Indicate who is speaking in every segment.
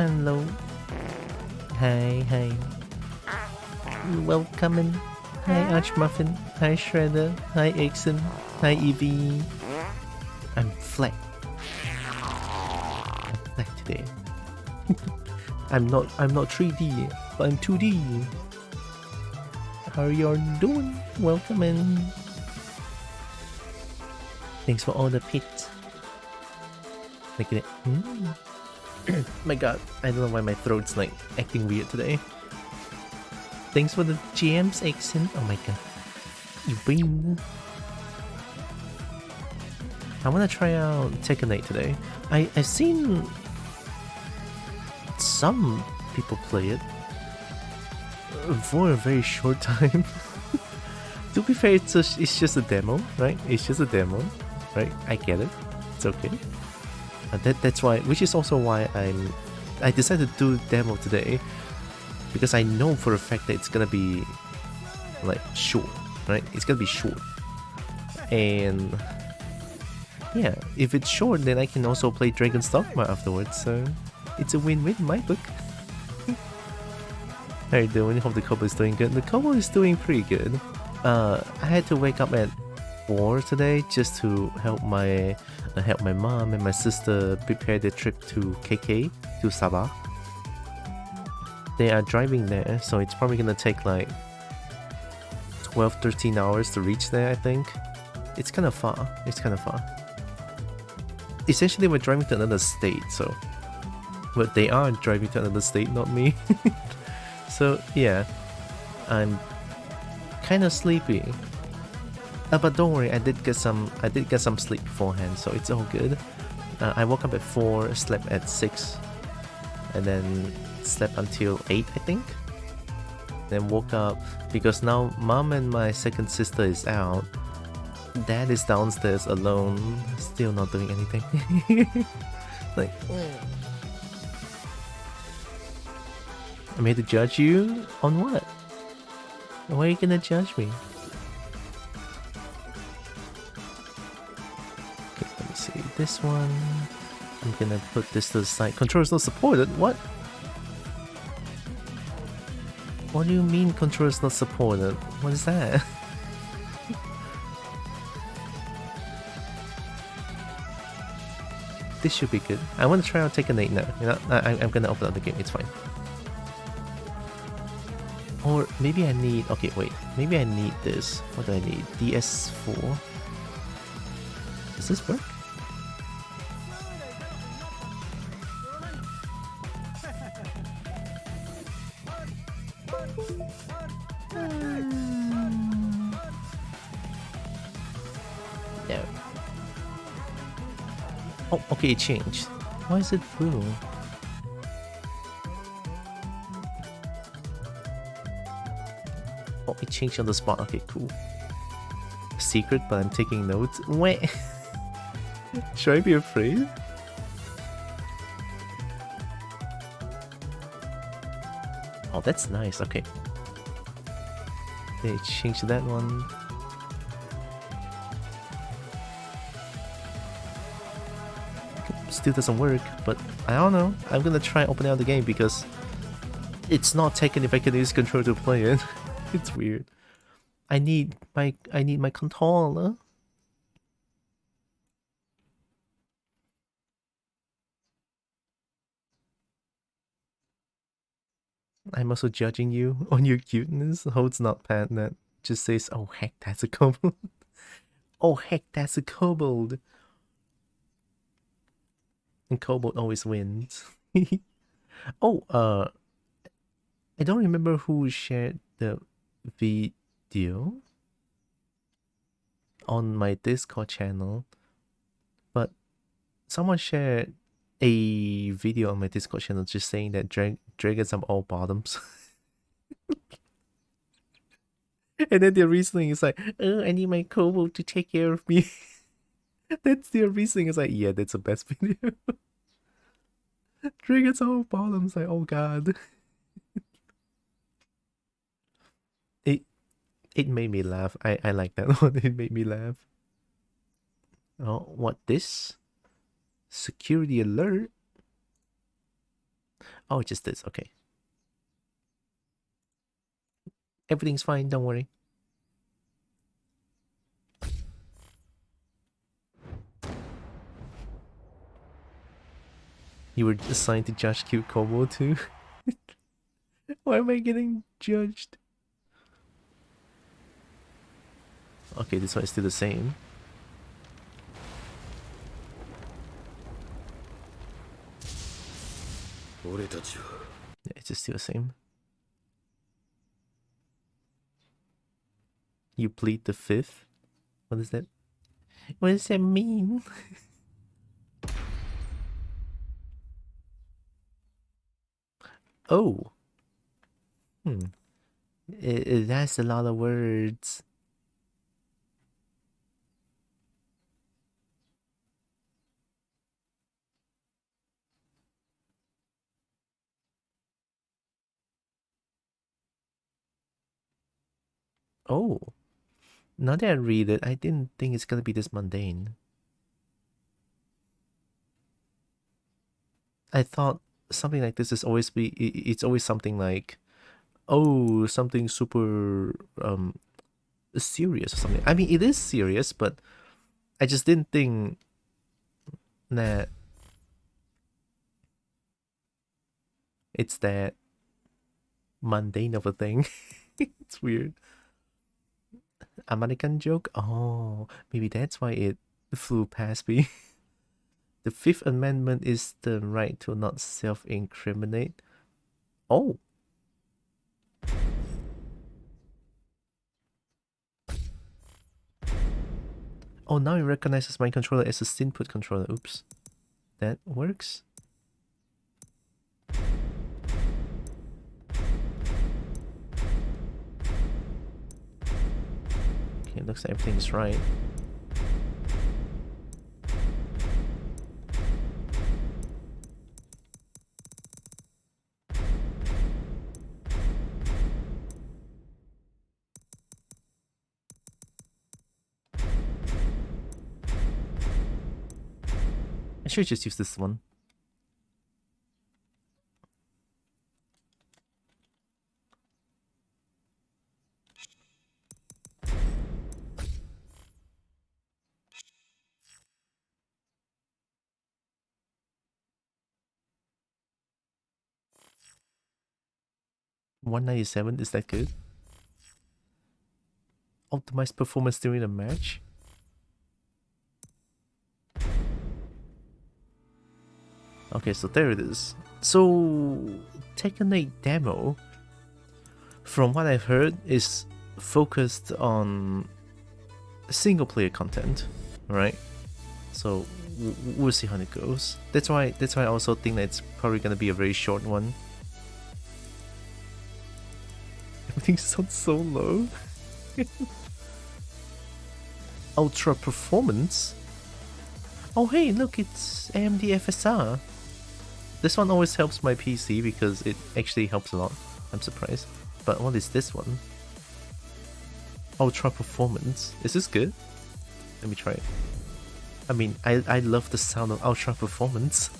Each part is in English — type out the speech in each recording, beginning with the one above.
Speaker 1: hello. Hi, hi. Welcome in. Hi, Archmuffin. Hi, Shredder. Hi, Ixon. Hi, Evie. I'm Fleck. I'm Fleck today. I'm not 3D, but I'm 2D. How are y'all doing? Welcome in. Thanks for all the pits. Making it. My god, I don't know why my throat's like acting weird today. Thanks for the GM's accent. Oh my god. You win. I wanna try out Tekken today. I've seen some people play it for a very short time. To be fair, it's just a demo, right? It's just a demo, right? I get it. It's okay. That's why, which is also why I decided to do demo today, because I know for a fact that it's gonna be like short, right? It's gonna be short, and yeah, if it's short, then I can also play Dragon's Dogma afterwards. So it's a win-win in my book. How you doing? Hope the Kobo is doing good. The Kobo is doing pretty good. I had to wake up at 4 today just to help my mom and my sister prepare their trip to KK, to Sabah. They are driving there, so it's probably gonna take like 12-13 hours to reach there, I think. It's kind of far. Essentially, we're driving to another state, so... But they are driving to another state, not me. So, yeah. I'm kind of sleepy. But don't worry, I did get some sleep beforehand, so it's all good. I woke up at 4, slept at 6, and then slept until 8, I think. Then woke up because now mom and my second sister is out. Dad is downstairs alone, still not doing anything. Like, I'm here to judge you on what? Why are you gonna judge me? Okay, let me see this one. I'm gonna put this to the side. Controller is not supported? What? What do you mean controller is not supported? What is that? This should be good. I want to try out Tekken 8 now. You know, I'm gonna open up the game. It's fine. Or maybe I need... Okay, wait. Maybe I need this. What do I need? DS4? Does this work? No. Oh, okay, it changed. Why is it blue? Oh, it changed on the spot. Okay, cool. Secret, but I'm taking notes. Wait. Should I be afraid? Oh, that's nice. Okay. They changed that one. Still doesn't work, but I don't know. I'm gonna try opening out the game because it's not Tekken if I can use controller to play it. It's weird. I need my controller. I'm also judging you on your cuteness. Hode's not Patnet. Just says, oh heck, that's a kobold. Oh heck, that's a kobold. And kobold always wins. Oh, I don't remember who shared the video on my Discord channel, but someone shared a video on my Discord channel just saying that dragons have all bottoms. And then their reasoning is like, oh, I need my kobold to take care of me. That's their reasoning. It's like, yeah, that's the best video. Dragons have all bottoms. Like, oh god. It made me laugh. I like that one. It made me laugh. Oh, what this? Security alert? Oh, just this. Okay. Everything's fine. Don't worry. You were assigned to judge cute combo too. Why am I getting judged? Okay, this one is still the same. Yeah, it's just still the same. You plead the fifth? What is that? What does that mean? Oh. That's a lot of words. Oh. Now that I read it, I didn't think it's gonna be this mundane. I thought something like this is always it's always something like, oh, something super serious or something. I mean, it is serious, but I just didn't think that it's that mundane of a thing. It's weird. American joke? Oh, maybe that's why it flew past me. The Fifth Amendment is the right to not self-incriminate. Oh. Oh, now it recognizes my controller as a synput controller. Oops. That works. Okay, looks like everything's right. I should just use this one. $197, is that good? Optimized performance during the match? Okay, so there it is. So, Tekken 8 demo, from what I've heard, is focused on single player content, right? So we'll see how it goes. That's why I also think that it's probably gonna be a very short one. Everything sounds so low. Ultra performance. Oh hey, look, it's AMD FSR. This one always helps my PC because it actually helps a lot. I'm surprised. But what is this one? Ultra performance. Is this good? Let me try it. I mean, I love the sound of ultra performance.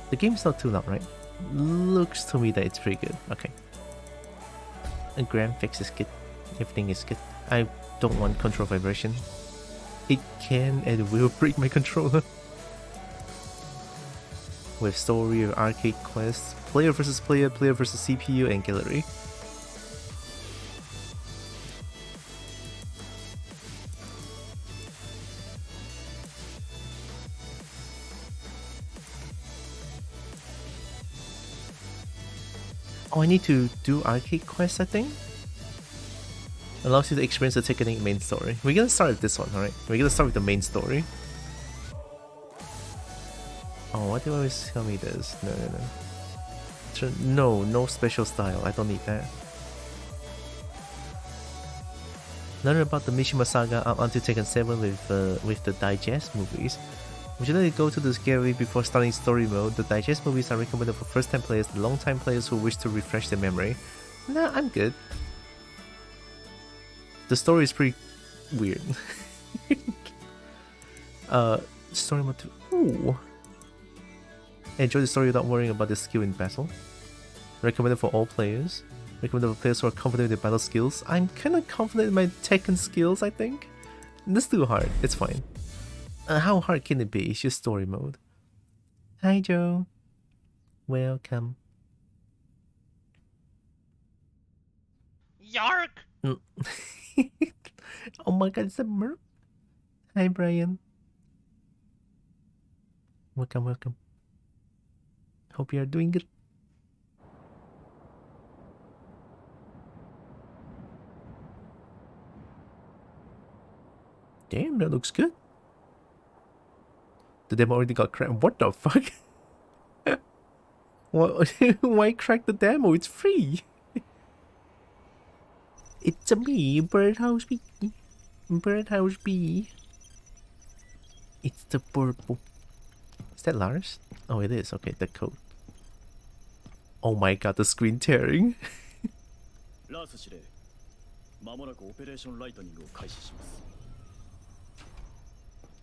Speaker 1: The game's not too loud, right? Looks to me that it's pretty good. Okay. And graphics is good. Everything is good. I don't want control vibration. It can and will break my controller. With story or arcade quests, player versus player, player versus CPU, and gallery. Oh, I need to do arcade quests, I think? Allows you to experience the Tekken main story. We're gonna start with this one, alright? We're gonna start with the main story. Oh, why do you always tell me this? No special style. I don't need that. Learn about the Mishima saga up until Tekken 7 with the digest movies. Would you like to go to this gallery before starting story mode? The digest movies are recommended for first-time players and long-time players who wish to refresh their memory. Nah, I'm good. The story is pretty weird. Story mode 2. Ooh. Enjoy the story without worrying about the skill in battle. Recommended for all players. Recommended for players who are confident with their battle skills. I'm kinda confident in my Tekken skills, I think. This is too hard, it's fine. How hard can it be? It's just story mode. Hi Joe. Welcome.
Speaker 2: Yark!
Speaker 1: Oh my god, it's a merc. Hi Brian. Welcome, welcome. Hope you are doing good. Damn, that looks good. The demo already got cracked. What the fuck? Why crack the demo? It's free. It's a me, Birdhouse Bee. Birdhouse Bee. It's the purple. Is that Lars? Oh, it is. Okay, the code. Oh my god, the screen tearing.
Speaker 3: ラース司令、まもなくオペレーションライトニングを開始します。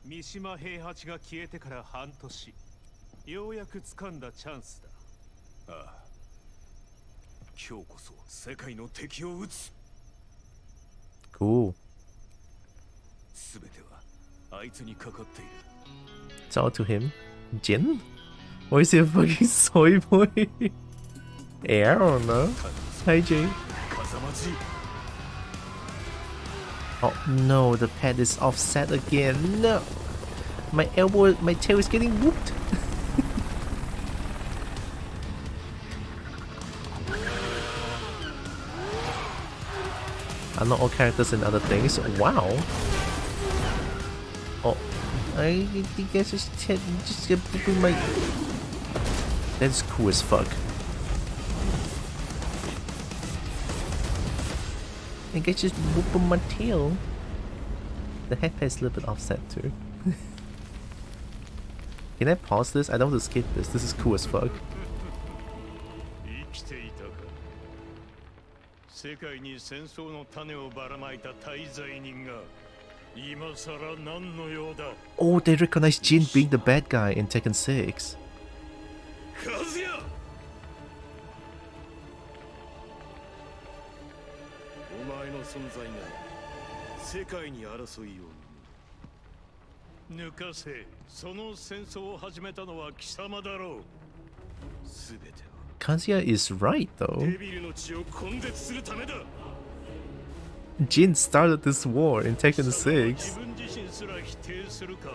Speaker 4: 三島平八が消えてから半年、ようやく掴んだチャンスだ。ああ。今日こそ世界の敵を撃つ。
Speaker 1: Cool.
Speaker 4: すべてはあいつにかかっている。
Speaker 1: It's all to him. Jin? Why is he a fucking soy boy? I don't know. Hi Jay. Oh no, the pad is offset again. No! My elbow, my tail is getting whooped. Are not all characters and other things. Wow. Oh, I guess just get booping my. That's cool as fuck. I guess just whooping my tail. The headpad is a little bit offset too. Can I pause this? I don't want to skip this. This is cool as fuck.
Speaker 4: 世界に戦争の種をばらまいた大罪人が今さら何の用だ。
Speaker 1: Oh, they recognize Jin being the bad guy in Tekken 6.
Speaker 4: 和也、お前の存在が世界に争いを抜かせ。その戦争を始めたのは貴様だろう。すべては
Speaker 1: Kazuya is right though.
Speaker 4: デビルの血を根絶するためだ。
Speaker 1: Jin started this war in Tekken 6.
Speaker 4: 自分自身すら否定するか。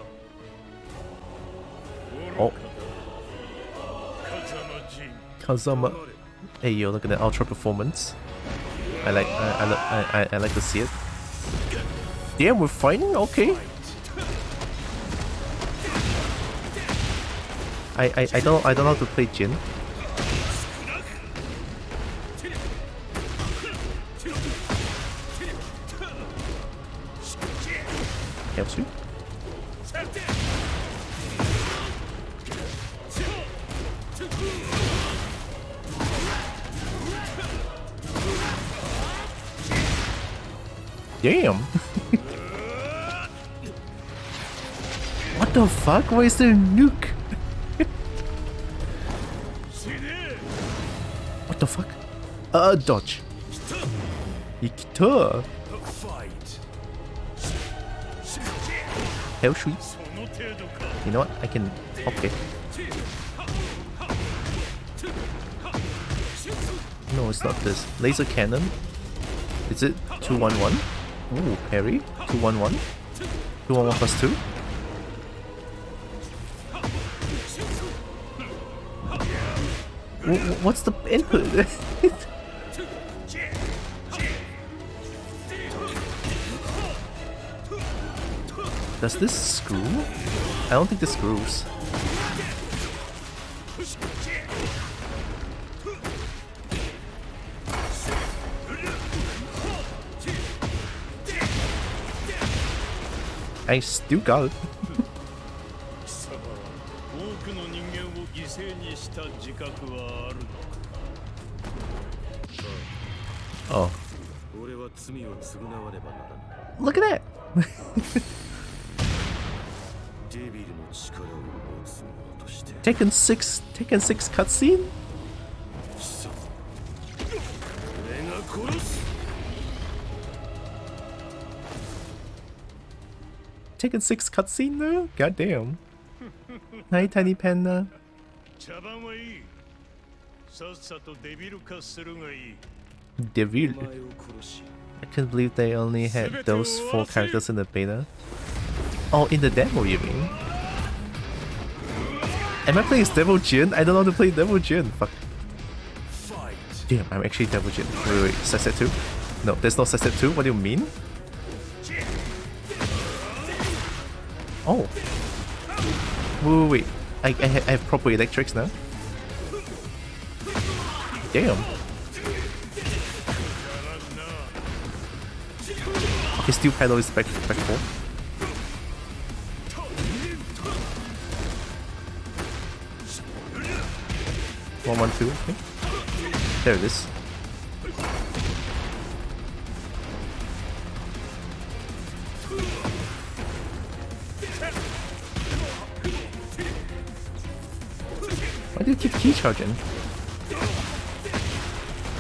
Speaker 1: Oh.
Speaker 4: 風間仁。
Speaker 1: Kazama. Hey yo, look at the ultra performance. I like to see it. Damn, we're fighting? Okay. I don't know how to play Jin. Helps you. Damn. What the fuck? Why is there a nuke? What the fuck? Dodge. Ikita. Hell sweet. You know what? I can. Okay. No, it's not this. Laser cannon. Is it 211? Ooh, parry. 211. 211 plus 2. What's the input? Does this screw? I don't think this screws. I still got it. Oh. Look at that! Tekken 6 cutscene? Tekken 6 cutscene though? Goddamn. Hi, Tiny Panda. Devil. I can't believe they only had those 4 characters in the beta. Oh, in the demo you mean? Am I playing as Devil Jin? I don't know how to play Devil Jin. Fuck. Damn, I'm actually Devil Jin. Wait, Set 2? No, there's no Set 2? What do you mean? Oh. Wait. I have proper electrics now? Damn. Okay, steel pedal is back 4. 1, 1, 2, okay. There it is. Why do you keep key charging?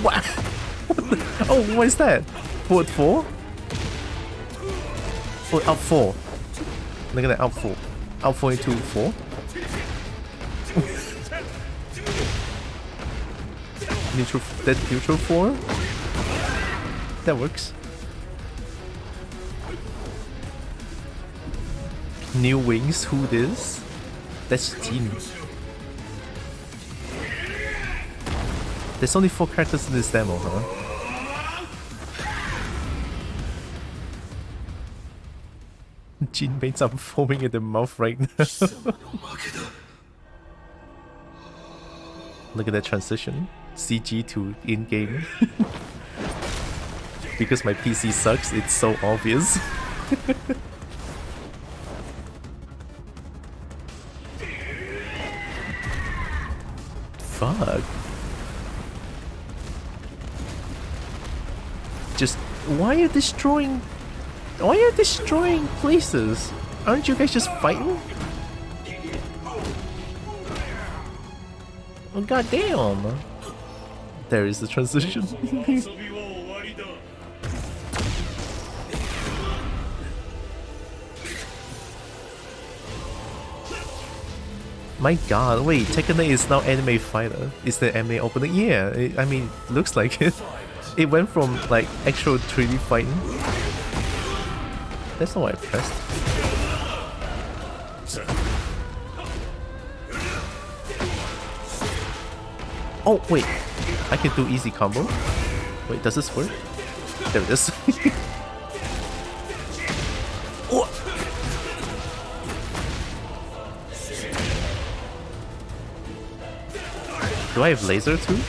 Speaker 1: What? Oh, what is that? Forward 4? Oh, out 4. Look at that, out 4. Out 4 into 4. Neutral, that neutral 4? That works. New wings, who this? That's Team. There's only 4 characters in this demo, huh? Jin veins are foaming at the mouth right now. Look at that transition. CG to in-game. Because my PC sucks, it's so obvious. Fuck. Just why are you destroying places? Aren't you guys just fighting? Oh goddamn. There is the transition. My god, wait, Tekken 8 is now anime fighter. Is the anime opening? Yeah, I mean, looks like it. It went from like actual 3D fighting. That's not what I pressed. Oh wait, I can do easy combo. Wait, does this work? There it is. Oh. Do I have laser too?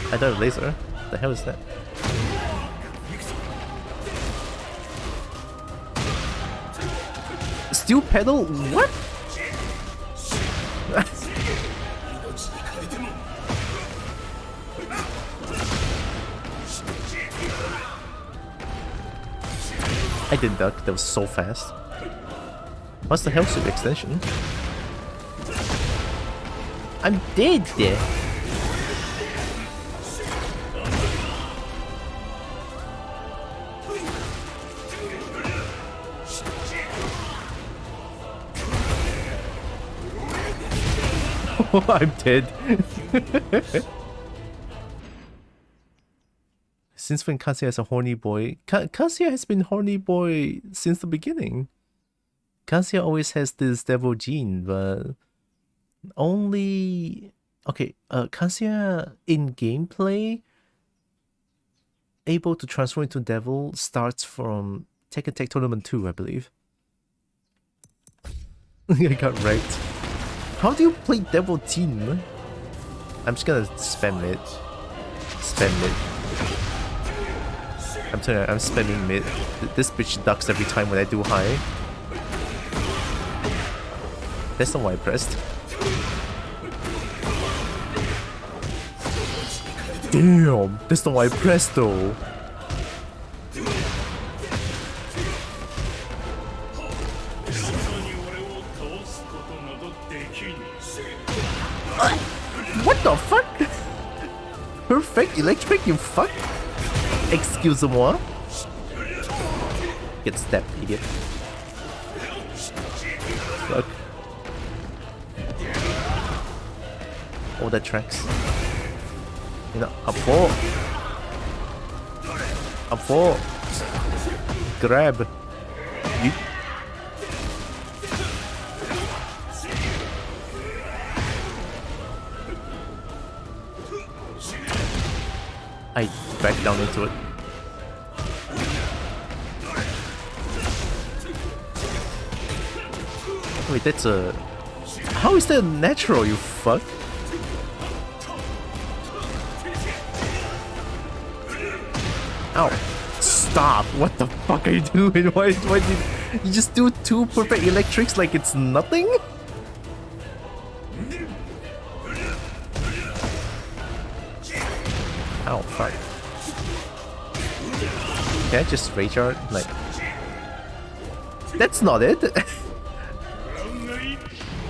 Speaker 1: I don't have laser. The hell is that? Steel pedal? What? I did duck, that was so fast. What's the health super extension? I'm dead there. I'm dead. Since when Kazuya is a horny boy? Kazuya has been horny boy since the beginning. Kazuya always has this devil gene, but only... Okay, Kazuya in gameplay able to transform into devil starts from Tekken Tag Tournament 2, I believe. I got wrecked. How do you play devil team? I'm just gonna spam it. Spam it. I'm telling you, I'm spamming mid. This bitch ducks every time when I do high. That's not why I pressed. Damn, that's not what I pressed though. What the fuck? Perfect electric, you fuck? Excuse-moi. Get stabbed, idiot. Fuck. Oh, that tracks. You know, up four. Up four. Grab. You. I back down into it. Wait, that's a... How is that natural, you fuck? Ow. Stop! What the fuck are you doing? Why did you just do 2 perfect electrics like it's nothing? Ow, fuck. Can I just rage art? Like... That's not it!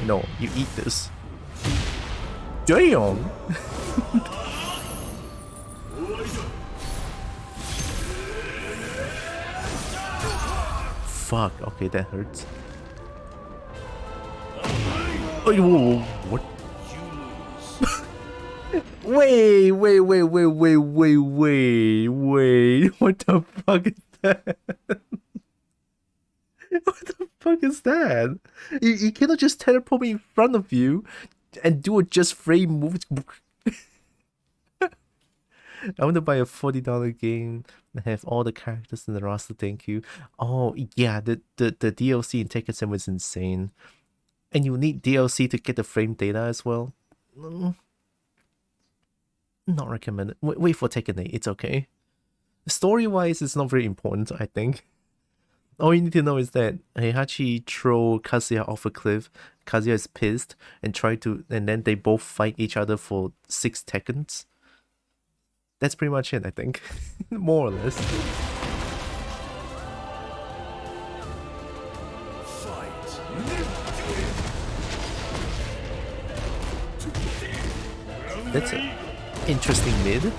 Speaker 1: No, you eat this. Damn! Fuck, okay, that hurts. Oh, whoa, what? Wait, what the fuck is that? What the fuck is that? You cannot just teleport me in front of you and do a just frame move. I want to buy a $40 game and have all the characters in the roster, thank you. Oh yeah, the DLC in Tekken 7 is insane. And you need DLC to get the frame data as well. Not recommended. Wait for Tekken 8, it's okay. Story-wise, it's not very important, I think. All you need to know is that Heihachi throw Kazuya off a cliff, Kazuya is pissed, and then they both fight each other for 6 Tekkens. That's pretty much it, I think. More or less. That's an interesting mid.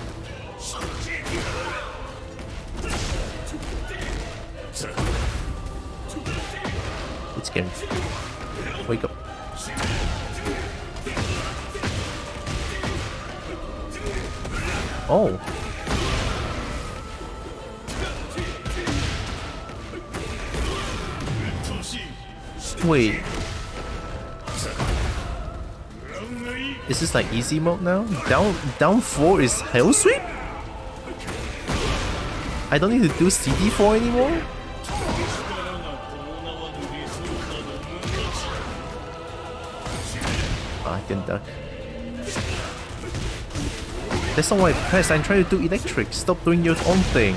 Speaker 1: It's scary. Wake up. Oh. Wait. Is this like easy mode now? Down 4 is Hell Sweep? I don't need to do CD4 anymore? I can duck. That's not what I pressed. I'm trying to do electric. Stop doing your own thing.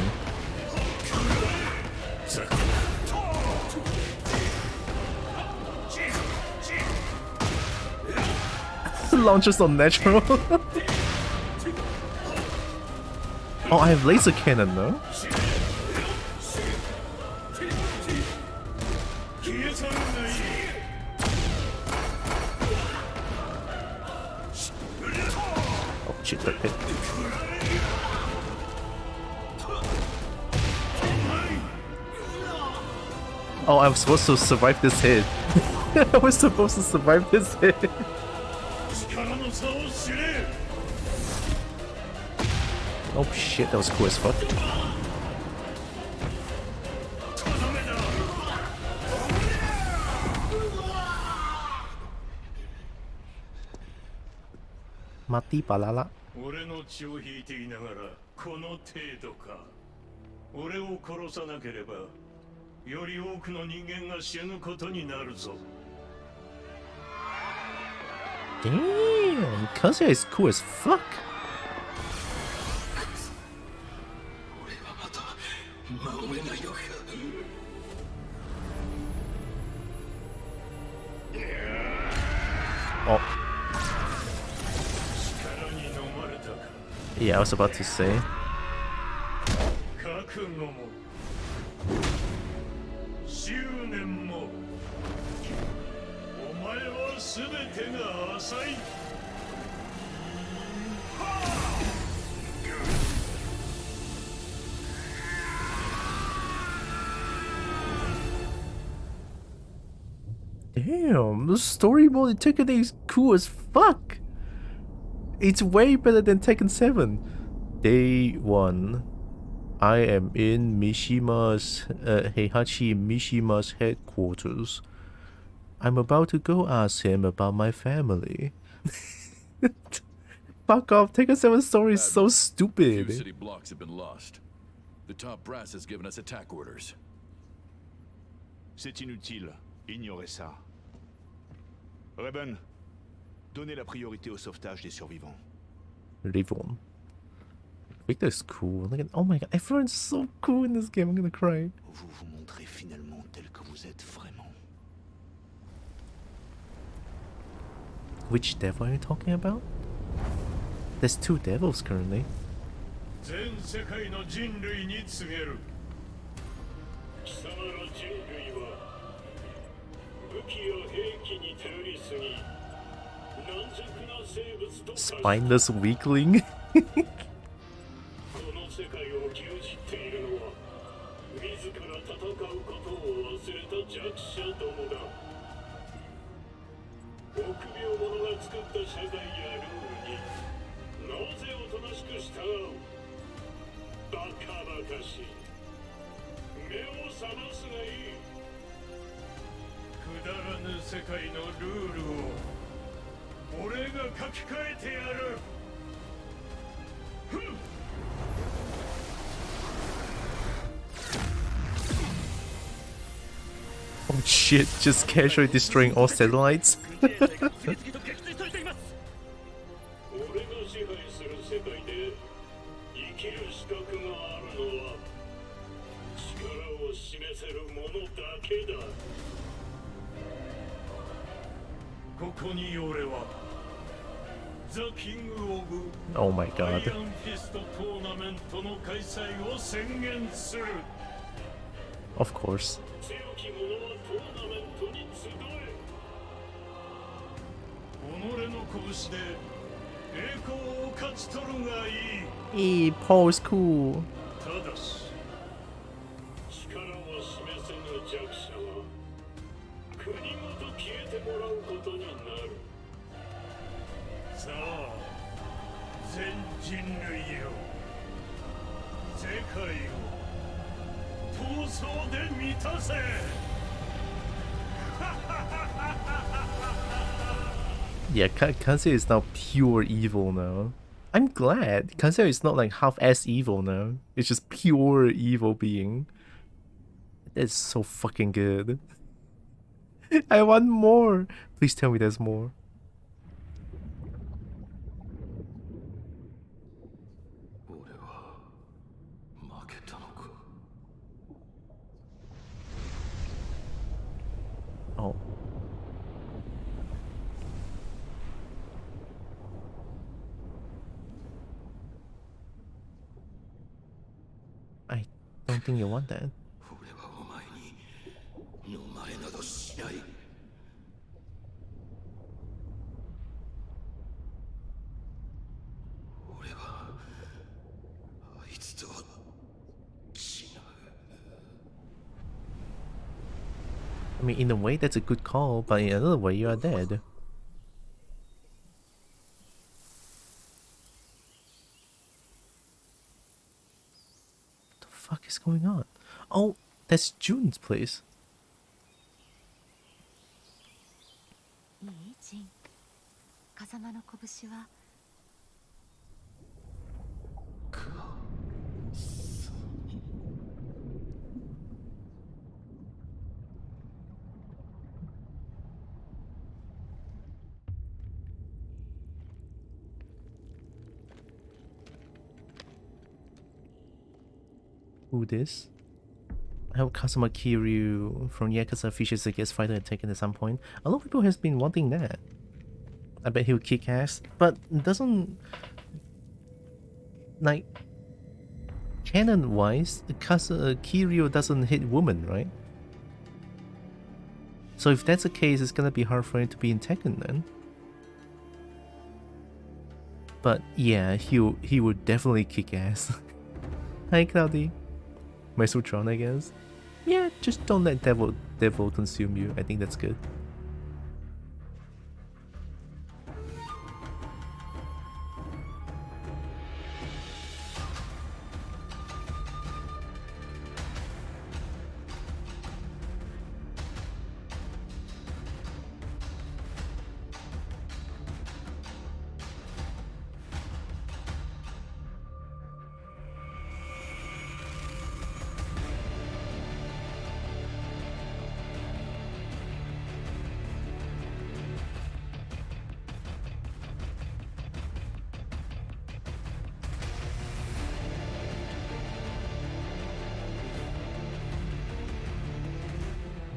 Speaker 1: Launcher's not natural. Oh, I have laser cannon, no? Oh shit, that hit. Oh, I was supposed to survive this hit. I was supposed to survive this hit. Oh shit, that was cool as fuck. Mati palala. Damn, Kazuya is cool as fuck. Oh. Yeah, I was about to say.
Speaker 4: 覚悟も執念もお前は全てが浅い。
Speaker 1: Damn, the story mode in Tekken 8 is cool as fuck. It's way better than Tekken 7. Day 1. I am in Mishima's Heihachi Mishima's headquarters. I'm about to go ask him about my family. Fuck off, Tekken 7 story is so stupid.
Speaker 2: Few city blocks have been lost. The top brass has given us attack orders.
Speaker 4: C'est inutile, ignorez ça. Raven, donnez la priorité au sauvetage des survivants.
Speaker 1: Rivon. Victor is cool. Look at, oh my god, everyone's so cool in this game. I'm gonna cry.
Speaker 4: Vous vous montrez finalement tel que vous êtes vraiment.
Speaker 1: Which devil are you talking about? There's 2 devils currently.
Speaker 4: 全世界の人類に告げる。貴様ら人類は武器や兵器に頼りすぎ、軟弱な生物と化し
Speaker 1: Spineless weakling.
Speaker 4: この世界を牛耳っているのは自ら戦うことを忘れた弱者どもだ。臆病者が作った社会やルールになぜおとなしく従う。バカバカしい。目を覚ますがいい。くだらぬ世界のルールを俺が書き換えてやる。ふん。
Speaker 1: Oh shit, just casually destroying all satellites.
Speaker 3: 俺が支配する世界で生きる資格があるのは力を示せる者だけだ。
Speaker 4: ここに俺はザ・キング・オブ
Speaker 1: Oh my
Speaker 4: アイアン
Speaker 1: god.
Speaker 4: フィストトーナメントの開催を宣言する。
Speaker 1: Of course.
Speaker 3: 強き者はトーナメントに集え。
Speaker 4: 己の拳で栄光を勝ち取るがいい。
Speaker 1: Hey, Paul is cool.
Speaker 4: ただし
Speaker 3: 力を示せぬ弱者は国ごと消えてもらうことになる。
Speaker 4: さあ全人類よ、世界を闘争で満たせ。
Speaker 1: Yeah, Kansei is now pure evil now. I'm glad. Kansei is not like half-ass evil now. It's just pure evil being. That's so fucking good. I want more. Please tell me there's more. Oh. I don't think you want that.
Speaker 2: 俺はお前に飲まれなどしない。俺はあいつと違う。
Speaker 1: I mean, in a way, that's a good call, but in another way, you are dead. What the fuck is going on? Oh, that's June's place.
Speaker 5: いいジン。風間の拳は
Speaker 1: Who this? I hope Kazuma Kiryu from Yakuza features a guest fighter at Tekken at some point. A lot of people has been wanting that. I bet he'll kick ass, but doesn't like, canon-wise, Kiryu doesn't hit women, right? So if that's the case, it's gonna be hard for him to be in Tekken then. But yeah, he would definitely kick ass. Hi Cloudy. My Sutron, I guess. Yeah, just don't let devil consume you. I think that's good.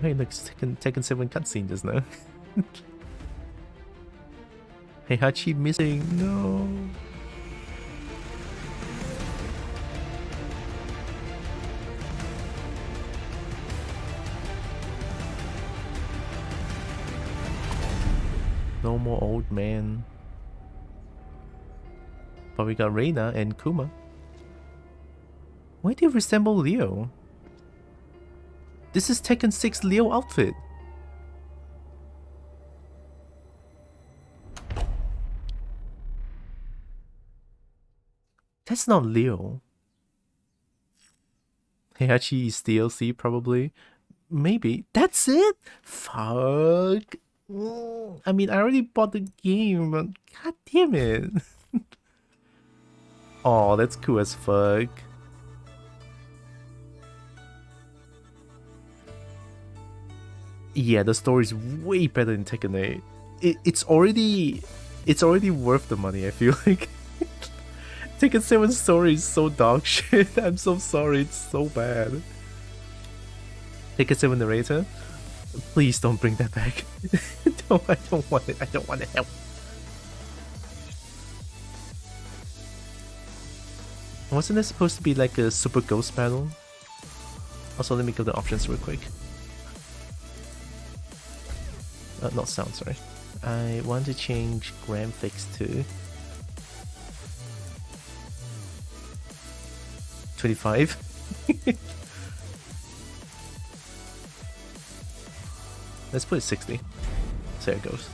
Speaker 1: Hey, look, Tekken 7 cutscene just now. Hey, Hachi missing. No. No more old man. But we got Reina and Kuma. Why do you resemble Leo? This is Tekken 6 Leo outfit. That's not Leo. Heihachi is DLC probably. Maybe. That's it? Fuck. I mean, I already bought the game, but god damn it. Oh, that's cool as fuck. Yeah, the story is way better in Tekken 8. It's already worth the money, I feel like. Tekken 7's story is so dog shit. I'm so sorry, it's so bad. Tekken 7 narrator? Please don't bring that back. No, I don't want it. I don't want to help. Wasn't it supposed to be like a super ghost battle? Also, let me go to the options real quick. Not sound, sorry. I want to change graphics to 25. Let's put it 60. So there it goes.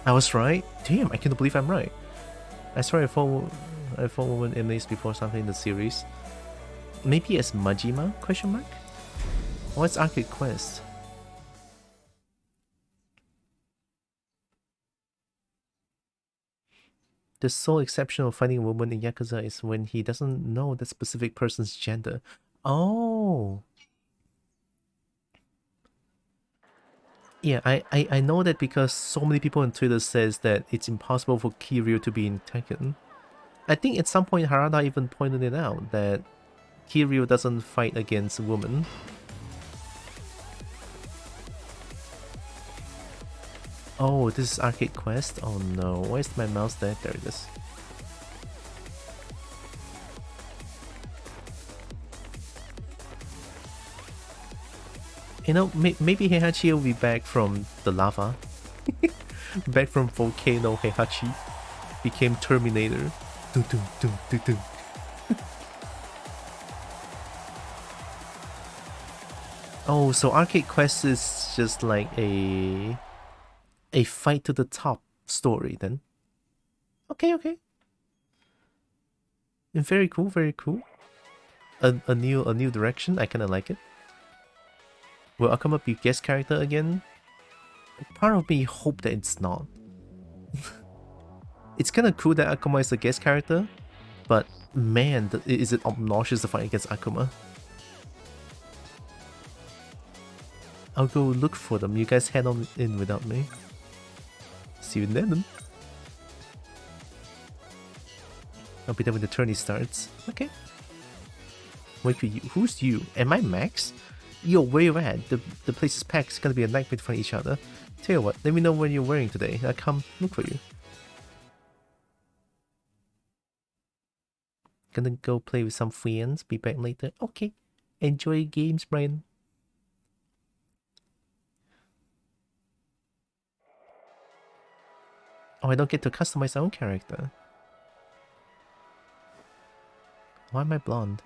Speaker 1: I was right? Damn, I can't believe I'm right. I swear I follow woman enemies before something in the series. Maybe as Majima? Question mark? What's Arcade Quest? The sole exception of finding a woman in Yakuza is when he doesn't know the specific person's gender. Oh. Yeah, I know that because so many people on Twitter says that it's impossible for Kiryu to be in Tekken. I think at some point Harada even pointed it out that Kiryu doesn't fight against women. Oh, this is Arcade Quest? Oh no, why is my mouse there? There it is. You know, maybe Heihachi will be back from the lava. Back from Volcano Heihachi. Became Terminator. Dun, dun, dun, dun, dun. Oh, so Arcade Quest is just like a fight to the top story then. Okay, okay. Very cool, very cool. A new direction. I kinda like it. Will Akuma be guest character again? Part of me hope that it's not. It's kinda cool that Akuma is a guest character, but man, is it obnoxious to fight against Akuma. I'll go look for them. You guys head on in without me. See you then. I'll be there when the tourney starts. Okay. Wait for you. Who's you? Am I Max? Yo, where you at? The place is packed. It's gonna be a nightmare to find each other. Tell you what, let me know what you're wearing today. I'll come look for you. Gonna go play with some friends. Be back later. Okay. Enjoy games, Brian. Oh, I don't get to customize my own character. Why am I blonde?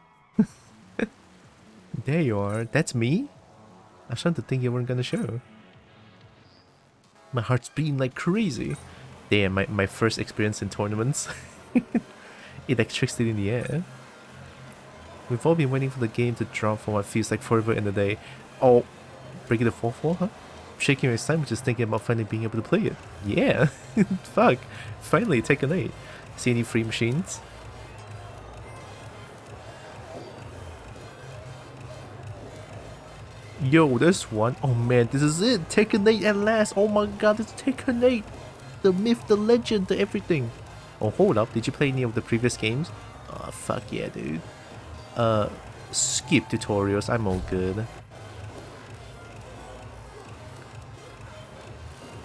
Speaker 1: There you are. That's me? I was trying to think you weren't gonna show. My heart's beating like crazy. Damn, my first experience in tournaments. Electricity in the air. We've all been waiting for the game to drop for what feels like forever in the day. Oh, breaking the 4-4, huh? Shaking my stomach just thinking about finally being able to play it. Yeah, fuck. Finally, Tekken 8. See any free machines? Yo, there's one. Oh man, this is it. Tekken 8 at last. Oh my god, it's Tekken 8. The myth, the legend, the everything. Oh, hold up. Did you play any of the previous games? Oh, fuck yeah, dude. Skip tutorials. I'm all good.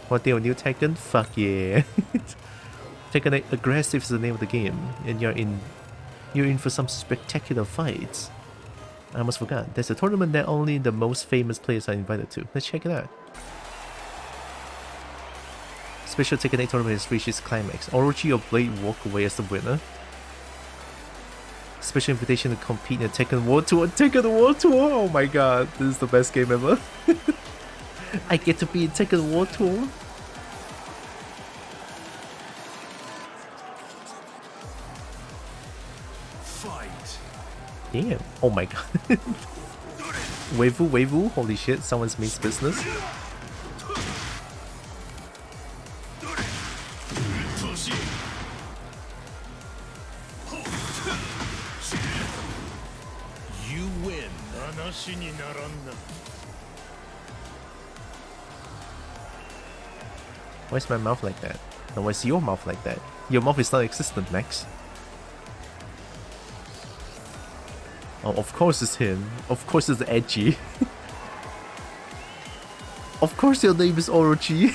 Speaker 1: What day of new Tekken? Fuck yeah. Tekken 8 Aggressive is the name of the game, and you're in for some spectacular fights. I almost forgot. There's a tournament that only the most famous players are invited to. Let's check it out. Special Tekken 8 tournament has reached its climax. Orochi or Blade walk away as the winner. Special invitation to compete in Tekken World Tour. Tekken World Tour! Oh my god, this is the best game ever. I get to be in Tekken World Tour.
Speaker 4: Fight.
Speaker 1: Damn. Oh my god. Waifu. Holy shit, someone's means business.
Speaker 4: You win.
Speaker 1: Why is my mouth like that? No, why is your mouth like that? Your mouth is not existent, Max. Oh, of course it's him. Of course it's edgy. Of course your name is Orochi.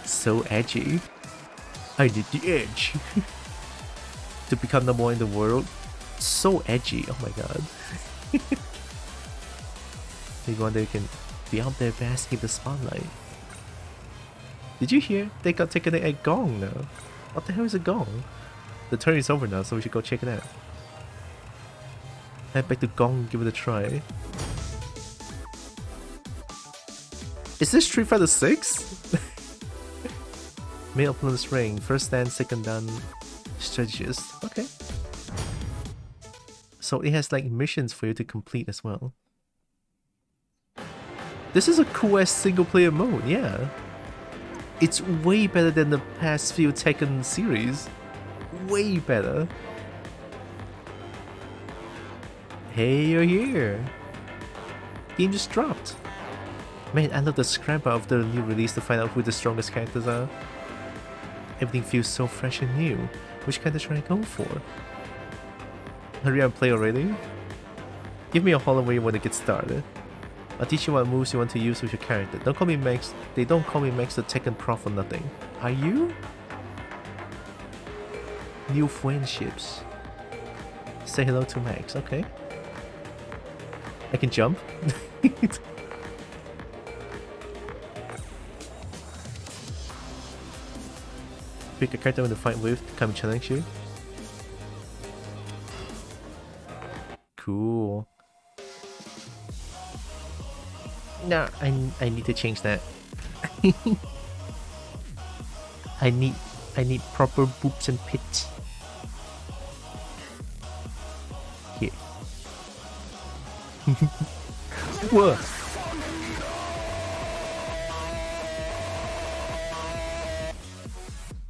Speaker 1: So edgy. I need the edge. To become number one in the world. So edgy. Oh my god. Maybe one day you can be out there basking in the spotlight. Did you hear? They got taken a gong now. What the hell is a gong? The turn is over now, so we should go check it out. Head back to Gong and give it a try. Is this Street Fighter 6? Main opponent's ring. First dan, second dan, strategist. Okay. So it has like missions for you to complete as well. This is a cool ass single player mode, yeah. It's way better than the past few Tekken series. Way better. Hey, you're here. Game just dropped. Man, I love the scrap of the new release to find out who the strongest characters are. Everything feels so fresh and new. Which character should I go for? Hurry up and play already? Give me a holler when you want to get started. I'll teach you what moves you want to use with your character. Don't call me Max. They don't call me Max the Tekken Pro for nothing. Are you? New friendships. Say hello to Max, okay. I can jump. Pick a character to fight with to come challenge you. Cool. Nah, I need to change that. I need proper boobs and pits. Here. Whoa.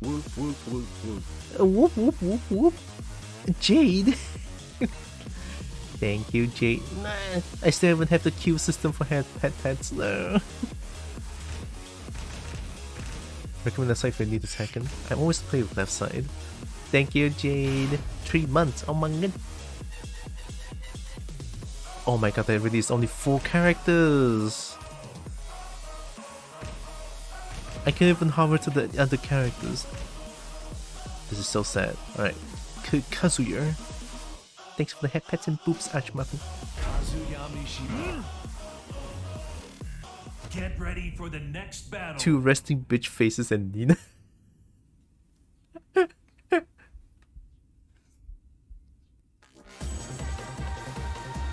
Speaker 2: Whoop, whoop, whoop, whoop.
Speaker 1: Whoop whoop whoop whoop. Jade. Thank you, Jade. Nah, I still haven't have the queue system for pets. No. Recommend the side if you need a second. I always play with left side. Thank you, Jade. 3 months. Oh my god. Oh my god, they released only 4 characters. I can't even hover to the other characters. This is so sad. Alright. Kazuya. Thanks for the head pets and boobs, Archmuffin.
Speaker 4: Get ready for the next battle.
Speaker 1: 2 resting bitch faces and Nina.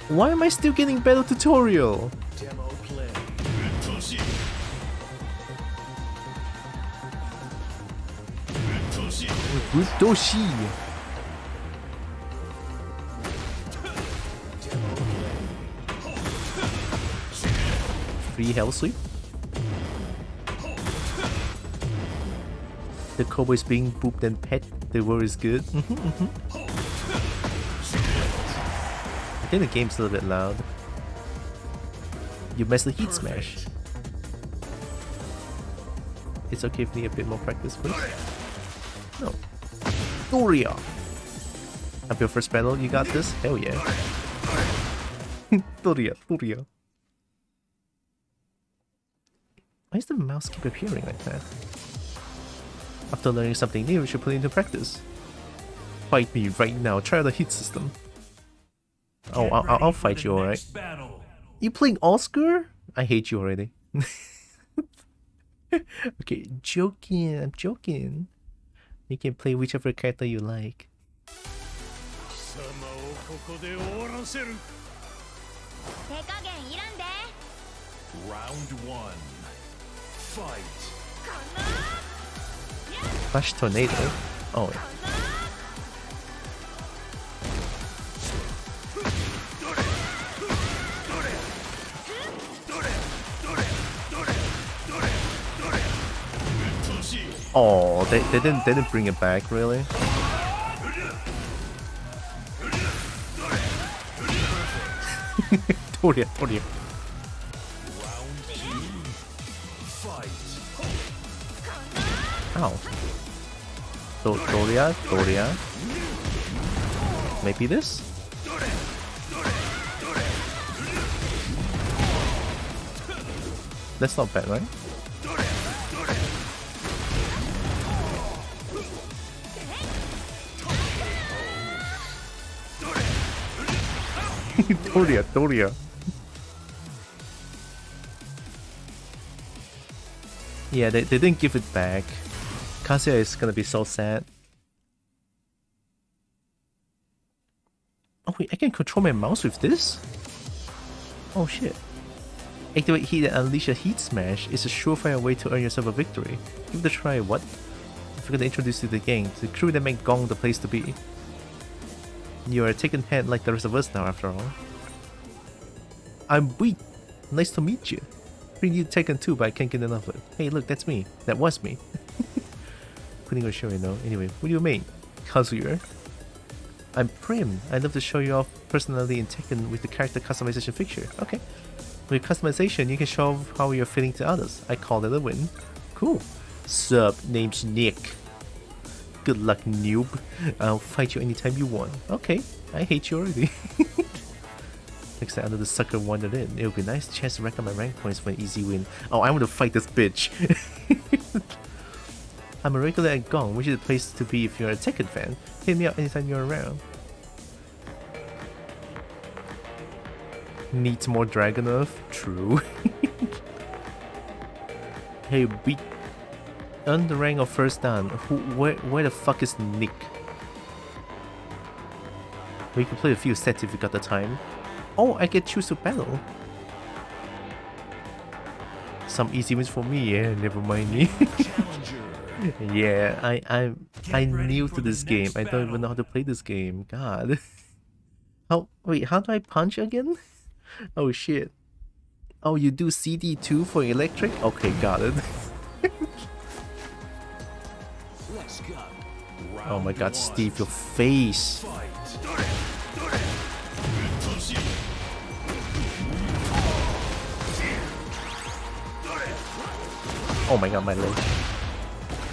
Speaker 1: Why am I still getting battle tutorial?
Speaker 4: Demo play.
Speaker 1: Butoshi. Free hell sweep. The cowboy's being booped and pet. The war is good. I think the game's a little bit loud. You messed the heat smash. It's okay if we need a bit more practice, please. No. Dorya! Up your first battle, you got this? Hell yeah. Dorya. Why does the mouse keep appearing like that? After learning something new, you should put it into practice. Fight me right now, try out the heat system. Oh, I'll fight you, alright? You playing Oscar? I hate you already. Okay, I'm joking. You can play whichever character you like.
Speaker 4: Round 1. Fight.
Speaker 1: Flash Tornado? Oh. Oh, they didn't bring it back, really? Dorya.
Speaker 4: Round 2. Fight.
Speaker 1: Ow. Dorya. Maybe this? That's not bad, right? Dorya. Yeah, they didn't give it back. Kazuya is gonna be so sad. Oh wait, I can control my mouse with this? Oh shit. Activate heat and unleash a heat smash is a surefire way to earn yourself a victory. Give it a try. What? I forgot to introduce you to the game. The crew that make Gong the place to be. You're a Tekken head like the rest of us now, after all. I'm weak. Nice to meet you. Pretty new Tekken 2, but I can't get enough of it. Hey, look, that's me. That was me. Putting on a show, you know. Anyway, what do you mean? Kazuya? I'm Prim. I'd love to show you off personally in Tekken with the character customization feature. Okay. With customization, you can show off how you're feeling to others. I call it a win. Cool. Sup, name's Nick. Good luck, noob. I'll fight you anytime you want. Okay, I hate you already. Next time another sucker wandered in, it would be a nice chance to rack up my rank points for an easy win. Oh, I want to fight this bitch. I'm a regular at Gong, which is the place to be if you're a Tekken fan. Hit me up anytime you're around. Needs more Dragon Earth? True. Hey, beat. Earn the rank of first dan. Where the fuck is Nick? We can play a few sets if we got the time. Oh, I get choose to battle. Some easy wins for me, yeah, never mind me. Yeah, I'm new to this game. I don't even know how to play this game. God. How do I punch again? Oh shit. Oh, you do CD2 for electric? Okay, got it. Oh my god, Steve, your face. Oh my god, my leg.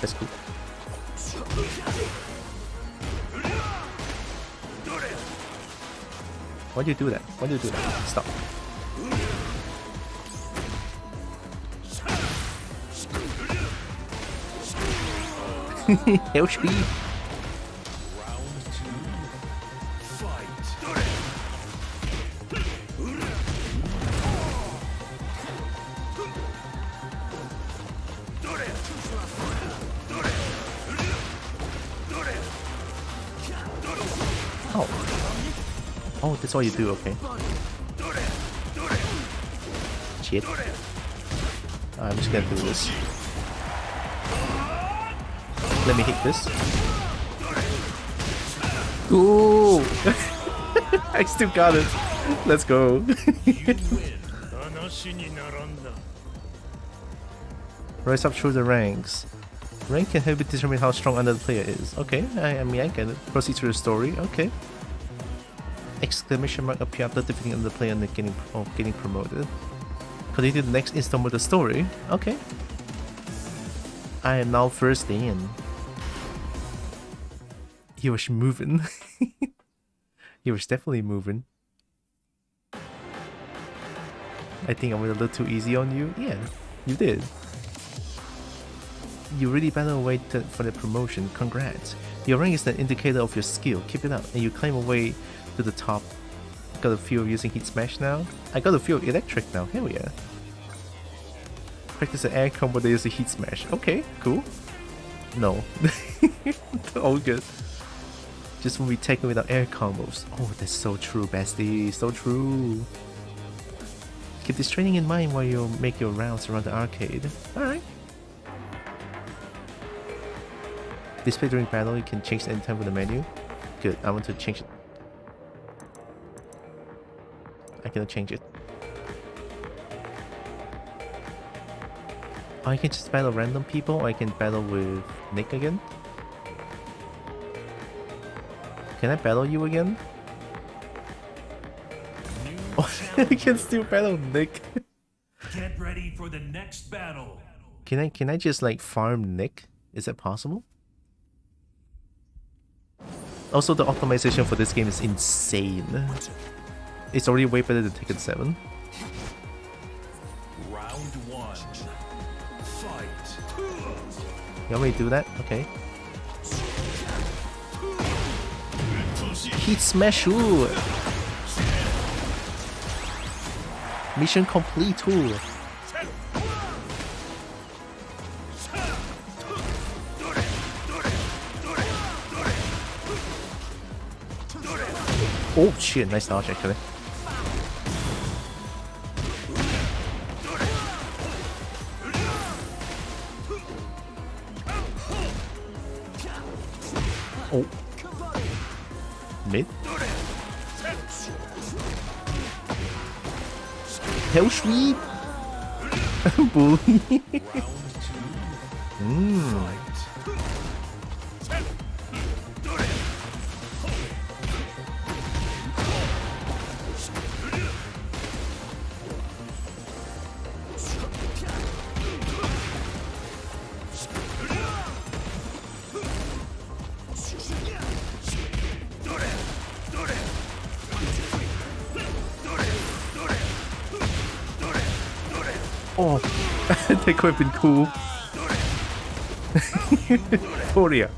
Speaker 1: That's cool. Why do you do that? Why do you do that? Stop. Hell speed.
Speaker 4: Round 2. Fight.
Speaker 1: Oh, that's all you do, okay. Shit. I'm just gonna do this. Let me hit this. Ooh! I still got it. Let's go. Rise up through the ranks. Rank can help you determine how strong another player is. Okay, I mean I get it. Proceed through the story. Okay. Exclamation mark appear after defeating another player and getting promoted. Continue the next installment of the story. Okay. I am now first in. He was moving. He was definitely moving. I think I went a little too easy on you. Yeah, you did. You really battle away for the promotion. Congrats. Your rank is an indicator of your skill. Keep it up, and you climb away to the top. Got a feel of using Heat Smash now? I got a feel of Electric now. Hell yeah. Practice an air combo that uses Heat Smash. Okay, cool. No. All good. Just when we Tekken without air combos. Oh, that's so true, bestie. So true. Keep this training in mind while you make your rounds around the arcade. Alright. Display during battle, you can change the anytime with the menu. Good, I want to change it. I cannot change it. Oh, I can just battle random people, or I can battle with Nick again. Can I battle you again? Oh, I can still battle Nick.
Speaker 4: Get ready for the next battle.
Speaker 1: Can I just like farm Nick? Is that possible? Also, the optimization for this game is insane. It's already way better than Tekken 7.
Speaker 4: Round 1. Fight.
Speaker 1: You want me to do that? Okay. Heat Smash! Ooh. Mission complete! Ooh. Oh shit, nice dodge actually. Oh. Mid. Hell sweep! Bully! Oh, that could have been cool. Dorya.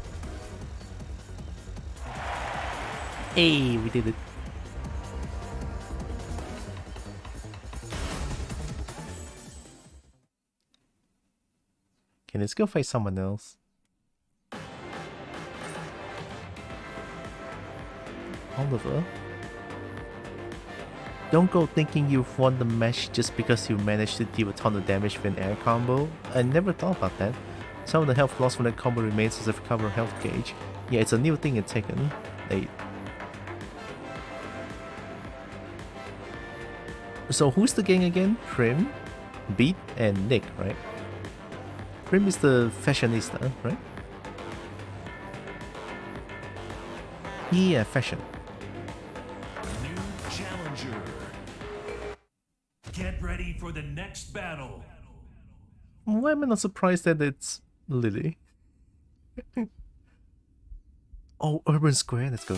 Speaker 1: Hey, we did it. Okay, let's go fight someone else. Oliver. Don't go thinking you've won the match just because you managed to deal a ton of damage with an air combo. I never thought about that. Some of the health lost from that combo remains as a recover health gauge. Yeah, it's a new thing in Tekken 8. So who's the gang again? Prim, Beat, and Nick, right? Prim is the fashionista, right? Yeah, fashion.
Speaker 4: Get ready for the next battle.
Speaker 1: Why am I not surprised that it's Lily? Oh, Urban Square, let's go.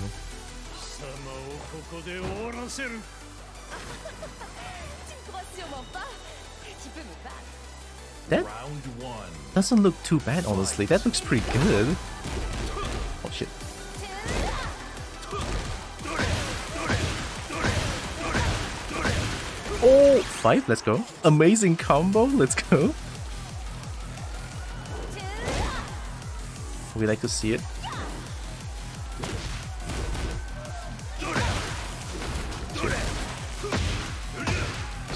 Speaker 1: That doesn't look too bad, honestly. That looks pretty good. Oh shit. Oh, 5, let's go. Amazing combo, let's go. We like to see it.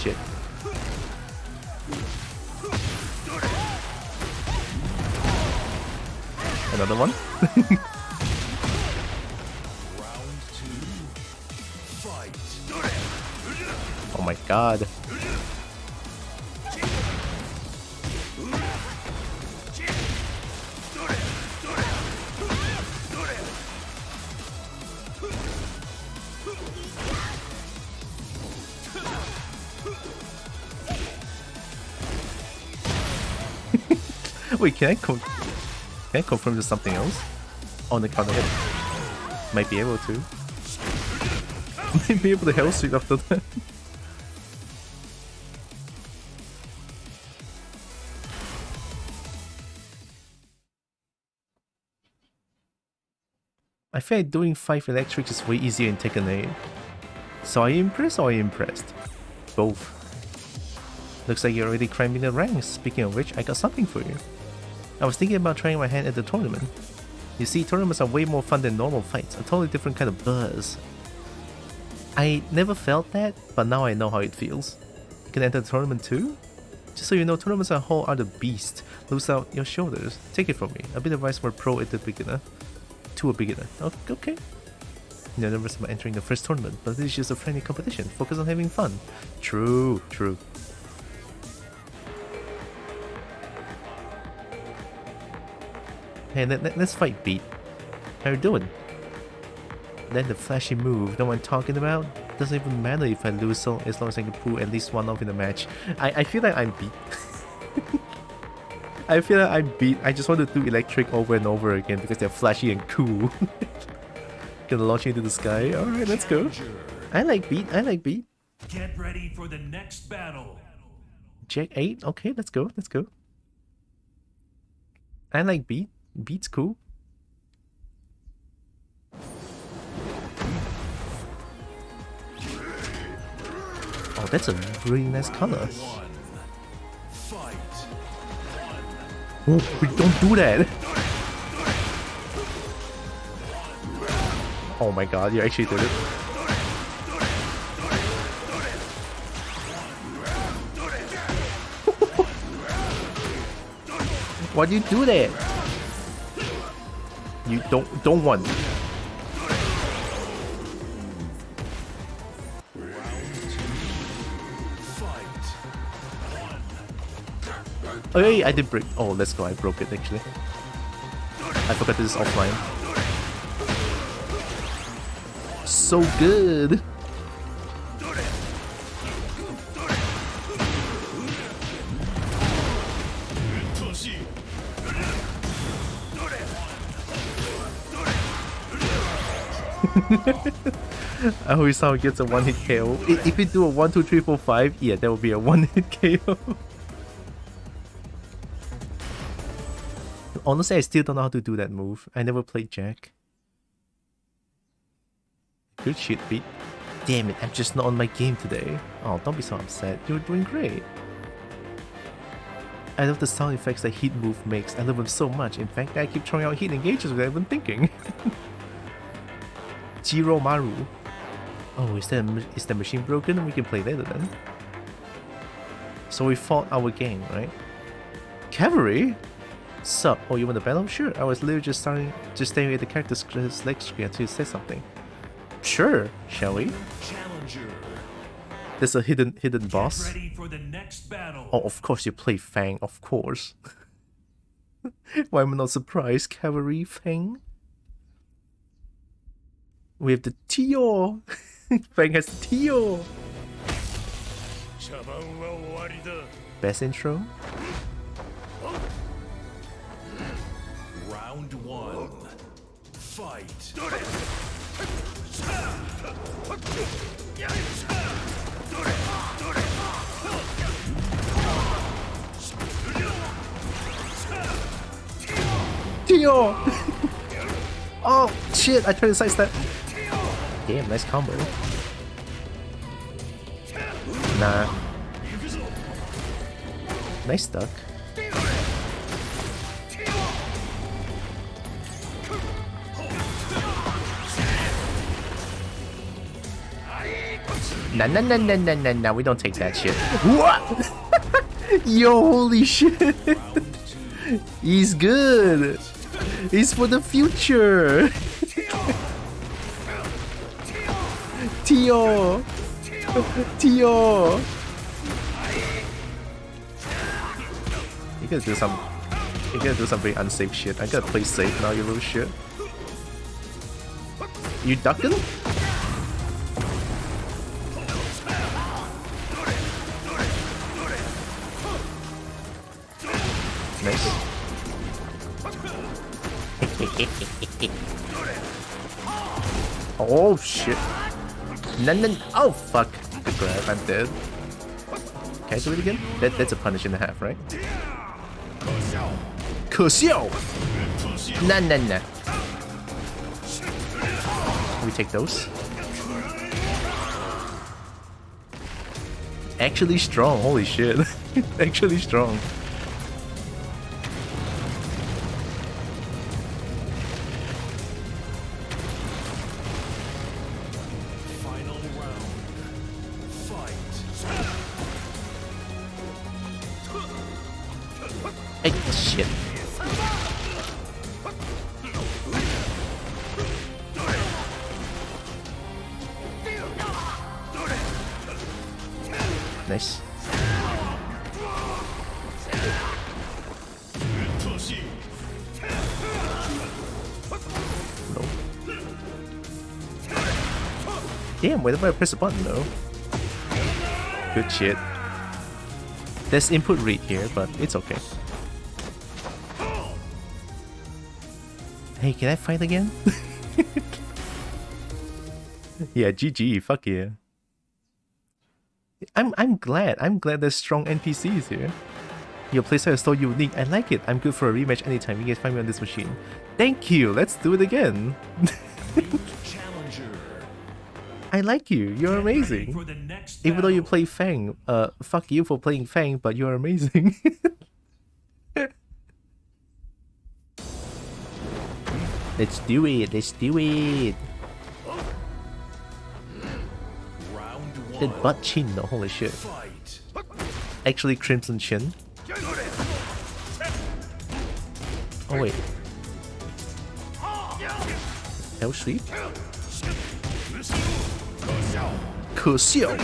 Speaker 1: Shit. Another one? Oh my god. Wait, can I confirm there's something else? On the counter hit. Might be able to. Might be able to hell sweep after that. I feel like doing 5 electrics is way easier in Tekken 8. So are you impressed or are you impressed? Both. Looks like you're already climbing the ranks. Speaking of which, I got something for you. I was thinking about trying my hand at the tournament. You see, tournaments are way more fun than normal fights, a totally different kind of buzz. I never felt that, but now I know how it feels. You can enter the tournament too? Just so you know, tournaments are a whole other beast. Loose out your shoulders. Take it from me. A bit of advice for a pro at the beginner. To a beginner. Okay. You're nervous about entering the first tournament, but this is just a friendly competition. Focus on having fun. True. Hey, let's fight, Beat. How you doing? Then the flashy move no one talking about? Doesn't even matter if I lose, so as long as I can pull at least one off in the match. I feel like I'm Beat. I feel like I'm Beat. I just want to do electric over and over again because they're flashy and cool. Gonna launch into the sky. Alright, let's go. I like Beat.
Speaker 4: Get ready for the next battle.
Speaker 1: Jack 8? Okay, let's go. I like Beat. Beat's cool. Oh, that's a really nice color. Oh, we don't do that! Oh my god, you actually did it. Why do you do that? You don't want. Oh yeah, I did break. Oh, let's go. I broke it actually. I forgot this is offline. So good. I always how it gets a one-hit KO. If you do a 1, 2, 3, 4, 5, yeah, that would be a one-hit KO. Honestly, I still don't know how to do that move. I never played Jack. Good shit, Beat. Damn it, I'm just not on my game today. Oh, don't be so upset. You're doing great. I love the sound effects that Heat move makes. I love them so much. In fact, I keep throwing out Heat engages without even thinking. Jiro Maru. Oh, is the machine broken? We can play later then. So we fought our gang, right? Cavalry? Sup? Oh, you want to battle? Sure. I was literally just staring at the character's select screen until you said something. Sure, shall we?
Speaker 4: Challenger.
Speaker 1: There's a hidden boss.
Speaker 4: Get ready for the next battle.
Speaker 1: Oh, of course you play Fang, of course. Why am I not surprised? Cavalry Fang. We have the Tio. Fang has the Tio. Best intro.
Speaker 4: Round 1. Fight.
Speaker 1: Tio! Oh shit! I tried to sidestep. Damn, nice combo. Nah. Nice duck. Nah, we don't take that shit. What? Yo, holy shit. He's good. He's for the future. Tio. You gotta do some very unsafe shit. I gotta play safe now, you little shit. You ducking? Nice. Oh shit. No. Oh fuck. Good grab, I'm dead. Can I do it again? That's a punish and a half, right? Kusyo! Nah. We take those. Actually strong, holy shit. Actually strong.
Speaker 4: Final round. Fight.
Speaker 1: Hey, shit. Nice. No. Damn, whenever I press a button though. Good shit. There's input read here, but it's okay. Hey, can I fight again? Yeah, GG, fuck yeah. I'm glad there's strong NPCs here. Your playstyle is so unique. I like it. I'm good for a rematch anytime. You guys find me on this machine. Thank you. Let's do it again. I like you. You're amazing. Even though you play Fang, fuck you for playing Fang, but you're amazing. Let's do it. Let's do it. That butt chin though, holy shit. Actually Crimson Chin. Oh wait. Hell sweep? Kusyo!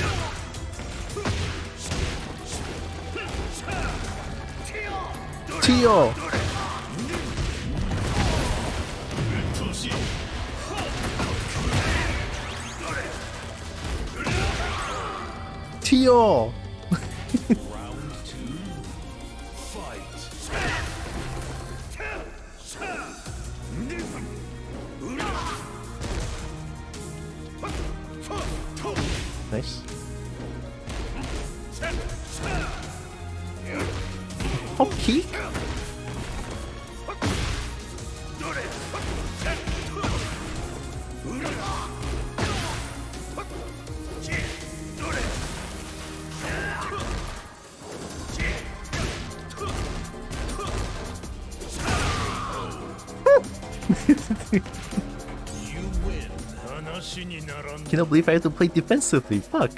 Speaker 1: Tio! Tio!
Speaker 4: Round 2. Fight.
Speaker 1: Nice. Hop kick? Cannot believe I have to play defensively. Fuck.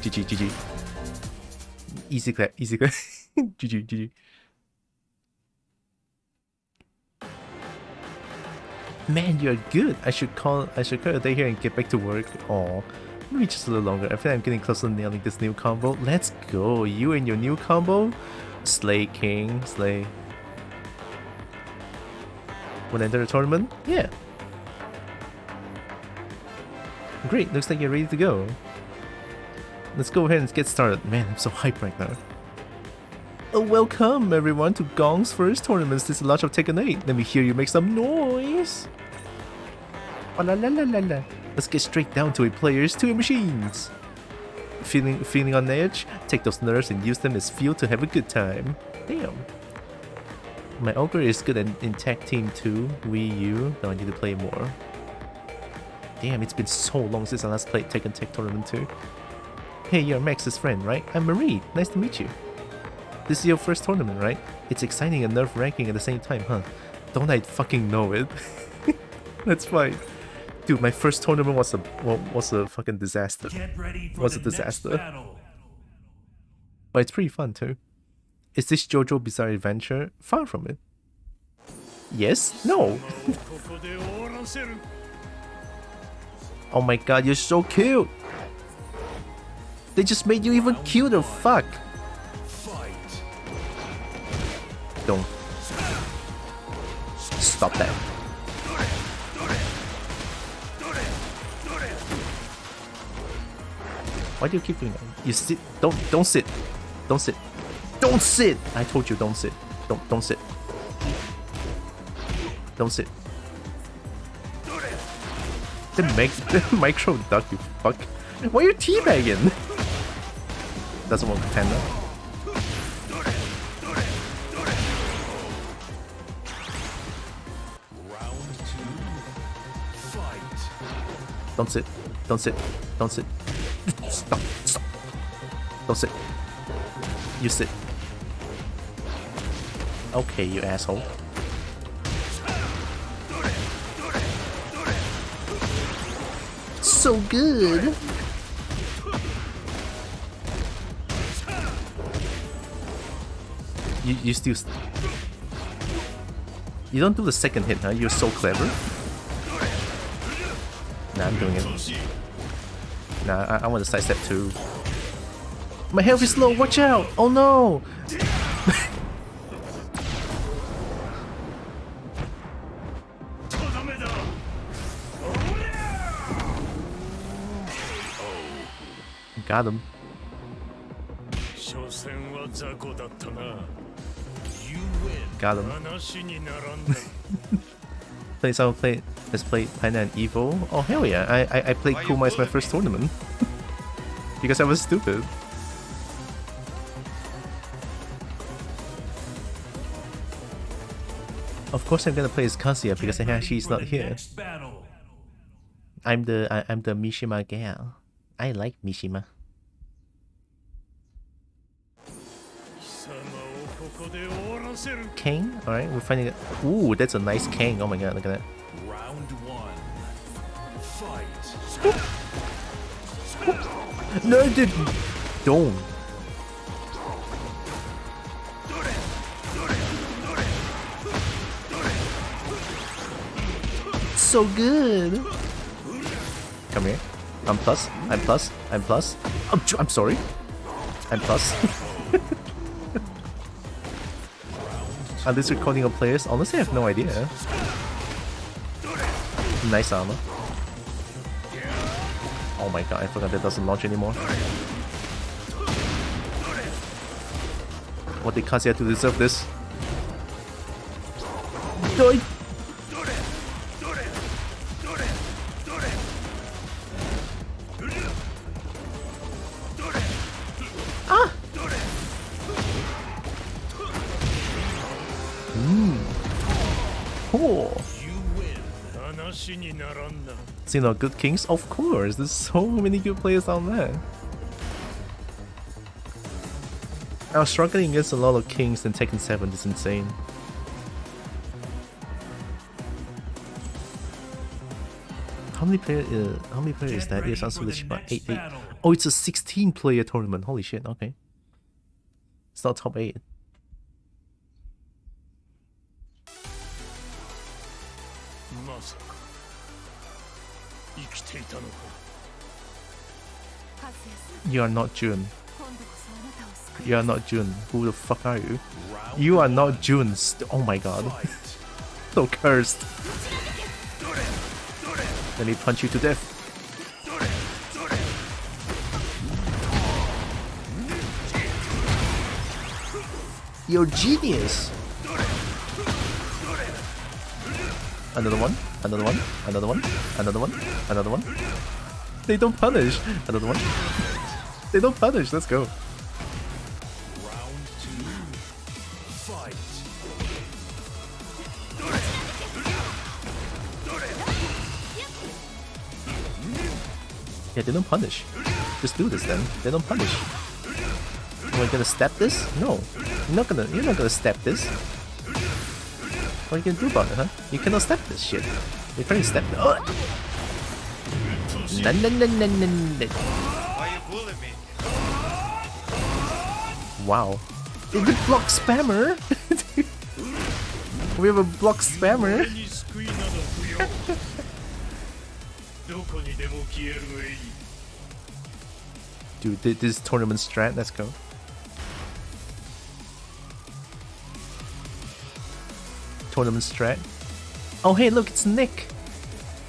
Speaker 1: GG. Easy clap. GG. Man, you're good. I should call it a day here and get back to work. Aw. Maybe just a little longer. I feel like I'm getting close to nailing this new combo. Let's go. You and your new combo. Slay King. Slay. Wanna enter the tournament? Yeah. Great, looks like you're ready to go. Let's go ahead and get started. Man, I'm so hyped right now. Welcome everyone to Gong's first tournament since the launch of Tekken 8. Let me hear you make some noise. Oh, la la la la la. Let's get straight down to it, players, to your machines. Feeling on edge? Take those nerves and use them as fuel to have a good time. Damn. My ogre is good in tag team too. Wii U. Now I need to play more. Damn, it's been so long since I last played Tekken Tech Tournament 2. Hey, you're Max's friend, right? I'm Marie. Nice to meet you. This is your first tournament, right? It's exciting and nerve-wracking at the same time, huh? Don't I fucking know it? That's fine. Dude, my first tournament was a fucking disaster.
Speaker 4: Get ready for
Speaker 1: Was a
Speaker 4: the next
Speaker 1: disaster.
Speaker 4: battle.
Speaker 1: But it's pretty fun too. Is this JoJo Bizarre Adventure? Far from it. Yes? No.
Speaker 4: ここで終わらせる。
Speaker 1: Oh my god, you're so cute! They just made you even cuter, fuck! Don't. Stop that. Why do you keep doing that? You sit. Don't sit. Don't sit. Don't sit! I told you don't sit. Don't sit. Don't sit. The micro duck, you fuck. Why are you teabagging? Doesn't want panda. Don't sit. Don't sit. Don't sit. Stop. Stop. Don't sit. You sit. Okay, you asshole. So good. You still. You don't do the second hit, huh? You're so clever. Nah, I'm doing it. Nah, I want to sidestep too. My health is low, watch out! Oh no! Got him. Got him. Let's play Panda and Evo. Oh hell yeah! I played Kuma as my first tournament because I was stupid. Of course I'm gonna play as Kazuya because Hayashi's not here. I'm the Mishima gal. I like Mishima. King? Alright, we're finding it. Ooh, that's a nice king. Oh my god, look at that.
Speaker 4: Round one. Fight.
Speaker 1: No, dude. Don't. So good. Come here. I'm plus. I'm plus. I'm plus. I'm sorry. I'm plus. Are these recording of players? Honestly, I have no idea. Nice armor. Oh my god, I forgot that doesn't launch anymore. What did Kazuya to deserve this? Die! Ah! Cool. So, you know, good kings? Of course, there's so many good players down there. I was struggling against a lot of kings in Tekken 7, it's insane. How many players is that? Yes, answer the ship 8. Oh, it's a 16 player tournament. Holy shit, okay. It's not top 8. You are not Jun. You are not Jun. Who the fuck are you? You are not Jun. Oh my god. So cursed. Let me punch you to death. You're genius. Another one, another one, another one, another one, another one. They don't punish. Another one. They don't punish. Let's go.
Speaker 4: Round two. Fight.
Speaker 1: Yeah, they don't punish. Just do this then. They don't punish. Am I gonna step this? No. You're not gonna step this. What are you gonna do about it, huh? You cannot step this shit. You're trying to step it.
Speaker 6: Why you bullying me?
Speaker 1: Wow. It's a block spammer! We have a block spammer!
Speaker 4: に救いなど不要どこにでも消えるがいい
Speaker 1: Dude, this tournament strat, let's go. Tournament strat. Oh hey, look, it's Nick!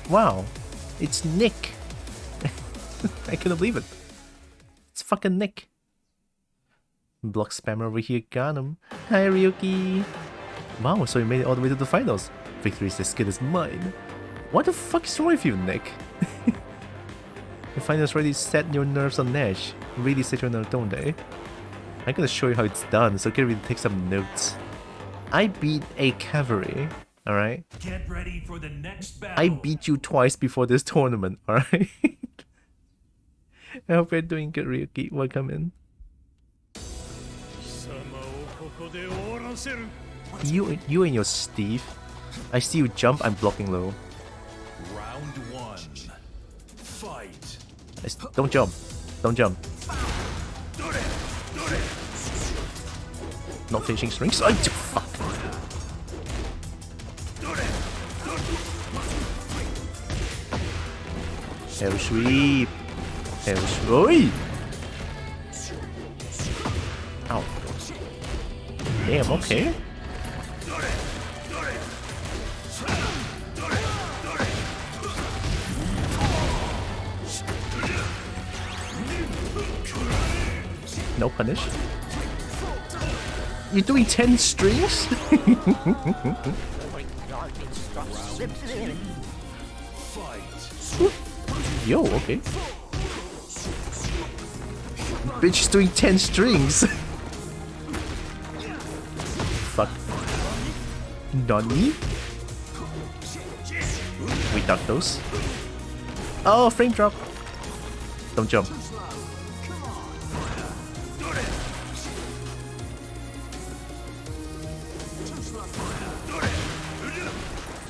Speaker 1: Wow, it's Nick! I couldn't believe it. It's fucking Nick. Block spammer over here, got him. Hi Ryuki! Wow, so you made it all the way to the finals. Victory is as good as mine. What the fuck is wrong with you, Nick? The finals really set your nerves on edge. Really set your nerves, don't they? I'm gonna show you how it's done, so get ready to take some notes. I beat a cavalry, alright?
Speaker 7: Get ready for the next battle.
Speaker 1: I beat you twice before this tournament, alright? I hope you're doing good, Ryuki. Welcome in.
Speaker 4: 貴様をここで終わらせる
Speaker 1: You and your Steve. I see you jump, I'm blocking low.
Speaker 7: Round 1. Fight.
Speaker 1: Don't jump. Don't jump. Not finishing strings. Oh, fuck. Hell sweep. Hell sweep. Ow. Damn, okay. No punish. You're doing 10 strings? Yo, okay. Bitch is doing 10 strings. Fuck. Nani? We duck those. Oh, frame drop. Don't jump.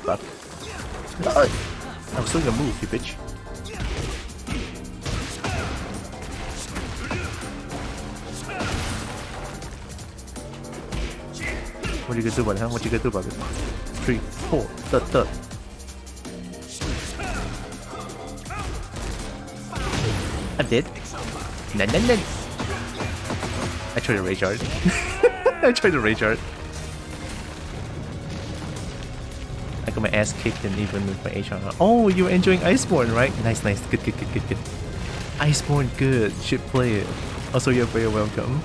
Speaker 1: Fuck. I was doing a move, you bitch. What are you gonna do about it, huh? What you gonna do about it? 3, 4, third. I'm dead. No. I tried to rage art. I tried to rage art. I got my ass kicked and even with my HR. Oh, you were enjoying Iceborne, right? Nice. Good. Iceborne, good. Should play it. Also, you're very welcome.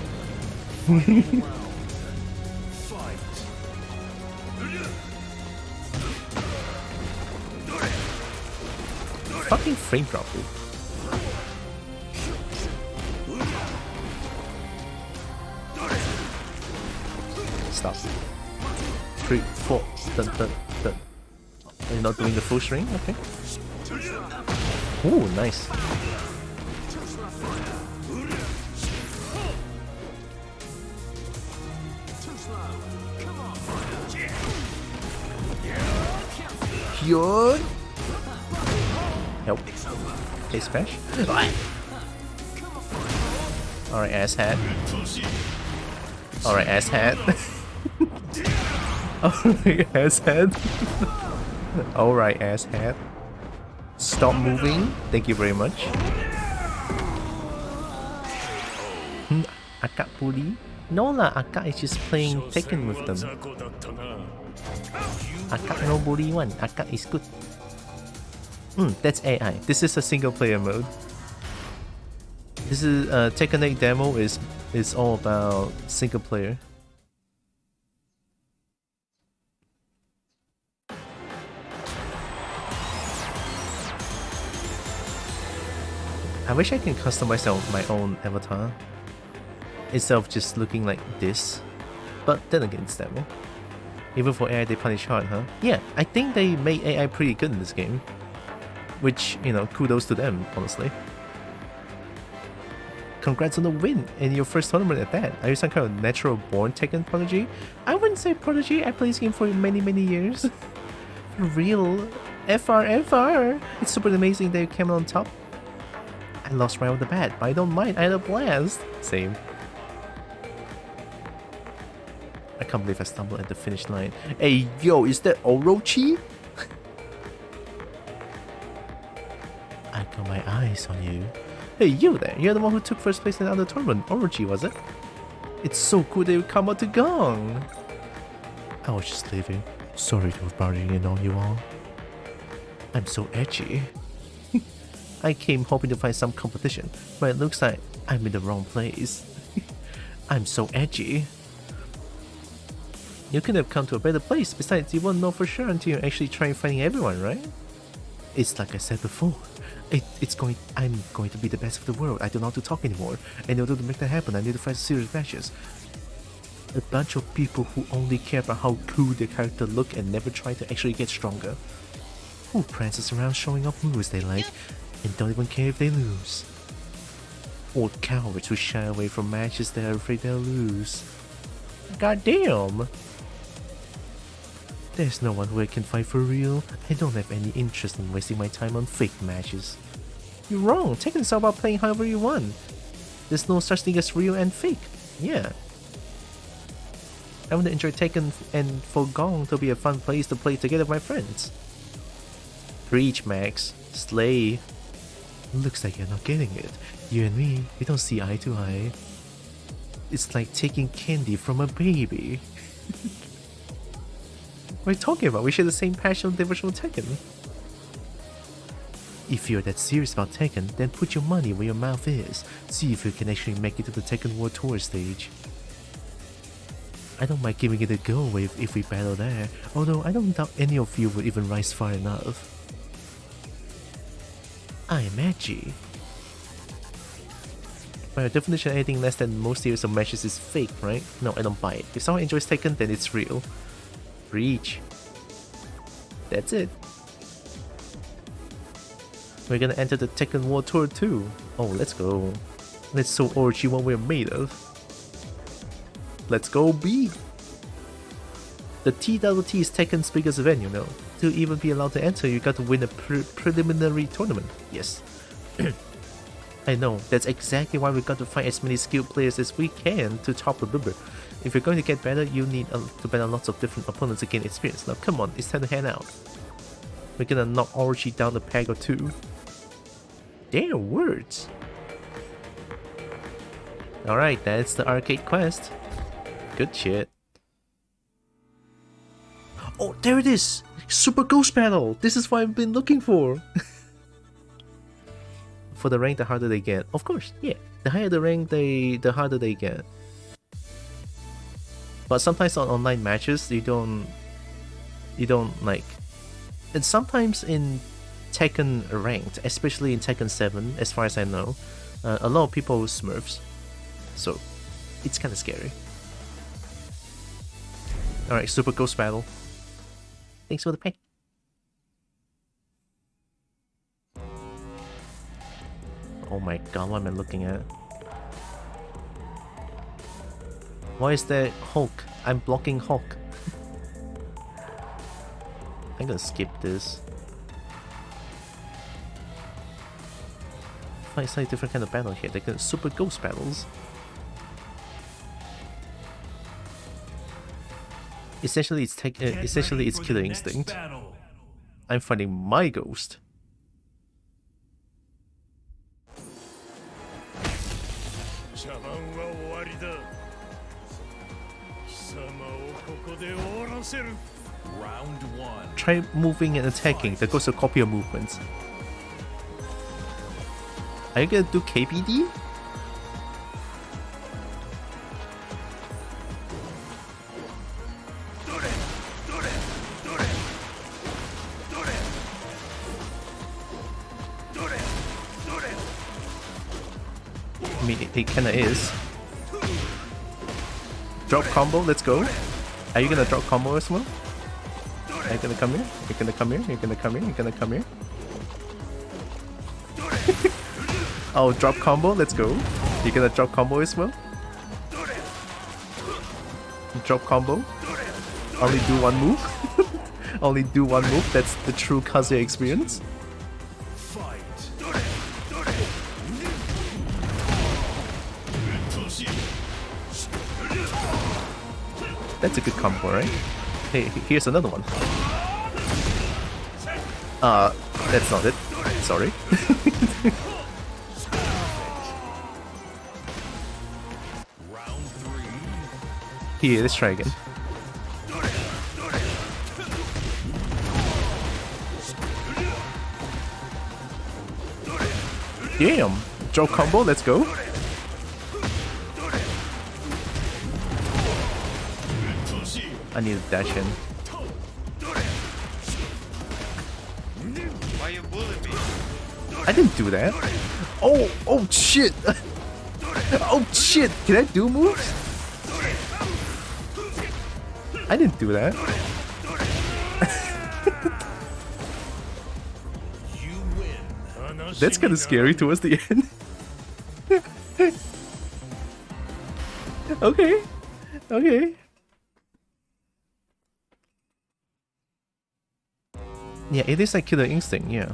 Speaker 1: Fucking frame drop, dude. Stop. 3, 4, done. You're not doing the full string? Okay. Ooh, nice. Hyun! Help. Okay, smash. Alright, asshat. Alright, asshat. Alright, asshat. Alright, asshat. Stop moving. Thank you very much. Akak bully? No lah, Akak is just playing Tekken with them. Akak no bully one. Akak is good. That's AI. This is a single player mode. This is Tekken Demo is all about single player. I wish I can customize my own avatar instead of just looking like this. But then again, it's demo. Even for AI, they punish hard, huh? Yeah, I think they made AI pretty good in this game. Which, you know, kudos to them, honestly. Congrats on the win in your first tournament at that. Are you some kind of natural born Tekken prodigy? I wouldn't say prodigy, I played this game for many years. Real FR. It's super amazing that you came on top. I lost right off the bat, but I don't mind, I had a blast. Same. I can't believe I stumbled at the finish line. Hey yo, is that Orochi? I got my eyes on you. Hey you there, you're the one who took first place in the other tournament. Orochi, was it? It's so cool that you come out to Gong. I was just leaving. Sorry to have barging in on you all. I'm so edgy. I came hoping to find some competition, but it looks like I'm in the wrong place. I'm so edgy. You could have come to a better place. Besides, you won't know for sure until you actually try fighting everyone, right? It's like I said before. I'm going to be the best of the world. I don't know how to talk anymore. And in order to make that happen, I need to fight serious matches. A bunch of people who only care about how cool their character look and never try to actually get stronger. Who prances around showing off moves they like and don't even care if they lose. Or cowards who shy away from matches they're afraid they'll lose. Goddamn! There's no one who I can fight for real. I don't have any interest in wasting my time on fake matches. You're wrong. Tekken's all about playing however you want. There's no such thing as real and fake. Yeah. I want to enjoy Tekken and for Gong to be a fun place to play together with my friends. Preach, Max. Slay. Looks like you're not getting it. You and me, we don't see eye to eye. It's like taking candy from a baby. What are you talking about? We share the same passion for Tekken. If you're that serious about Tekken, then put your money where your mouth is. See if you can actually make it to the Tekken World Tour stage. I don't mind giving it a go if we battle there, although I don't doubt any of you would even rise far enough. I'm edgy. By your definition, anything less than most series of matches is fake, right? No, I don't buy it. If someone enjoys Tekken, then it's real. Reach. That's it. We're gonna enter the Tekken World Tour too. Oh, let's go. Let's show Orochi what we're made of. Let's go, B! The TWT is Tekken's biggest event, you know. To even be allowed to enter, you got to win a preliminary tournament. Yes. I know, that's exactly why we got to find as many skilled players as we can to top the number. If you're going to get better, you need to battle lots of different opponents to gain experience. Now come on, it's time to hand out. We're gonna knock Orochi down a peg or two. Damn words! Alright, that's the arcade quest. Good shit. Oh, there it is! Super Ghost Battle! This is what I've been looking for! For the rank, the harder they get. Of course, yeah. The higher the rank, the harder they get. But sometimes on online matches, you don't like... And sometimes in Tekken ranked, especially in Tekken 7, as far as I know, a lot of people smurfs. So, it's kinda scary. Alright, Super Ghost Battle. Thanks for the pay. Oh my god, what am I looking at? Why is there Hulk? I'm blocking Hulk. I'm gonna skip this. Find slightly different kind of battle here. They can Super Ghost battles. Essentially, it's Killer Instinct. I'm fighting my ghost.
Speaker 7: Round one.
Speaker 1: Try moving and attacking. That goes to copy your movements. Are you gonna do KPD? I mean, it kinda is. Drop combo, let's go. Are you gonna drop combo as well? Are you gonna come here? You're gonna come here? You're gonna come here? You're gonna come here? Oh, drop combo, let's go. You're gonna drop combo as well? Drop combo? Only do one move? Only do one move? That's the true Kazuya experience? That's a good combo, right? Hey, here's another one. That's not it. Sorry. Here, let's try again. Damn! Draw combo, let's go. I need to dash in.
Speaker 6: Why you bullying me?
Speaker 1: I didn't do that. Oh, oh shit! Oh shit! Can I do moves? I didn't do that.
Speaker 7: You win.
Speaker 1: That's kind of scary towards the end. Okay. Okay. Yeah, it is like Killer Instinct, yeah.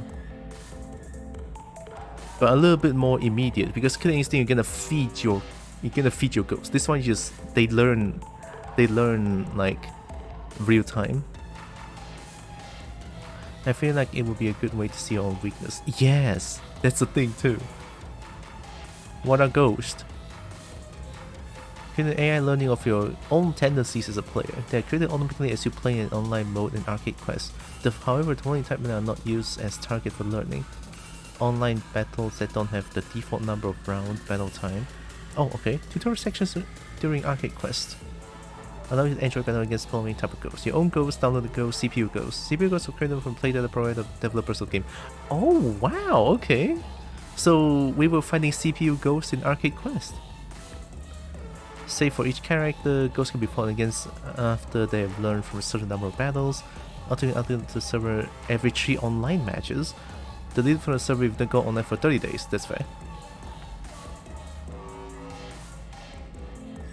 Speaker 1: But a little bit more immediate, because Killer Instinct you're gonna feed your ghosts. This one just they learn like real time. I feel like it would be a good way to see your own weakness. Yes, that's the thing too. What a ghost. Create an AI learning of your own tendencies as a player. They are created automatically as you play in online mode and arcade quests. However, the following type are not used as target for learning. Online battles that don't have the default number of round battle time. Oh, okay. Tutorial sections during arcade quests. Allow you to enjoy battle against following type of ghosts. Your own ghosts, download the ghosts, CPU ghosts. CPU ghosts are created from playdata provided by developers of the game. Oh, wow, okay. So we were finding CPU ghosts in arcade quests. Save for each character, ghosts can be fought against after they have learned from a certain number of battles. Ultimately, to the server every 3 online matches. Deleted from the server if they go online for 30 days. That's fair.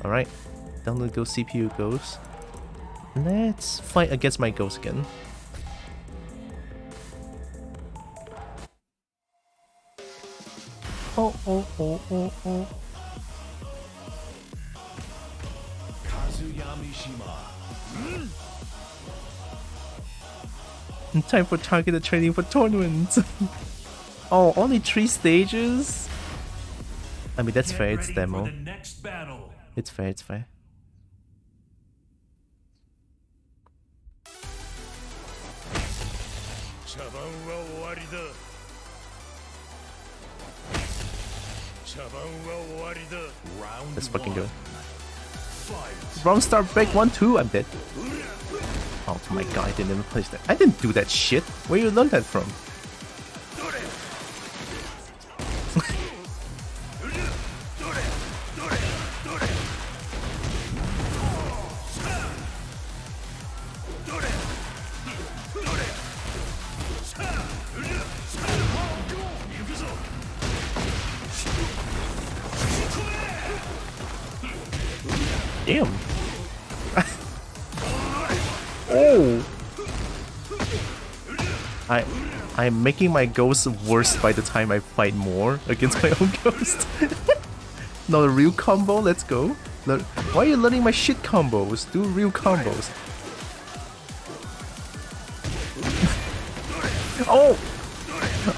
Speaker 1: Alright. Download ghost, CPU ghost. Let's fight against my ghost again. Oh, oh, oh, oh, oh. Time for targeted training for tournaments. Oh, only 3 stages? I mean, that's fair, it's demo. It's fair, it's fair. Let's fucking go. Round start break 1-2, I'm dead. Oh my god, I didn't even place that. I didn't do that shit. Where you learn that from? Damn. Oh. I'm making my ghost worse by the time I fight more against my own ghost. Not a real combo, let's go. Why are you learning my shit combos? Do real combos. Oh!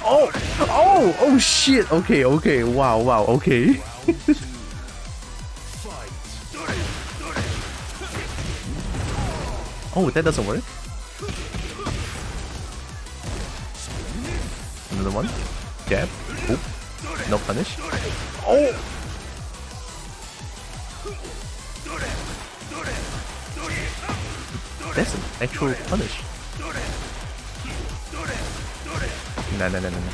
Speaker 1: Oh! Oh! Oh shit! Okay, okay, wow, wow, okay. Oh, that doesn't work. Another one. Jab. Oop. No punish. Oh! That's an actual punish. No, no, no, no, no.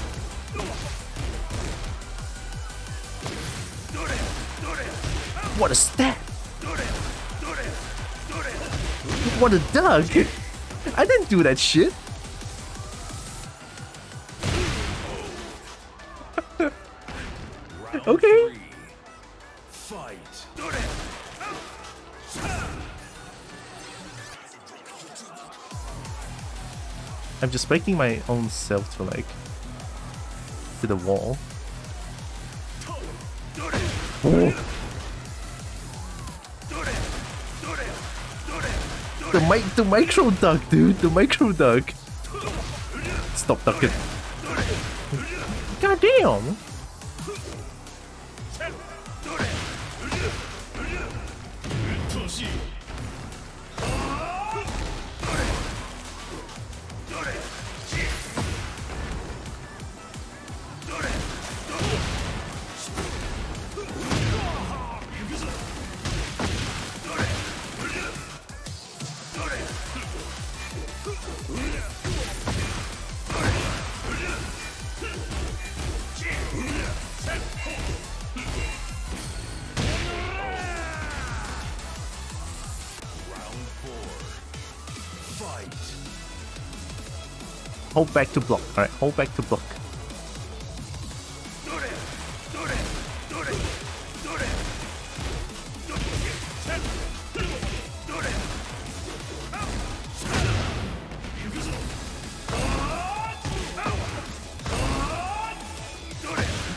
Speaker 1: What a stat! What a dog! I didn't do that shit! Okay.
Speaker 7: Fight.
Speaker 1: I'm just breaking my own self to like to the wall. Oh. the micro duck, dude. The micro duck. Stop ducking. God damn. Hold back to block. Alright, hold back to block.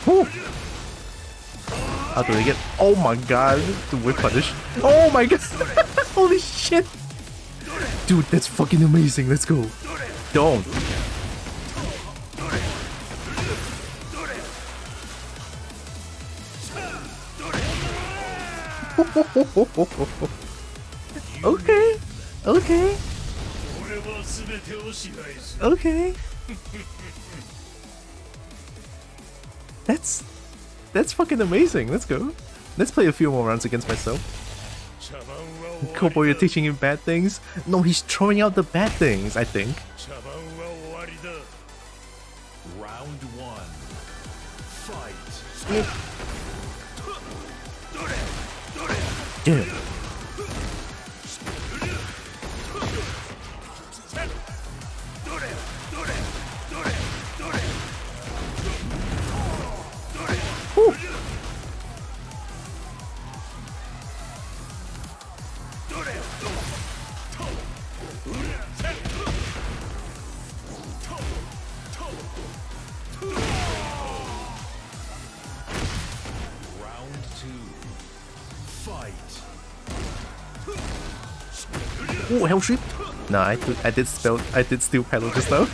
Speaker 1: Woo. How do I get? Oh my god, the whip punish. Oh my god, holy shit. Dude, that's fucking amazing. Let's go. Don't. Okay. Okay. Okay. That's fucking amazing. Let's go. Let's play a few more rounds against myself. Kobo, you're teaching him bad things? No, he's throwing out the bad things, I think.
Speaker 7: Round 1. Fight.
Speaker 1: Yeah. Whew.
Speaker 7: Round 2. Fight.
Speaker 1: Oh, hell shit. Nah, I did steal pedal just now.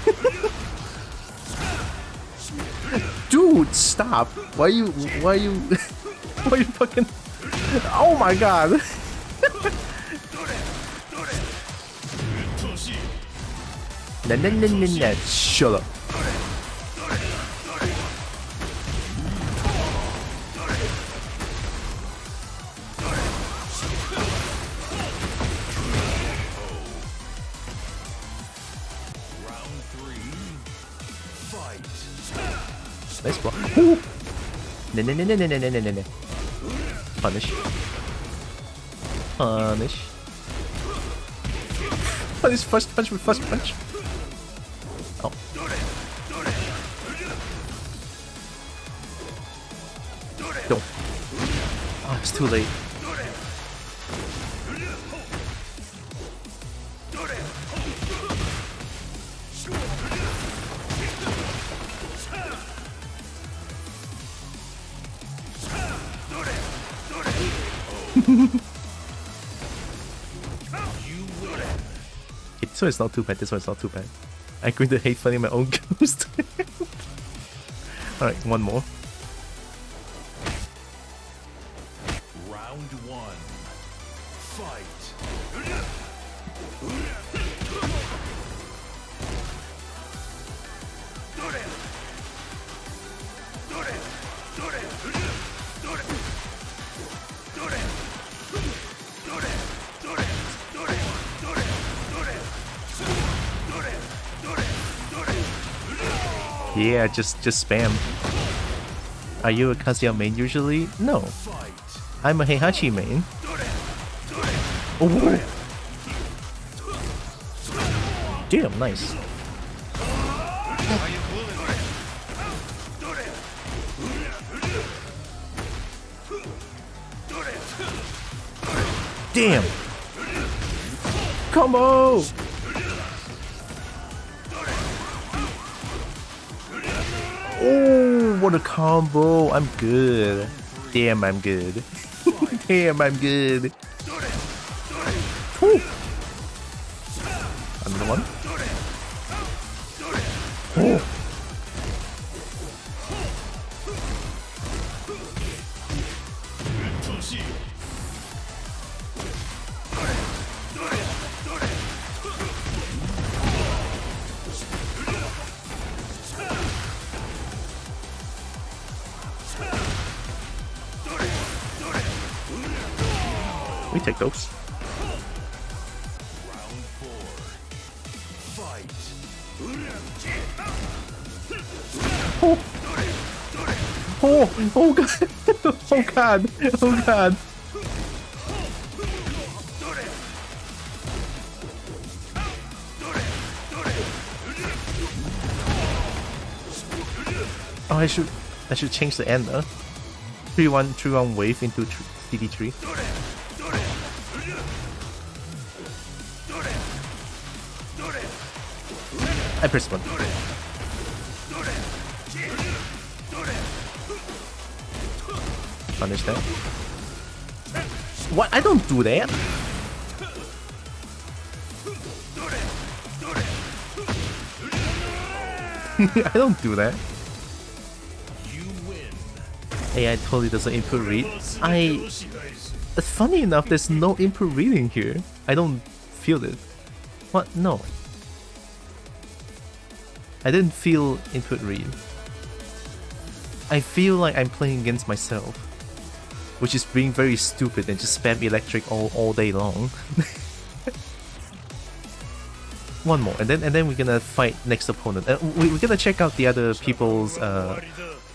Speaker 1: Dude, stop. Why you why you fucking oh my god. Nah, shut up. Nice block. Ooh. No. Punish. Punish. Punish, first punch with first punch. Oh. No. Oh, it's too late. This one's not too bad, this one's not too bad. I'm going to hate finding my own ghost. Alright, one more.
Speaker 7: Round 1. Fight.
Speaker 1: Yeah, just spam. Are you a Kazuya main usually? No. I'm a Heihachi main. Oh. Damn, nice. Damn. Combo! Oh, what a combo. I'm good. Damn, I'm good. Damn, I'm good. Whew. Another one. Oh! We take those.
Speaker 7: Round 4. Fight.
Speaker 1: Oh! Oh! Oh god! Oh god! Oh god! Oh, I should change the ender. 3-1 wave into DD3. I pressed one. Punish that. What? I don't do that. I don't do that.
Speaker 7: You win.
Speaker 1: AI totally doesn't input read. Funny enough, there's no input reading here. I don't feel it. What? No. I didn't feel input read. I feel like I'm playing against myself, which is being very stupid and just spam electric all day long. One more, and then we're gonna fight next opponent. We're gonna check out the other people's.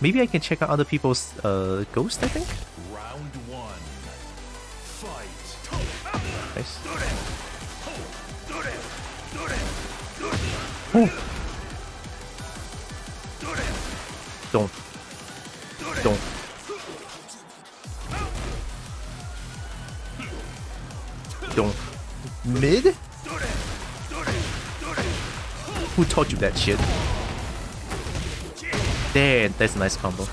Speaker 1: Maybe I can check out other people's ghost. I think.
Speaker 7: Round 1. Fight.
Speaker 1: Nice. Oh. Don't. Mid? Who taught you that shit? There, that's a nice combo.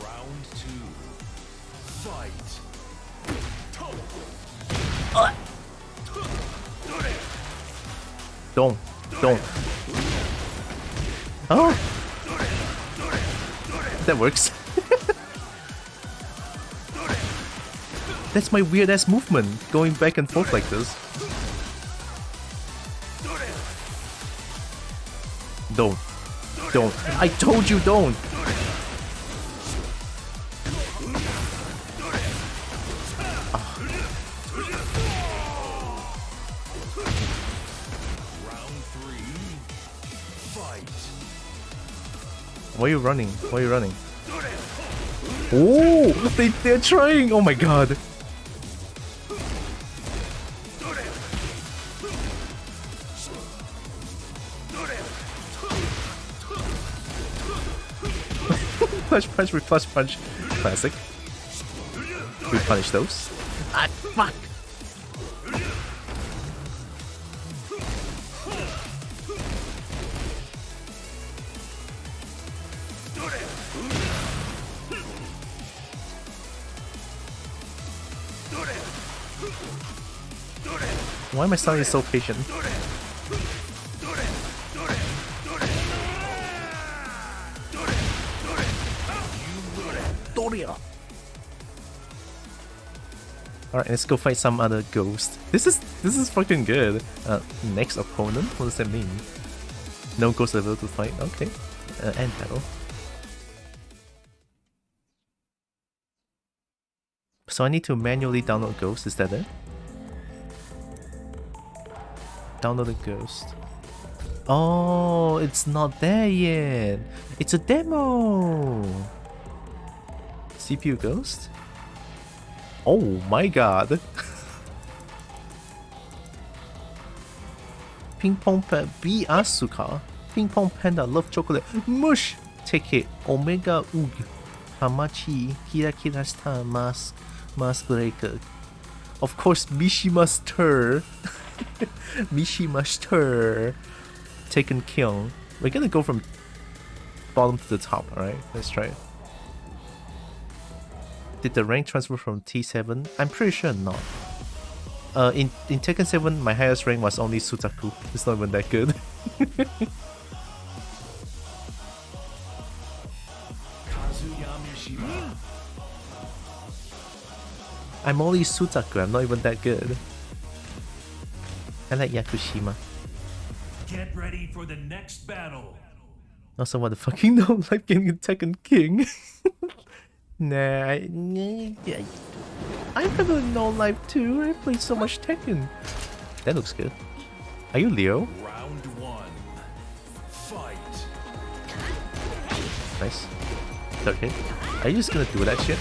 Speaker 7: Round 2. Fight.
Speaker 1: Don't. Oh! That works. That's my weird ass movement, going back and forth like this. Don't. I told you don't! Why are you running? Oh, they're trying! Oh my god! Punch with plus punch. Classic. We punish those. Ah, fuck! Why am I sounding so patient? Dorya! Alright, let's go fight some other ghost. This is fucking good. Next opponent? What does that mean? No ghost level to fight? Okay. End battle. So I need to manually download ghost, is that it? Download a ghost. Oh, it's not there yet. It's a demo. CPU ghost? Oh my god. Ping Pong Panda B Asuka. Ping Pong Panda love chocolate. Mush. Take it. Omega Ug. Hamachi. Kira Kira Star Mask. Mask Breaker. Of course, Mishima Stir. Mishima Stir. Tekken Kill. We're gonna go from bottom to the top, alright? Let's try it. did the rank transfer from T7? I'm pretty sure not. In Tekken 7, my highest rank was only Sutaku. It's not even that good. I'm only Sutaku, I'm not even that good. I like Yakushima.
Speaker 7: Get ready for the next battle.
Speaker 1: Also, what the fucking no like getting a Tekken King? Nah, I have a no life too. I played so much Tekken. That looks good. Are you Leo?
Speaker 7: Round 1. Fight.
Speaker 1: Nice. Third hit. Are you just gonna do that shit?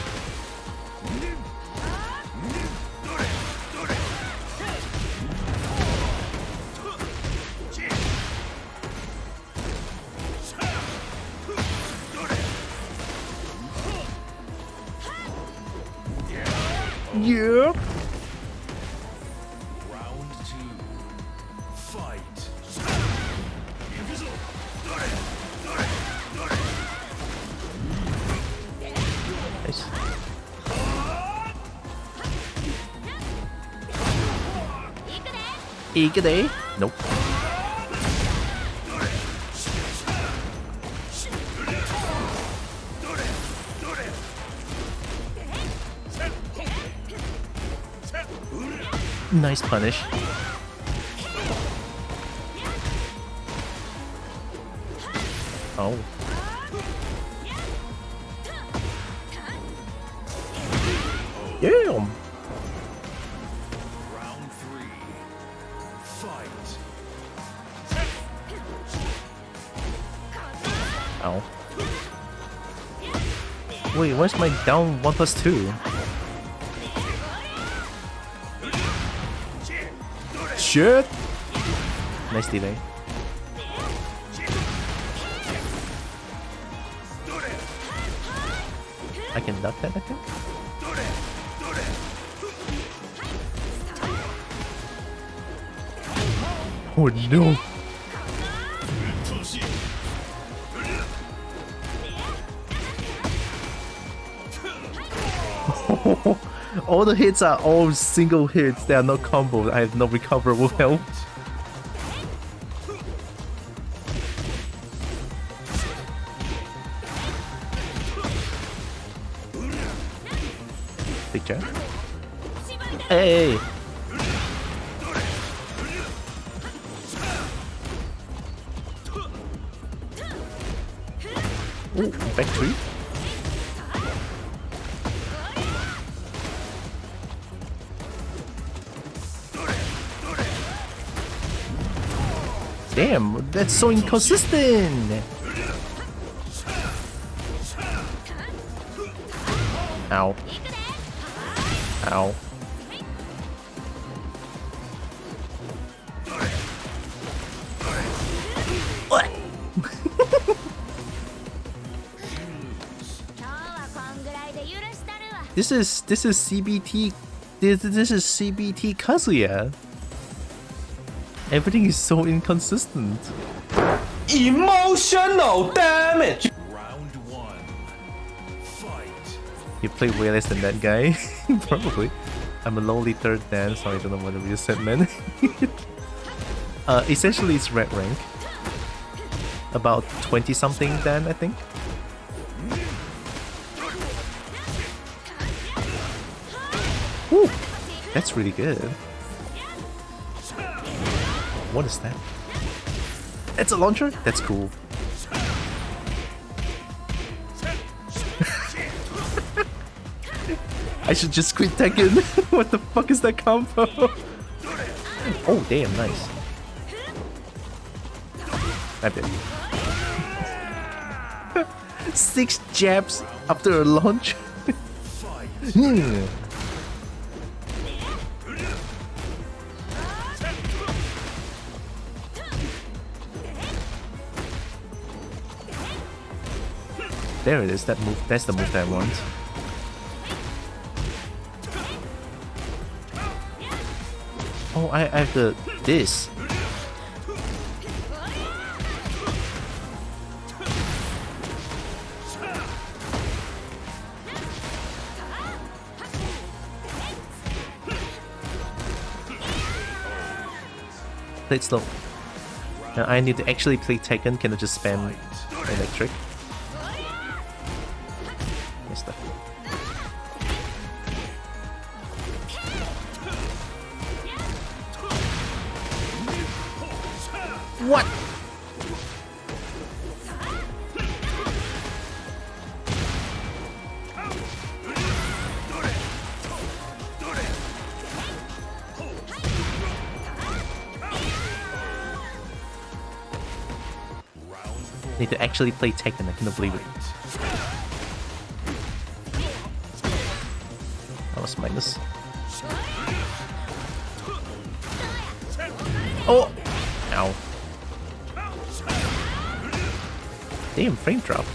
Speaker 1: Yeah.
Speaker 7: Round 2. Fight.
Speaker 1: Nice. Eagity. Nope. Nice punish. Oh. Damn.
Speaker 7: Round 3. Fight.
Speaker 1: Ow. Wait, where's my down 1+2? Shit! Nice delay. I can duck that, I think? Oh no! All the hits are all single hits, they are not combos. I have no recoverable health. Picture. Hey! Ooh, back 3. Damn, that's so inconsistent! Ow. Ow. What? This is CBT. This is CBT Kazuya. Everything is so inconsistent.
Speaker 8: Emotional damage.
Speaker 7: Round 1. Fight.
Speaker 1: You play way less than that guy. Probably. I'm a lonely third dan, so I don't know what you said, man. Essentially it's red rank. About 20 something dan, I think. Woo! That's really good. What is that? It's a launcher? That's cool. I should just quit Tekken. What the fuck is that combo? Oh damn, nice. I bet. 6 jabs after a launch. There it is, that move, that's the move that I want. Oh, I have this. Play it slow. Now I need to actually play Tekken, cannot just spam electric. Nice stuff. What? Need to actually play Tekken, I cannot believe it. That was minus. Oh! Ow. Damn, frame drop.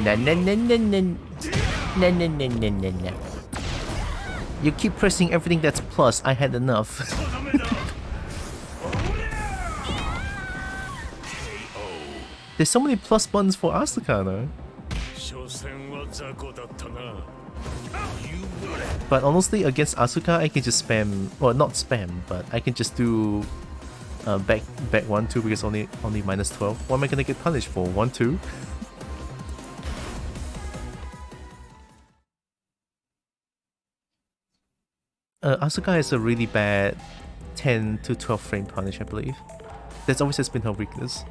Speaker 1: Na na na na na na na na na na na. You keep pressing everything that's plus. I had enough. There's so many plus buttons for Asuka now. But honestly, against Asuka, I can just spam. Well, not spam, but I can just do back 1-2 because only minus 12. What am I gonna get punished for? 1-2. Asuka has a really bad 10 to 12 frame punish, I believe. That's always has been her weakness.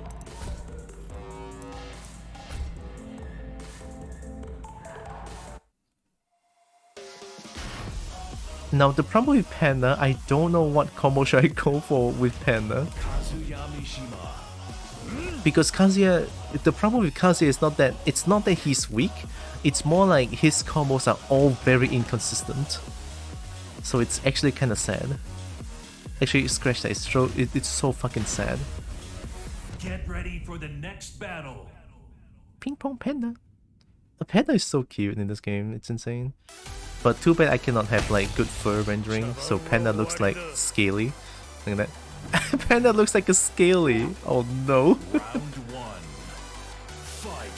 Speaker 1: Now the problem with Panda, I don't know what combo should I go for with Panda. Because Kazuya, the problem with Kazuya is not that he's weak, it's more like his combos are all very inconsistent. So it's actually kind of sad. Actually, scratch that. It's so fucking sad.
Speaker 7: Get ready for the next battle.
Speaker 1: Ping Pong Panda. The panda is so cute in this game. It's insane. But too bad I cannot have like good fur rendering. So Panda looks like scaly. Look at that. Panda looks like a scaly. Oh no.
Speaker 4: Round one. Fight.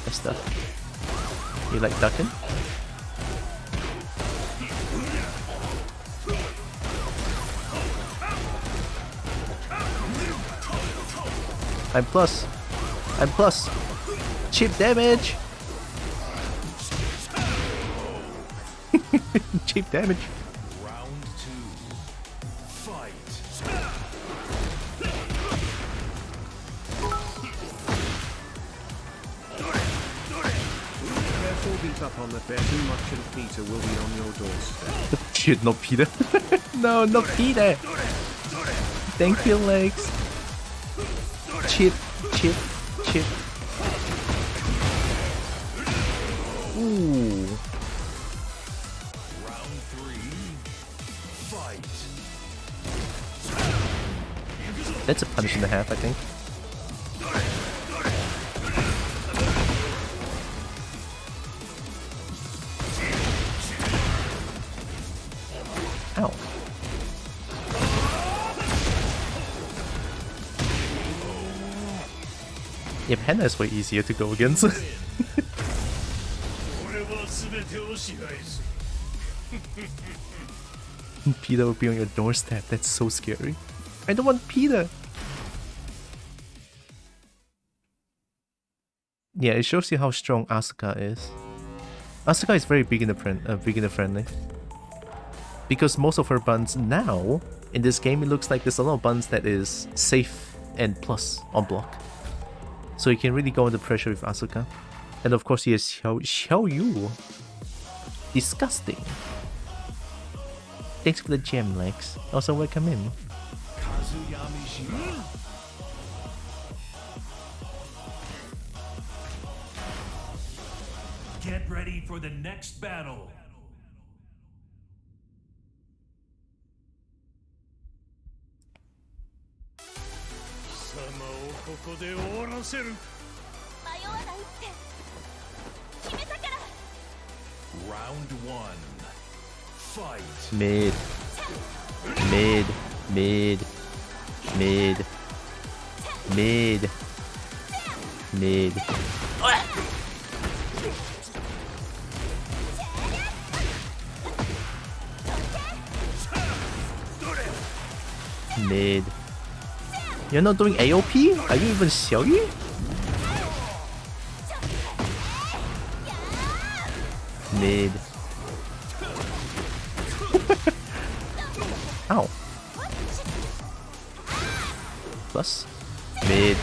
Speaker 1: Nice stuff. You like ducking? I'm plus. I'm plus. Cheap damage. Cheap damage.
Speaker 4: Round two. Fight.
Speaker 8: Careful, beat up on the bear. Too much and Peter will be on your doorstep.
Speaker 1: Shit, not Peter. No, not Peter. Thank you, legs. Chip, chip, chip. Ooh.
Speaker 4: Round three. Fight.
Speaker 1: That's a punish and a half, I think. Ow. Yeah, Panda is way easier to go against. Peter will be on your doorstep. That's so scary. I don't want Peter. Yeah, it shows you how strong Asuka is. Asuka is very beginner friendly. Because most of her buttons now, in this game, it looks like there's a lot of buttons that is safe and plus on block. So you can really go under pressure with Asuka. And of course he has Xiao Yu. Disgusting. Thanks for the gem, Lex. Also welcome in.
Speaker 7: Get ready for the next battle.
Speaker 4: ここで終わらせる。
Speaker 5: 迷わないって決めたから。
Speaker 4: Round 1 Fight.
Speaker 1: Mid. Mid. Mid. Mid. Mid. Mid. Mid. You're not doing AOP? Are you even Xiaoyu? Mid. Ow. Plus. Mid.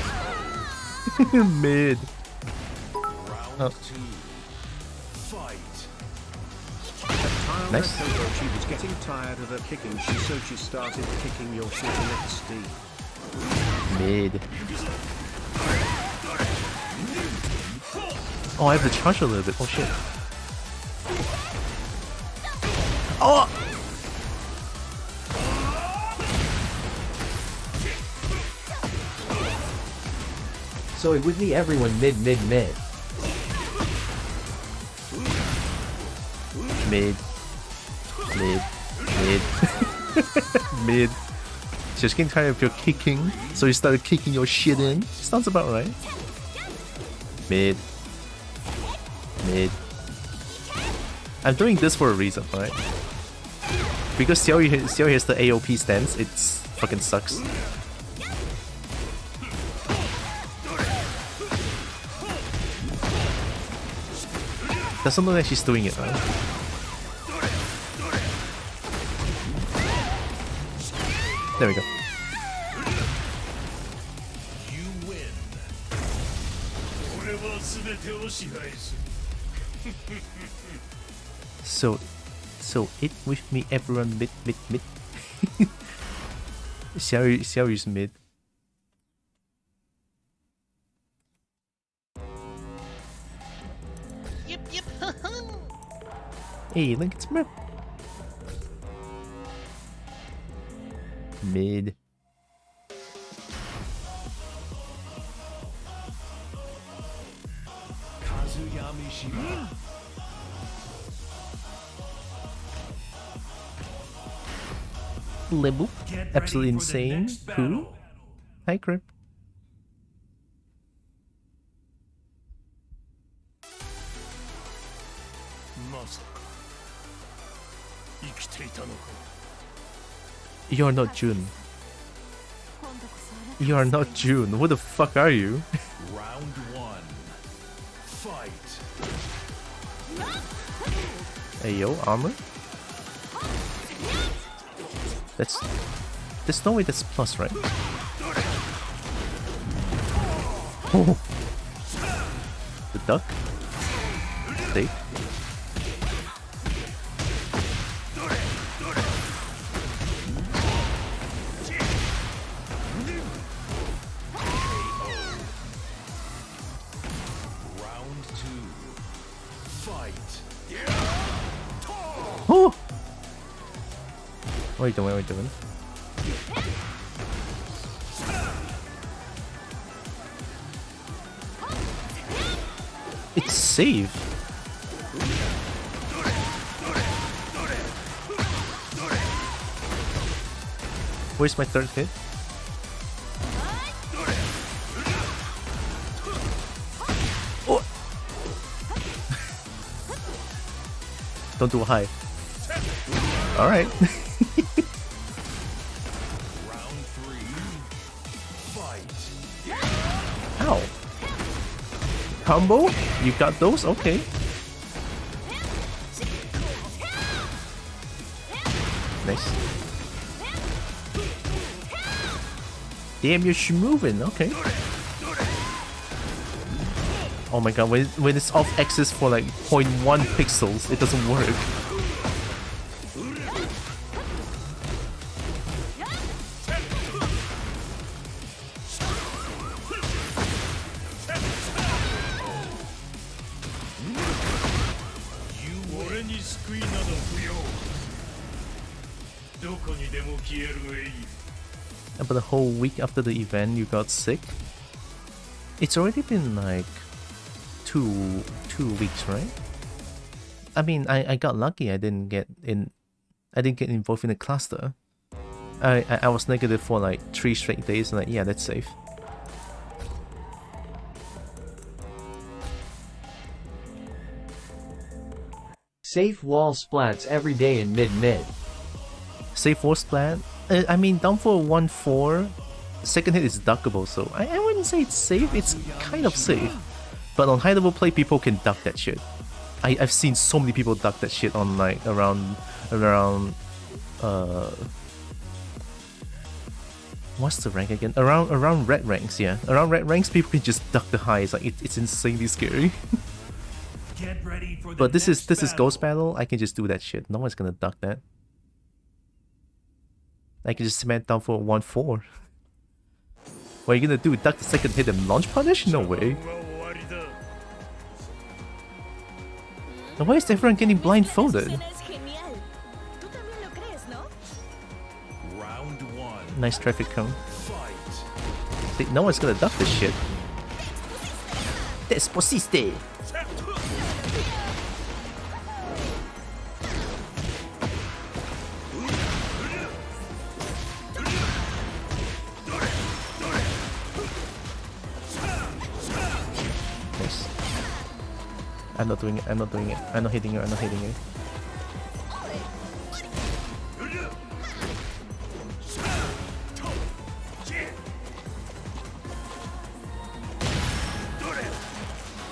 Speaker 1: Mid.
Speaker 4: Round 2 Fight.
Speaker 1: Nice.
Speaker 8: She was getting tired of her kicking, so she started kicking your shit in XD.
Speaker 1: Mid. Oh, I have to charge a little bit. Oh shit. Oh! So it would be everyone mid. Mid. Mid. Mid. Just getting tired of your kicking, so you started kicking your shit in. Sounds about right. Mid. I'm doing this for a reason, right? Because Xiaoyu has the AOP stance, it fucking sucks. Doesn't look like she's doing it, right? There we go.
Speaker 4: You win.
Speaker 1: So it with me, everyone mid. Xiaoyu's mid.
Speaker 6: Yep.
Speaker 1: Hey, look, it's me. Mid. Libu. Absolutely insane. Who? Hi, Crip. You're not June. You are not June. Who the fuck are you?
Speaker 4: Round 1 Fight.
Speaker 1: Hey yo, armor? There's no way that's plus, right? Oh. The duck? Steak?
Speaker 4: Round 2 Fight.
Speaker 1: Oh! What are you doing? It's safe. Where's my third hit? Oh! Don't do a high. Alright.
Speaker 4: Round 3 Fight.
Speaker 1: Ow. Combo? You got those? Okay. Nice. Damn, you're moving. Okay. Oh my god, when it's off axis for like 0.1 pixels, it doesn't work. About a whole week after the event, you got sick. It's already been like two weeks, right? I mean, I got lucky. I didn't get involved in a cluster. I was negative for like 3 straight days. Like, yeah, that's safe.
Speaker 9: Safe wall splats every day in mid.
Speaker 1: Safe wall splat. I mean, down for 1-4. Second hit is duckable, so I wouldn't say it's safe. It's kind of safe. But on high level play, people can duck that shit. I've seen so many people duck that shit on like around what's the rank again? Around red ranks, yeah. Around red ranks, people can just duck the highs. Like it's insanely scary.
Speaker 7: Get ready for the
Speaker 1: But this is
Speaker 7: battle.
Speaker 1: Ghost Battle. I can just do that shit. No one's gonna duck that. I can just cement down for 1-4. What are you gonna do? Duck the second hit and launch punish? No way. Now why is everyone getting blindfolded?
Speaker 4: Round 1.
Speaker 1: Nice traffic cone. No one's gonna duck this shit. Desposiste! Nice. I'm not doing it, I'm not doing it. I'm not hitting you, I'm not hitting you.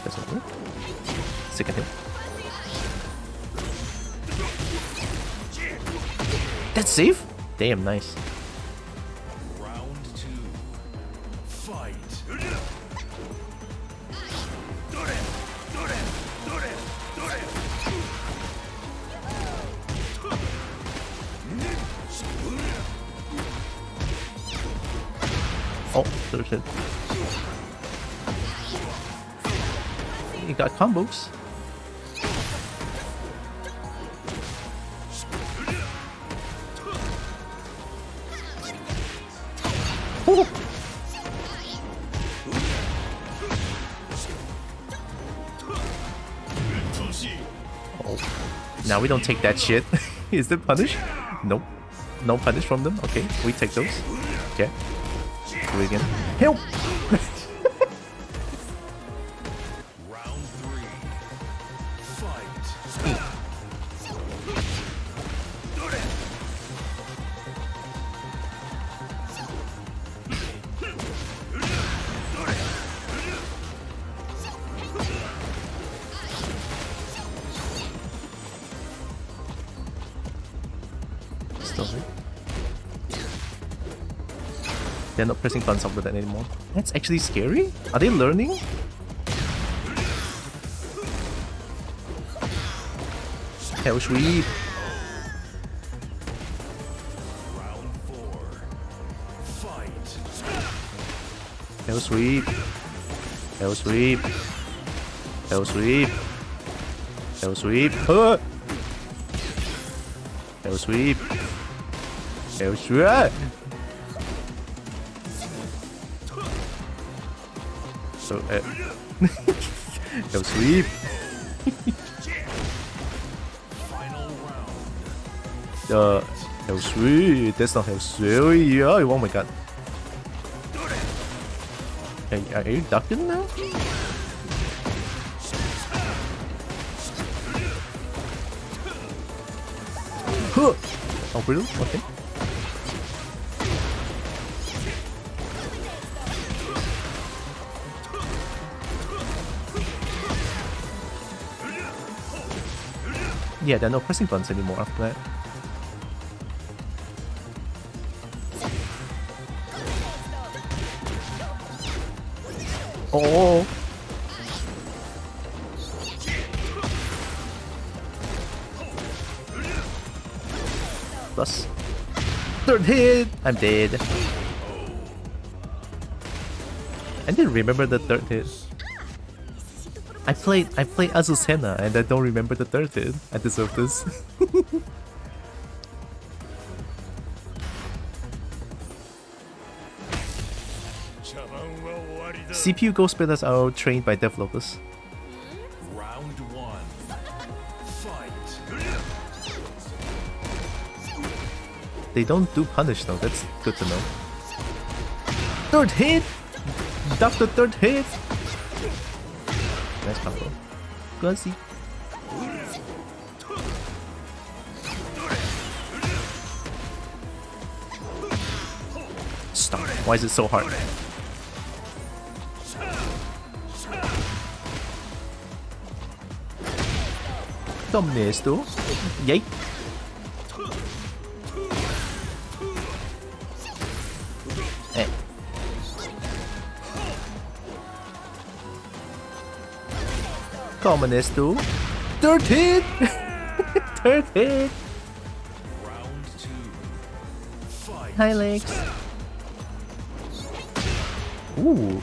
Speaker 1: Doesn't work. Second hit. That's safe? Damn, nice.
Speaker 4: Round 2. Fight.
Speaker 1: Oh, third hit. You got combos. Oh. Oh. Now we don't take that shit. Is there punish? Nope. No punish from them? Okay, we take those. Okay. Do it again. Help!
Speaker 4: Round 3. Fight.
Speaker 1: Still right. They're not pressing buttons over that anymore. That's actually scary? Are they learning? Hell sweep!
Speaker 4: Round 4. Fight.
Speaker 1: Hell sweep! Hell sweep! Hell sweep! Hell sweep! Hell sweep! Hell sweep! So, hell sweep!
Speaker 4: Final round.
Speaker 1: Hell sweep! That's not hell sweep! Oh my god! Hey, are you ducking now? Huh. Oh, really? Okay. Yeah, there are no pressing buttons anymore after that. Oh! Plus. Third hit! I'm dead. I didn't remember the third hit. I played Azucena and I don't remember the third hit. I deserve this. CPU ghost builders are trained by developers.
Speaker 4: Round one. Fight.
Speaker 1: They don't do punish though, that's good to know. Third hit! Duck the third hit! Nice combo. Glazzy. Stop. Why is it so hard? Come nesto. Yay. Eh. Come nesto. Third hit! Third hit!
Speaker 4: Round two. Fight.
Speaker 1: Hi legs. Ooh.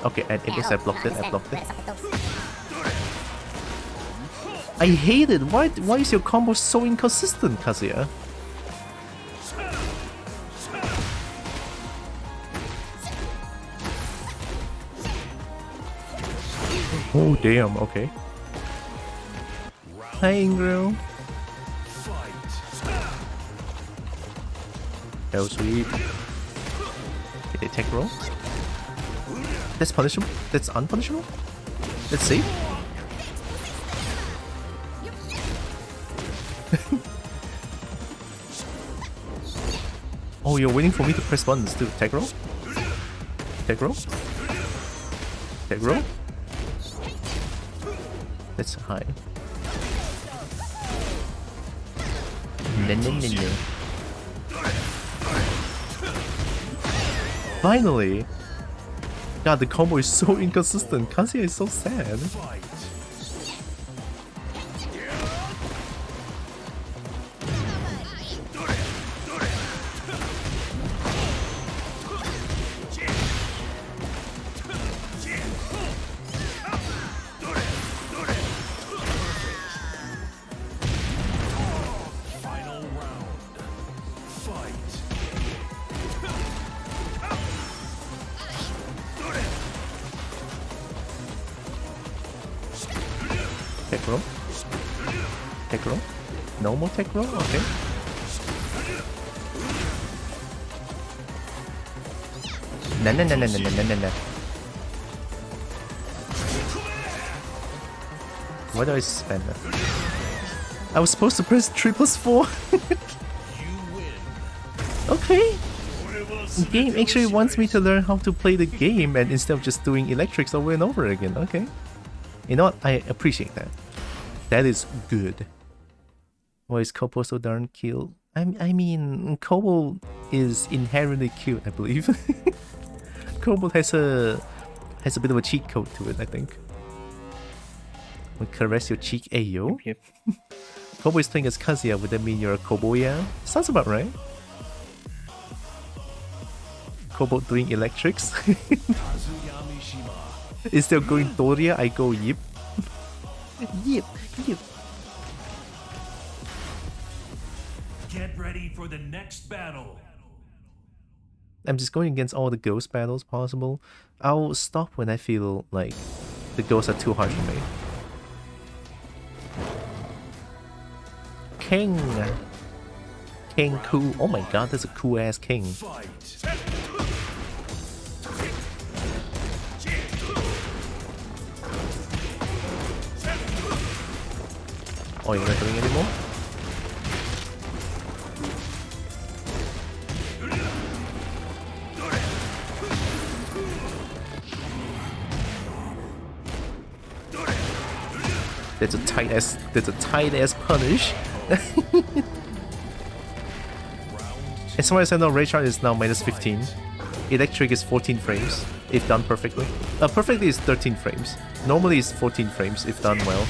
Speaker 1: Okay, and I guess I blocked it, I hate it! Why is your combo so inconsistent, Kazuya? Oh damn, okay. Hi Ingrid. Hell sweep. Okay, tech roll. That's punishable? That's unpunishable? Let's see. Oh, you're waiting for me to press buttons too. Tech roll? Tech roll? Tech roll? That's high. No. Finally! God, the combo is so inconsistent. Kazuya is so sad. Tech roll? Tech roll? No more tech roll? Okay. No. Why do I spend that? I was supposed to press 3+4. Okay. The game actually wants me to learn how to play the game and instead of just doing electrics over and over again. Okay. You know what? I appreciate that. That is good. Why is Kobo so darn cute? I mean, Kobo is inherently cute, I believe. Kobo has a bit of a cheat code to it, I think. We caress your cheek, ayo. Yep. Kobo is playing as Kazuya, would that mean you're a Koboya? Sounds about right. Kobo doing electrics. Instead of going Dorya, I go Yip. Yip.
Speaker 7: Get ready for the next battle.
Speaker 1: I'm just going against all the ghost battles possible. I'll stop when I feel like the ghosts are too hard for me. King cool. Oh my god, that's a cool ass king. Oh, you're not doing it anymore? That's a tight ass punish. As far as I know, Ray Chart is now -15. Electric is 14 frames if done perfectly. Perfectly is 13 frames. Normally it's 14 frames if done well.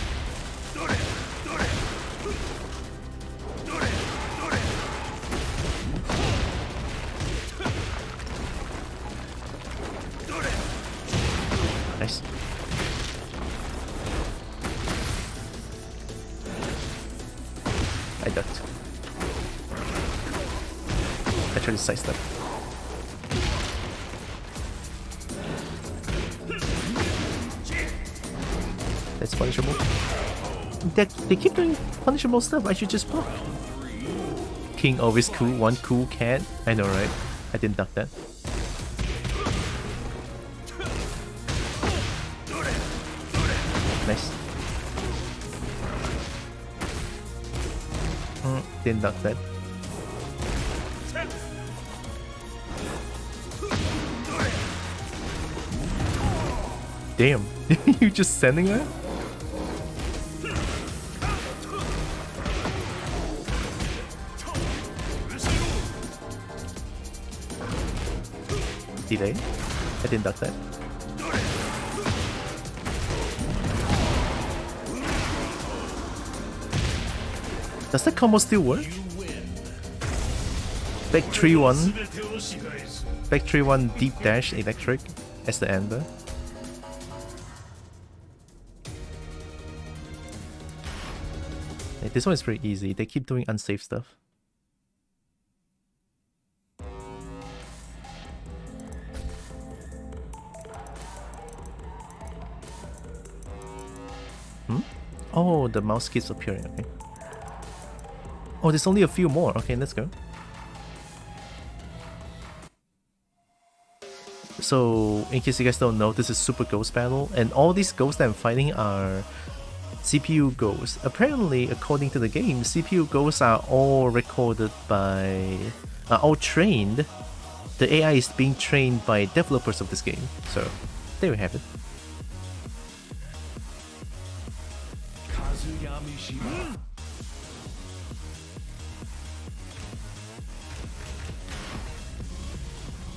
Speaker 1: Nice. I ducked. I tried to sidestep. That's punishable. They keep doing punishable stuff. I should just block. King always cool. One cool cat. I know, right? I didn't duck that. Nice. Didn't duck that. Damn. You just sending that? Delay. I didn't duck that. Does that combo still work? Back 3-1. Back 3-1 deep dash electric as the ender. This one is pretty easy. They keep doing unsafe stuff. Oh, the mouse keeps appearing. Okay. Oh, there's only a few more. Okay, let's go. So, in case you guys don't know, this is Super Ghost Battle, and all these ghosts that I'm fighting are CPU ghosts. Apparently, according to the game, CPU ghosts are all recorded by... are all trained. The AI is being trained by developers of this game. So, there we have it.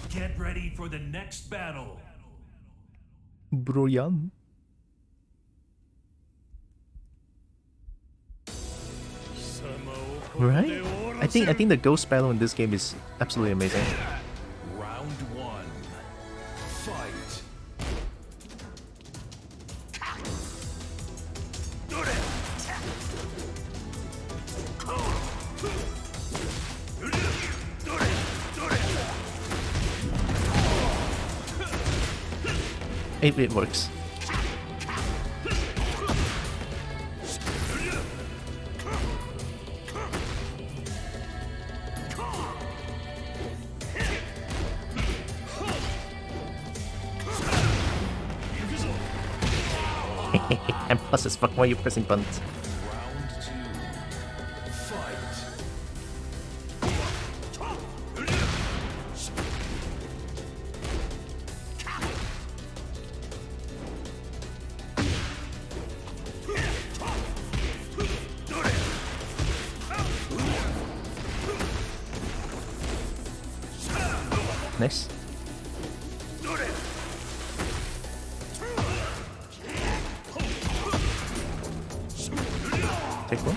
Speaker 7: Get ready for the next battle.
Speaker 1: Brilliant. Right? I think the ghost battle in this game is absolutely amazing.
Speaker 2: Round one. Fight.
Speaker 1: 8-bit works. I'm plus as fuck. Why are you pressing buttons?
Speaker 2: Round two. Fight.
Speaker 1: Nice. Take one.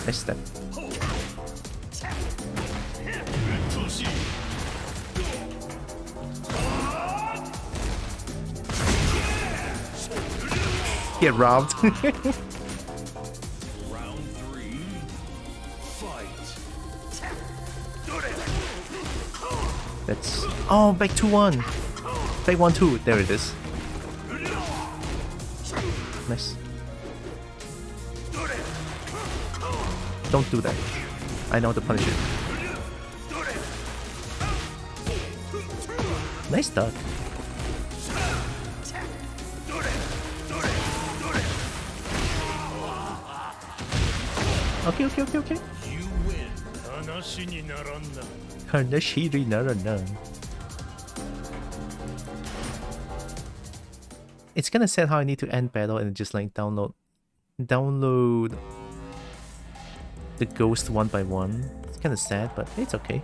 Speaker 1: Nice step. Get robbed.
Speaker 2: Round three. Fight.
Speaker 1: That's... oh, back 2-1. Back 1-2. There it is. Nice. Don't do that. I know how to punish it. Nice duck. Okay.
Speaker 2: You win.
Speaker 1: Hanashiri Narana. It's kinda sad how I need to end battle and just like download the ghost one by one. It's kinda sad, but it's okay.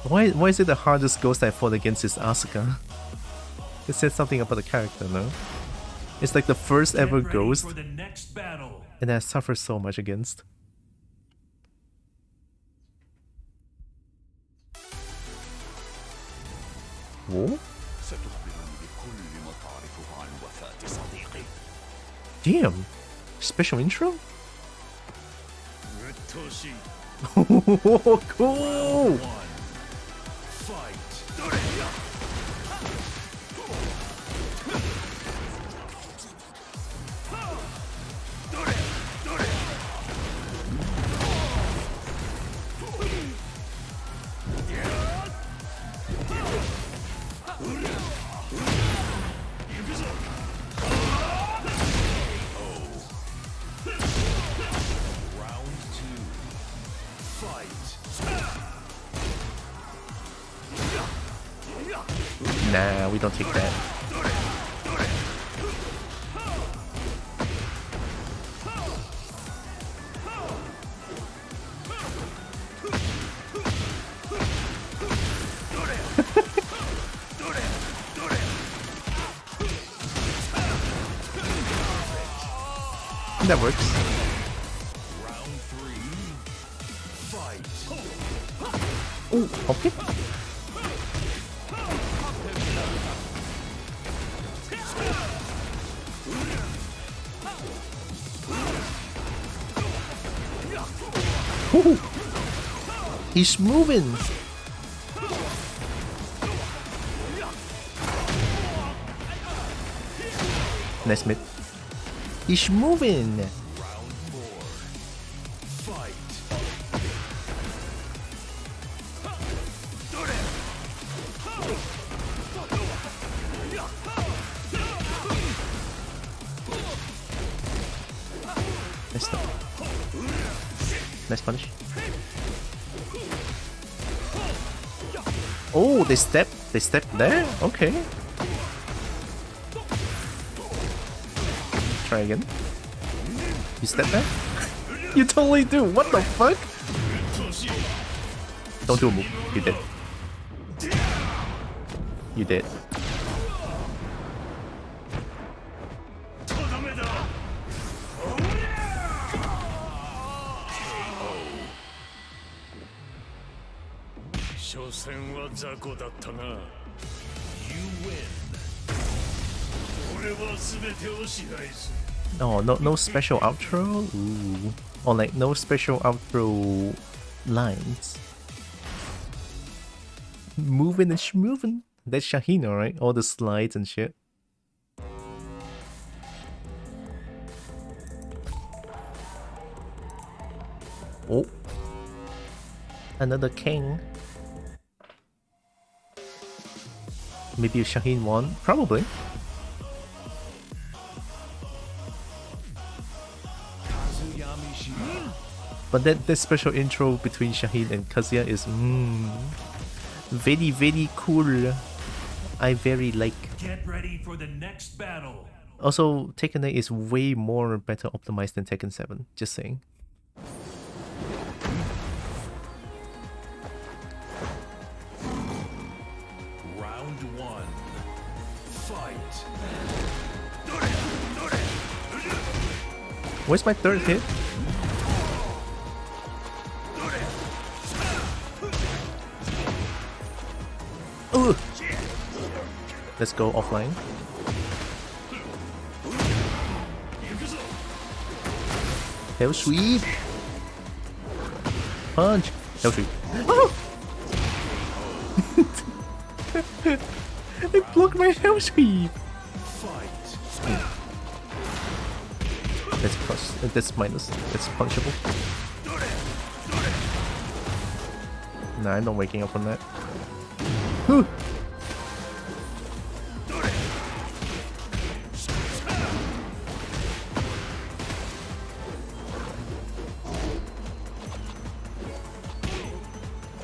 Speaker 1: Why is it the hardest ghost I fought against is Asuka? It says something about the character, no? It's like the first ever
Speaker 7: Get ready
Speaker 1: ghost,
Speaker 7: for the next battle.
Speaker 1: and I suffer so much against. Whoa? Damn! Special intro? Oh, cool! Nah, we don't take that. That works. Oh, okay. Ooh. He's moving. Nice mid. He's moving. Nice step. Nice punish. Oh, they step there? Okay. Try again. You step back? You totally do. What the fuck? Don't do a move. You did. You did. Oh, no special outro? Ooh. Or like no special outro lines. Moving and schmoving. That's Shaheen, alright? All the slides and shit. Oh. Another king. Maybe Shaheen won? Probably. But that special intro between Shaheen and Kazuya is very, very cool. I very like.
Speaker 7: Get ready for the next battle.
Speaker 1: Also, Tekken 8 is way more better optimized than Tekken 7. Just saying.
Speaker 4: Round one. Fight.
Speaker 1: Where's my third hit? Ugh. Let's go offline. Hell sweep. Punch. Hell sweep. Oh! I blocked my hell sweep. That's plus. That's minus. That's punishable. Nah, I'm not waking up on that. Whew.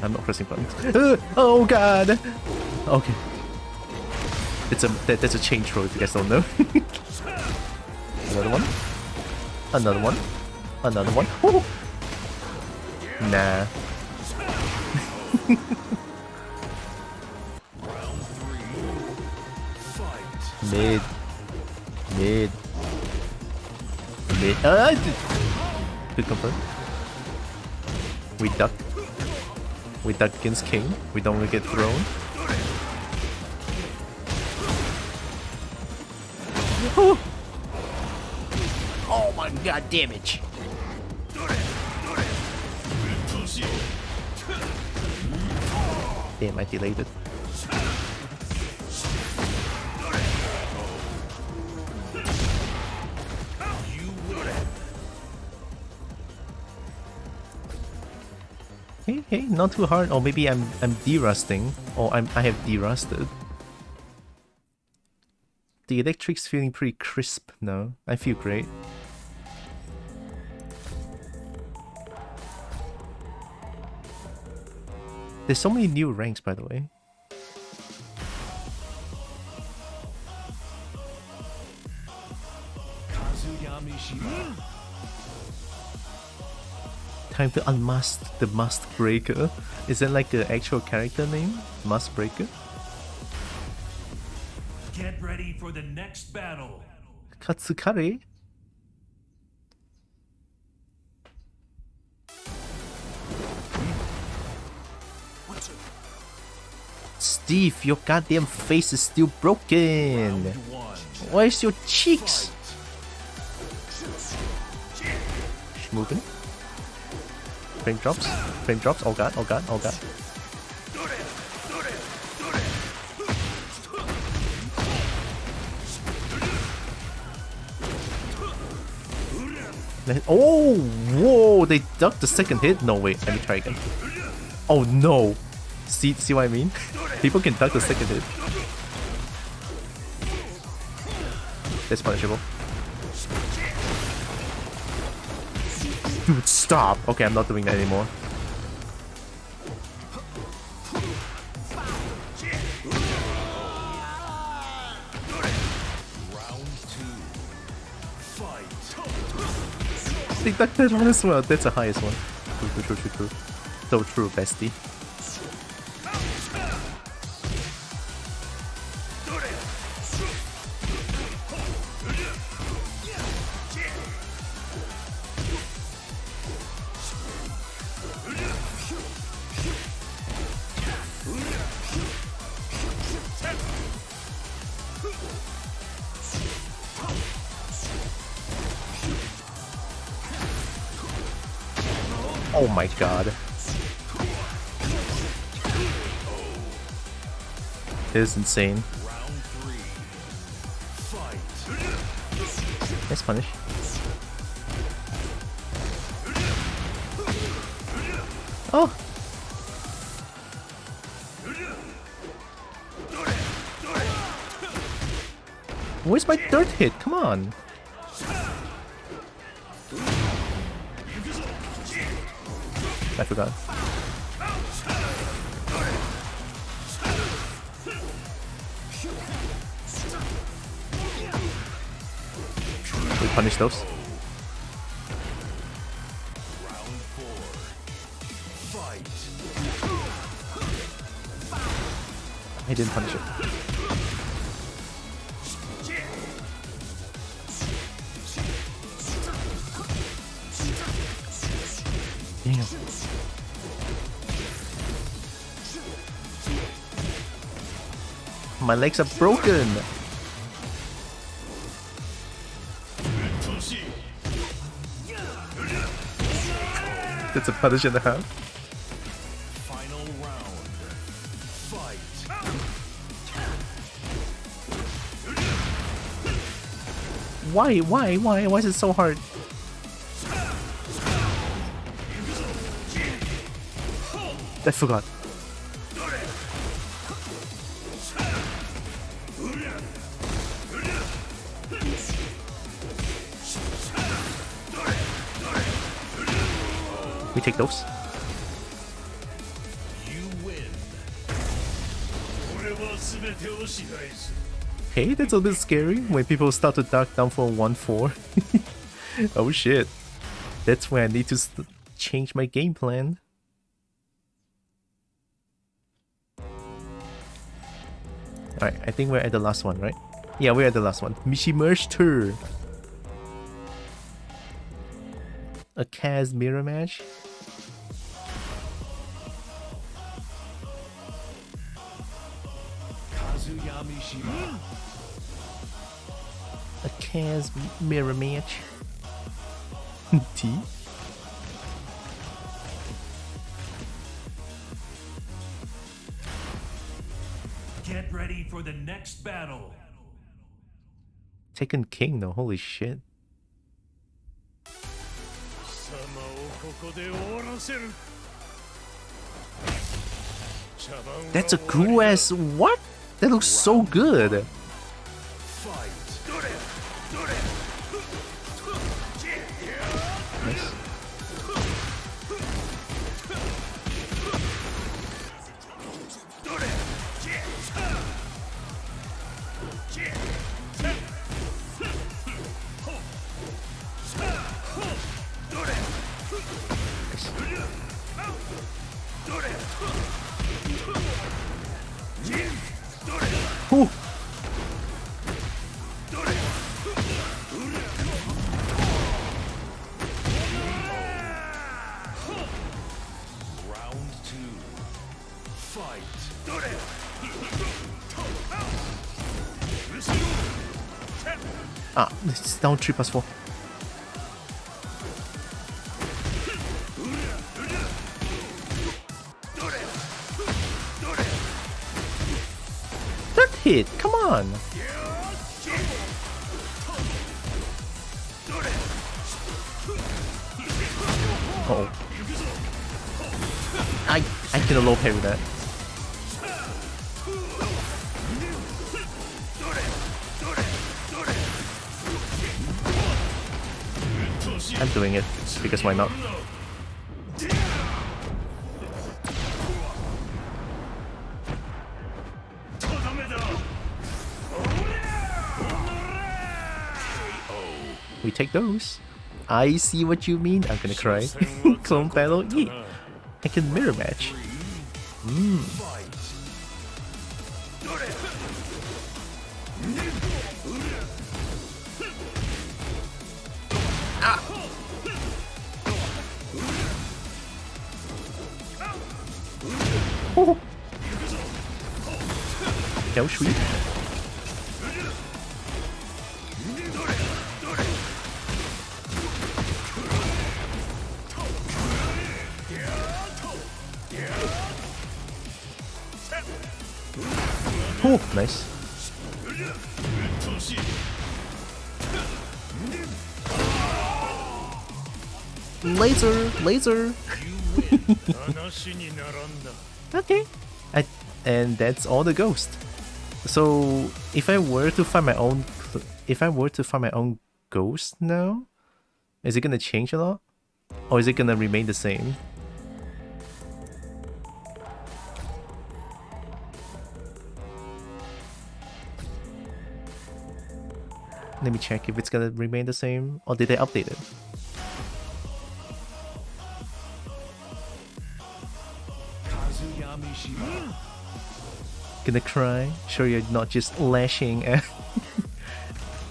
Speaker 1: I'm not pressing buttons. Oh god! Okay. That's a chain throw if you guys don't know. Another one. Another one. Another one. Woo. Nah. Mid. Mid. Mid. Good confirm. We duck. We duck against King. We don't want to get thrown. Oh my god, damage! Damn, I delayed it. Hey, not too hard. Or maybe I'm derusting, or I have derusted. The electric's feeling pretty crisp now. I feel great. There's so many new ranks, by the way. Time to unmask the Mask Breaker. Is that like the actual character name? Mask Breaker?
Speaker 7: Get ready for the next battle.
Speaker 1: Katsukare? Steve, your goddamn face is still broken. Where's your cheeks? Moving. Frame drops. Frame drops. Oh god, oh god, oh god. Oh, whoa, they ducked the second hit? No, wait, let me try again. Oh no. See what I mean? People can duck the second hit. That's punishable. Dude, stop! Okay, I'm not doing that anymore. They ducked that one as well. That's the highest one. True. So true, bestie. Oh my god. This is insane. Nice punish. Oh! Where's my third hit? Come on! I forgot. We punish those. He didn't punish it. Damn. My legs are broken. That's a punish and a half.
Speaker 4: Final round. Fight.
Speaker 1: Why is it so hard? I forgot. We take those.
Speaker 4: You win.
Speaker 1: Hey, that's a bit scary when people start to duck down for 1-4. Oh shit. That's when I need to change my game plan. Alright, I think we're at the last one, right? Yeah, we're at the last one. Mishimershter. A Kaz mirror match. A Kaz mirror match. T.
Speaker 7: Get ready for the next battle.
Speaker 1: Tekken King though, holy shit. That's a cool ass. What? That looks so good. Nice. Ooh. Ah, it's down 3+4. Third hit, come on! Uh oh. I get a low parry with that. I'm doing it because why not? We take those. I see what you mean. I'm gonna cry. Clone battle? Yeah. I can mirror match. Ah. Oh. That was sweet. Oh, nice. Laser. Okay. And that's all the ghost. So if I were to find my own ghost now, is it gonna change a lot? Or is it gonna remain the same? Let me check if it's gonna remain the same, or did they update it? Gonna cry? Sure you're not just lashing at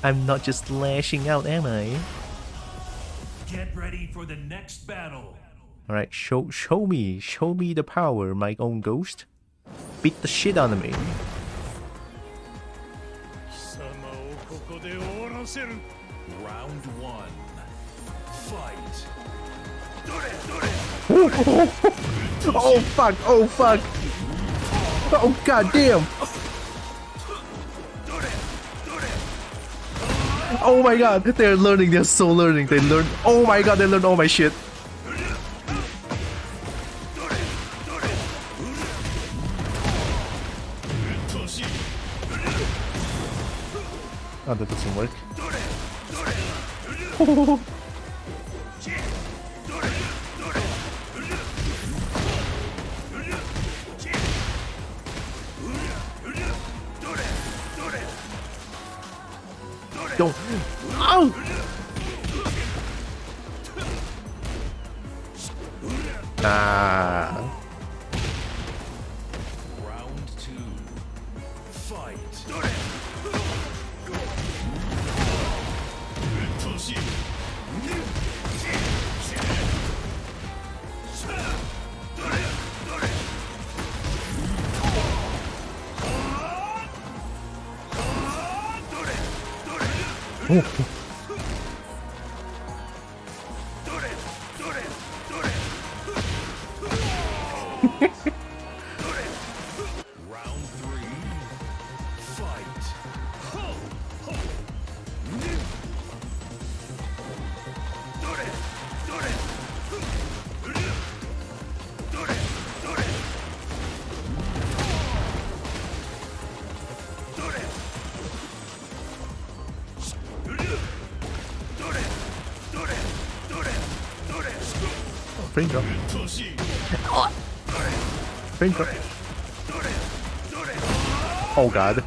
Speaker 1: I'm not just lashing out, am I?
Speaker 7: Get ready for the next battle.
Speaker 1: Alright, show me the power, my own ghost. Beat the shit out of me.
Speaker 2: Round one. Fight.
Speaker 1: Oh fuck, oh fuck. Oh god damn. Oh my god, they're learning, they're so learning. They learn. Oh my god, they learned all my shit. Oh, that doesn't work. Don't. Ow! Ah.
Speaker 2: Round two. Fight.
Speaker 4: Round 3. Fight.
Speaker 1: Frame drop. Frame drop. Oh god.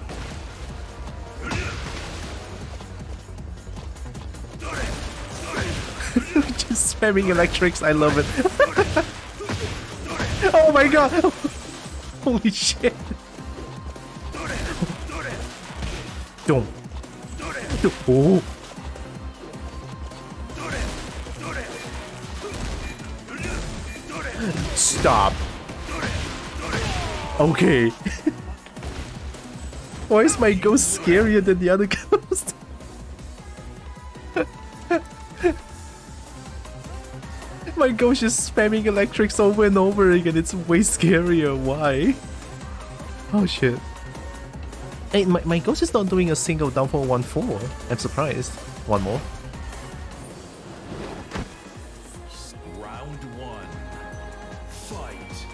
Speaker 1: Just spamming electrics, I love it. Oh my god! Holy shit! Don't. Oh. Stop. Okay. Why is my ghost scarier than the other ghost? My ghost is spamming electrics over and over again. It's way scarier. Why? Oh shit. Hey, my ghost is not doing a single downfall 1-4. I'm surprised. One more.
Speaker 4: Round 1. Fight.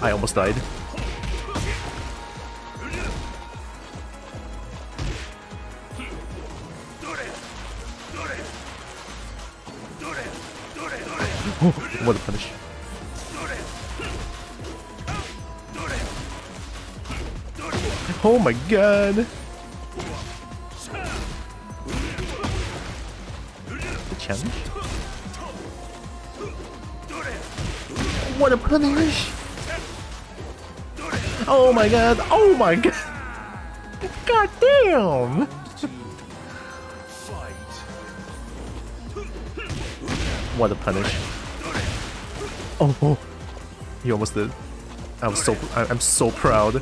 Speaker 1: I almost died. What a punish. Oh my god. The challenge? What a punish. Oh my god. Oh my god. God damn. What a punish. Oh, he almost did. I'm so proud.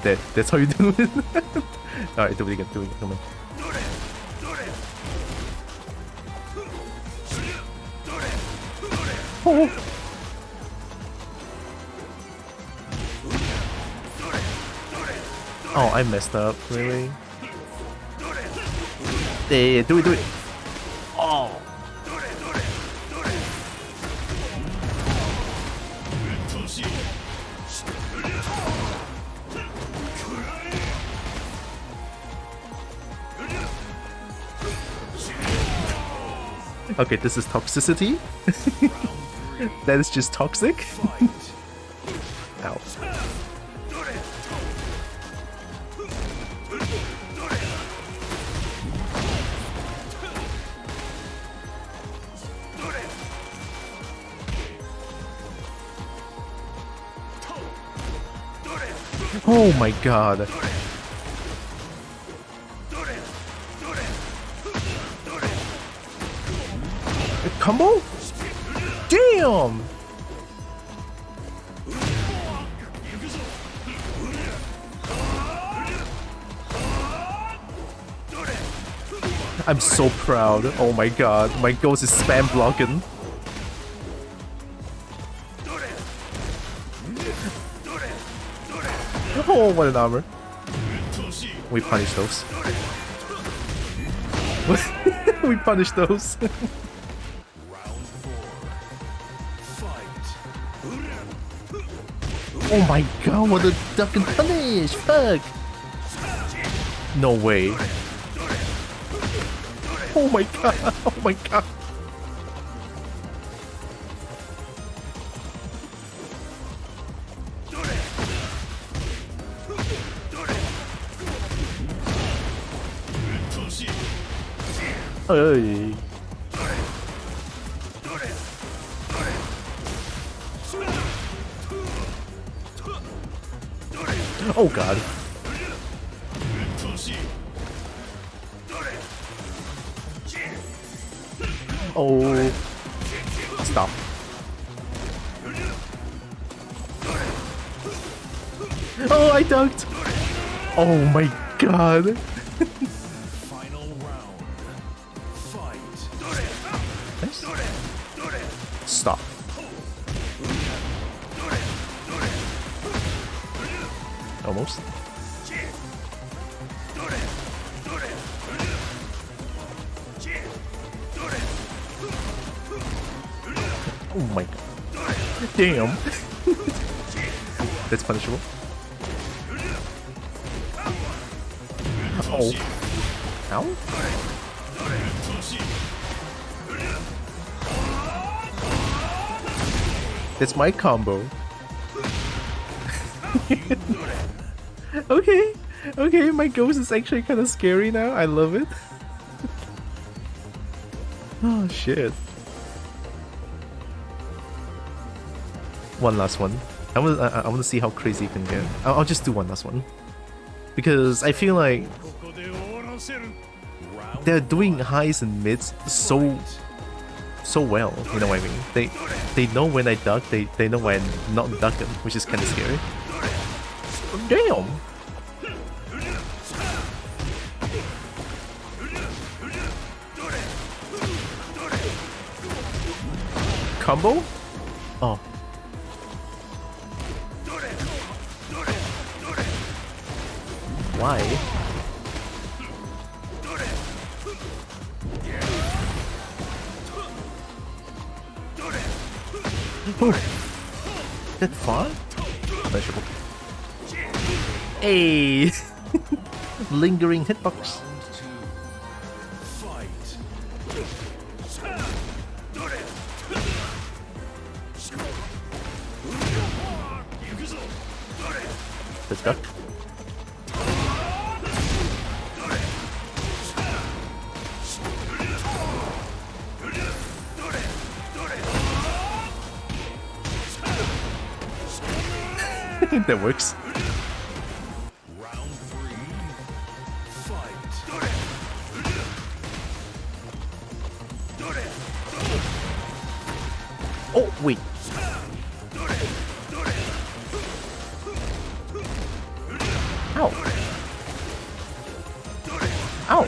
Speaker 1: That's how you do it. Alright, do it again, come on. Oh. Oh, I messed up, really? Yeah, do it. Oh. Okay, this is toxicity. That is just toxic. Ow. Oh my god. Combo? Damn! I'm so proud. Oh my god. My ghost is spam blocking. Oh, what an armor. We punish those. We punish those. Oh my god, what a fucking punish! Fuck! No way. Oh my god, oh my god. Hey. Oh god. Oh. Stop. Stop. Oh, I ducked. Oh my god.
Speaker 4: Final round. Fight.
Speaker 1: Nice. Stop. Almost. Oh my god. Damn. That's punishable. Oh. Ow. That's my combo. Okay. Okay, my ghost is actually kind of scary now. I love it. Oh shit. One last one. I want to see how crazy you can get. I'll just do one last one. Because I feel like they're doing highs and mids so well, you know what I mean? They know when I duck, they know when I'm not ducking, which is kind of scary. Damn! Combo? Oh. Why? Oh. That far? Pleasurable. Hey! Lingering hitbox. Let's go. That works.
Speaker 4: Round 3. Fight.
Speaker 1: Oh, wait. Ow. Ow.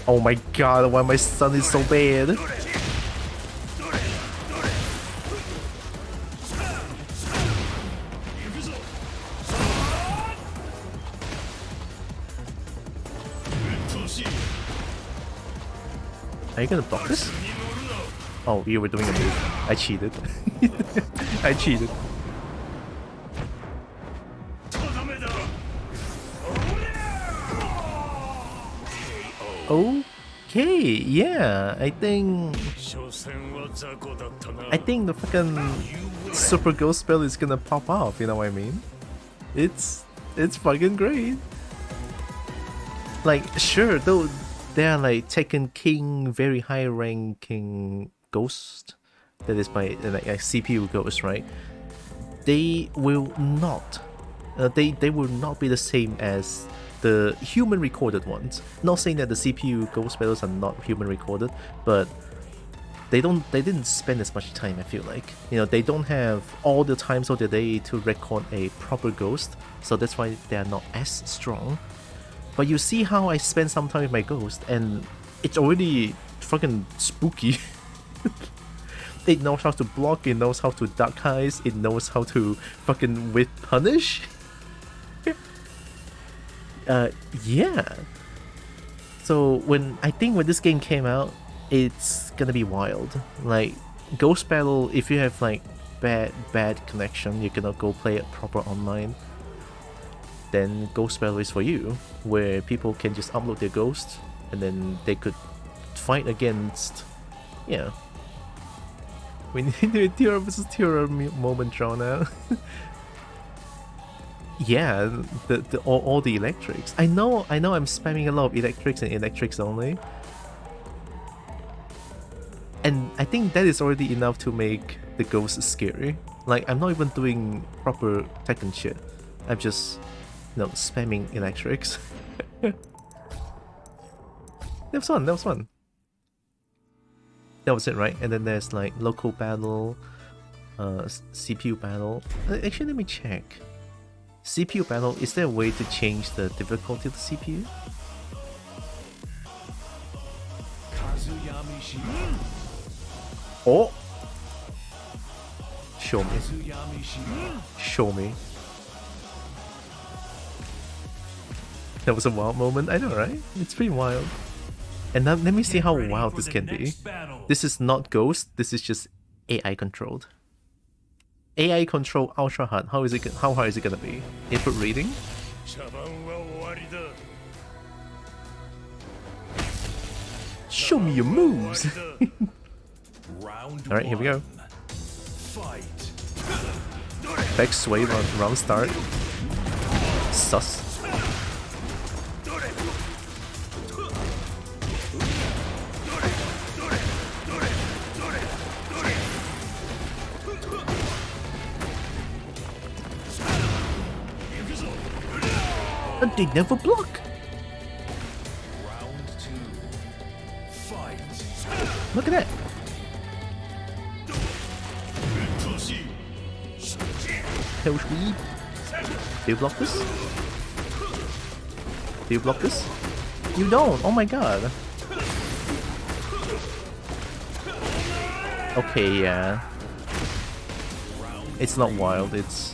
Speaker 1: Oh my god, why my son is so bad. Are you gonna block this? Oh, you were doing a move. I cheated. I cheated. Okay, yeah, I think the fucking super ghost spell is gonna pop off, you know what I mean? It's fucking great. Like, sure, though they are like Tekken King, very high ranking ghost. That is by like a CPU ghost, right? They will not, they will not be the same as the human recorded ones. Not saying that the CPU ghost spells are not human recorded, but they didn't spend as much time. I feel like, you know, they don't have all the times of the day to record a proper ghost, so that's why they are not as strong. But you see how I spend some time with my ghost, and it's already fucking spooky. It knows how to block, it knows how to duck highs, it knows how to fucking whip punish. Yeah. So I think when this game came out, it's gonna be wild. Like, Ghost Battle, if you have like bad connection, you cannot go play it proper online, then Ghost Battle is for you, where people can just upload their ghosts and then they could fight against, yeah. We need a Tiara versus Tiara moment drawn out. Yeah, all the electrics. I know I'm spamming a lot of electrics and electrics only. And I think that is already enough to make the ghosts scary. Like, I'm not even doing proper Tekken shit. I'm just, you know, spamming electrics. That was fun, that was fun. That was it, right? And then there's like local battle, CPU battle. Actually, let me check. CPU battle, is there a way to change the difficulty of the CPU? Oh! Show me. Show me. That was a wild moment, I know, right? It's pretty wild. And now let me see how wild this can be. This is not Ghost, this is just AI controlled. AI control ultra hard. How hard is it gonna be? Input reading? Show me your moves! Alright, here we go. Back sway round start. Sus. And they never block. Look at that. Tail sweep. Do you block this? Do you block this? You don't. Oh my god. Okay, yeah. It's not wild, it's...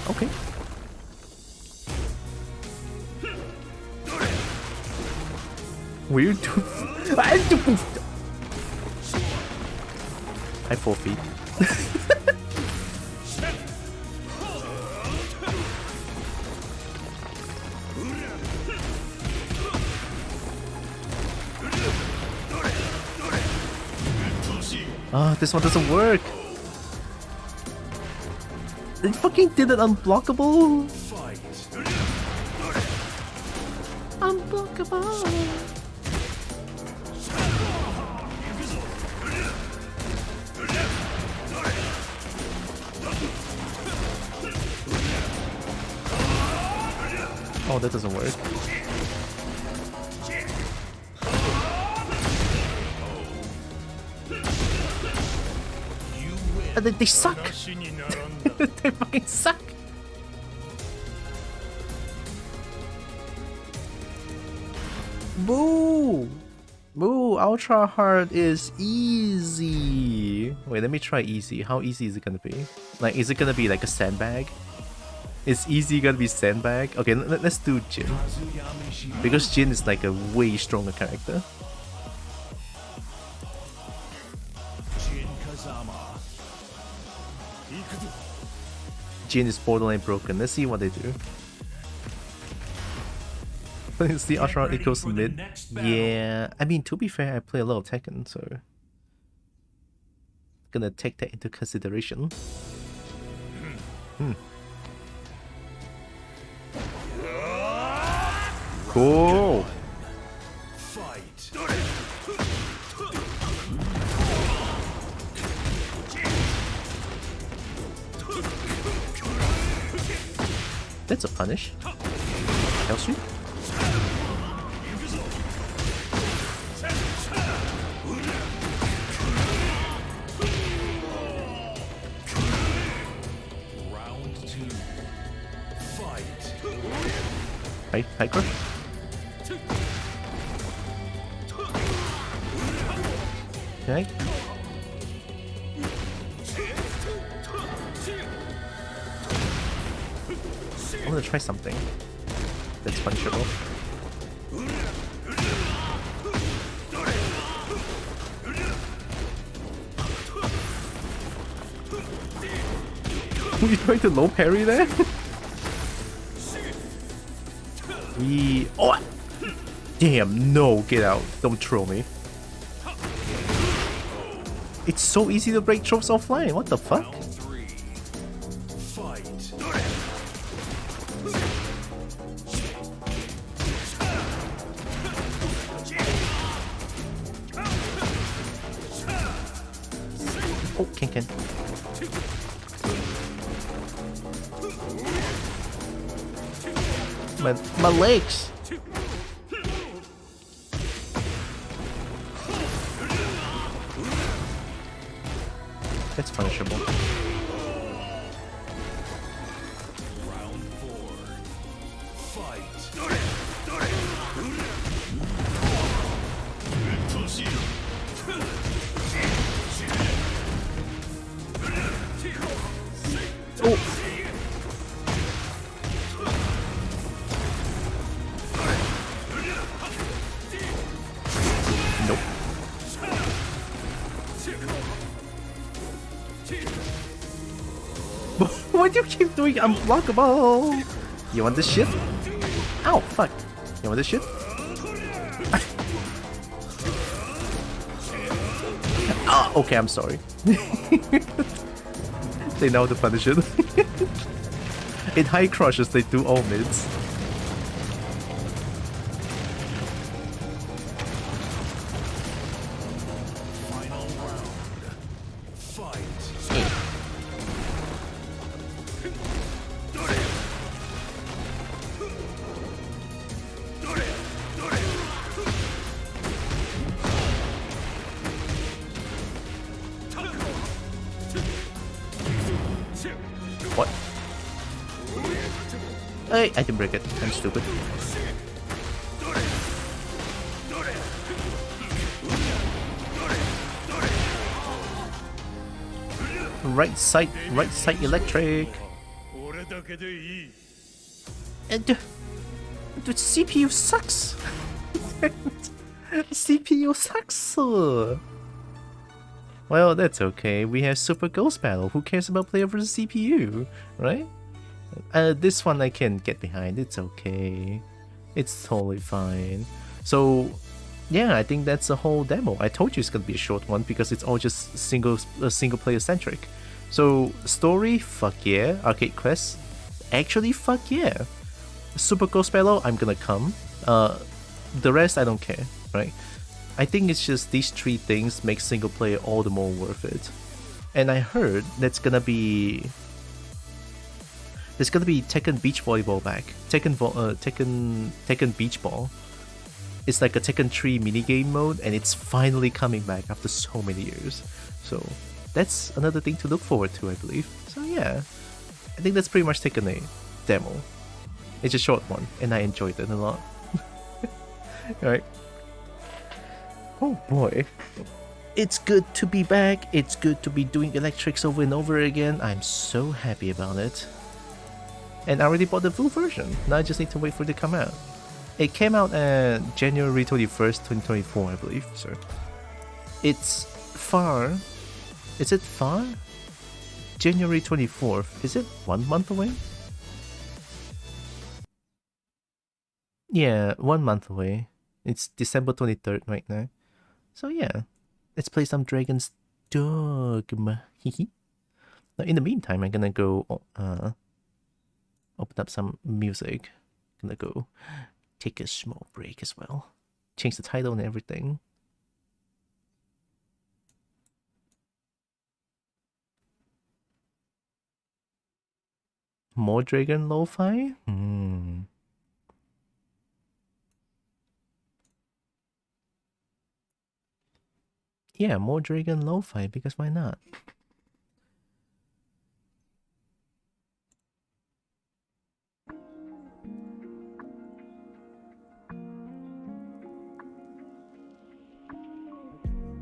Speaker 1: Okay. Weird. I forfeit. Ah, this one doesn't work. It fucking did it unblockable. Unblockable. Oh, that doesn't work. They suck! They fucking suck! Boo! Boo! Ultra hard is easy! Wait, let me try easy. How easy is it gonna be? Like, is it gonna be like a sandbag? Is easy gonna be sandbag? Okay, let's do Jin. Because Jin is like a way stronger character. Jin is borderline broken. Let's see what they do. It's the ultra equals mid. Yeah, I mean, to be fair, I play a lot of Tekken, so gonna take that into consideration. Cool. That's a punish. Tail sweep. High crush. Okay. I'm gonna try something that's punishable. Are you trying to low parry there? Oh! Damn, no, get out. Don't throw me. It's so easy to break tropes offline. What the fuck? Oh, Ken. My legs. That's punishable.
Speaker 4: Round 4. Fight.
Speaker 1: Oh! Nope. Why do you keep doing unblockable? You want this shit? Ow, fuck. You want this shit? Ah, okay, I'm sorry. They know how to punish it. In high crushes, they do all mids.
Speaker 4: Final round. Fight.
Speaker 1: What? Hey, I can break it. I'm stupid. Right side electric. And the CPU sucks. CPU sucks. Well, that's okay. We have Super Ghost Battle. Who cares about player versus CPU, right? This one I can get behind. It's okay. It's totally fine. So, yeah, I think that's the whole demo. I told you it's gonna be a short one because it's all just single player centric. So, story, fuck yeah. Arcade quest, actually, fuck yeah. Super Ghost Battle, I'm gonna come. The rest, I don't care, right? I think it's just these three things make single player all the more worth it. And I heard there's gonna be Tekken Beach Volleyball back. Tekken Beach Ball. It's like a Tekken 3 minigame mode, and it's finally coming back after so many years. So that's another thing to look forward to, I believe. So yeah, I think that's pretty much Tekken 8 demo. It's a short one, and I enjoyed it a lot. Alright. Oh boy. It's good to be back. It's good to be doing electrics over and over again. I'm so happy about it. And I already bought the full version. Now I just need to wait for it to come out. It came out January 21st, 2024, I believe. So it's far. Is it far? January 24th. Is it 1 month away? Yeah, 1 month away. It's December 23rd right now. So yeah, let's play some Dragon's Dogma. Now in the meantime, I'm gonna go open up some music. Gonna go take a small break as well. Change the title and everything. More Dragon Lo-Fi? Yeah, more Dragon Lo-Fi, because why not?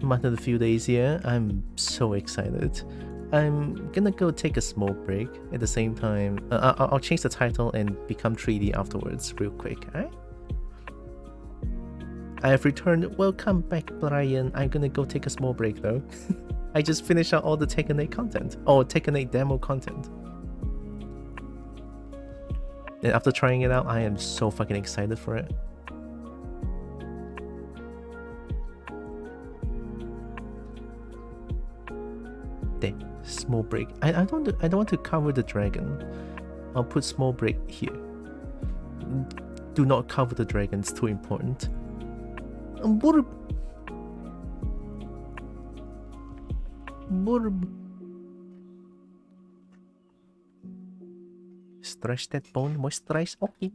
Speaker 1: After a few days here, I'm so excited. I'm gonna go take a small break. At the same time, I'll change the title and become 3D afterwards real quick, alright? I have returned. Welcome back, Brian. I'm gonna go take a small break though. I just finished out all the Tekken 8 content. Or Tekken 8 demo content. And after trying it out, I am so fucking excited for it. There, small break. I don't want to cover the dragon. I'll put small break here. Do not cover the dragon, it's too important. Burb. Stretch that bone, moisturize. Okay.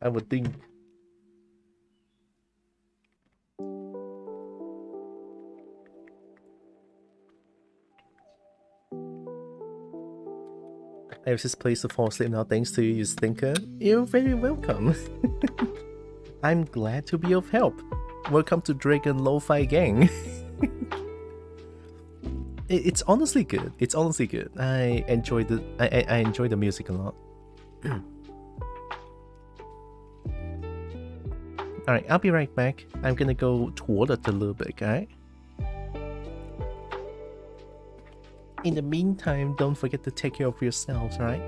Speaker 1: I would think. Arisen's place to fall asleep now thanks to you, Stinker. You're very welcome. I'm glad to be of help. Welcome to Dragon Lo-Fi Gang. It's honestly good. It's honestly good. I enjoy the music a lot. Alright, I'll be right back. I'm gonna go toward it a little bit, alright? In the meantime, don't forget to take care of yourselves, alright?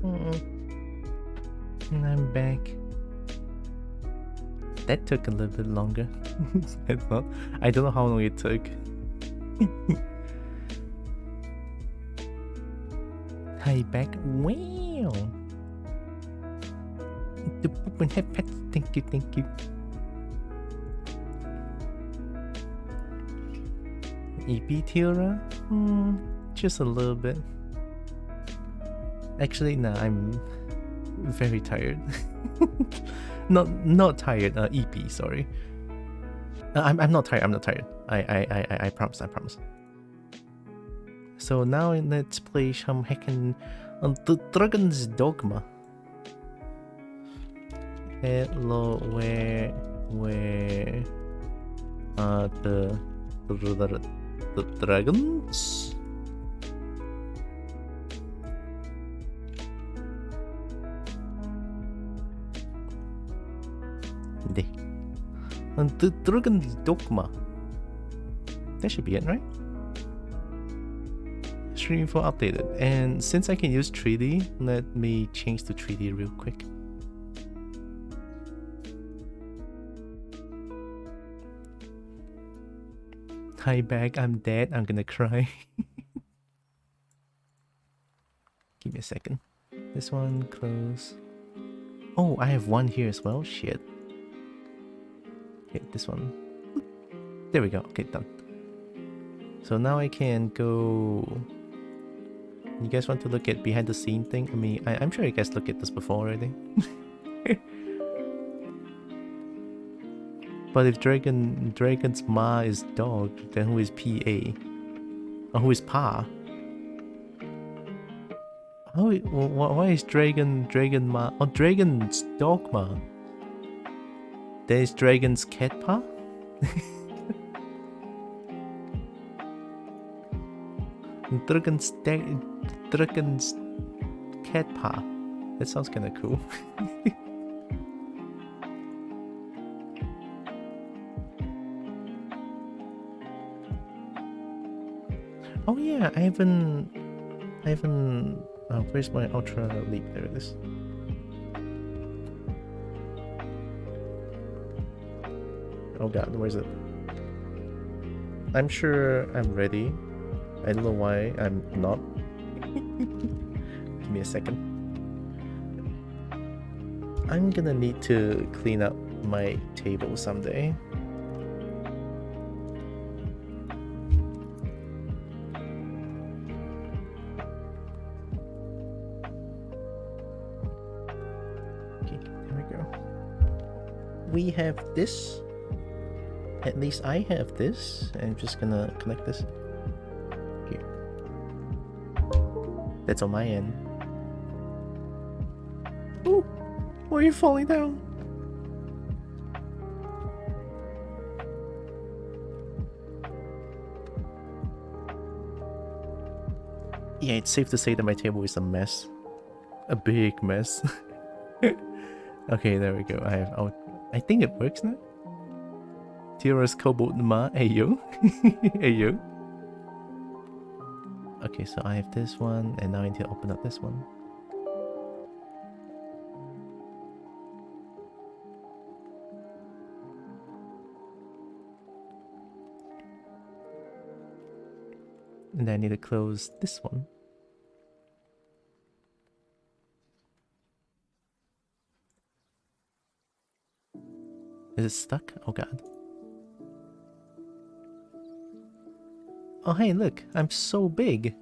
Speaker 1: And I'm back. That took a little bit longer. I thought. I don't know how long it took. Hi, back. Wow. The poop and head pet. Thank you, thank you. EP Tira? Just a little bit. Actually, nah, I'm very tired. not tired. EP, sorry. I'm not tired. I'm not tired. I promise. I promise. So now let's play some heckin' the Dragon's Dogma. Hello, where are the dragons? There. And the Dragon's Dogma. That should be it, right? Stream info updated. And since I can use 3D, let me change to 3D real quick. Hi, back. I'm dead. I'm gonna cry. Give me a second. This one, close. Oh, I have one here as well. Shit. Okay, this one. There we go. Okay, done. So now I can go. You guys want to look at behind the scene thing? I mean, I'm sure you guys looked at this before already. But if Dragon's Ma is dog, then who is PA? Or who is Pa? Why is Dragon Ma? Oh, Dragon's Dogma. Then is Dragon's Cat Pa? Dragon's Cat Pa. That sounds kinda cool. Oh yeah, I haven't. Oh, where's my Ultra Leap? There it is. Oh god, where is it? I'm sure I'm ready. I don't know why I'm not. Give me a second. I'm gonna need to clean up my table someday. We have this. At least I have this. I'm just gonna connect this. Here. That's on my end. Ooh! Why are you falling down? Yeah, it's safe to say that my table is a mess. A big mess. Okay, there we go. I think it works now. Tira's Cobalt Ma. Ayo. Ayo. Okay, so I have this one, and now I need to open up this one. And then I need to close this one. Is it stuck? Oh god. Oh hey, look, I'm so big.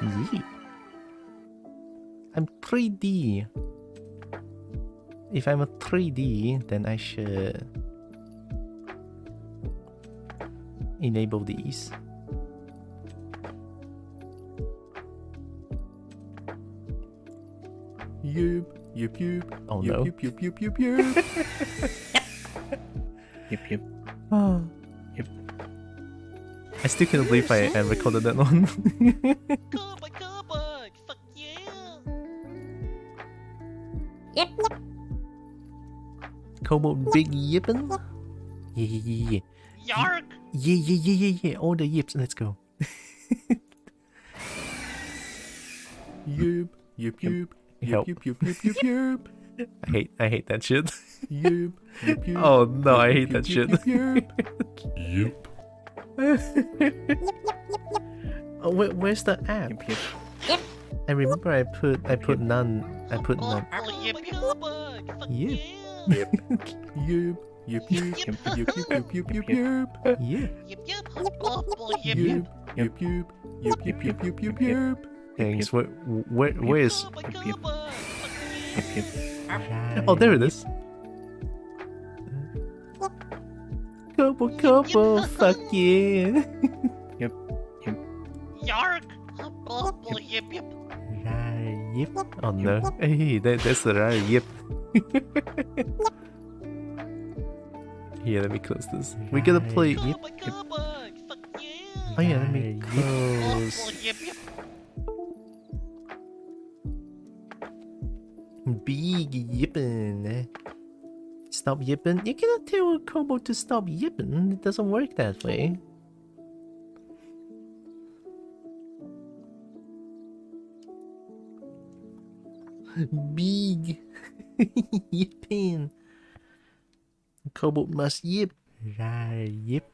Speaker 1: Yee. I'm 3D. If I'm a 3D, then I should enable these. Yup. Oh no. Yup. Yup. Oh. Yep. I still can't believe I recorded that one.
Speaker 10: Cowboy, fuck yeah!
Speaker 5: Yep.
Speaker 1: Kobold big yippin'? Yeah.
Speaker 6: Yark!
Speaker 1: Yeah. All the yips. Let's go. Yip. Help. Yip. I hate that shit. Yip. Oh no, I hate that shit.
Speaker 4: Yep.
Speaker 1: Oh, where's the app? I remember I put none.
Speaker 6: Yip, yip,
Speaker 1: Yep.
Speaker 8: Yep.
Speaker 1: Yep. Thanks. Where is? Oh, there it is. Kobo, fuck yeah.
Speaker 6: Yark! Yip, yip.
Speaker 1: Yip. Oh no. Hey, that's the rare yip. Here, let me close this. We gotta play. Yip. Oh yeah, let me close.
Speaker 6: Yip, yip.
Speaker 1: Big yippin'. Stop yippin'? You cannot tell a Kobo to stop yippin'. It doesn't work that way. Big yippin'. Kobo must yip. Yip.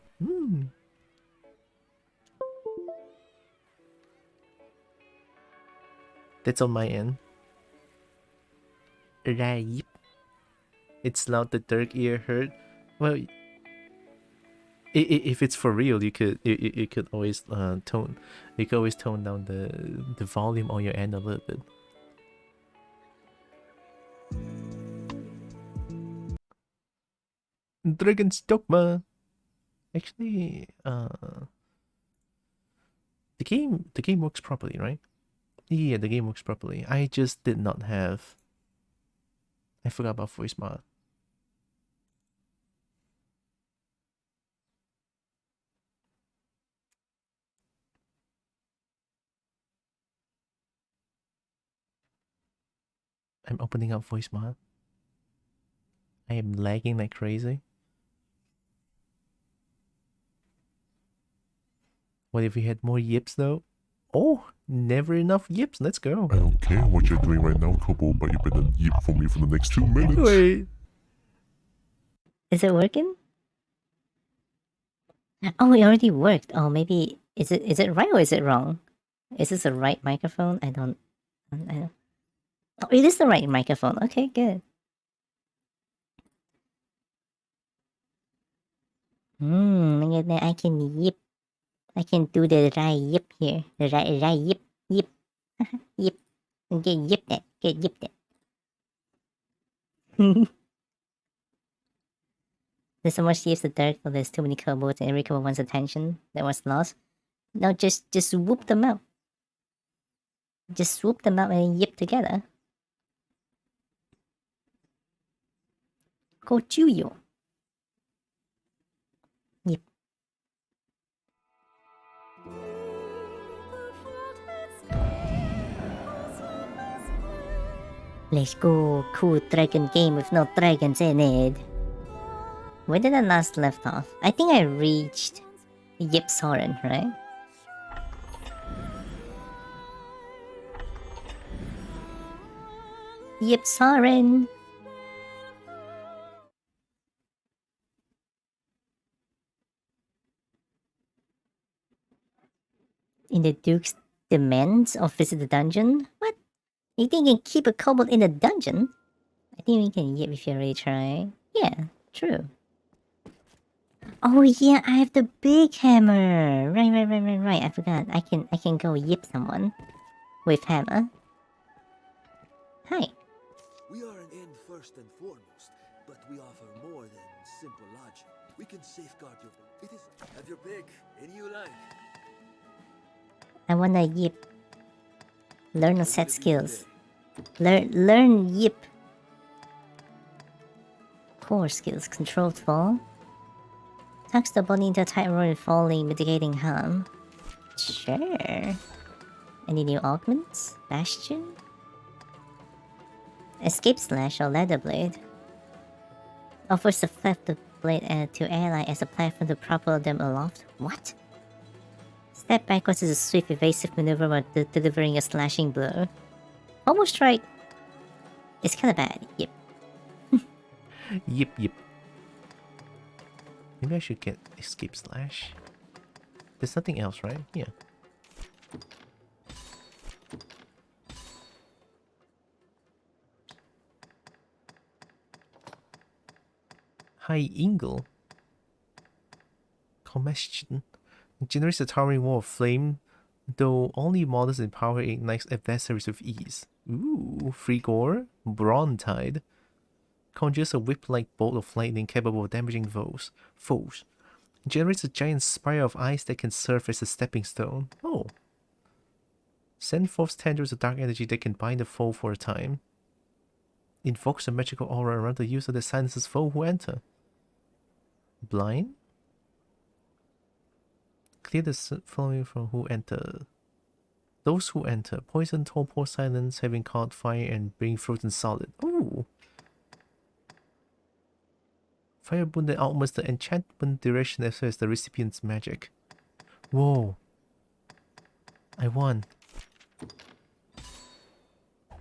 Speaker 1: That's on my end. Yip. It's loud, the dark ear hurt. Well, if it's for real, you could always tone. You could always tone down the volume on your end a little bit. Dragon's Dogma. Actually, the game works properly, right? Yeah, the game works properly. I just did not have. I forgot about voice mod. I'm opening up voice mod. I am lagging like crazy. What if we had more yips though? Oh, never enough yips. Let's go.
Speaker 4: I don't care what you're doing right now, Kobo, but you better yip for me for the next 2 minutes.
Speaker 1: Wait.
Speaker 10: Is it working? Oh, it already worked. Oh, maybe is it right or is it wrong? Is this the right microphone? I don't. Oh, it is the right microphone. Okay, good. I can yip. I can do the right yip here. The right yip. Yip. Get yip that. There's so much yips the dark, but there's too many kobolds and every kobold wants attention that was lost. Now just swoop them out. Just swoop them out and yip together. Kochuyo. Yip. Let's go, cool dragon game with no dragons in it. Where did I last left off? I think I reached Yip Soren, right? Yip Soren! In the Duke's demands of visit the dungeon? What? You think you can keep a kobold in a dungeon? I think we can yip if you really try. Yeah, true. Oh yeah, I have the big hammer. Right. I forgot. I can go yip someone with hammer. Hi.
Speaker 11: We are an end first and foremost, but we offer more than simple lodging. We can safeguard your. It is have your pick. Any you like.
Speaker 10: I wanna yip. Learn a set skills. Learn yip. Core skills. Controlled fall. Tucks the body into a tight roll falling, mitigating harm. Sure. Any new augments? Bastion? Escape slash or leather blade? Offers a flip the blade to ally as a platform to propel them aloft. What? Step backwards is a swift, evasive maneuver while delivering a slashing blow. Pommel strike is kind of bad. Yep.
Speaker 1: Yep. Maybe I should get escape slash. There's nothing else, right? Yeah. High Ingle. Combustion. Generates a towering wall of flame, though only models in power ignites adversaries with ease. Ooh, free gore. Brawn Tide. Conjures a whip-like bolt of lightning capable of damaging foes. Generates a giant spiral of ice that can serve as a stepping stone. Oh. Send forth tendrils of dark energy that can bind a foe for a time. Invokes a magical aura around the user that silences foe who enter. Blind? Clear the following from who enter. Those who enter. Poison, torpor, silence, having caught fire, and being frozen solid. Ooh. Fire boon that outmoves the enchantment duration as well as the recipient's magic. Whoa. I won.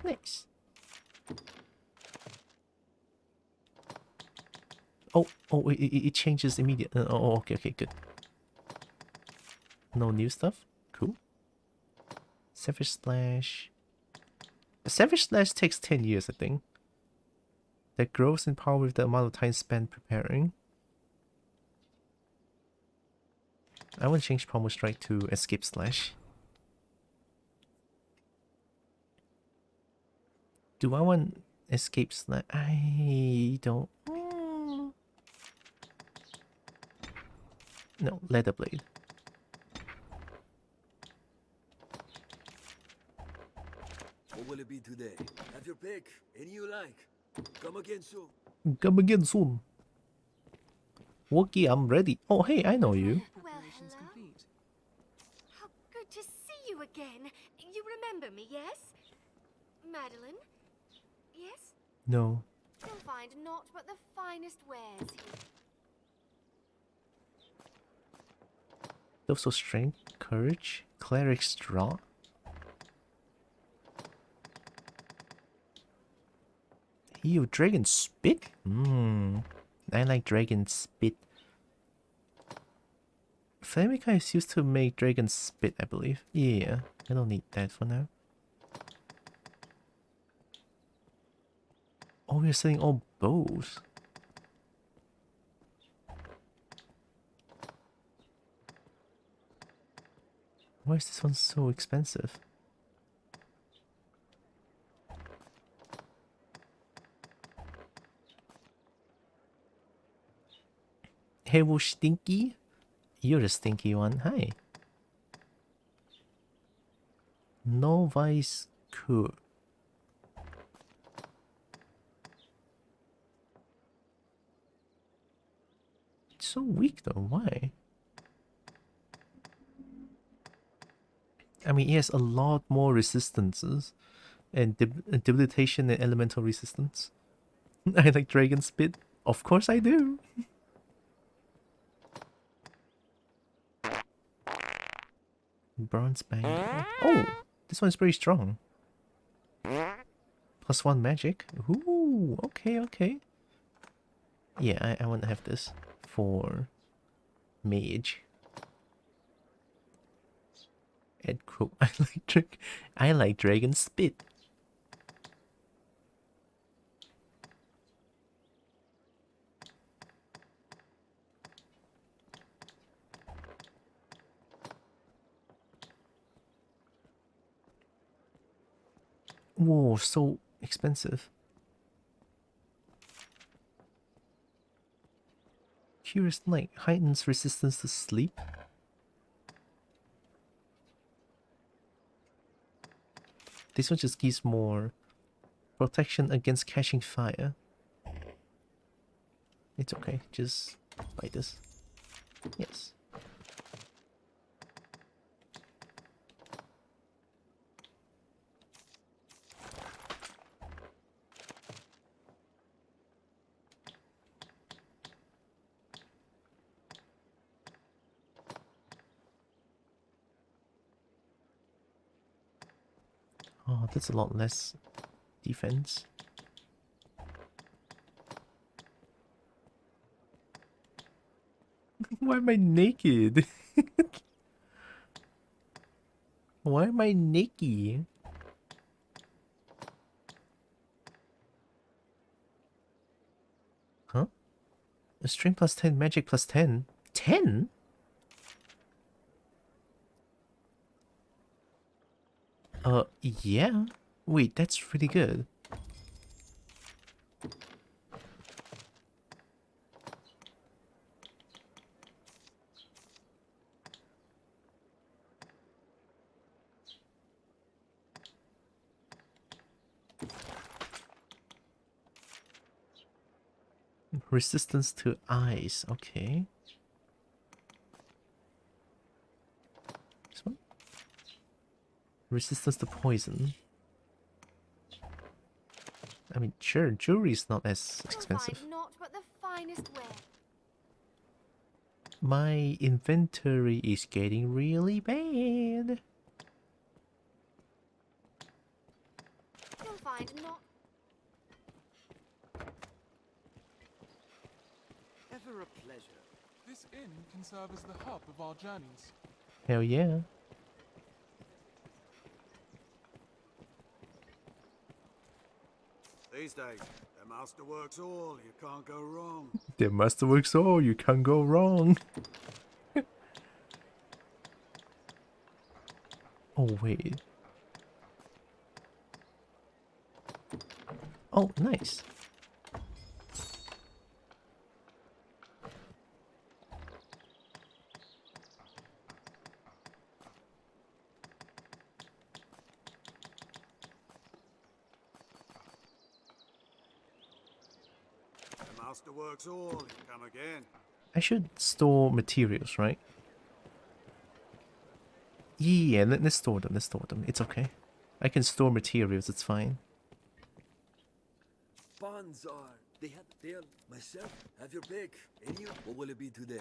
Speaker 1: Nice. Oh, it changes immediately. Oh, okay, good. No new stuff? Cool. Savage Slash. Savage Slash takes 10 years, I think. That grows in power with the amount of time spent preparing. I want to change Pommel Strike to Escape Slash. Do I want Escape Slash? I don't. No, Leather Blade.
Speaker 11: What will it be today? Have your pick. Any you like. Come again soon.
Speaker 1: Come again soon. Wookie, I'm ready. Oh, hey, I know you.
Speaker 5: Well, hello. How good to see you again. You remember me, yes? Madeline? Yes?
Speaker 1: No.
Speaker 5: You'll find naught but the finest wares here.
Speaker 1: Also strength, courage, cleric's draw. Ew, dragon spit? I like dragon spit. Flameca is used to make dragon spit, I believe. Yeah, I don't need that for now. Oh, we're selling all bows. Why is this one so expensive? Hey, well, Stinky? You're the stinky one. Hi. No vice cool. It's so weak though. Why? I mean, it has a lot more resistances and debilitation and elemental resistance. I like dragon spit. Of course I do. Bronze bang. Oh, this one's pretty strong. +1 magic. Ooh, okay. Yeah, I want to have this for mage. Ed Crow. I like dragon spit. Whoa, so expensive. Curious Light heightens resistance to sleep. This one just gives more protection against catching fire. It's okay, just buy this. Yes. that's a lot less defense. Why am I naked? Why am I naked? Huh? A string plus 10, magic plus 10. 10? Yeah. Wait, that's really good. Resistance to ice, okay. This one? Resistance to poison. I mean, sure, jewelry is not as expensive.
Speaker 5: You'll find naught but the finest wear.
Speaker 1: My inventory is getting really bad.
Speaker 5: You'll find naught.
Speaker 12: Ever a pleasure. This inn can serve as the hub of our journeys.
Speaker 1: Hell yeah.
Speaker 11: These days, the master works all, you can't go wrong.
Speaker 1: The masterworks all, you can't go wrong. Oh, wait. Oh, nice.
Speaker 11: The master works all, you come again.
Speaker 1: I should store materials, right? Yeah, let's store them, let's store them. It's okay. I can store materials, it's fine.
Speaker 11: Banzar. They'll myself, have your pick. And you, what will it be today?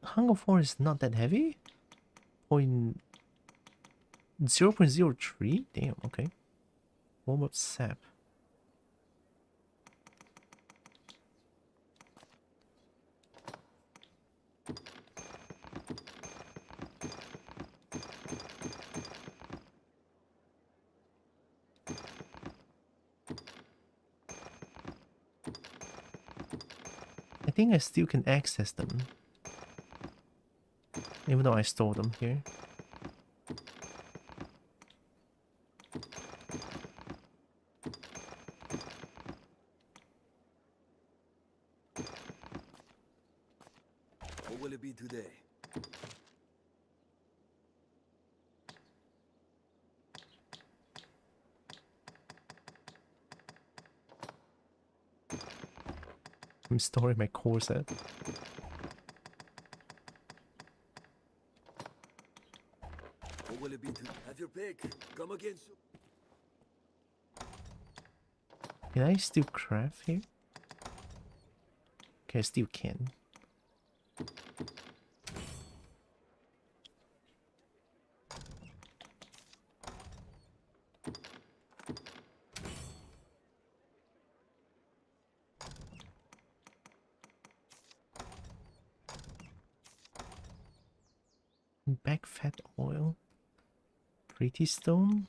Speaker 1: Hunger 4 is not that heavy? 0.03? Damn, okay. Warm up sap. I think I still can access them. Even though I store them here.
Speaker 11: What will it be today?
Speaker 1: I'm storing my core set.
Speaker 11: What will it be to have your pick? Come again soon.
Speaker 1: Can I still craft here? Okay, I still can. Back fat oil. Pretty stone.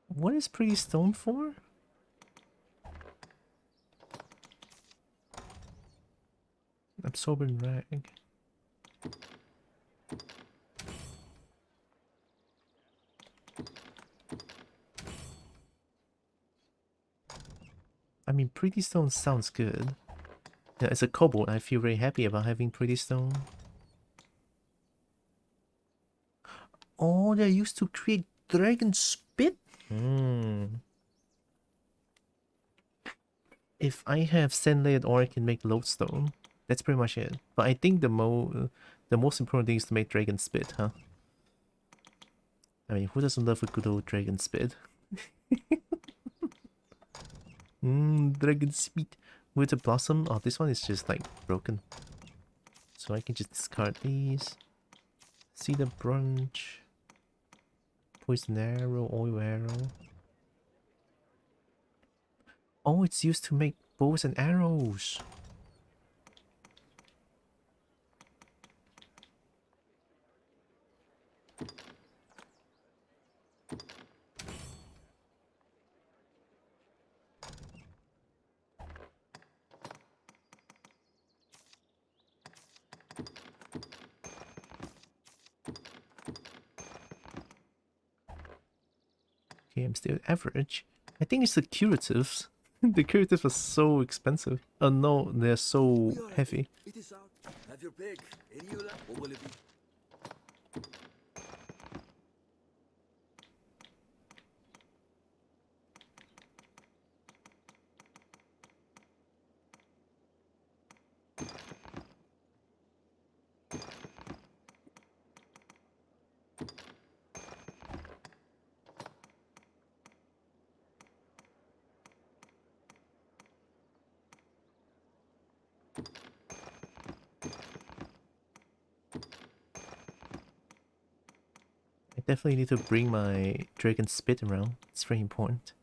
Speaker 1: What is pretty stone for? Absorbent rag. I mean, Pretty Stone sounds good. Yeah, as a kobold, I feel very happy about having Pretty Stone. Oh, they used to create dragon spit? If I have sand layered ore, I can make lodestone. That's pretty much it. But I think the most important thing is to make dragon spit, huh? I mean, who doesn't love a good old dragon spit? Dragon spit. With the blossom? Oh, this one is just like broken. So I can just discard these. Cedar branch. Poison arrow, oil arrow. Oh, it's used to make bows and arrows. Okay, I'm still average. I think it's the curatives. The curatives are so expensive. Oh no, they're so heavy.
Speaker 11: It is out. Have your pick. Any you like? What will it be?
Speaker 1: I definitely need to bring my dragon spit around. It's very important.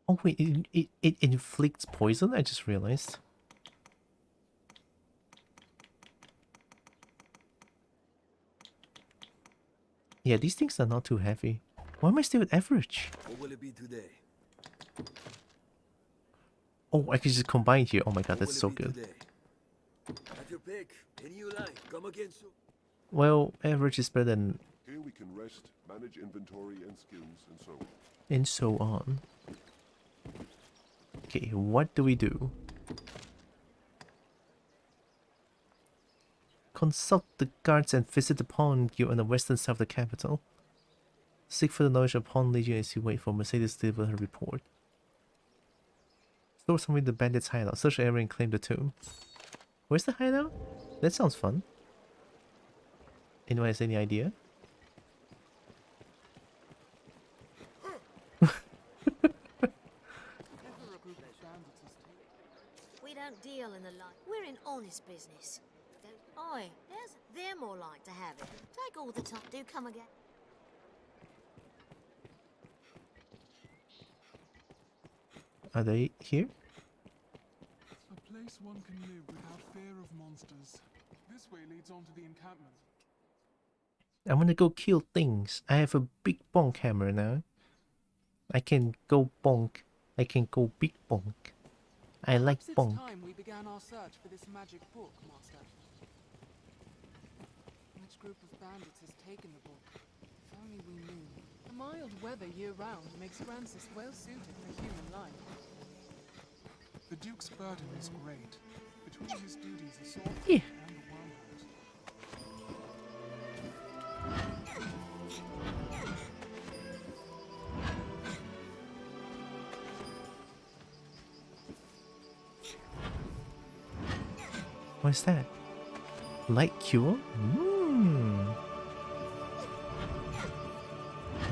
Speaker 1: Oh wait, it inflicts poison? I just realized. Yeah, these things are not too heavy. Why am I still at average?
Speaker 11: What will it be today?
Speaker 1: Oh, I can just combine here. Oh my god, that's so good.
Speaker 11: Today? Have your pick. Any you like. Come again soon.
Speaker 1: Well, average is better than...
Speaker 13: Here we can rest, manage inventory and skills, and so on.
Speaker 1: And so on. Okay, what do we do? Consult the guards and visit the pawn guild on the western side of the capital. Seek for the knowledge of pawn legion as you wait for Mercedes to deliver her report. Store somewhere in the bandits' hideout. Search the area and claim the tomb. Where's the hideout? That sounds fun. Anyone has any idea?
Speaker 5: We don't deal in the light. We're in honest business. Oi, they're more like to have it. Take all the top. Do come again.
Speaker 1: Are they here?
Speaker 12: A place one can live without fear of monsters. This way leads on to the encampment.
Speaker 1: I'm gonna go kill things. I have a big bonk hammer now. I can go bonk. I can go big bonk. I like bonk.
Speaker 12: It's time we began our search for this magic book, Master. Which group of bandits has taken the book? If only we knew. The mild weather year-round makes Francis well suited for human life. The Duke's burden is great. Between his duties as sword and the wormhouse.
Speaker 1: What's that? Light cure?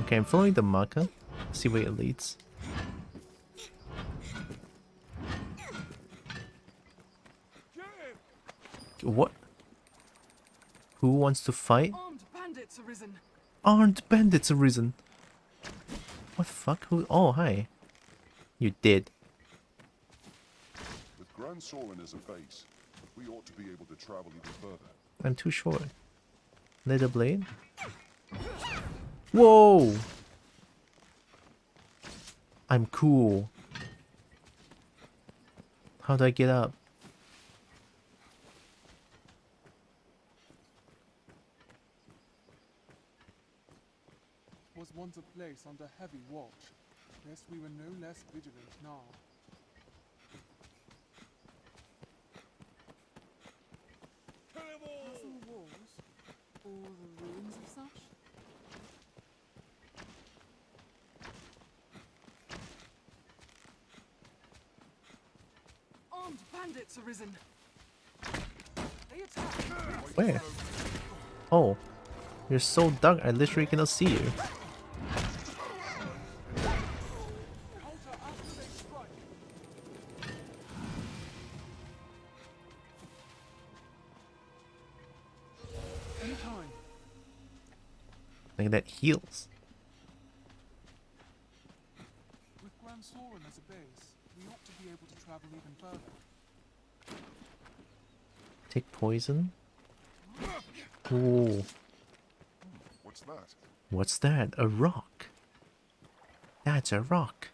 Speaker 1: Okay, I'm following the marker. See where it leads. What? Who wants to fight?
Speaker 12: Armed bandits arisen.
Speaker 1: Armed bandits arisen. What the fuck? Who? Oh, hi. You dead.
Speaker 13: With Grand Sorin as a base, We ought to be able to travel even further.
Speaker 1: I'm too short. Nether blade. Whoa! I'm cool. How do I get up?
Speaker 12: Was once a place under heavy watch. Guess we were no less vigilant now. Castle walls? Or the ruins of such? Armed bandits arisen. They attack.
Speaker 1: Where? Oh. You're so dark, I literally cannot see you. Like that heals.
Speaker 12: With Grand Soren as a base, we ought to be able to travel even further.
Speaker 1: Take poison. Ooh.
Speaker 13: What's that?
Speaker 1: What's that? A rock. That's a rock.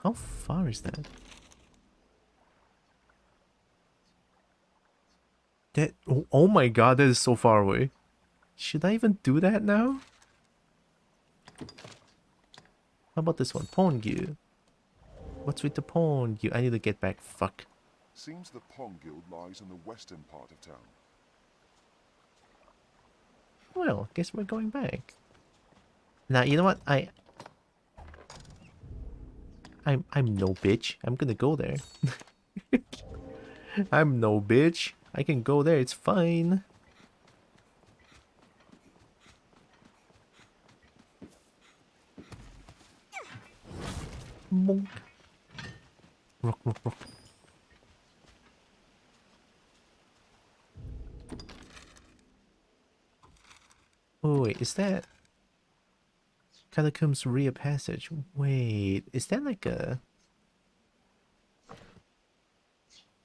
Speaker 1: How far is that? That, oh my god, that is so far away. Should I even do that now? How about this one? Pongu. What's with the Pongu? I need to get back. Fuck.
Speaker 13: Seems the Pong Guild lies in the western part of town.
Speaker 1: Well, guess we're going back. Now, you know what? I'm no bitch. I'm gonna go there. I'm no bitch. I can go there, it's fine. Monk. Rock, rock, rock. Oh wait, is that Catacombs Rear Passage? Wait, is that like a...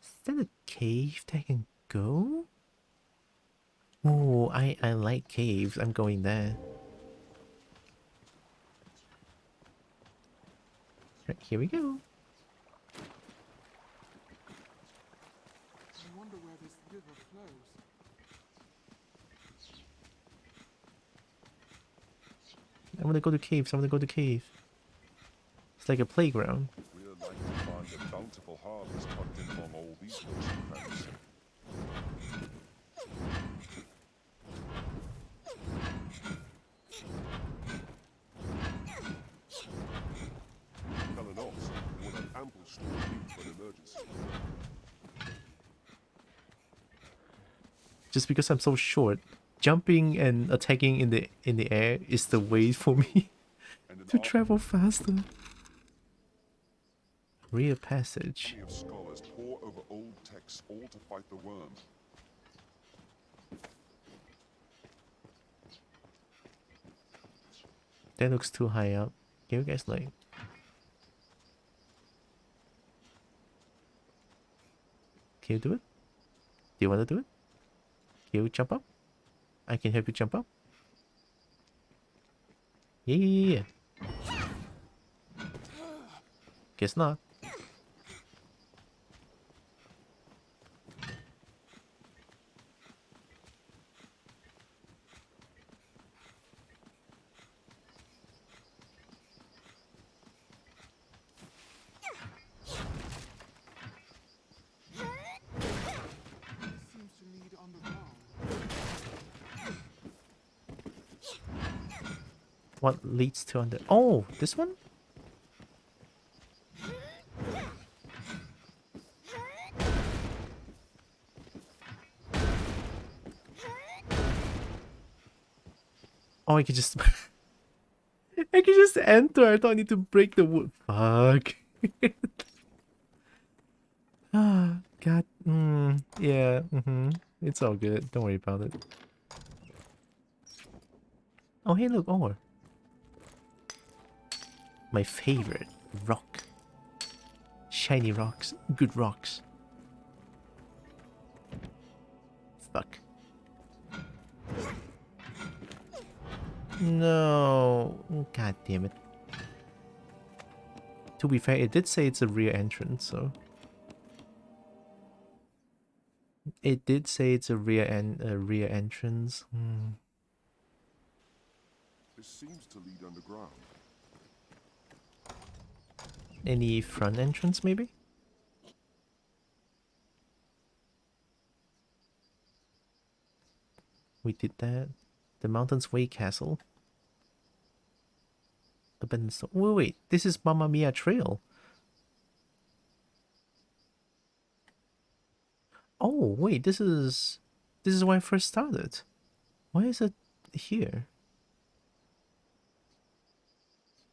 Speaker 1: Is that a cave that I can go? Oh, I like caves. I'm going there. Right, here we go.
Speaker 12: I wonder where this river flows.
Speaker 1: I'm gonna go to caves. I'm gonna go to cave. It's like a playground.
Speaker 13: We're likely to find a bountiful harvest tucked in among all these nooks and crannies. Kalanos will have ample store of meat for an emergency.
Speaker 1: Just because I'm so short, jumping and attacking in the air is the way for me to travel faster. Rear passage.
Speaker 13: Many of scholars pore over old texts all to fight the worm.
Speaker 1: That looks too high up. Can you guys like... Can you do it? Do you want to do it? Can you jump up? I can help you jump up. Yeah. Guess not.
Speaker 12: Seems to lead underground.
Speaker 1: What leads to under... Oh, this one? Oh, I can just... I can just enter. I thought I need to break the wood. Fuck. Ah, God. Yeah. It's all good. Don't worry about it. Oh, hey, look, ore. My favorite rock. shiny rocks. Good rocks. Fuck. No. God damn it. To be fair, it did say it's a rear entrance, so... It did say it's a rear entrance.
Speaker 13: This seems to lead underground.
Speaker 1: Any front entrance, maybe? We did that. The Mountain's Way Castle. Abandoned store. Wait, this is Mamma Mia Trail. Oh, wait, this is where I first started. Why is it here?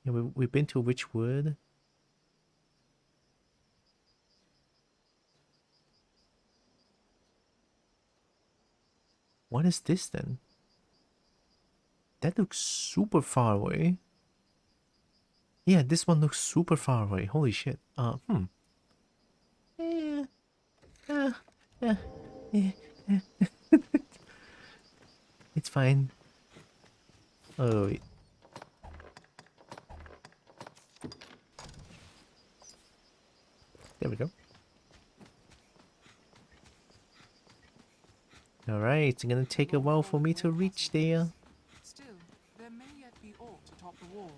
Speaker 1: Yeah, we've been to Witchwood. What is this then? That looks super far away. Yeah, this one looks super far away. Holy shit. It's fine. Oh, wait. There we go. Alright, it's gonna take a while for me to reach there.
Speaker 12: Still, there may yet be aught atop the wall.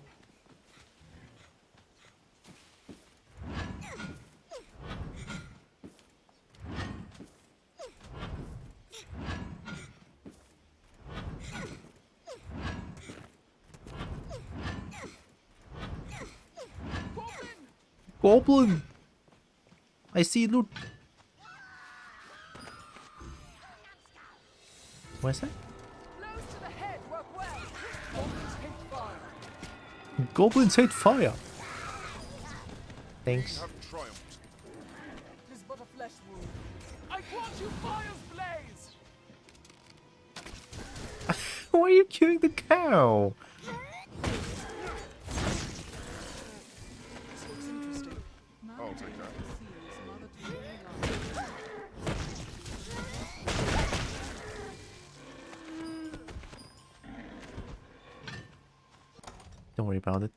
Speaker 1: Goblin! I see loot. What's that? Goblins hate fire. Thanks.
Speaker 12: Tis but a flesh wound. I grant you fire's blaze.
Speaker 1: Why are you killing the cow?
Speaker 13: I'll take that.
Speaker 1: Don't worry about it.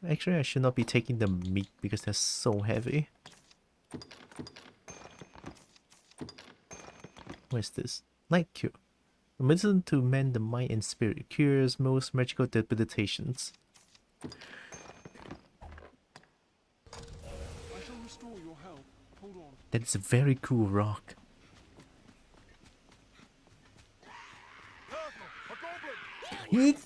Speaker 1: Actually, I should not be taking the meat because they're so heavy. Where's this? Light cure. A medicine to mend the mind and spirit. Cures most magical debilitations.
Speaker 12: I shall restore your health. Hold on.
Speaker 1: That is a very cool rock. Yeet.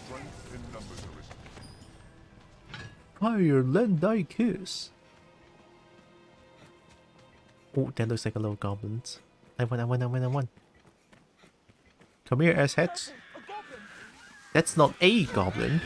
Speaker 13: Strength in numbers, Arisen.
Speaker 1: Fire, lend thy kiss. Oh, that looks like a little goblins. I won. Come here, assheads. That's not a goblin.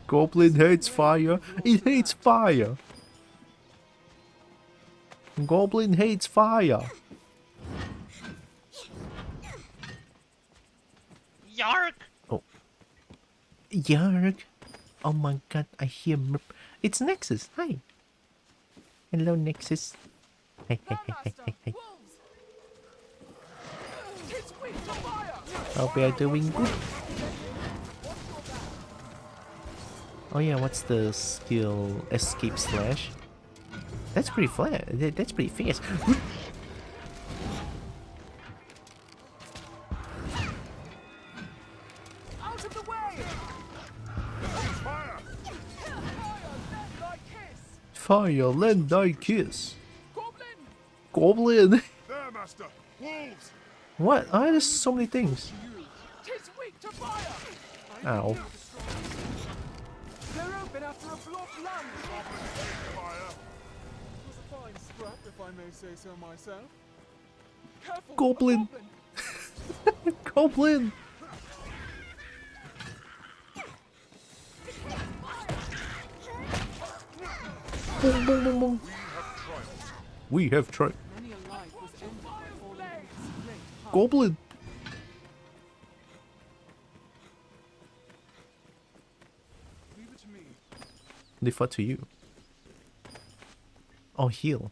Speaker 1: Goblin hates fire. It hates fire. Goblin hates fire.
Speaker 6: Yark!
Speaker 1: Oh. Yark. Oh my god, I hear it's Nexus. Hi. Hello, Nexus. Hey. Hope we are doing good. Oh yeah, what's the skill? Escape slash? That's pretty flat. That's pretty fast.
Speaker 12: Out of the way!
Speaker 1: Fire, lend thy kiss.
Speaker 12: Goblin!
Speaker 1: Goblin!
Speaker 13: There, master! Wolves!
Speaker 1: What? Oh, there's so many things.
Speaker 12: Tis weak to fire!
Speaker 1: Ow.
Speaker 12: They're open after a blocked land! It was a fine scrap, if I may say so myself. Careful!
Speaker 1: Goblin! Goblin! Boom, boom, boom, boom. We have tried.
Speaker 12: Many a life was ended by falling beneath this great heart.
Speaker 1: Goblin.
Speaker 12: Leave it to me.
Speaker 1: Defer to you. Oh, heal.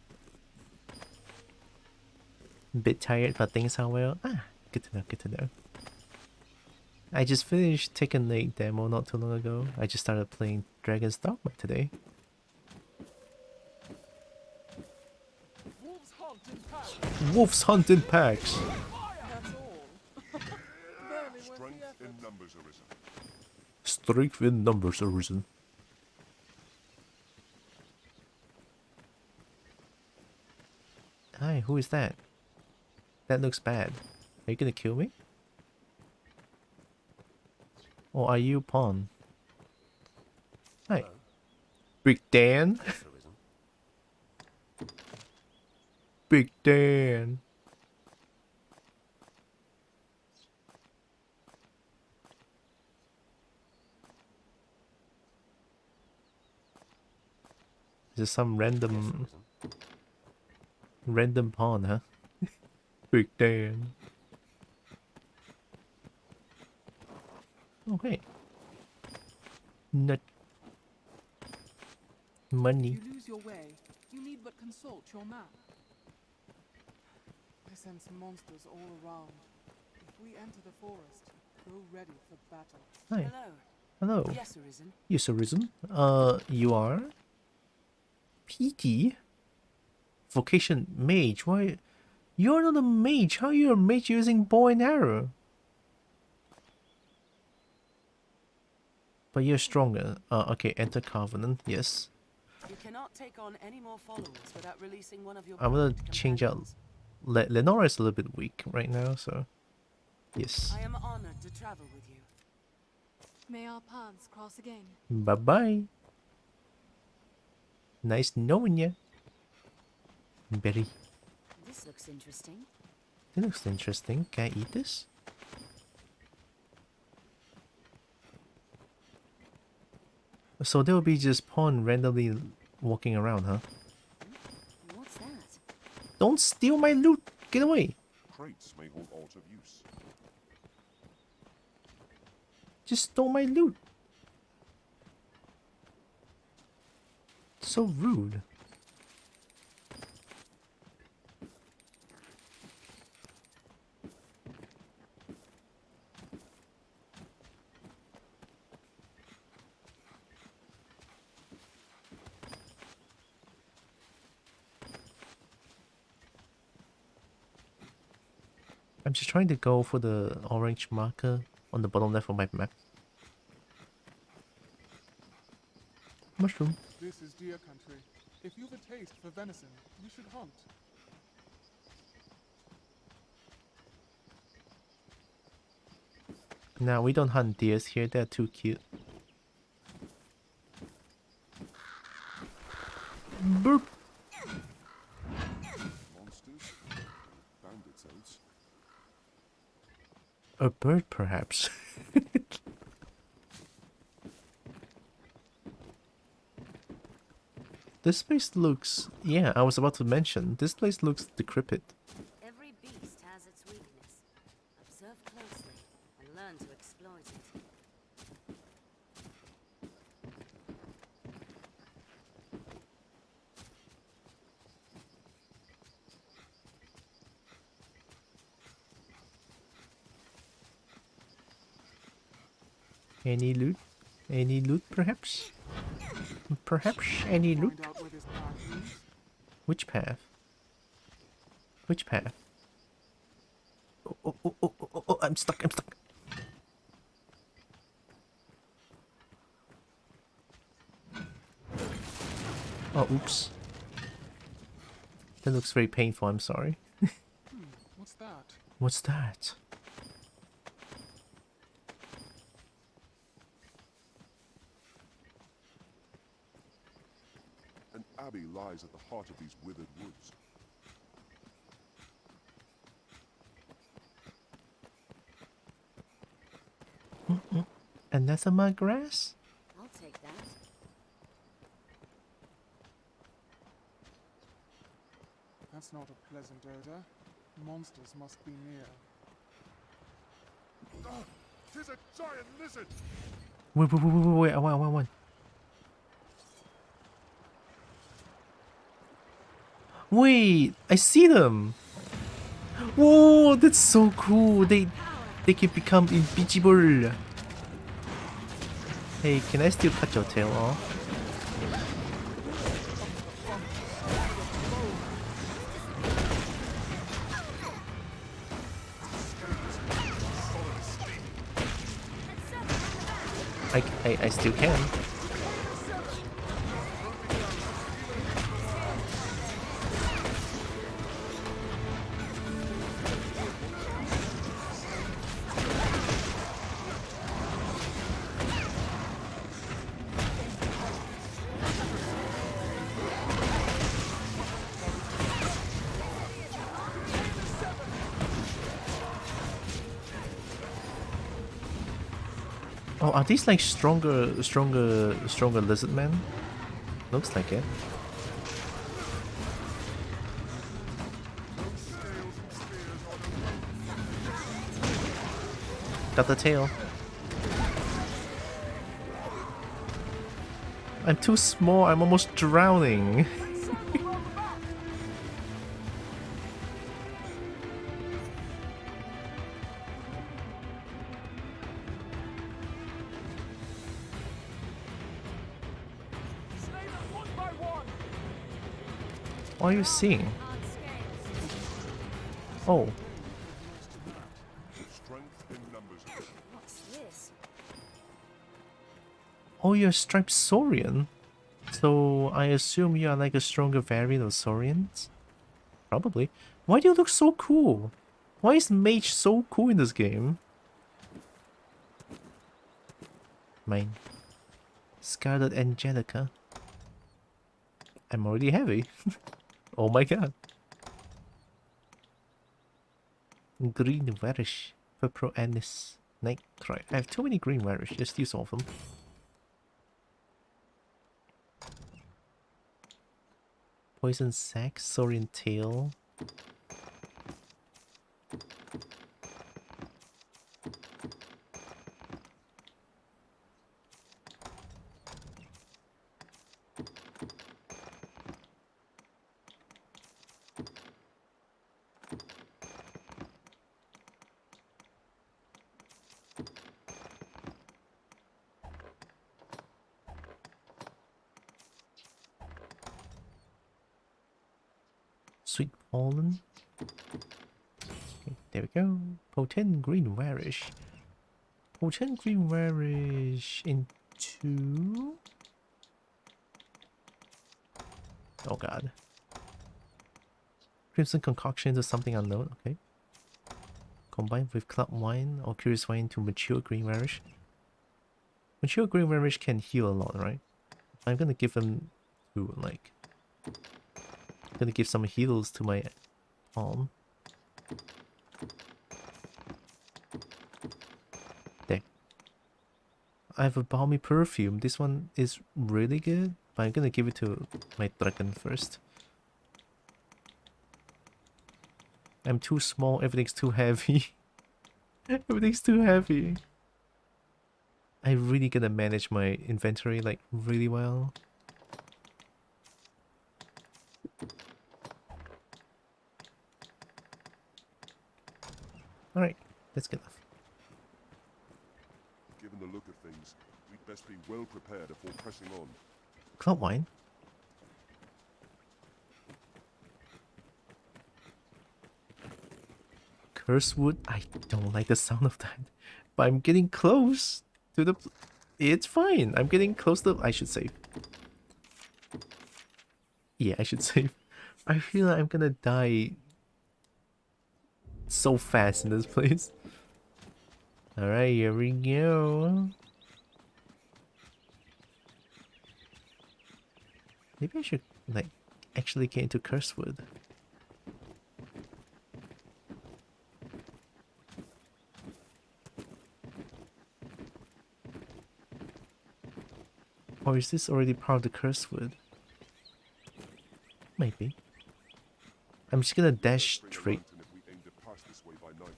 Speaker 1: Bit tired, but things are well. Ah, good to know, good to know. I just finished Tekken 8 demo not too long ago. I just started playing Dragon's Dogma today.
Speaker 12: Wolves hunt in packs.
Speaker 1: Wolves hunt in packs.
Speaker 12: That's all. Barely worth the
Speaker 13: Strength
Speaker 12: effort.
Speaker 13: in numbers arisen.
Speaker 1: Strength in numbers arisen. Hi, who is that? That looks bad. Are you gonna kill me? Or are you pawn? Hi. Big Dan? Big Dan. Just some random pawn, huh? Big Dan. Oh hey. Nut. Money.
Speaker 12: If you lose your way, you need but consult your map. I sense monsters all around. If we enter the forest, go ready for battle.
Speaker 1: Hi.
Speaker 14: Hello.
Speaker 1: Hello.
Speaker 14: Yes, Arisen.
Speaker 1: Yes, Arisen. You are? PT? Vocation mage. Why? You're not a mage. How are you a mage using bow and arrow? But you're stronger. Okay, enter Covenant. Yes.
Speaker 14: You cannot take on any more followers without releasing one of your
Speaker 1: I'm gonna
Speaker 14: band
Speaker 1: change out.
Speaker 14: companions.
Speaker 1: Lenora is a little bit weak right now, so yes.
Speaker 14: I am honored to travel with you.
Speaker 5: May our paths cross again.
Speaker 1: Bye bye. Nice knowing ya. Berry.
Speaker 14: This looks interesting.
Speaker 1: It looks interesting. Can I eat this? So there will be just pawn randomly walking around, huh?
Speaker 14: What's that?
Speaker 1: Don't steal my loot! Get away!
Speaker 13: Crates may hold alt of use.
Speaker 1: Just stole my loot! So rude. I'm just trying to go for the orange marker on the bottom left of my map. Mushroom.
Speaker 12: This is deer country. If you've a taste for venison, you should hunt.
Speaker 1: Now we don't hunt deers here, they're too cute. Burp.
Speaker 13: Monsters? Bandits else?
Speaker 1: A bird, perhaps. This place looks... Yeah, I was about to mention. This place looks decrepit.
Speaker 14: Every beast has its weakness. Observe closely and learn to exploit it.
Speaker 1: Any loot? Any loot, perhaps? Perhaps any loot?
Speaker 12: Find out where this path leads.
Speaker 1: Which path? Which path? Oh, I'm stuck, I'm stuck. Oh, oops. That looks very painful, I'm sorry.
Speaker 12: What's that?
Speaker 1: What's that?
Speaker 13: An abbey lies at the heart of these withered woods.
Speaker 1: Anathema grass?
Speaker 14: I'll take that.
Speaker 12: That's not a pleasant odor. Monsters must be near.
Speaker 13: Ah, 'tis a giant lizard!
Speaker 1: Wait, I want. Wait, I see them! Whoa, that's so cool! They can become invisible! Hey, can I still cut your tail off? I still can. Oh, are these like stronger lizard men? Looks like it. Got the tail. I'm too small, I'm almost drowning. What are you seeing? Oh.
Speaker 13: Strength in numbers.
Speaker 14: What's this?
Speaker 1: Oh, you're striped Saurian. So I assume you are like a stronger variant of Saurians? Probably. Why do you look so cool? Why is Mage so cool in this game? Mine. Scarlet Angelica. I'm already heavy. Oh my god. Green Varish. Purple Anis. Nightcry. I have too many green Varish. Just use all of them. Poison Sac. Saurian Tail. Sweet pollen. Okay, there we go. Potent green Varish. Potent green Varish into... Oh god. Crimson Concoction into something unknown. Okay. Combined with Club Wine or Curious Wine to mature green Varish. Mature green Varish can heal a lot, right? I'm gonna give them to like... Gonna give some heals to my palm. There. I have a balmy perfume. This one is really good, but I'm gonna give it to my dragon first. I'm too small, everything's too heavy. Everything's too heavy. I really gotta manage my inventory like really well. Alright, that's good enough.
Speaker 13: Given the look of things, we'd best be well prepared before pressing on.
Speaker 1: Club Wine? Cursewood? I don't like the sound of that. But I'm getting close to the... It's fine. I'm getting close to... I should save. Yeah, I should save. I feel like I'm gonna die so fast in this place. Alright, here we go. Maybe I should, like, actually get into Cursewood. Or is this already part of the Cursewood? Maybe. I'm just gonna dash straight.
Speaker 13: If we aim to pass this way by night.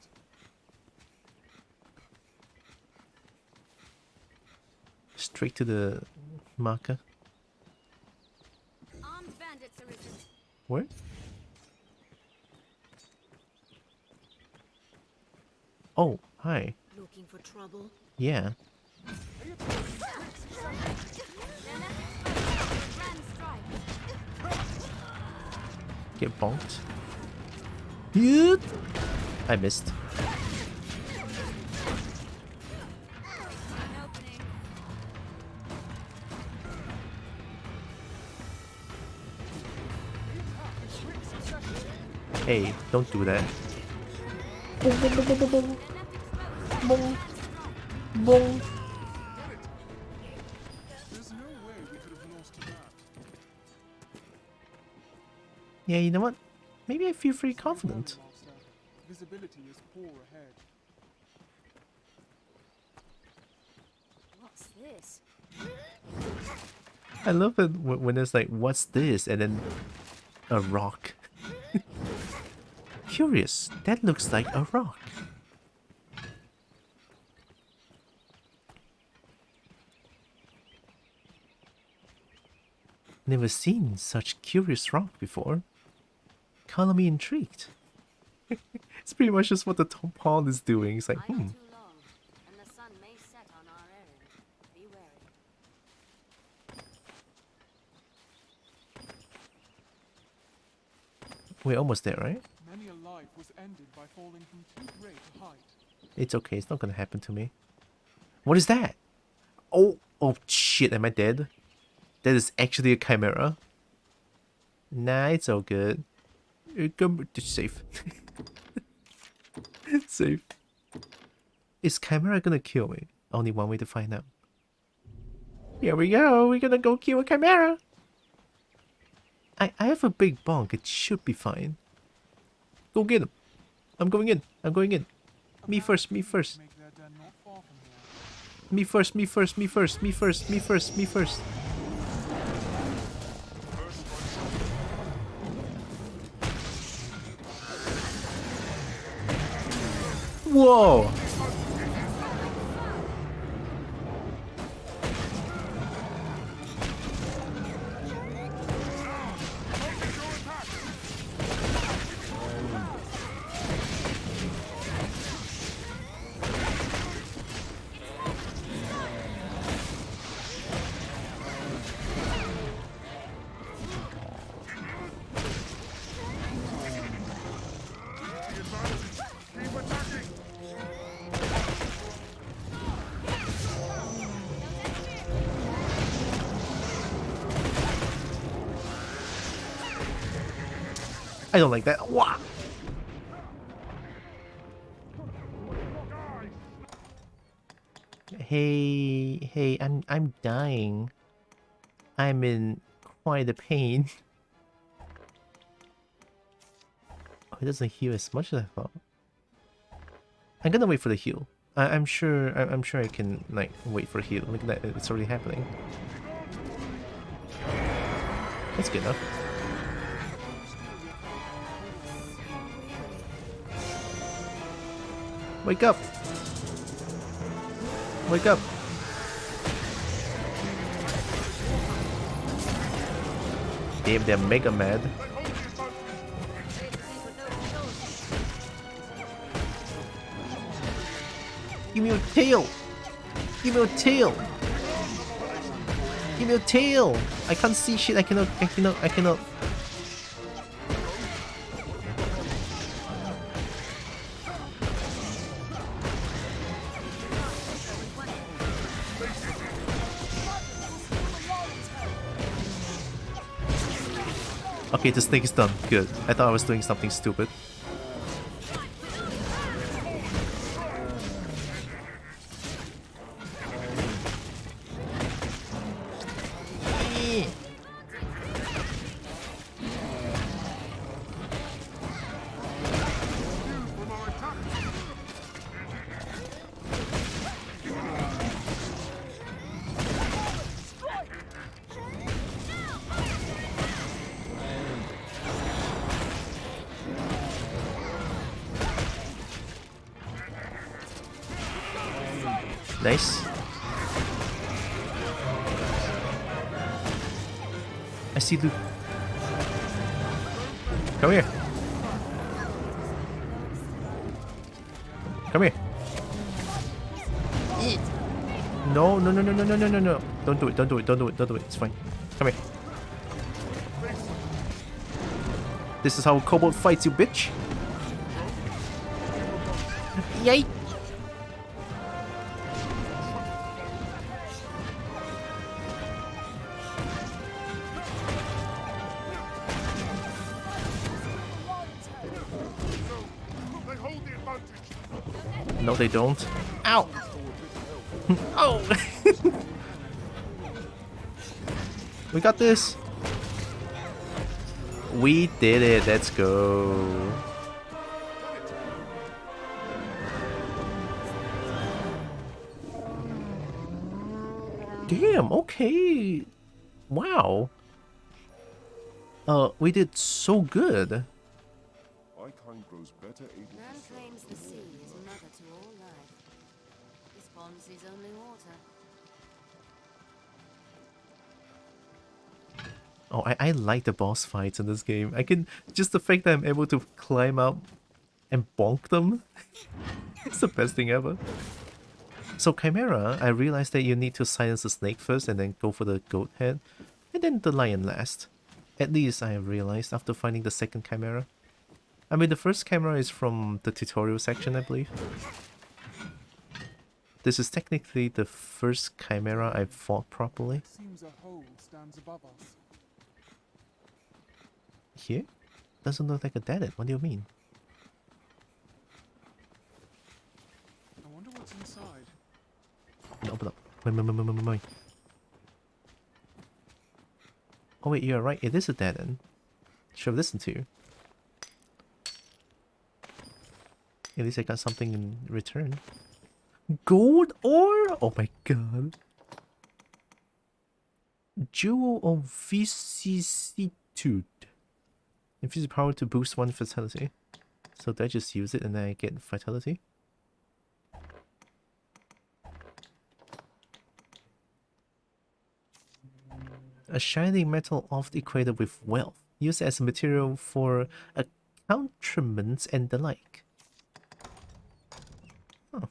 Speaker 1: Straight to the marker.
Speaker 14: Armed bandits, Arisen.
Speaker 1: Where? Oh, hi.
Speaker 14: Looking for trouble?
Speaker 1: Yeah. Get bonked. Yeet. I missed. Hey, don't do that. Boom, boom, boom, boom, boom, boom. Boom. Boom.
Speaker 12: There's no way we could have lost to that.
Speaker 1: Yeah, you know what? Maybe I feel pretty confident.
Speaker 12: Visibility is poor ahead.
Speaker 14: What's this?
Speaker 1: I love it when it's like, what's this? And then a rock. Curious, that looks like a rock. Never seen such curious rock before. Color me intrigued. It's pretty much just what the top pawn is doing. It's like,
Speaker 14: Too long, and the sun may set on our errand. Be wary.
Speaker 1: We're almost there, right?
Speaker 12: Many a life was ended by falling from too great a height.
Speaker 1: It's okay, it's not gonna happen to me. What is that? Oh shit, am I dead? That is actually a chimera. Nah, it's all good. It's safe. Safe. Is chimera gonna kill me? Only one way to find out. Here we go, we're gonna go kill a chimera. I have a big bonk, it should be fine. Go get him. I'm going in. I'm going in. Me first, me first. Me first, me first, me first, me first, me first, me first. Whoa! I don't like that. Wah! Hey, I'm dying. I'm in quite a pain. Oh, it doesn't heal as much as I thought. I'm gonna wait for the heal. I'm sure I can like wait for a heal. Look at that, it's already happening. That's good enough. Wake up! Wake up! Damn, they're mega mad. Give me your tail! Give me your tail! Give me your tail! I can't see shit, I cannot. Okay, the snake is done. Good. I thought I was doing something stupid. Nice. I see Luke. Come here. Come here. No, no, no, no, no, no, no, no, no. Don't do it, don't do it, don't do it, don't do it. It's fine. Come here. This is how Kobold fights, you bitch. Yay! No, they don't. Ow! Oh! We got this! We did it, let's go. Damn, okay. Wow. We did so good.
Speaker 13: My kind grows better able
Speaker 14: Man claims the sea is mother to all life. This pond sees only water.
Speaker 1: Oh, I like the boss fights in this game. I can just the fact that I'm able to climb up and bonk them. It's the best thing ever. So Chimera, I realized that you need to silence the snake first and then go for the goat head, and then the lion last. At least I realized after finding the second Chimera. I mean, the first Chimera is from the tutorial section, I believe. This is technically the first Chimera I've fought properly.
Speaker 12: Seems a hole stands above us.
Speaker 1: Here? Doesn't look like a dead end. What do you mean?
Speaker 12: I wonder what's inside.
Speaker 1: Open up. Wait. Oh wait, you're right. It is a dead end. Should have listened to you. At least I got something in return. Gold ore? Oh my god. Jewel of vicissitude. Infuse power to boost one vitality. So did I just use it and then I get vitality? A shining metal oft equated with wealth, used as a material for accoutrements and the like. Huh.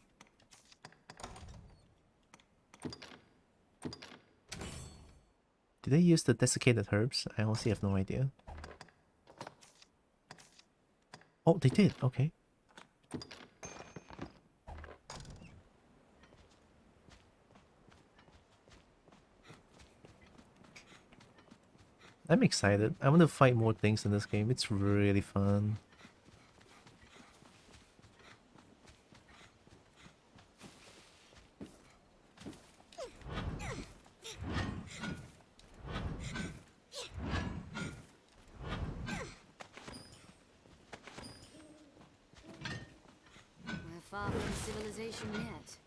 Speaker 1: Did they use the desiccated herbs? I honestly have no idea. Oh, they did. Okay. I'm excited. I want to fight more things in this game. It's really fun.
Speaker 14: We're far from civilization yet.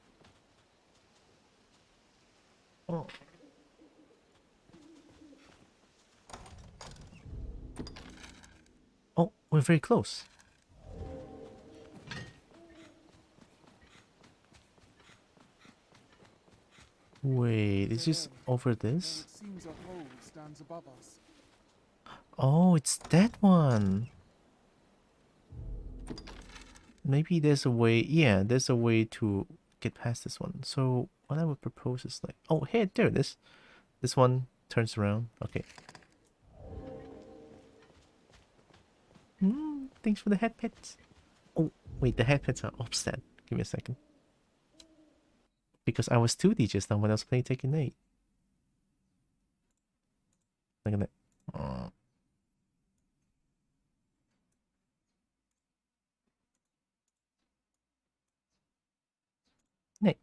Speaker 1: Oh. Oh, we're very close. Wait, is this over this?
Speaker 12: It seems a hole stands above us.
Speaker 1: Oh, it's that one. Maybe there's a way, yeah, there's a way to get past this one. So what I would propose is like, oh, hey, there it is. This one turns around. Okay. Thanks for the head pets. Oh, wait, the head pets are offset. Give me a second. Because I was 2D just now when I was playing Tekken 8. Look at that. Oh. Nice.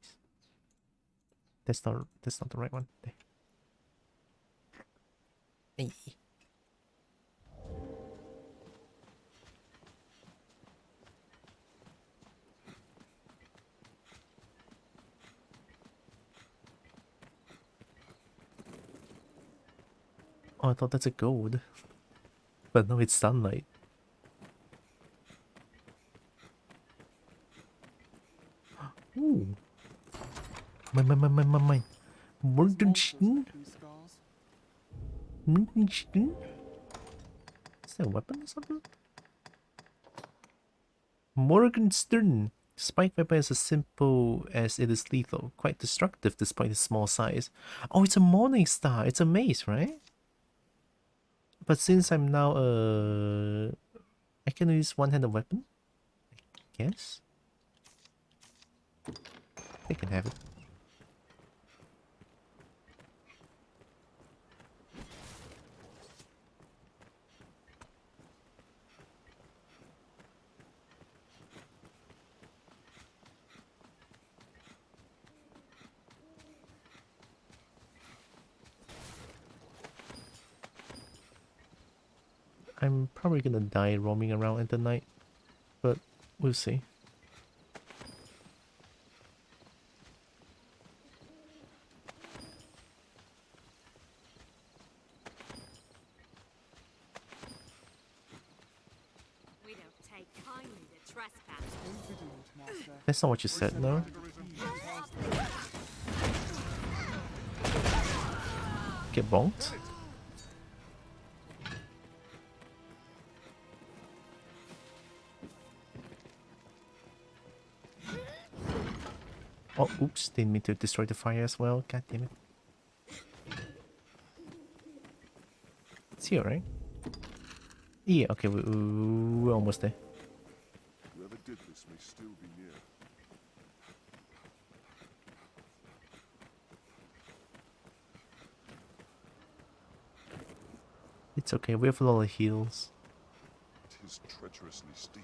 Speaker 1: That's not the right one. There. Hey. Oh, I thought that's a gold. But no, it's sunlight. Ooh. Mine. Morgenstern? Morgenstern? Is that a weapon or something? Morgenstern. Spike weapon is as simple as it is lethal. Quite destructive despite its small size. Oh, it's a morning star. It's a mace, right? But since I'm now I can use one-handed weapon, I guess. They can have it. I'm probably gonna die roaming around at the night, but we'll see.
Speaker 14: We don't take kindly to trespass.
Speaker 1: That's not what you said, no? Get bonked? Oh, oops, didn't mean to destroy the fire as well. God damn it. It's here, right? Yeah, okay, we're almost there.
Speaker 13: Whoever did this may still be near.
Speaker 1: It's okay, we have a lot of heals.
Speaker 13: It is treacherously steep.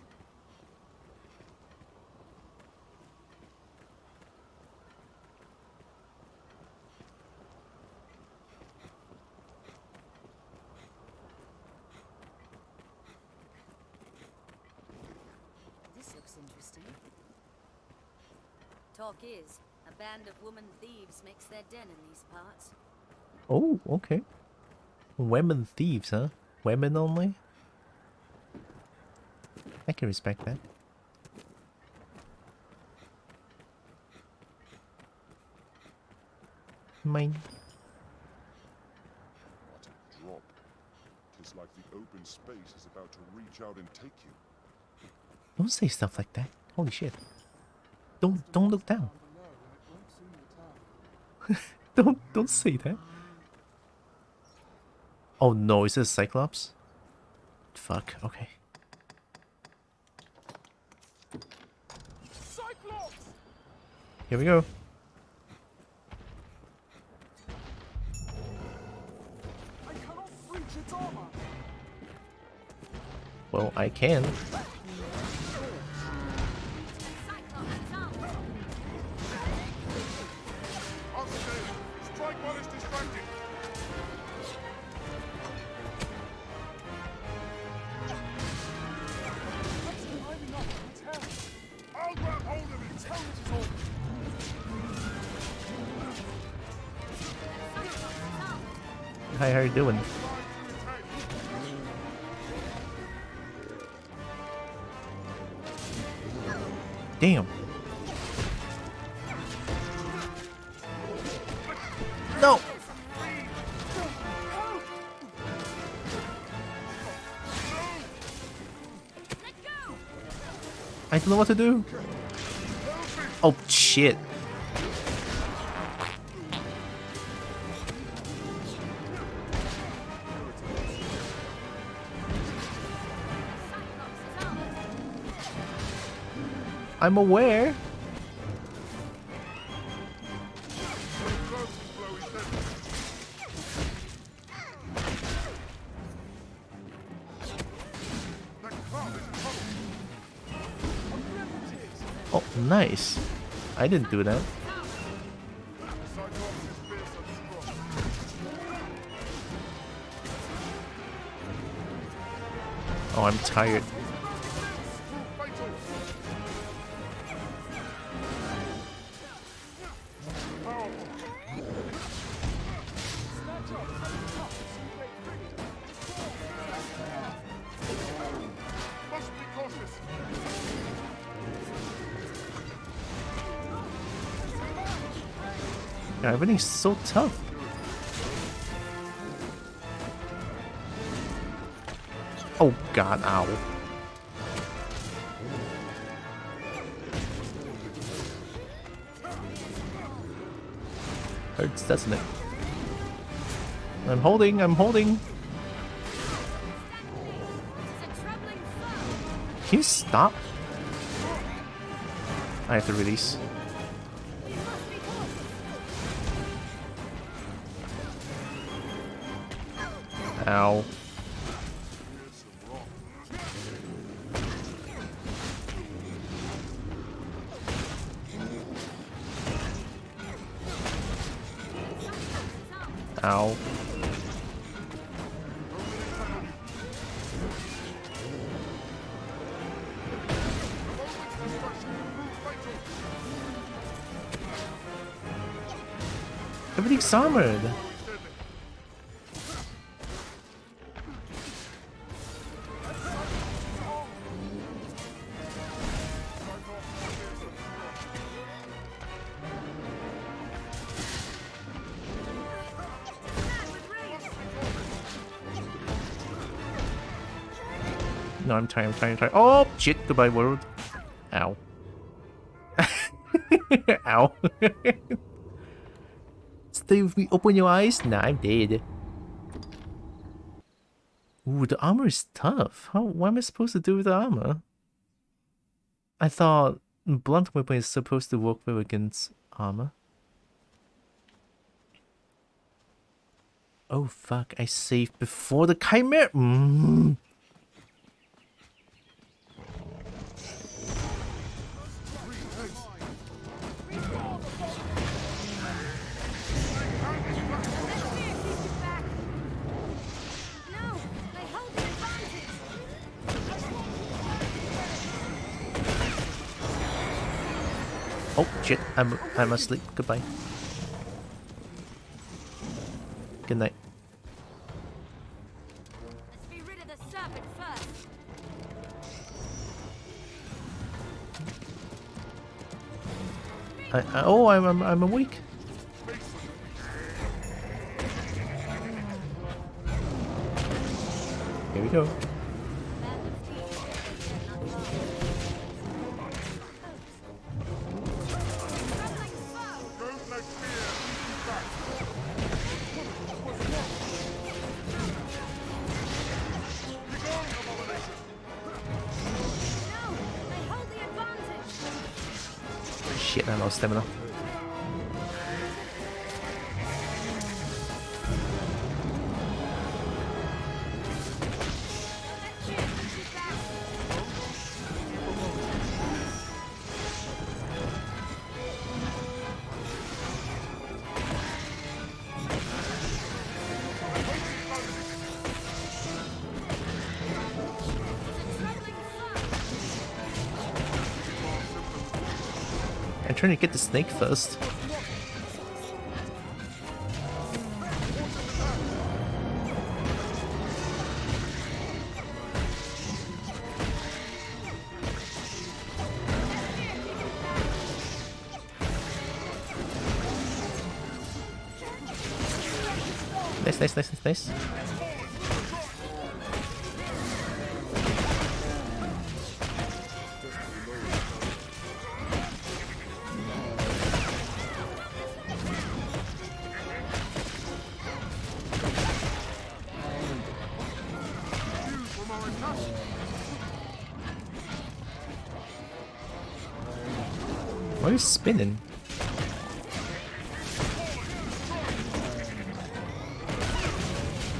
Speaker 14: This looks interesting. Talk is, a band of woman thieves makes their den in these parts.
Speaker 1: Oh, okay. Women thieves, huh? Women only? I can respect that. Mine.
Speaker 13: What a drop. Tis like the open space is about to reach out and take you.
Speaker 1: Don't say stuff like that. Holy shit. Don't look down. Don't say that. Oh no, is this Cyclops? Fuck, okay.
Speaker 4: Cyclops!
Speaker 1: Here we go.
Speaker 4: I cannot breach its armor.
Speaker 1: Well, I can.
Speaker 13: Strike while it's distracted. I'll grab hold of it. Tell it is all.
Speaker 1: Hi, how you doing? Damn. No. I don't know what to do. Oh shit. I'm aware. Oh, nice. I didn't do that. Oh, I'm tired. Yeah, everything's so tough. Oh god, ow. Hurts, doesn't it? I'm holding, I'm holding. Can you stop? I have to release. Ow. Ow. Everything's armored. No, I'm trying. Oh, shit. Goodbye, world. Ow. Ow. Stay with me. Open your eyes. Nah, I'm dead. Ooh, the armor is tough. What am I supposed to do with the armor? I thought blunt weapon is supposed to work well against armor. Oh, fuck. I saved before the chimera. Oh shit, I'm asleep. Goodbye. Good night.
Speaker 14: Let's be rid of the serpent first.
Speaker 1: I'm awake. Here we go. Shit, I lost stamina. I'm trying to get the snake first. Nice. Why are you spinning?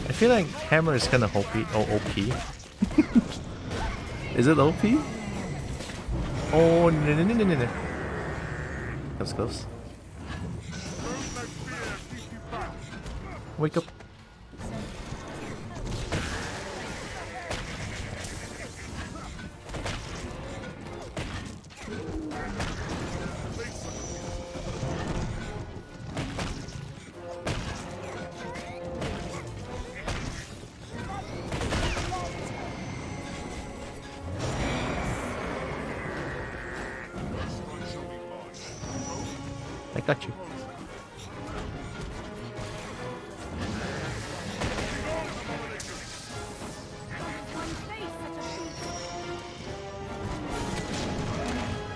Speaker 1: I feel like hammer is kind of OP. Is it OP? Oh no. That was close. Wake up. I got you.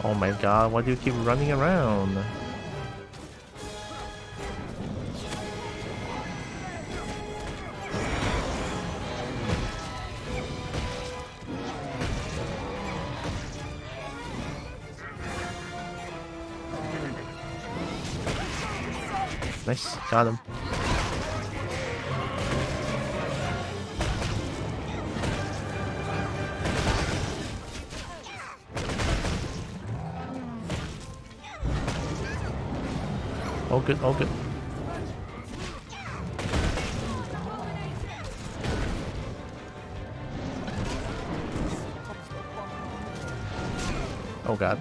Speaker 1: Oh my god, why do you keep running around? Nice, got him. All good, all good. Oh god.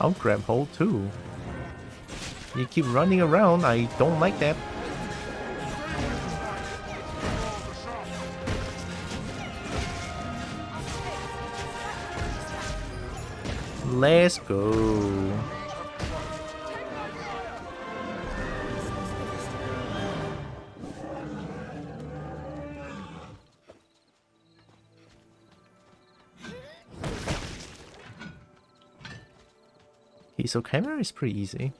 Speaker 1: I'll grab hold too. You keep running around, I don't like that. Let's go. Okay, so camera is pretty easy.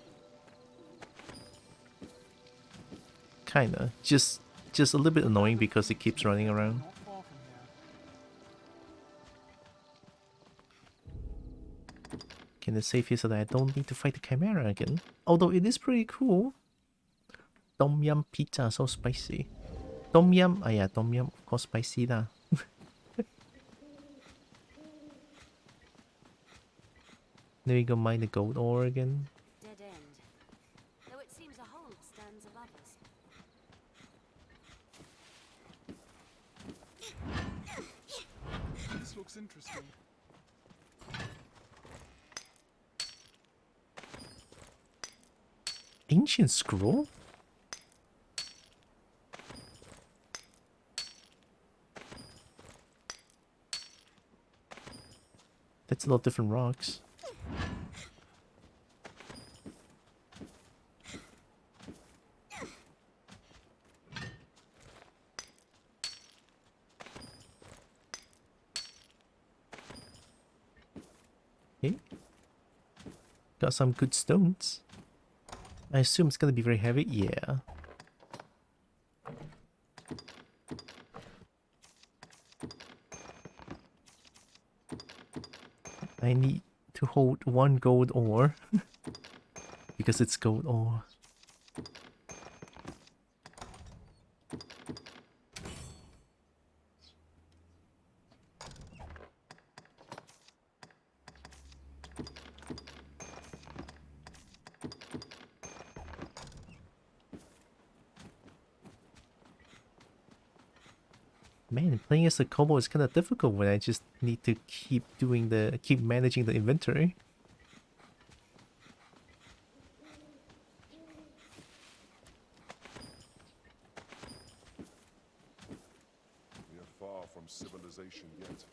Speaker 1: Kinda. Just a little bit annoying because it keeps running around. Can I save here so that I don't need to fight the Chimera again? Although it is pretty cool. Tom Yum pizza, so spicy. Tom Yum, ah yeah, Tom Yum, of course spicy lah. There we go, mine the gold ore again.
Speaker 14: Dead end. Though it seems a hold stands above us.
Speaker 12: This looks interesting.
Speaker 1: Ancient scroll? That's a lot of different rocks. Okay. Got some good stones. I assume it's gonna be very heavy. Yeah. I need to hold one gold ore because it's gold ore. Man, playing as a kobold is kind of difficult when I just need to keep managing the inventory.
Speaker 13: We are far from civilization yet.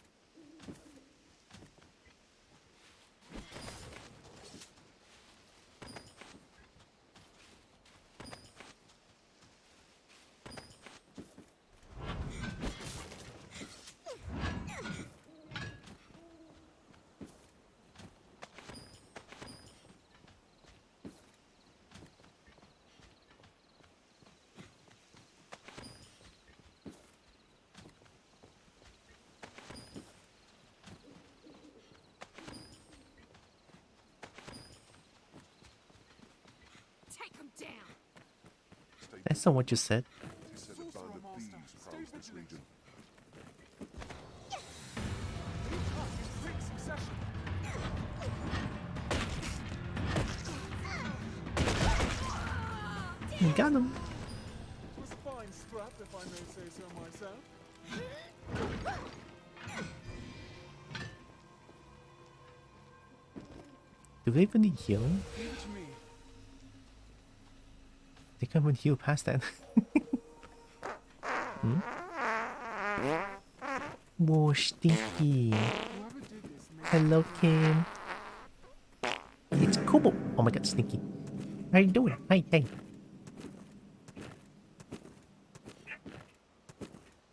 Speaker 5: Take him down.
Speaker 1: That's not what you said.
Speaker 13: It is said a band of thieves prowls this region.
Speaker 1: You got him.
Speaker 12: It was a fine scrap, if I may say so myself.
Speaker 1: Do they even need healing? They can't even heal past that. Hmm? Whoa, Stinky. Hello, Kim. It's Kubo. Oh my god, Stinky. How you doing? Hey, hey.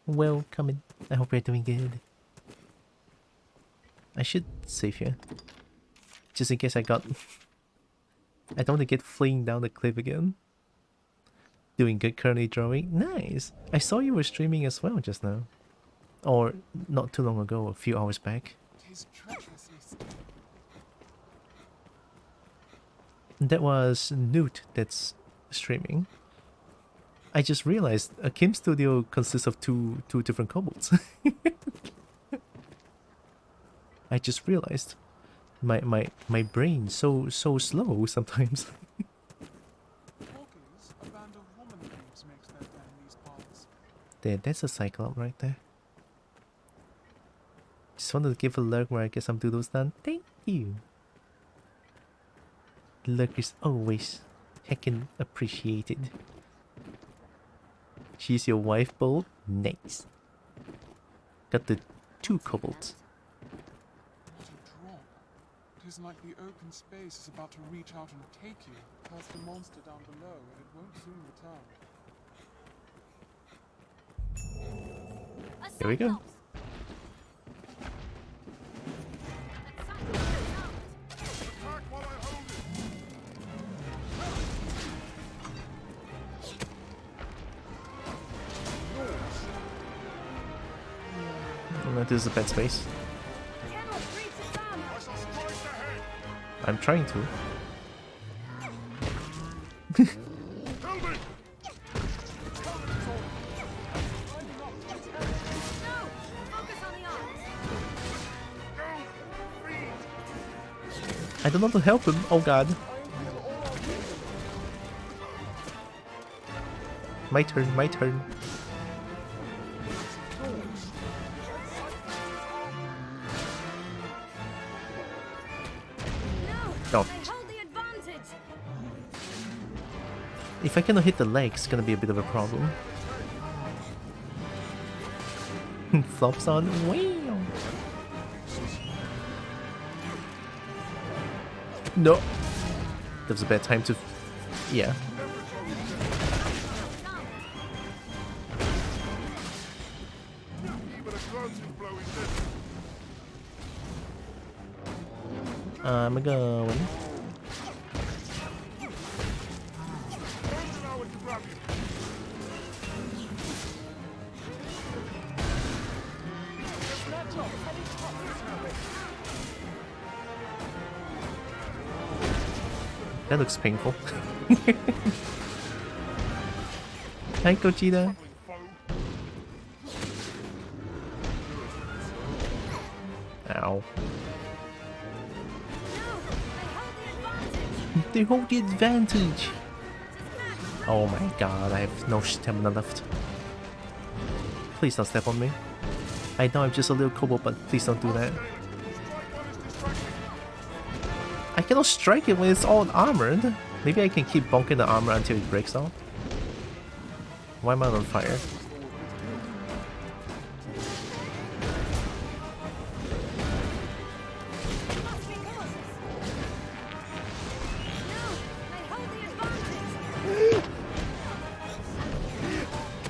Speaker 1: Welcome. I hope you're doing good. I should save here. Just in case I don't want to get fleeing down the cliff again. Doing good currently drawing. Nice. I saw you were streaming as well just now. Or not too long ago, a few hours back. That was Newt that's streaming. I just realized a Kim studio consists of two different kobolds. I just realized my brain so slow sometimes. There, that's a Cyclops right there. Just wanted to give a lurk where I get some doodles done. Thank you. Lurk is always heckin' appreciated. She's your wife, Bolt? Nice. Got the 2 kobolds.
Speaker 12: It is like the open space is about to reach out and take you, past the monster down below, and it won't soon return.
Speaker 1: Here we go. Oh, this is a bad space. I'm trying to. I don't know how to help him. Oh god. My turn, my turn. No. If I cannot hit the legs, it's gonna be a bit of a problem. Flops on. Wow. No. That was a bad time to... Yeah. I'm going. That looks painful. Hi, Gogeta. Ow. They hold the advantage. Oh my god, I have no stamina left. Please don't step on me. I know I'm just a little kobold, but please don't do that. I cannot strike it when it's all armored. Maybe I can keep bonking the armor until it breaks off. Why am I on fire?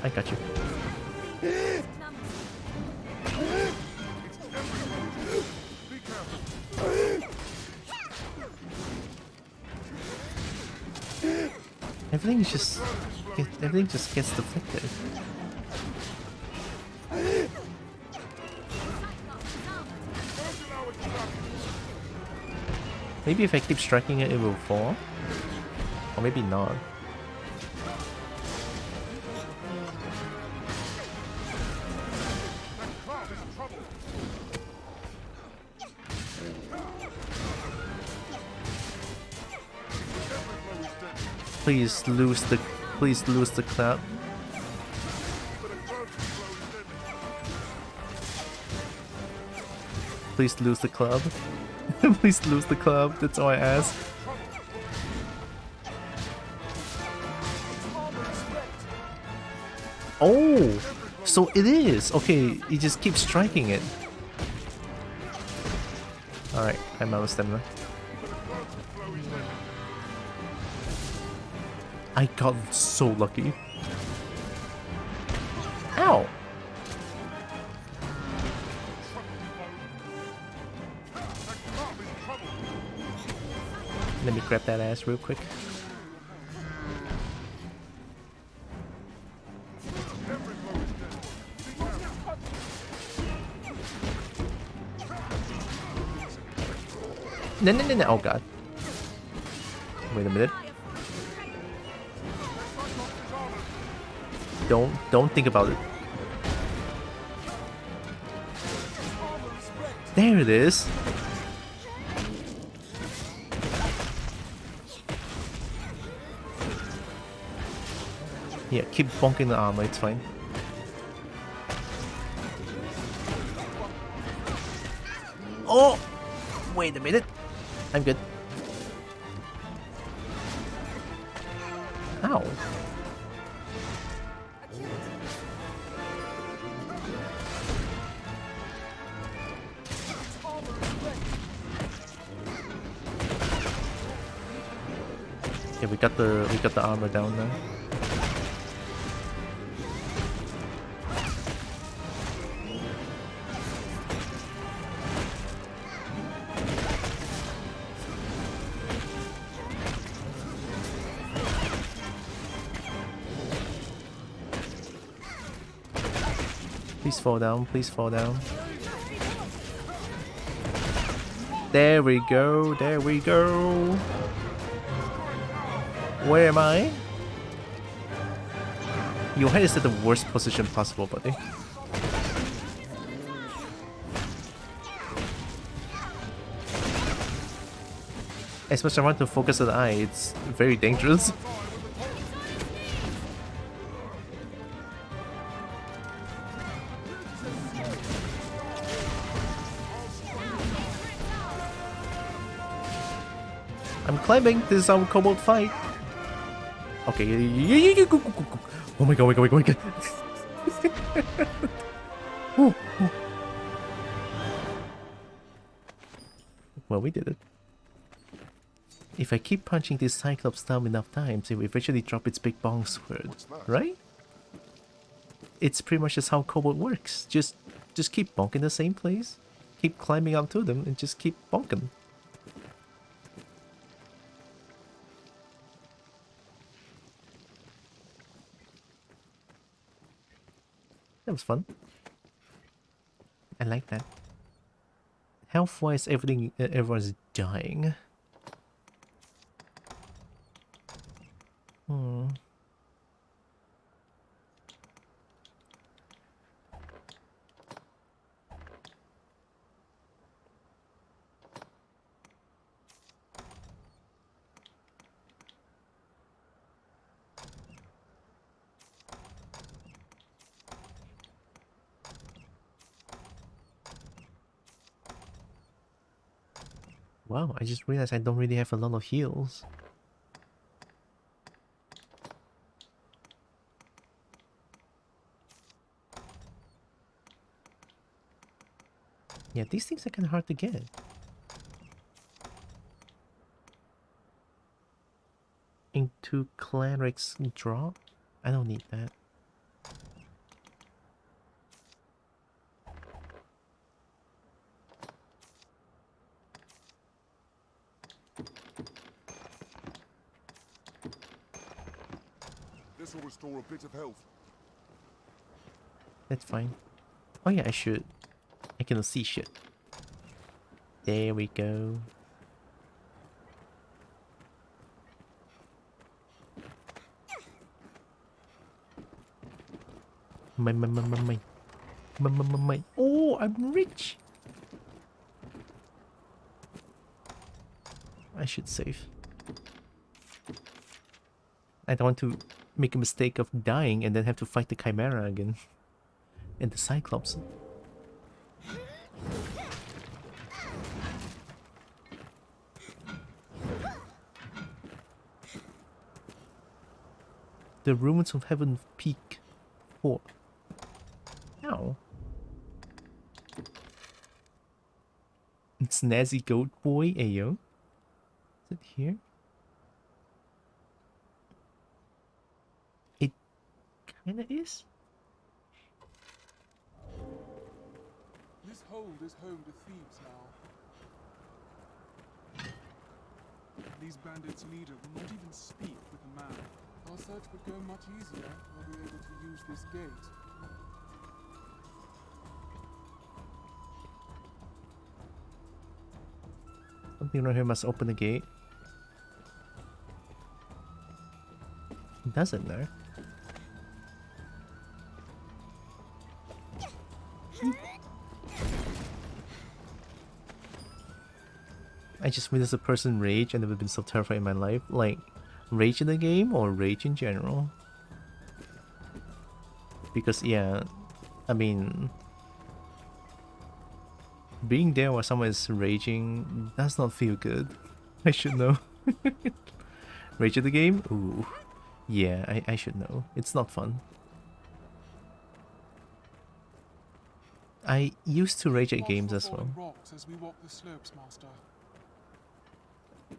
Speaker 1: I got you. Everything just gets deflected. Maybe if I keep striking it, it will fall. Or maybe not. Please lose the cloud. please lose the club. Please lose the club, that's all I ask. Oh! So it is! Okay, you just keep striking it. Alright, I'm out of stamina. I got so lucky. Ow! Let me grab that ass real quick. No, no, no, no. Oh god. Wait a minute. Don't think about it. There it is. Yeah, keep bonking the armor, it's fine. Oh! Wait a minute. I'm good. Ow. Okay, we got the armor down now. Please fall down, please fall down. There we go, there we go. Where am I? Your head is at the worst position possible, buddy. As much as I want to focus on the eye, it's very dangerous. I'm climbing, this is our kobold fight. Okay, oh my god, oh my god, oh my god. Ooh, ooh. Well, we did it. If I keep punching this Cyclops down enough times, it will eventually drop its big bong sword, right? It's pretty much just how kobold works. Just keep bonking the same place, keep climbing up to them, and just keep bonking. That was fun. I like that. Health-wise, everyone's dying. Wow, I just realized I don't really have a lot of heals. Yeah, these things are kind of hard to get. Into cleric's drop? I don't need that.
Speaker 13: This will restore a bit of health.
Speaker 1: That's fine. Oh yeah, I should. I cannot see shit. There we go. My. Oh, I'm rich. I should save. I don't want to make a mistake of dying and then have to fight the Chimera again. And the Cyclops. The Ruins of Heaven Peak 4. Ow. It's Nazi Goat Boy, ayo. Is it here? It kinda is.
Speaker 12: This hold is home to thieves now. These bandits' leader will not even speak with a man. Our search would go much easier were we able to use this gate.
Speaker 1: Something around here must open the gate. It doesn't though. I just witnessed a person rage. I've never been so terrified in my life. Like, rage in the game or rage in general? Because, yeah, I mean, being there while someone is raging does not feel good. I should know. Rage in the game? Ooh. Yeah, I should know. It's not fun. I used to rage at games as well.
Speaker 12: Rocks as we walk the slopes, Master.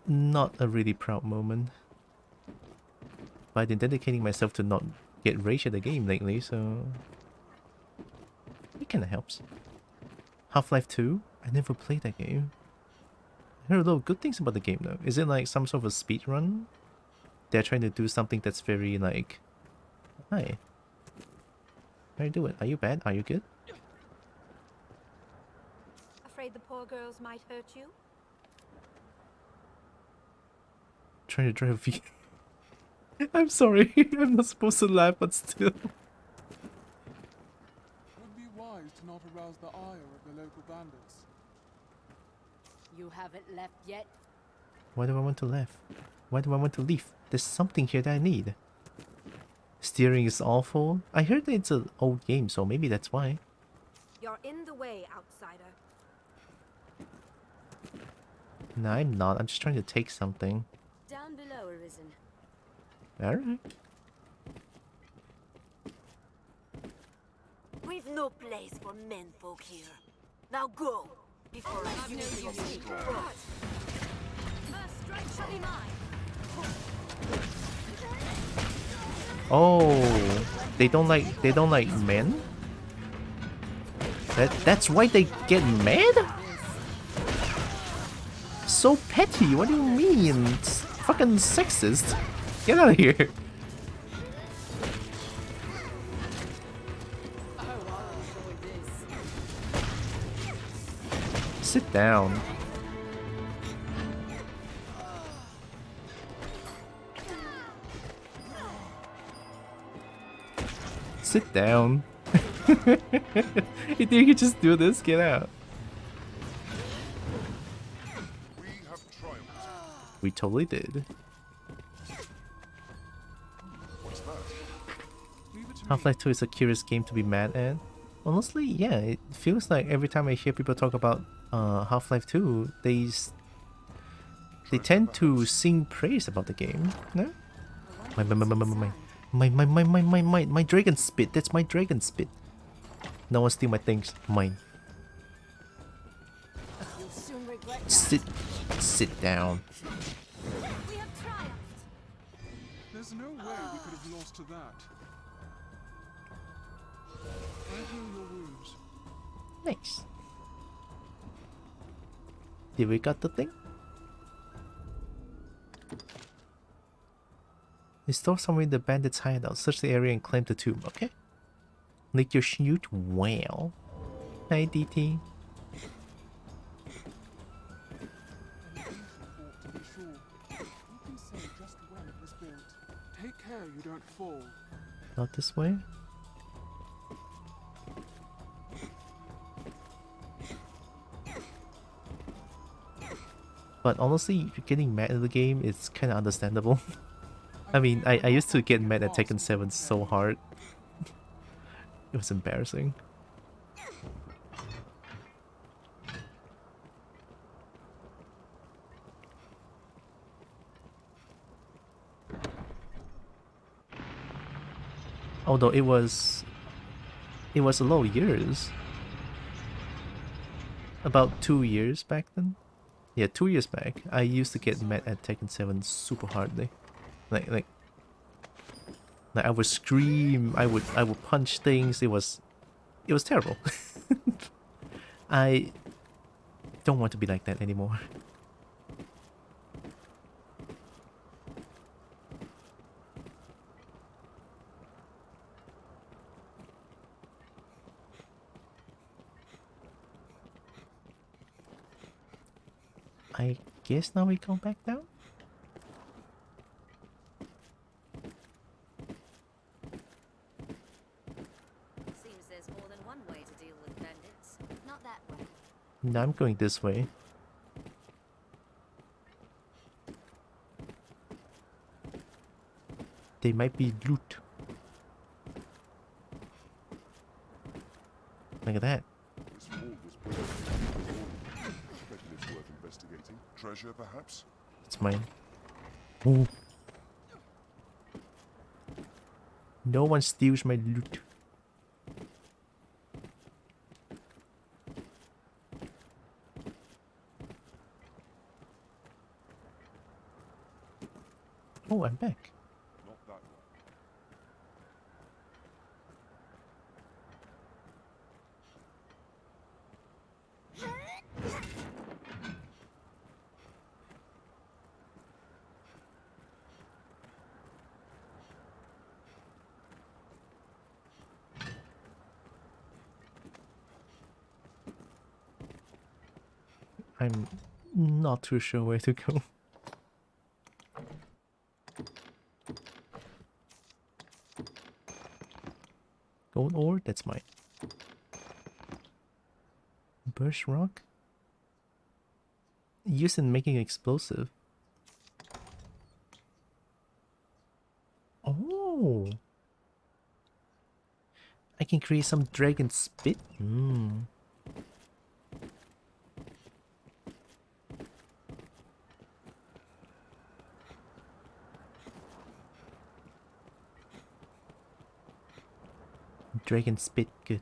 Speaker 1: Not a really proud moment. But I've been dedicating myself to not get rage at the game lately, so it kinda helps. Half-Life 2? I never played that game. I heard a lot of good things about the game though. Is it like some sort of a speed run? They're trying to do something that's very like... Hi. How are you doing? Are you bad? Are you good?
Speaker 5: Afraid the poor girls might hurt you?
Speaker 1: Trying to drive a V. I'm sorry. I'm not supposed to laugh, but still.
Speaker 12: Would be wise to not arouse the ire of the local bandits.
Speaker 14: You haven't left yet?
Speaker 1: Why do I want to laugh? Why do I want to leave? There's something here that I need. Steering is awful. I heard that it's an old game, so maybe that's why.
Speaker 5: You're in the way, outsider.
Speaker 1: No, I'm not. I'm just trying to take something.
Speaker 14: Down below, Arisen.
Speaker 1: Alright.
Speaker 14: We've no place for menfolk here. Now go, before I finish your secret rot. First strike shall be mine.
Speaker 1: Oh, they don't like men? That's why they get mad? So petty, what do you mean? It's fucking sexist. Get out of here. Sit down. Sit down. You think you could just do this? Get out. We totally did. Half-Life 2 is a curious game to be mad at. Honestly, yeah, it feels like every time I hear people talk about Half-Life 2, they tend to sing praise about the game. No? My dragon spit. That's my dragon spit. No one steal my things. Mine. Sit down.
Speaker 12: There's no way we could have lost to that. I heal your wounds.
Speaker 1: Nice. Did we got the thing? Restore somewhere in the bandits' hideout. Search the area and claim the tomb. Okay. Lick your snoot. Well. Hi, DT.
Speaker 12: Take care you don't fall.
Speaker 1: Not this way. But honestly, if you're getting mad at the game, it's kind of understandable. I mean, I used to get mad at Tekken 7 so hard. It was embarrassing. Although it was a lot of years. About 2 years back then. Yeah, 2 years back, I used to get mad at Tekken 7 super hardly. Like I would scream, I would punch things. It was terrible. I don't want to be like that anymore. I guess now we go back down?
Speaker 14: Seems there's more than one way to deal with bandits. Not that way.
Speaker 1: No, I'm going this way. They might be loot. Look at that.
Speaker 13: This wall was built. Reckon it's worth investigating. Treasure, perhaps?
Speaker 1: It's mine. Ooh. No one steals my loot. Oh, I'm back.
Speaker 13: Not that one.
Speaker 1: I'm not too sure where to go. Gold ore? That's mine. Burst rock? Used in making explosive. Oh! I can create some dragon spit? Hmm. Dragon spit, good.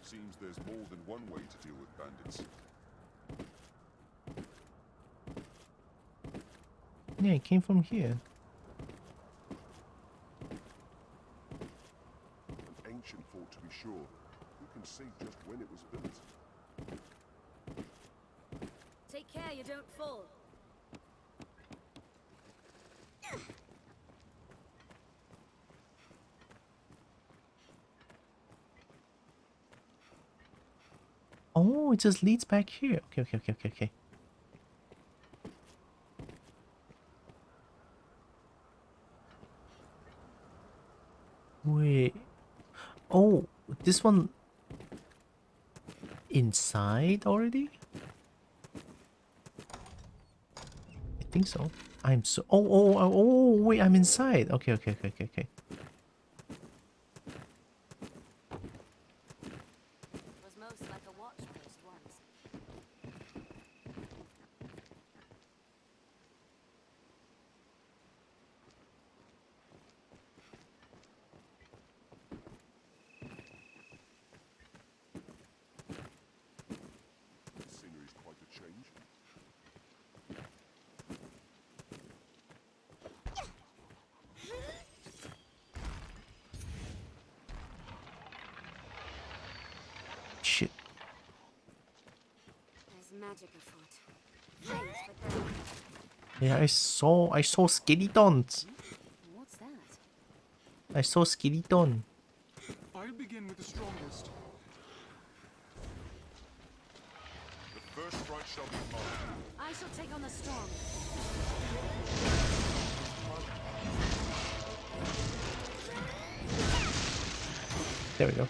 Speaker 13: Seems there's more than one way to deal with bandits.
Speaker 1: Yeah, it came from here.
Speaker 13: An ancient fort, to be sure. Who can say just when it was built?
Speaker 14: Take care you don't fall.
Speaker 1: Oh, it just leads back here. Okay. Wait. Oh, this one inside already? I think so. I'm so. Oh, wait, I'm inside. Okay.
Speaker 14: Was most like a watch post once.
Speaker 13: The scenery's quite a change.
Speaker 1: Shit.
Speaker 14: There's magic afoot. Faint, but then...
Speaker 1: Yeah, I saw skeletons.
Speaker 14: What's that?
Speaker 1: I saw skeleton.
Speaker 12: I'll begin with the strongest.
Speaker 13: The first strike shall be mine.
Speaker 14: I shall take on the strong.
Speaker 1: There we go.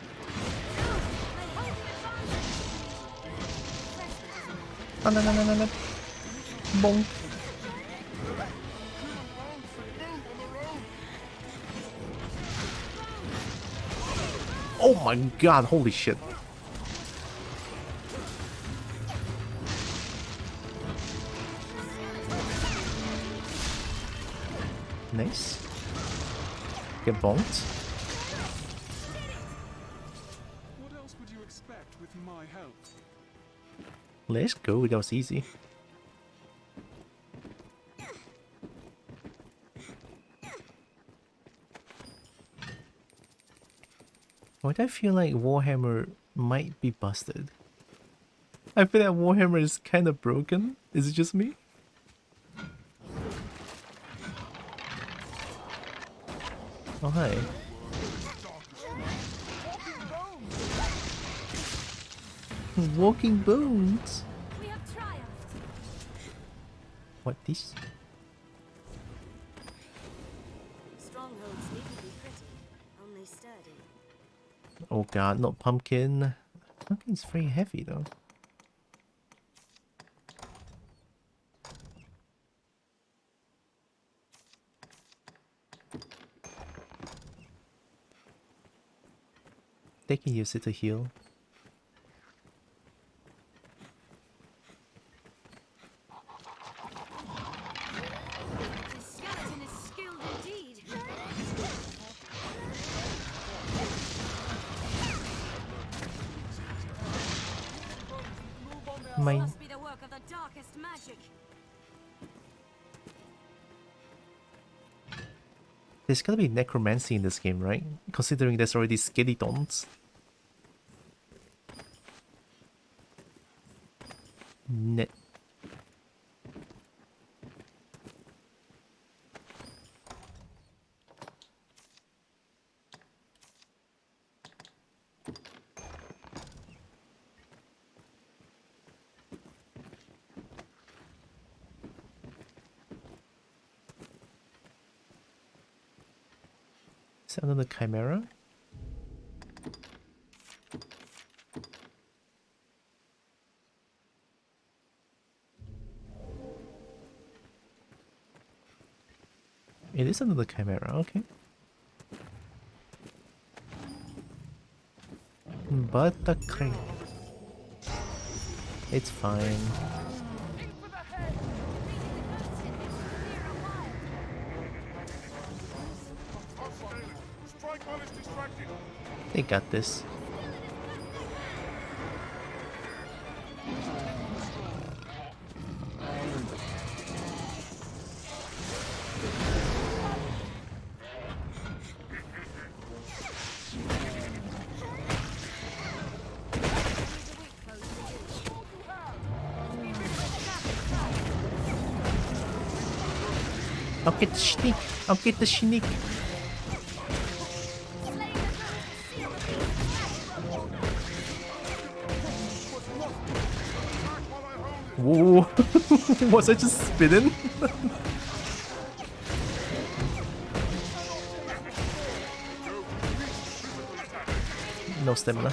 Speaker 1: Oh, no. Bonk. Oh my god, holy shit. Nice. Get bonked.
Speaker 4: What else would you expect with my help?
Speaker 1: Let's go, that was easy. Why do I feel like Warhammer might be busted? I feel that Warhammer is kind of broken. Is it just me? Oh, hi. Walking bones.
Speaker 14: We have triumphed.
Speaker 1: What this?
Speaker 14: Strongholds need to be pretty, only sturdy.
Speaker 1: Oh god, not pumpkin. Pumpkin's very heavy though. They can use it to heal.
Speaker 14: This skeleton is skilled indeed.
Speaker 1: Mine.
Speaker 14: Must be the work of the darkest magic.
Speaker 1: There's gotta be necromancy in this game, right? Considering there's already skeletons. Net. Is that another chimera? It is another chimera, okay. But the crane. It's fine. They got this. I'll get the sneak. I'll get the sneak. Whoa. Was I just spinning? No stamina.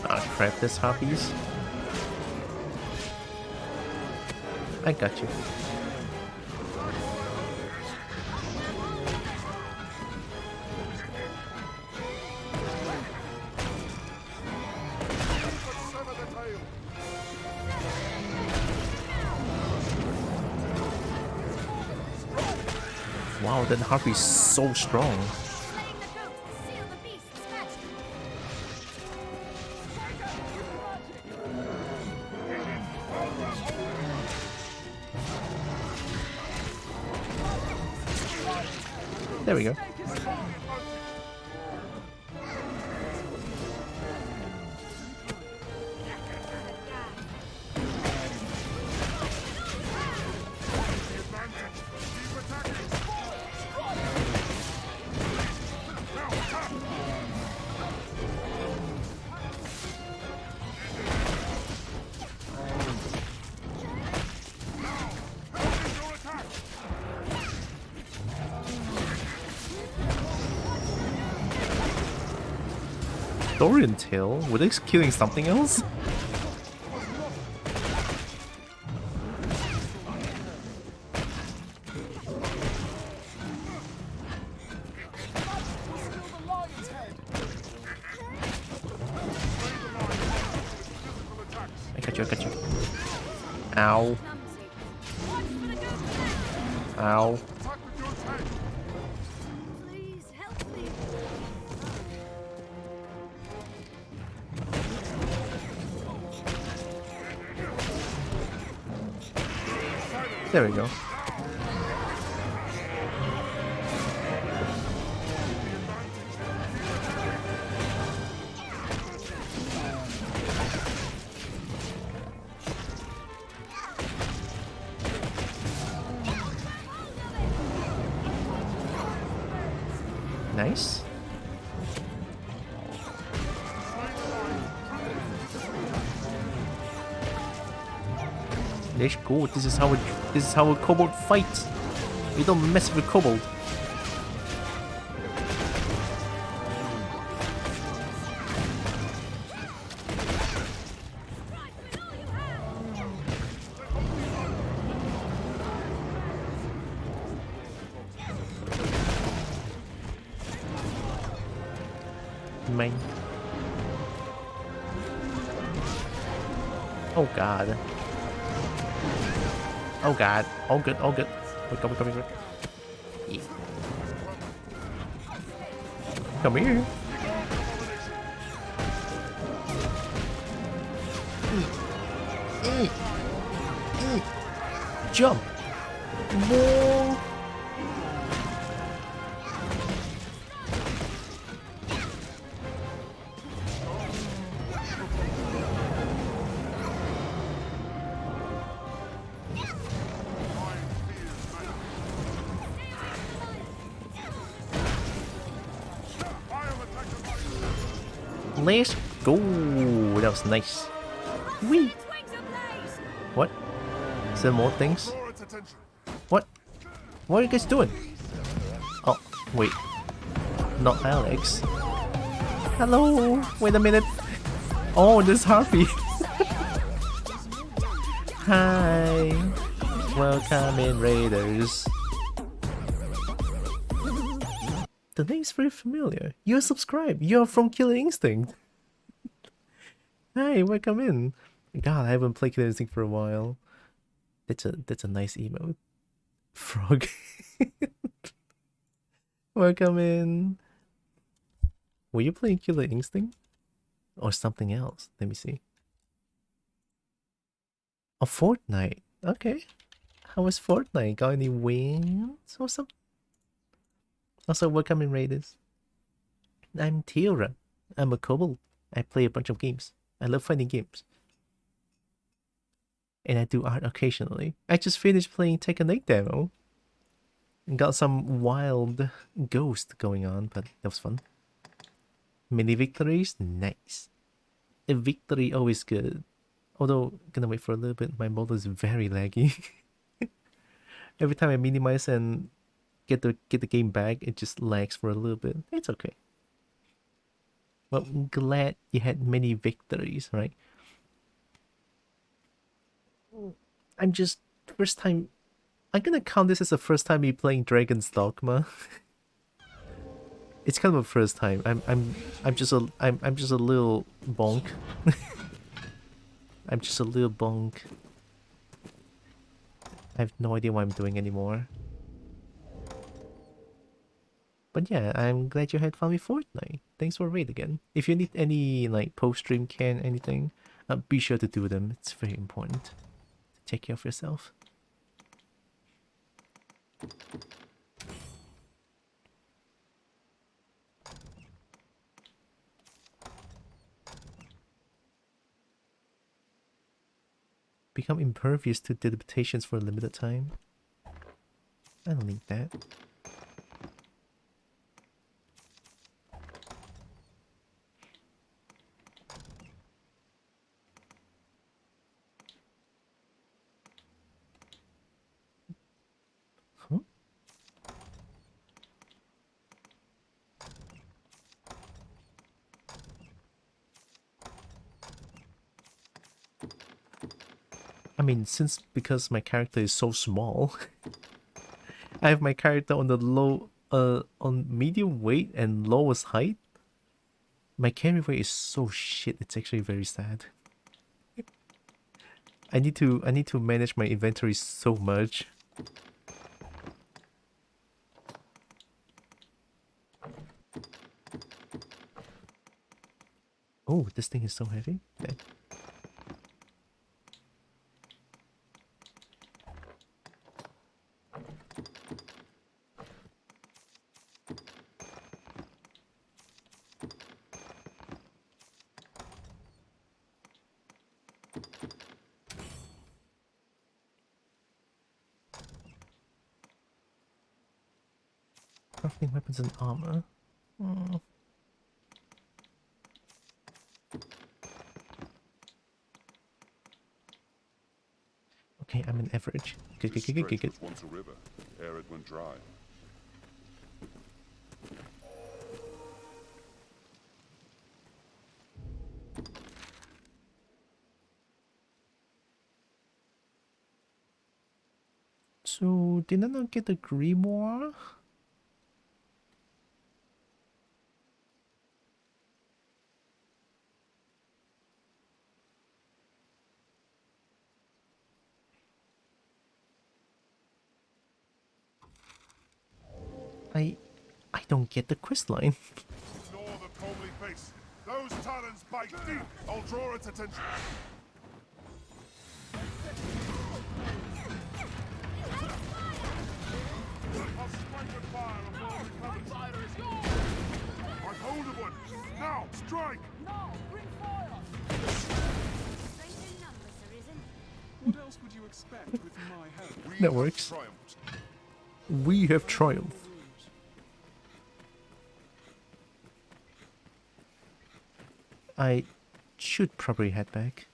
Speaker 1: Ah, crap, there's harpies. I got you. Wow, that harpy is so strong. There we go. Dorian tail? Were they killing something else? got you, I got you. Ow. Ow.
Speaker 5: Please help me.
Speaker 1: There we go. Nice. Let's go. This is how a kobold fights. We don't mess with kobold. Mine. Oh god. Oh god. All good, all good. Wake up, wake up, wake up. Yeah. Come here. Jump. Whoa. Let's go. That was nice. Whee. What? Is there more things? What? What are you guys doing? Oh, wait. Not Alex. Hello. Wait a minute. Oh, this Harpy. Hi. Welcome in, Raiders. The name's very familiar. You're subscribed. You're from Killer Instinct. Hi, welcome in. God, I haven't played Killer Instinct for a while. That's a nice emote. Frog. Welcome in. Were you playing Killer Instinct? Or something else? Let me see. Oh, Fortnite. Okay. How was Fortnite? Got any wins or something? Also, welcome in, Raiders. I'm Tiora. I'm a kobold. I play a bunch of games. I love fighting games. And I do art occasionally. I just finished playing Tekken 8 demo. Got some wild ghost going on, but that was fun. Mini victories? Nice. A victory always good. Although, gonna wait for a little bit. My model is very laggy. Every time I minimize and get the game back, it just lags for a little bit. It's okay. Well, I'm glad you had many victories, right? I'm just first time. I'm gonna count this as the first time me playing Dragon's Dogma. It's kind of a first time. I'm just a little bonk. I'm just a little bonk. I have no idea what I'm doing anymore. But yeah, I'm glad you had fun with Fortnite. Thanks for raid again. If you need any like post-stream can anything, be sure to do them. It's very important to take care of yourself. Become impervious to debilitations for a limited time. I don't need that. Huh? I mean, because my character is so small, I have my character on the on medium weight and lowest height. My carry weight is so shit, it's actually very sad. I need to manage my inventory so much. Oh, this thing is so heavy. Okay. Crafting weapons and armor. Okay, I'm an average. Good.
Speaker 13: Once a river, ere it went dry.
Speaker 1: So, did I not get the grimoire? I don't get the quest line.
Speaker 13: Ignore the comely face. Those talons bite deep. I'll draw its attention. I'll strike with fire before it recovers. Fire is yours. I've hold of one. Now, strike.
Speaker 12: Now, bring fire.
Speaker 14: Strength in numbers, Arisen.
Speaker 12: What else would you expect with my help?
Speaker 1: That works. We have triumphed. I should probably head back.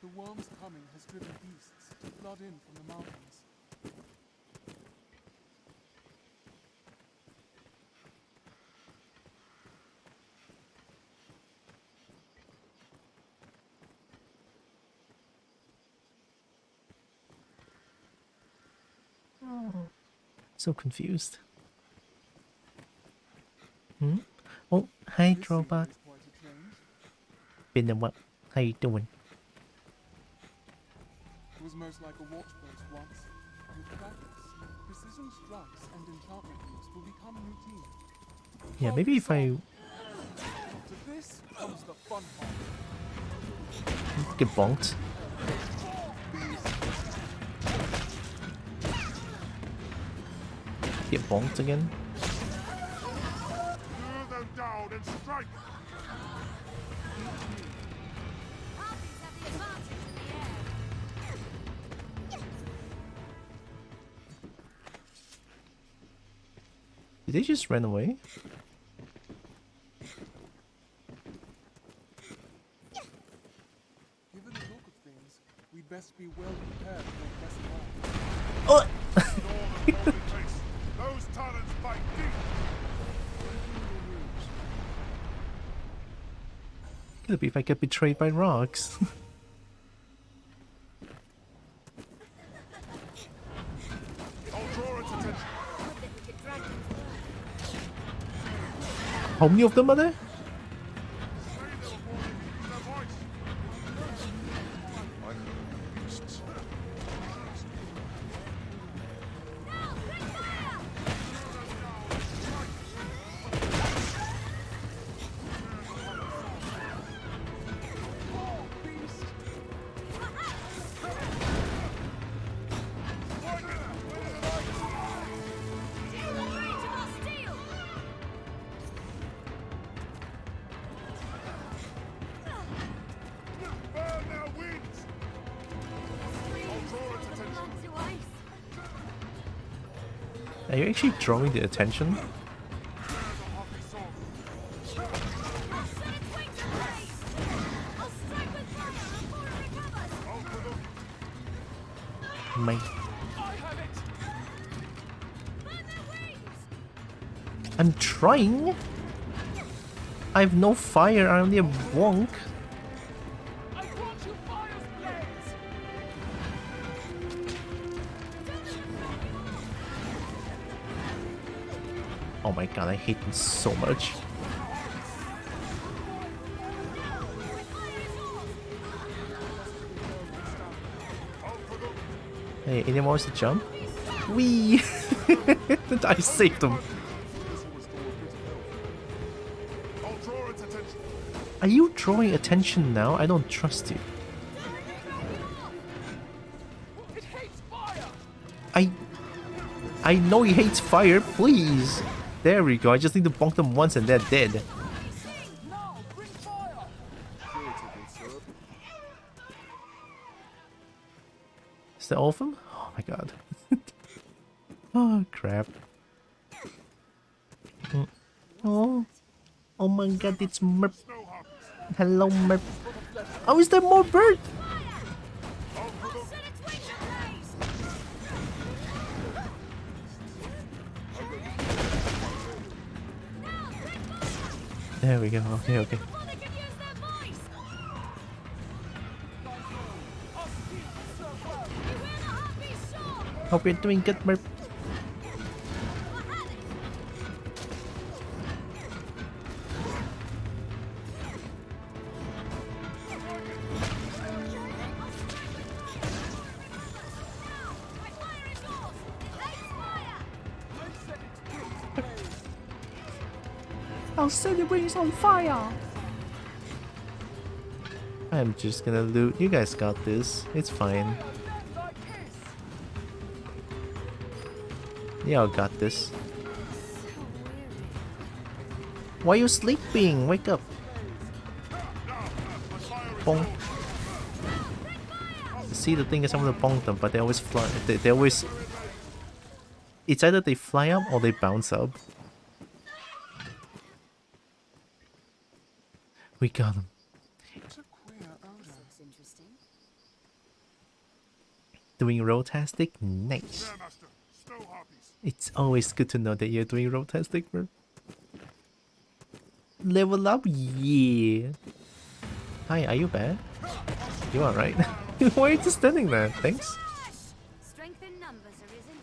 Speaker 12: The worm's coming has driven beasts to flood in from the mountains.
Speaker 1: So confused. Oh, hi, Drobot. Been a while. How you doing?
Speaker 12: It was most like a watchpost once. With practice, precision strikes and enchantment moves will become routine.
Speaker 1: Yeah, maybe if I
Speaker 12: To this comes the fun part.
Speaker 1: get bonked. Get bonked again.
Speaker 13: Lure them down and strike.
Speaker 14: Harpies have the advantage in the air.
Speaker 1: Did they just run away?
Speaker 12: Given the look of things, we'd best be well prepared for a best fight.
Speaker 1: Oh!
Speaker 13: Those talons bite deep.
Speaker 1: Could be if I get betrayed by rocks.
Speaker 13: I'll draw its attention.
Speaker 1: How many of them are there? Are you actually drawing the attention? Mate. I'm trying. I have no fire, I'm only a wonk. Oh my god, I hate them so much. Hey, anyone wants to jump? Wee! I saved him. Are you drawing attention now? I don't trust you. I know he hates fire, please. There we go. I just need to bonk them once and they're dead. Is that all of them? Oh my god. Oh crap. Oh. Oh my god, it's Merp. Hello Merp. Oh, is there more bird? There we go. Okay, okay. Hope you're doing good, Merp. I'll set the wings on fire! I'm just gonna loot. You guys got this. It's fine. Y'all got this. Why are you sleeping? Wake up! Bonk. See, the thing is, I'm gonna bonk them, but they always fly. They always. It's either they fly up or they bounce up. We got him. Doing rotastic? Nice. It's always good to know that you're doing rotastic, bro. Level up? Yeah. Hi, are you bad? You alright? Why are you just standing there? Thanks.
Speaker 14: Strength in numbers, Arisen.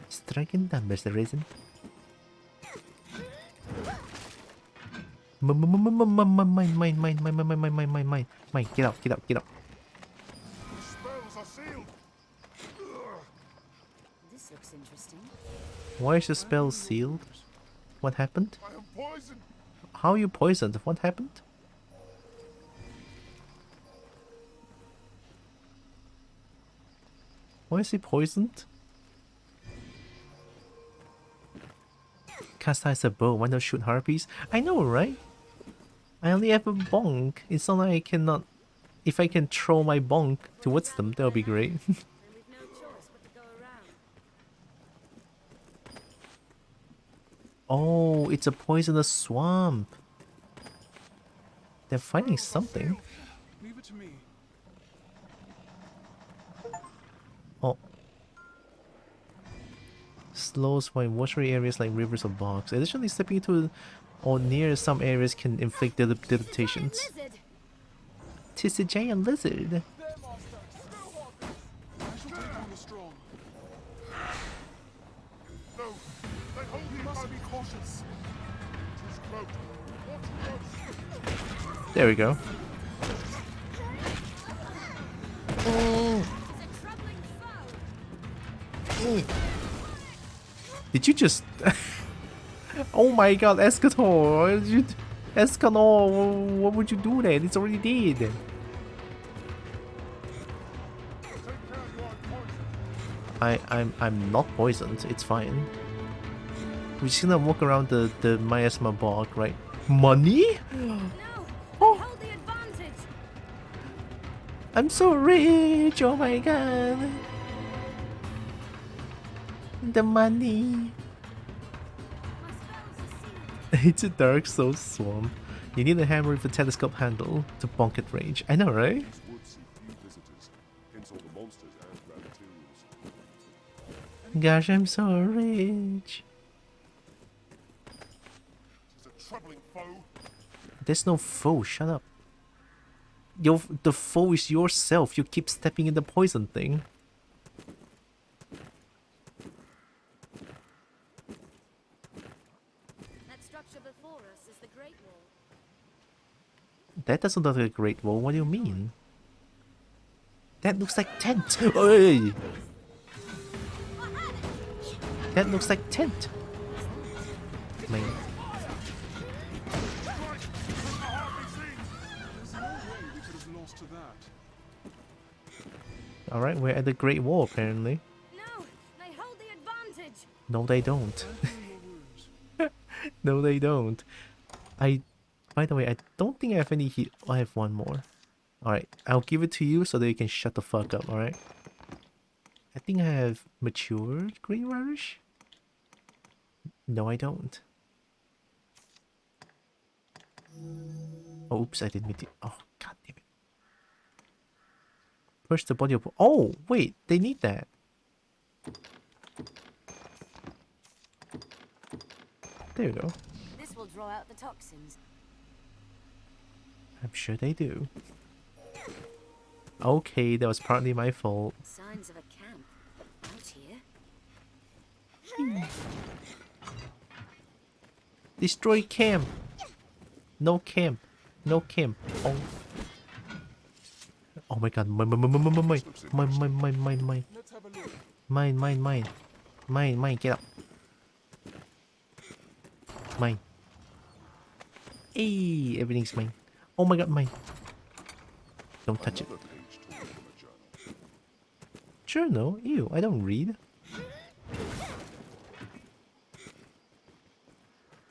Speaker 1: Strength in numbers, Arisen. Mine, get out, get out, get out.
Speaker 14: This looks interesting.
Speaker 1: Why is the spell sealed? What happened? How are you poisoned? What happened? Why is he poisoned? Cast a bow, why not shoot harpies? I know, right? I only have a bonk. It's not like I cannot... If I can throw my bonk towards them, that would be great. Oh, it's a poisonous swamp. They're finding something.
Speaker 12: Leave it to me.
Speaker 1: Oh. Slows when watery areas like rivers or bogs. Additionally, stepping into or near some areas can inflict debilitations. Tis a giant lizard. There we go. Did you just... Oh my god, Escator! Escanor, what would you do then? It's already dead. I'm not poisoned, it's fine. We're just gonna walk around the miasma bog, right? Money? Oh. I'm so rich, oh my god. The money. It's a Dark Souls swamp. You need a hammer with a telescope handle to bonk at range. I know, right? Gosh, I'm so rich. There's no foe, shut up. The foe is yourself. You keep stepping in the poison thing.
Speaker 14: before us is the Great Wall.
Speaker 1: That doesn't look like a great wall. What do you mean? That looks like tent. Oi! That looks like tent. Man. Alright, we're at the Great Wall apparently.
Speaker 14: No, they hold the advantage.
Speaker 1: No, they don't. No, they don't. By the way, I don't think I have any heat. I have one more. Alright, I'll give it to you so that you can shut the fuck up, alright? I think I have matured green radish? No, I don't. Oh, oops, I didn't mean to. Oh, god damn it. Push the body of. Oh, wait, they need that. There you go.
Speaker 14: This will draw out the toxins.
Speaker 1: I'm sure they do. Okay, that was partly my fault.
Speaker 14: Signs of a camp out here.
Speaker 1: Destroy camp. No camp. No camp. Oh. Oh my god. Mine. Mine. Get up. Mine. Hey, everything's mine. Oh my god, mine. Don't touch it. Journal? Ew, I don't read.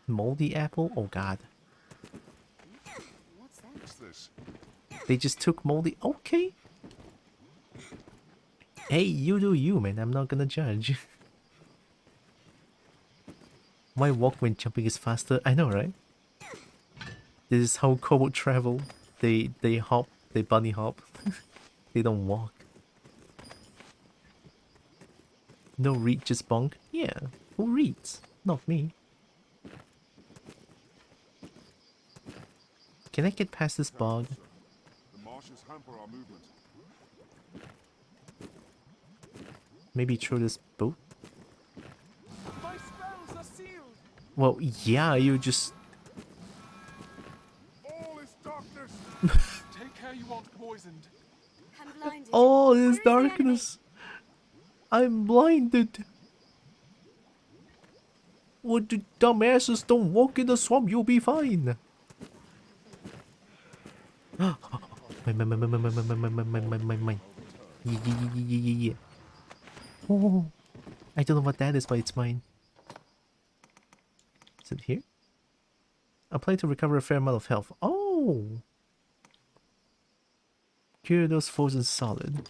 Speaker 1: Moldy apple? Oh god.
Speaker 14: What's that?
Speaker 1: They just took moldy. Okay. Hey, you do you, man. I'm not gonna judge. My walk when jumping is faster. I know, right? This is how kobold travel. They hop. They bunny hop. They don't walk. No read, just bonk. Yeah, who reads? Not me. Can I get past this bog?
Speaker 13: The marshes hamper our movement.
Speaker 1: Maybe through this boat?
Speaker 12: My spells are sealed.
Speaker 1: Well, yeah, you just...
Speaker 13: All is darkness.
Speaker 12: Take care you aren't poisoned.
Speaker 14: I'm blinded.
Speaker 1: Oh,
Speaker 14: Where
Speaker 1: there's
Speaker 14: is the enemy?
Speaker 1: darkness. I'm blinded. What the dumbasses don't walk in the swamp, you'll be fine. Mine. Yeah. Oh, I don't know what that is, but it's mine. Is it here? Apply to recover a fair amount of health. Oh! Cure those frozen solid.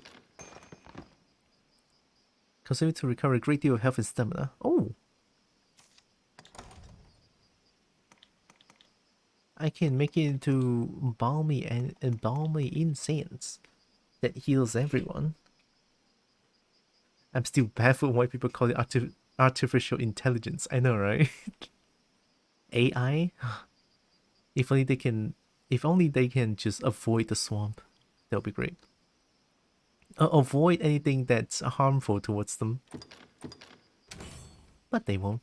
Speaker 1: Consume it to recover a great deal of health and stamina. Oh! I can make it into balmy incense that heals everyone. I'm still baffled why people call it artificial intelligence. I know, right? AI? If only they can just avoid the swamp. That would be great. Avoid anything that's harmful towards them. But they won't.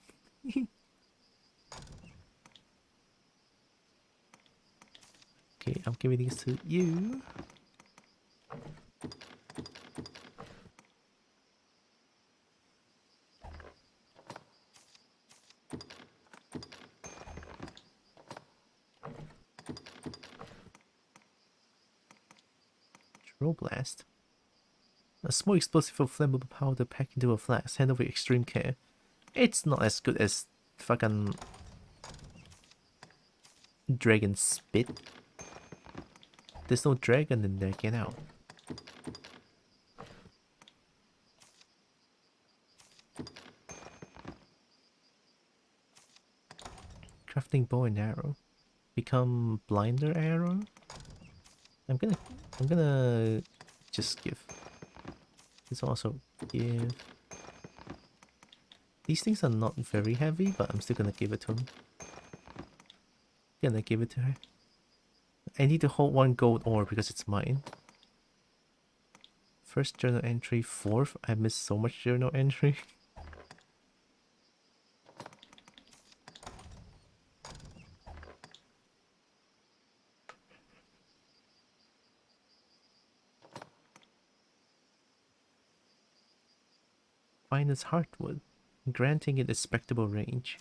Speaker 1: Okay, I'm giving these to you. Throw blast. A small explosive or flammable powder packed into a flask. Handle with extreme care. It's not as good as fucking dragon spit. There's no dragon in there, get out. Crafting bow and arrow. Become blinder arrow? I'm gonna just give. This also give. These things are not very heavy, but I'm still gonna give it to him. Gonna give it to her. I need to hold one gold ore because it's mine. First journal entry, 4th. I missed so much journal entry. finest hardwood, granting it a respectable range.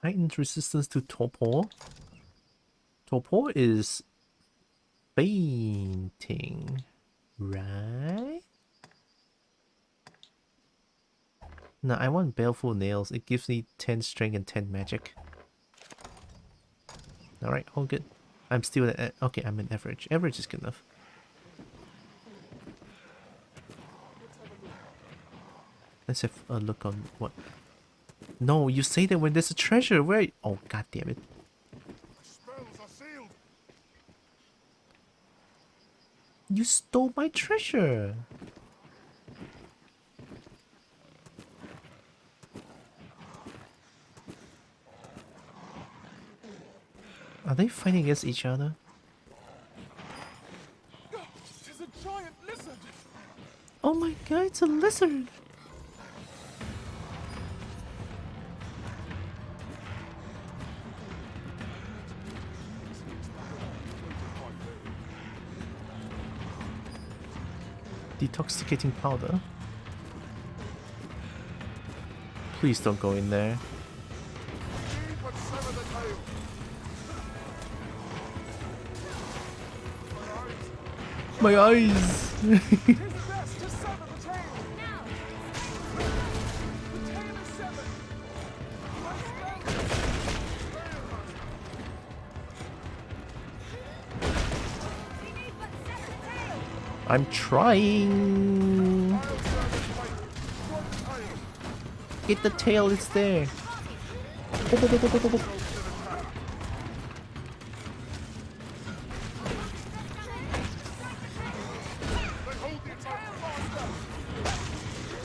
Speaker 1: Heightened resistance to torpor. Torpor is fainting, right? No, I want baleful nails. It gives me 10 strength and 10 magic. Alright, all good. I'm still at... Okay, I'm an average. Average is good enough. Let's have a look on what... No, you say that when there's a treasure. Where... Oh, god damn it. You stole my treasure. Are they fighting against each other?
Speaker 12: It's a giant lizard.
Speaker 1: Oh my god, it's a lizard. Detoxicating powder. Please don't go in there. My eyes! I'm trying. Get the tail, it's there.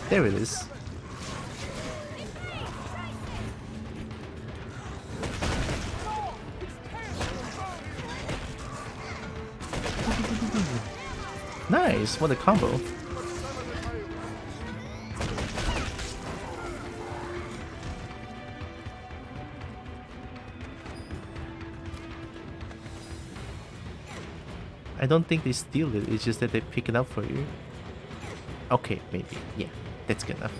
Speaker 1: There it is. Nice, what a combo. I don't think they steal it, it's just that they pick it up for you. Okay, maybe. Yeah, that's good enough.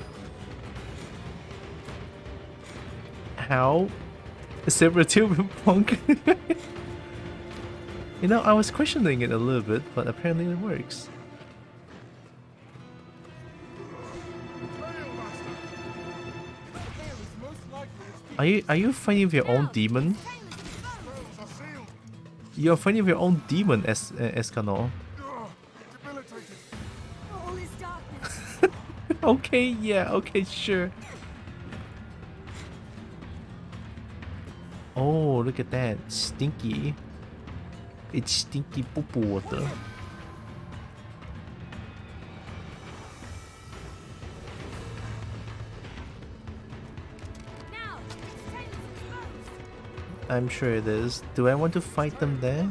Speaker 1: How? Separative punk? You know, I was questioning it a little bit, but apparently it works. Are you fighting with your own demon? You're fighting with your own demon, Escanor. Okay, yeah, okay, sure. Oh, look at that. Stinky. It's stinky poo-poo water. I'm sure it is. Do I want to fight them there?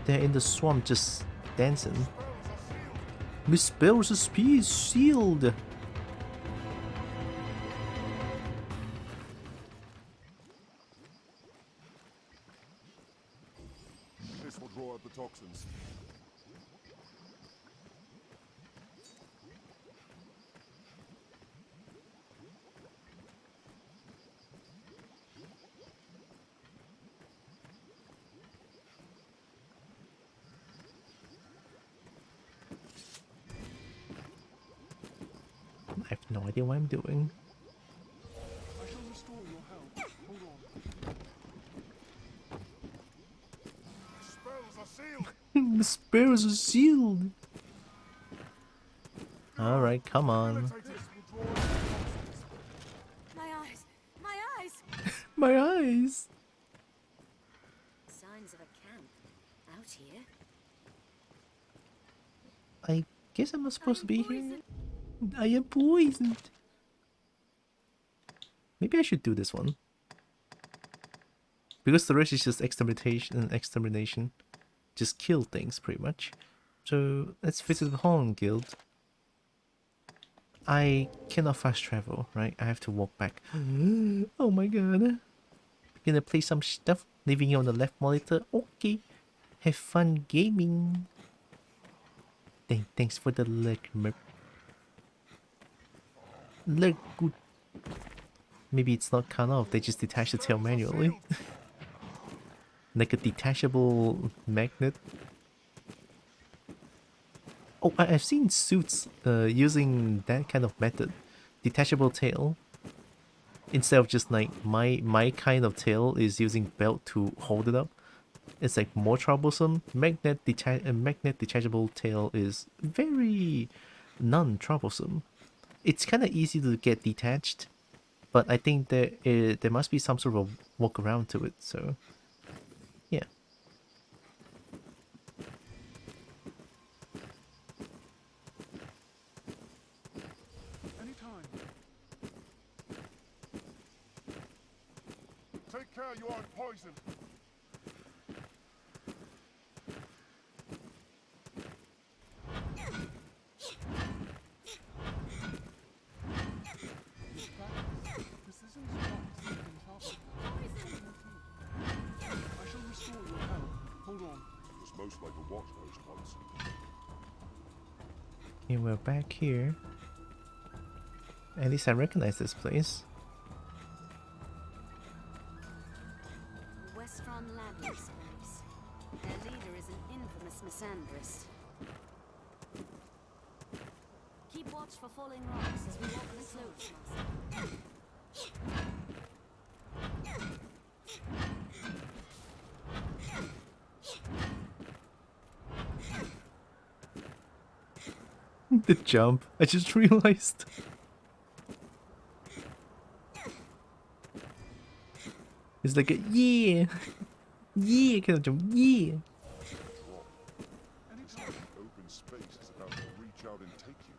Speaker 1: They're in the swamp just dancing. Miss Bell's speed is sealed.
Speaker 13: This will draw out the toxins.
Speaker 1: I have no idea what I'm doing.
Speaker 12: I shall restore your health. Hold on.
Speaker 13: The spells are sealed.
Speaker 1: The spells are sealed. Alright, come on.
Speaker 14: My eyes! My eyes!
Speaker 1: My eyes!
Speaker 14: Signs of a camp out here.
Speaker 1: I guess I'm not supposed to be here. I am poisoned. Maybe I should do this one. Because the rest is just extermination. just kill things pretty much. So let's visit the Holland Guild. I cannot fast travel, right? I have to walk back. Oh my god. Gonna play some stuff, leaving you on the left monitor. Okay. Have fun gaming. Thanks for the leg, Merp. Look good. Maybe it's not cut off, they just detach the tail manually. Like a detachable magnet. Oh, I've seen suits using that kind of method. Detachable tail. Instead of just like my kind of tail is using belt to hold it up. It's like more troublesome. Magnet detachable tail is very non-troublesome. It's kind of easy to get detached, but I think there must be some sort of workaround to it. So, yeah.
Speaker 13: Anytime. Take care, you aren't poisoned. Most like a watch post once.
Speaker 1: Okay, we're back here. At least I recognize this place.
Speaker 14: Westron Landing Space. Their leader is an infamous misandrist. Keep watch for falling rocks as we walk the slopes, Master.
Speaker 1: The jump, I just realized. It's like a yeah, yeah kind of jump, yeah.
Speaker 13: Anytime open space is about to reach out and take you.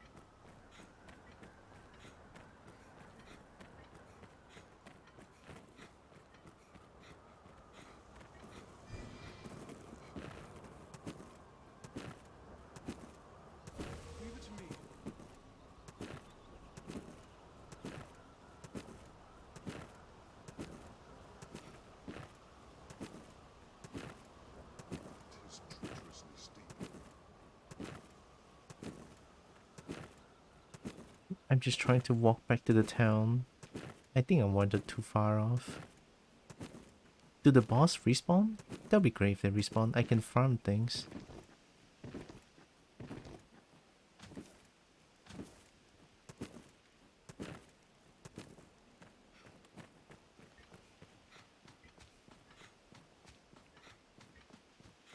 Speaker 1: I'm just trying to walk back to the town. I think I wandered too far off. Do the boss respawn? That'd be great if they respawn. I can farm things.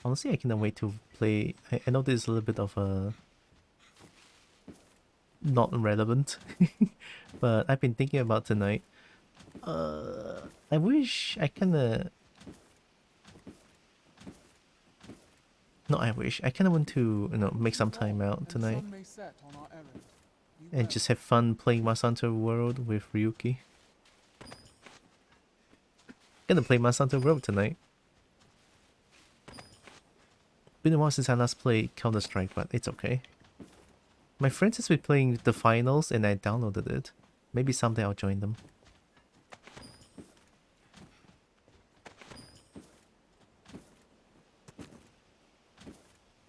Speaker 1: Honestly, I cannot wait to play. I know this is a little bit of a not relevant, but I've been thinking about tonight. I wish I kinda. No, I wish I kinda want to, make some time out tonight and just have fun playing Masanto World with Ryuki. Gonna play Masanto World tonight. Been a while since I last played Counter-Strike, but it's okay. My friends has been playing the finals and I downloaded it. Maybe someday I'll join them.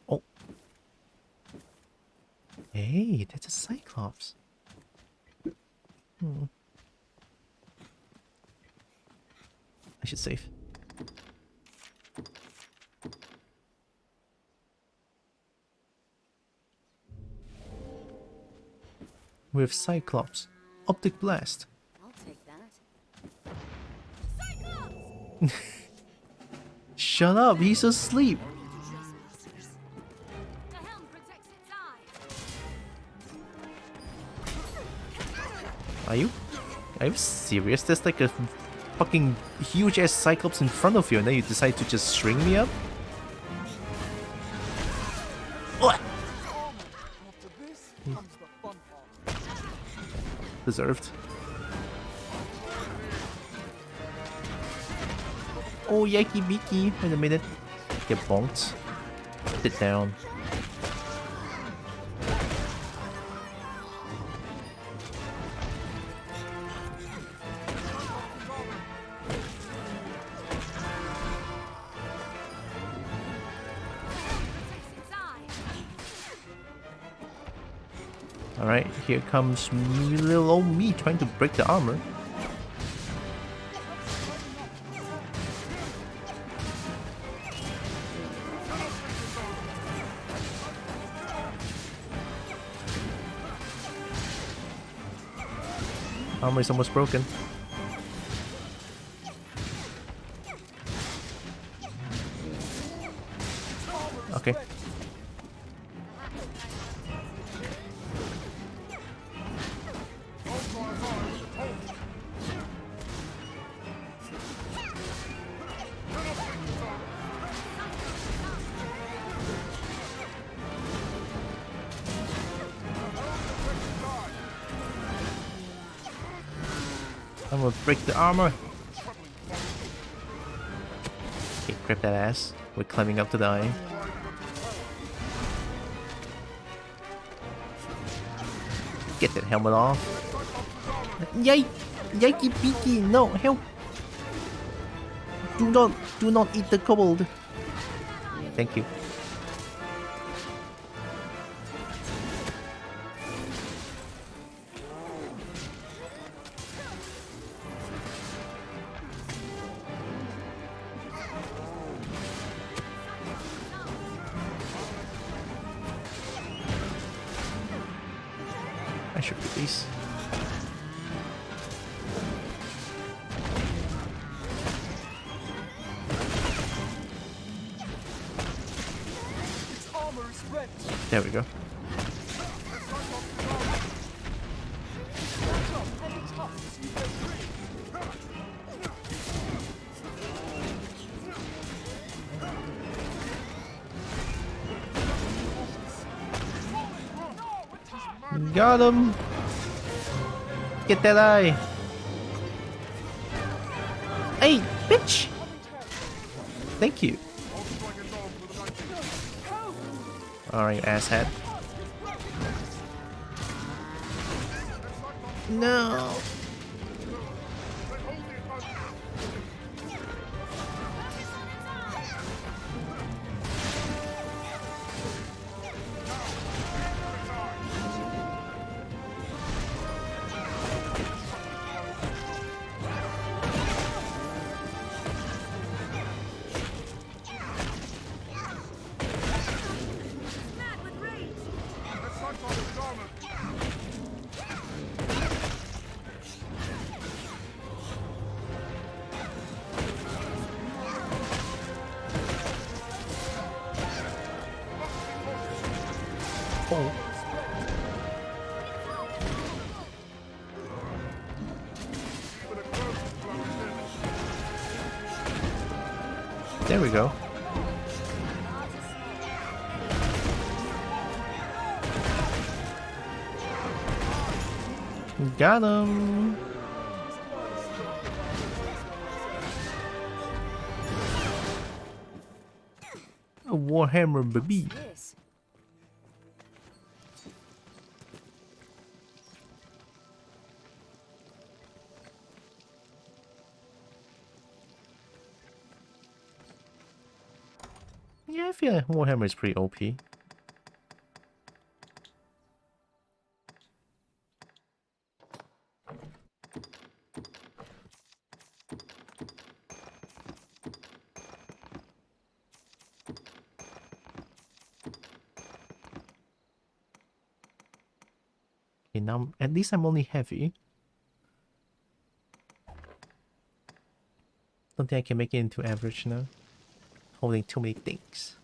Speaker 1: Oh. Hey, that's a Cyclops. I should save. With Cyclops. Optic Blast.
Speaker 14: I'll take that. Cyclops!
Speaker 1: Shut up, he's asleep.
Speaker 14: The helm protects its eye.
Speaker 1: Are you serious? There's like a fucking huge ass Cyclops in front of you and then you decide to just string me up? What? Deserved. Oh, yikey beaky. Wait a minute. Get bonked. Sit down. Alright, here comes little old me trying to break the armor. Armor is almost broken. Okay. I'm gonna break the armor. Okay, grab that ass. We're climbing up to the eye. Get that helmet off. Yike! Yikey peaky! No, help! Do not eat the kobold. Thank you. I should release. There we go. Got him! Get that eye! Hey, bitch! Thank you. Alright, asshat. No! Oh. There we go. Got him. A Warhammer baby. Yeah, I feel like Warhammer is pretty OP. Okay, now at least I'm only heavy. Don't think I can make it into average now. Holding too many things.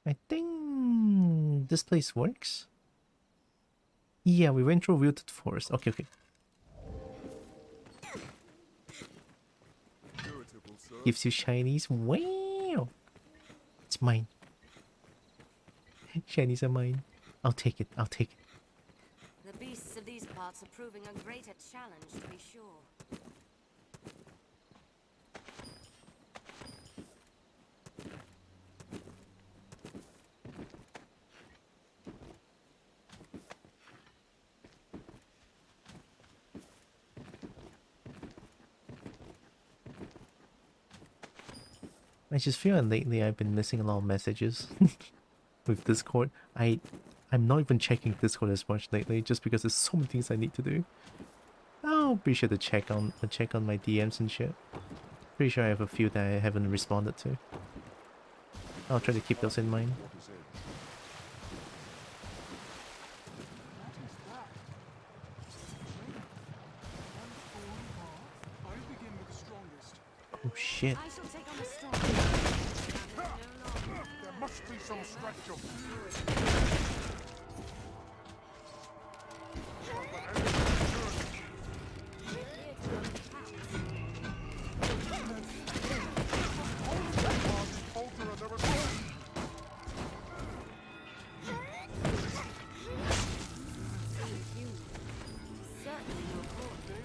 Speaker 1: I think this place works. Yeah, we went through Wilted Forest. Okay, okay. Gives you shinies. Wow! It's mine. Shinies are mine. I'll take it. I'll take it.
Speaker 14: The beasts of these parts are proving a greater challenge, to be sure.
Speaker 1: I just feel like lately I've been missing a lot of messages with Discord. I'm not even checking Discord as much lately just because there's so many things I need to do. I'll be sure to check on my DMs and shit. Pretty sure I have a few that I haven't responded to. I'll try to keep those in mind. Oh shit.
Speaker 14: I shall take on the strong.
Speaker 13: There must be some stretch of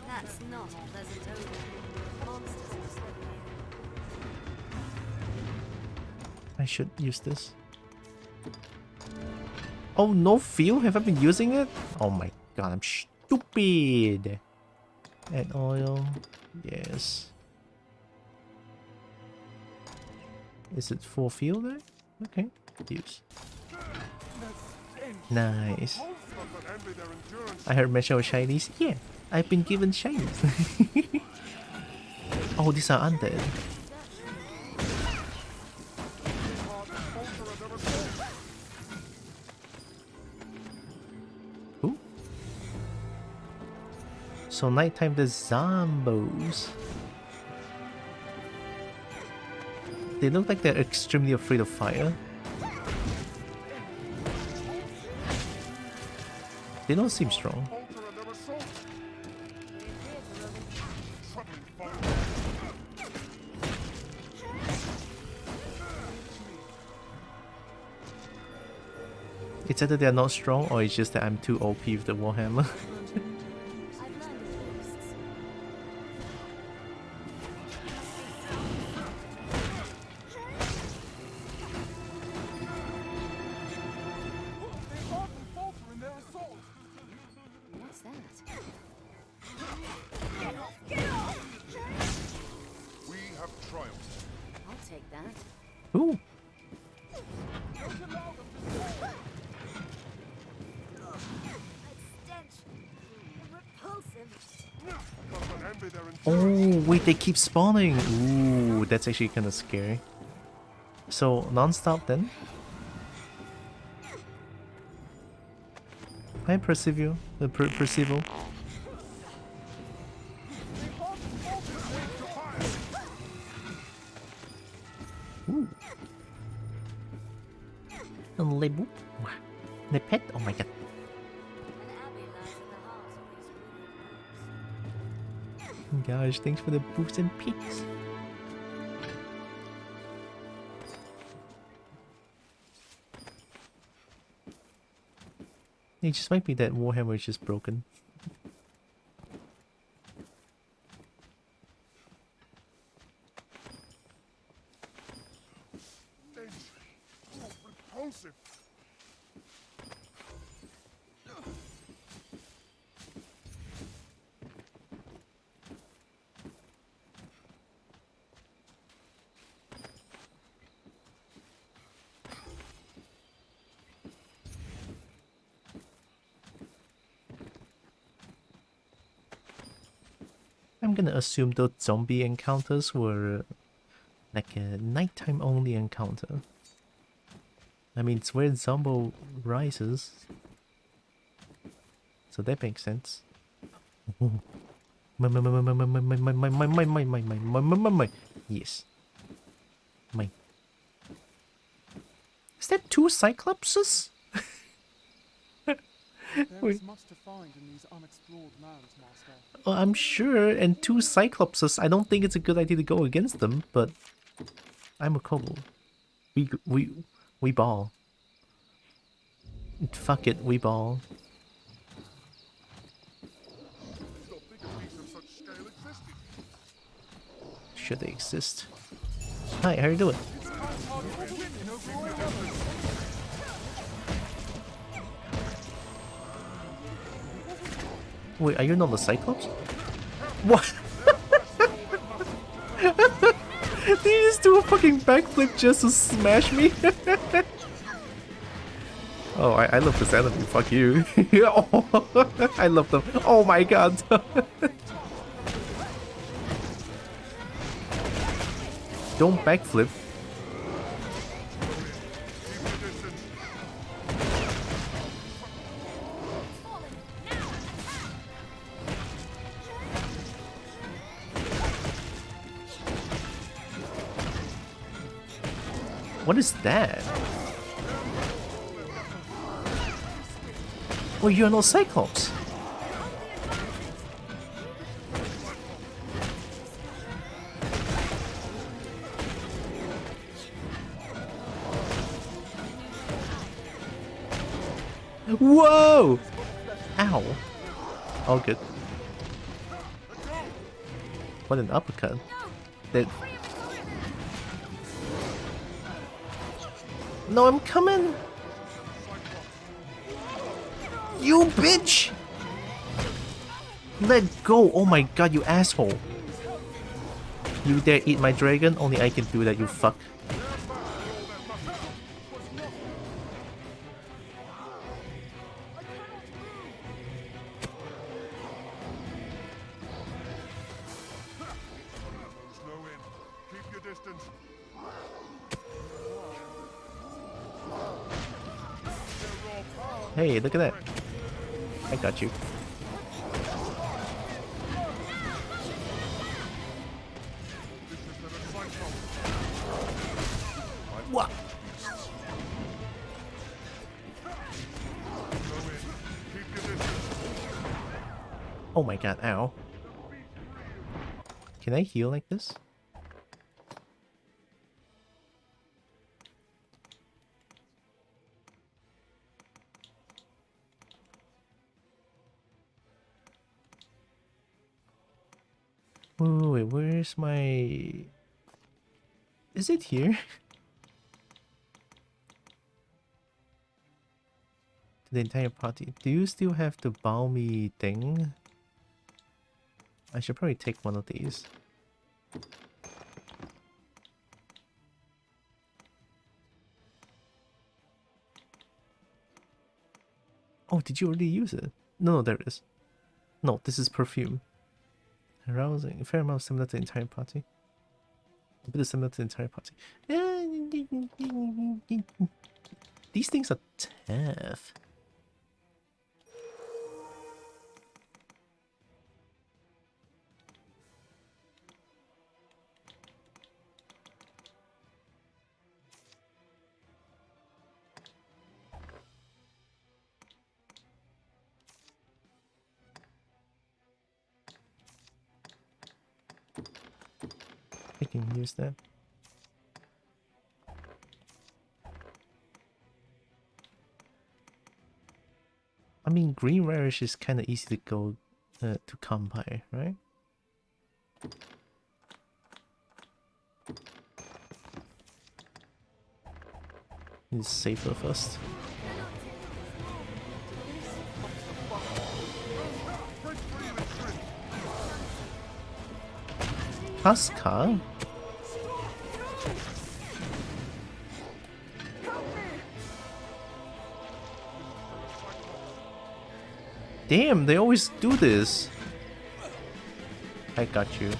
Speaker 14: That's not a pleasant odor. Monsters will slip here.
Speaker 1: I should use this. Oh, no feel? Have I been using it? Oh my god, I'm stupid. Add oil. Yes. Is it full feel there? Okay. Use. Nice. I heard mention of shinies. Yeah, I've been given shinies. Oh, these are undead. Ooh. So nighttime there's zombos. They look like they're extremely afraid of fire. They don't seem strong. It's either they're not strong or it's just that I'm too OP with the Warhammer.
Speaker 14: What's that?
Speaker 13: We have triumphed.
Speaker 14: I'll take that.
Speaker 1: Ooh. Oh, wait, they keep spawning. Ooh, that's actually kind of scary. So, non-stop then? Hi, Percival. Percival. Ooh. Lebu. The pet. Oh my god. Gosh, thanks for the boosts and peaks. It just might be that Warhammer is just broken.
Speaker 13: Repulsive.
Speaker 1: I'm gonna assume those zombie encounters were like a nighttime only encounter. I mean, it's where Zombo rises, so that makes sense. Yes. My. Is that two Cyclopses?
Speaker 12: There is much to find in these unexplored lands, Master.
Speaker 1: Well, I'm sure, and two Cyclopses, I don't think it's a good idea to go against them, but I'm a kobold. We ball. Fuck it, we ball. Should they exist? Hi, how you doing? Wait, are you not the Cyclops? What? Did you just do a fucking backflip just to smash me? Oh, I love this enemy. Fuck you. Oh, I love them. Oh my god. Don't backflip. What is that? Oh, you're no Cyclops. Whoa! Ow. All good. What an uppercut. That... No, I'm coming! You bitch! Let go! Oh my god, you asshole! You dare eat my dragon? Only I can do that, you fuck. Hey, look at that. I got you. What? Oh my god, ow. Can I heal like this? Wait, where's my... Is it here? The entire party. Do you still have the balmy thing? I should probably take one of these. Oh, did you already use it? No, there it is. No, this is perfume. Arousing. A fair amount similar to the entire party. A bit similar to the entire party. These things are tough. I can use that. I mean, green rarish is kind of easy to go to come by, right? It's safer first. Casca? Damn, they always do this. I got you.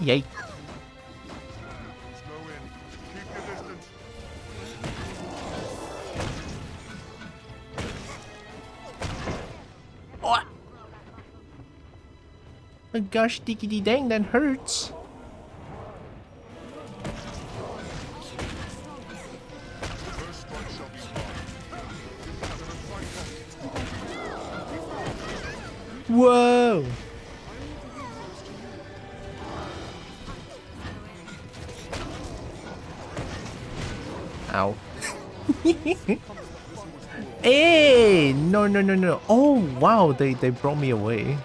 Speaker 1: Yay. Oh. Oh gosh, diggity dang, that hurts. Whoa. Ow. Hey! No, no, no, no. Oh, wow. They brought me away.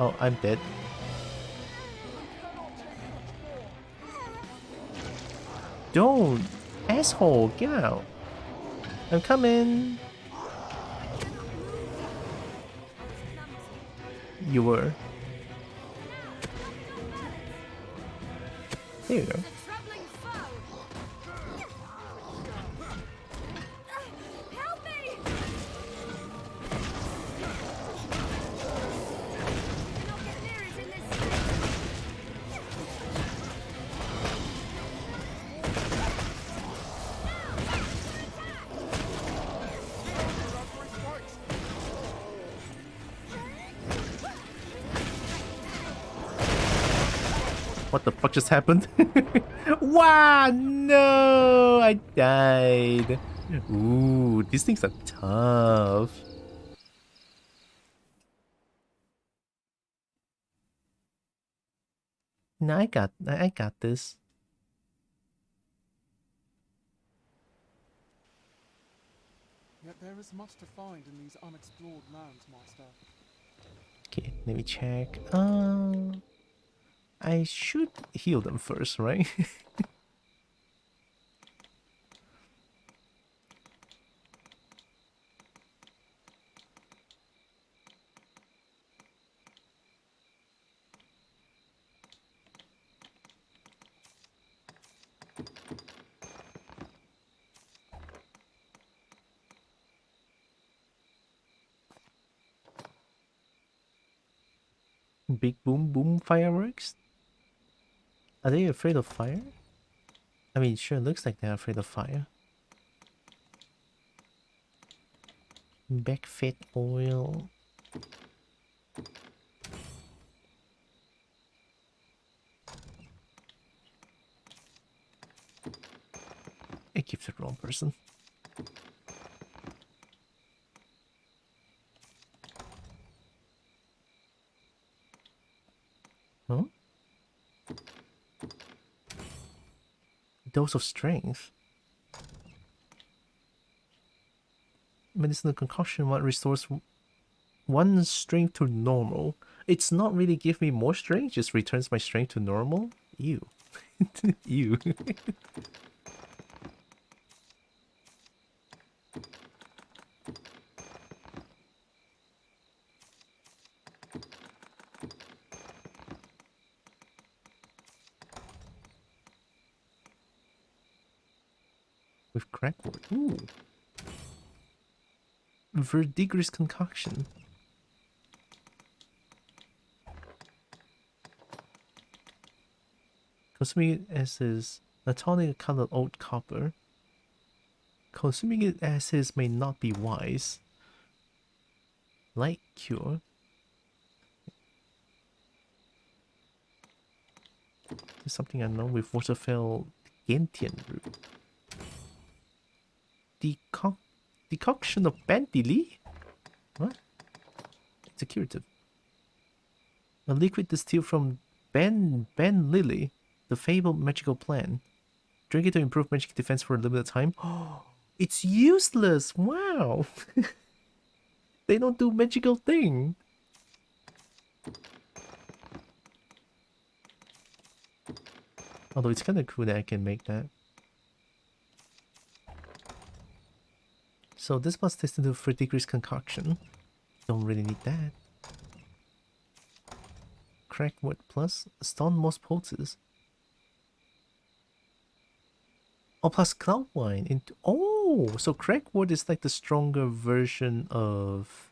Speaker 1: Oh, I'm dead. Don't! Asshole, get out! I'm coming! You were. There you go. What the fuck just happened? Wow, no! I died. Ooh, these things are tough. No, I got this.
Speaker 12: Yet there is much to find in these unexplored lands, Master.
Speaker 1: Okay, let me check. I should heal them first, right? Big boom boom fireworks? Are they afraid of fire? I mean, sure, looks like they're afraid of fire. Backfit oil. It keeps the wrong person. Huh? Dose of strength. Medicinal concoction what restores one strength to normal. It's not really give me more strength, just returns my strength to normal. Ew. Ew. With crackwood. Ooh. Verdigris concoction. Consuming it as is a tonic colored old copper. Consuming it as is may not be wise. Light cure. There's something I know with waterfell Gentian root. Decoction of Bandili? What? It's a curative. A liquid distilled from Ben Lily, the fabled magical plant. Drink it to improve magic defense for a limited time. Oh, it's useless! Wow! They don't do magical thing! Although it's kind of cool that I can make that. So this must taste into Verdigris concoction. Don't really need that. Crackwood plus Stone Moss Poultice. Oh, plus Cloud Wine. Oh, so Crackwood is like the stronger version of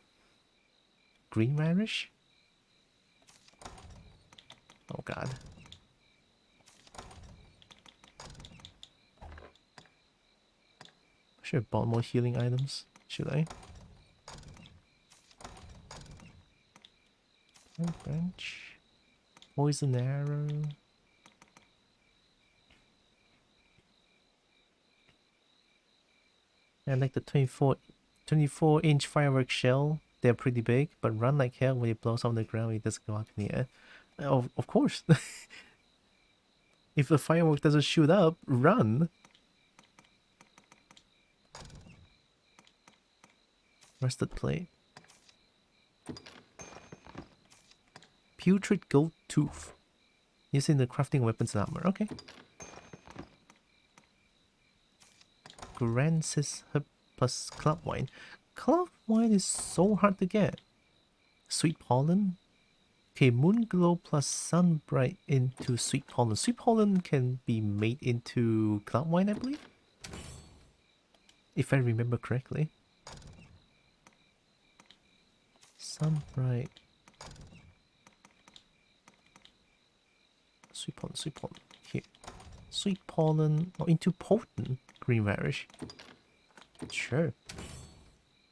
Speaker 1: Green Radish? Oh god. Should have bought more healing items. Should I? Pine branch. Poison arrow. I like the 24-inch firework shell. They're pretty big, but run like hell when it blows on the ground. It doesn't go up in the air. Of course. If the firework doesn't shoot up, run. Rusted plate. Putrid Gold Tooth. Using the crafting weapons and armor. Okay. Grancis Herb plus Club Wine. Club Wine is so hard to get. Sweet Pollen. Okay, Moon Glow plus Sunbright into Sweet Pollen. Sweet Pollen can be made into Club Wine, I believe? If I remember correctly. Sunbright. Sweet pollen, here. Sweet pollen, into potent green radish. Sure.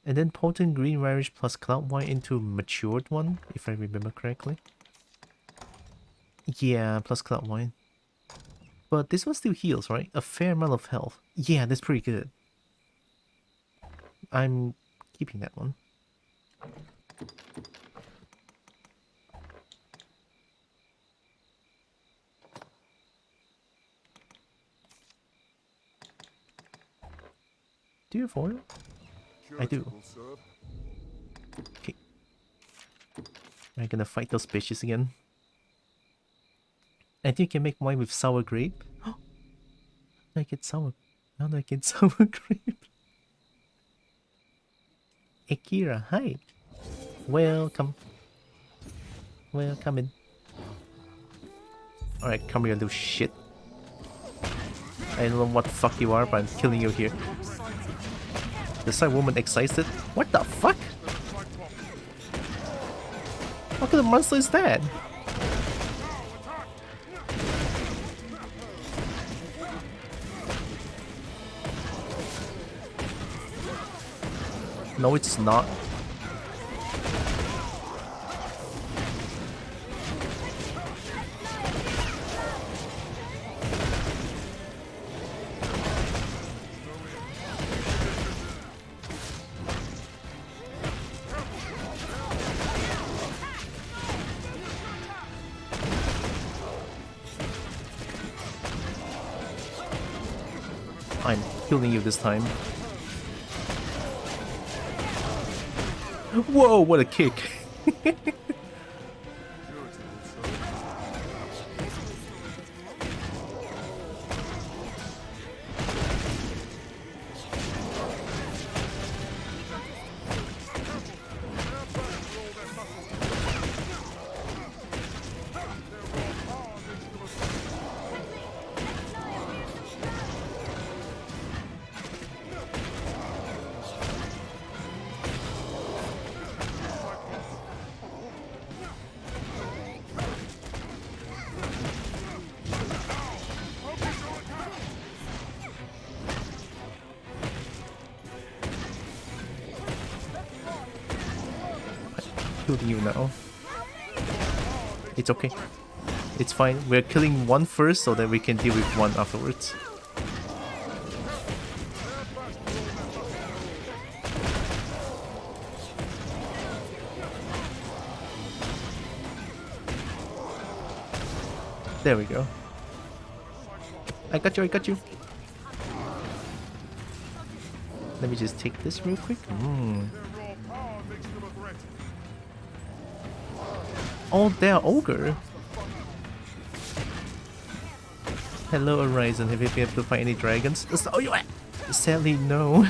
Speaker 1: And then potent green radish plus cloud wine into matured one, if I remember correctly. Yeah, plus cloud wine. But this one still heals, right? A fair amount of health. Yeah, that's pretty good. I'm keeping that one. Do you have oil? I do. Okay. I'm gonna fight those bitches again. I think you can make wine with sour grape. How do I get sour? How do I get sour grape? Akira, hi. Welcome. Welcome in. Alright, come here, little shit. I don't know what the fuck you are, but I'm killing you here. The side woman excited? What the fuck? What kind of monster is that? No, it's not. I'm killing you this time. Whoa, what a kick! Killing you now. It's okay. It's fine. We're killing one first so that we can deal with one afterwards. There we go. I got you, I got you. Let me just take this real quick. Oh, they're ogre. Hello, Arisen. Have you been able to find any dragons? Oh, you. Sadly, no.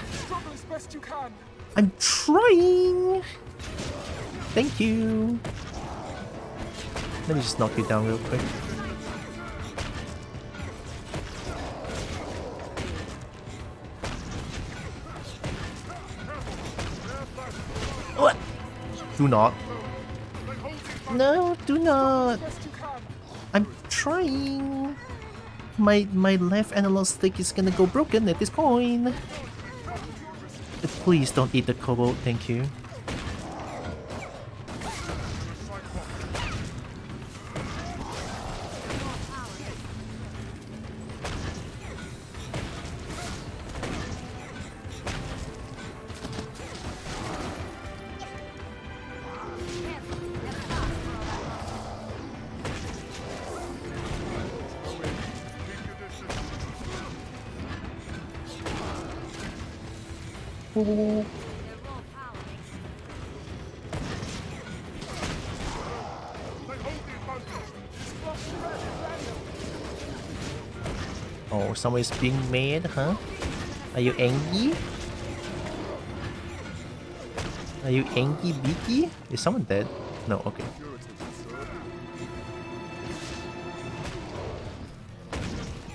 Speaker 1: I'm trying. Thank you. Let me just knock you down real quick. What? Do not. No, do not. I'm trying. My left analog stick is gonna go broken at this point. Please don't eat the kobold, thank you. Oh, someone is being mad, huh? Are you angry? Are you angry, Beaky? Is someone dead? No, okay.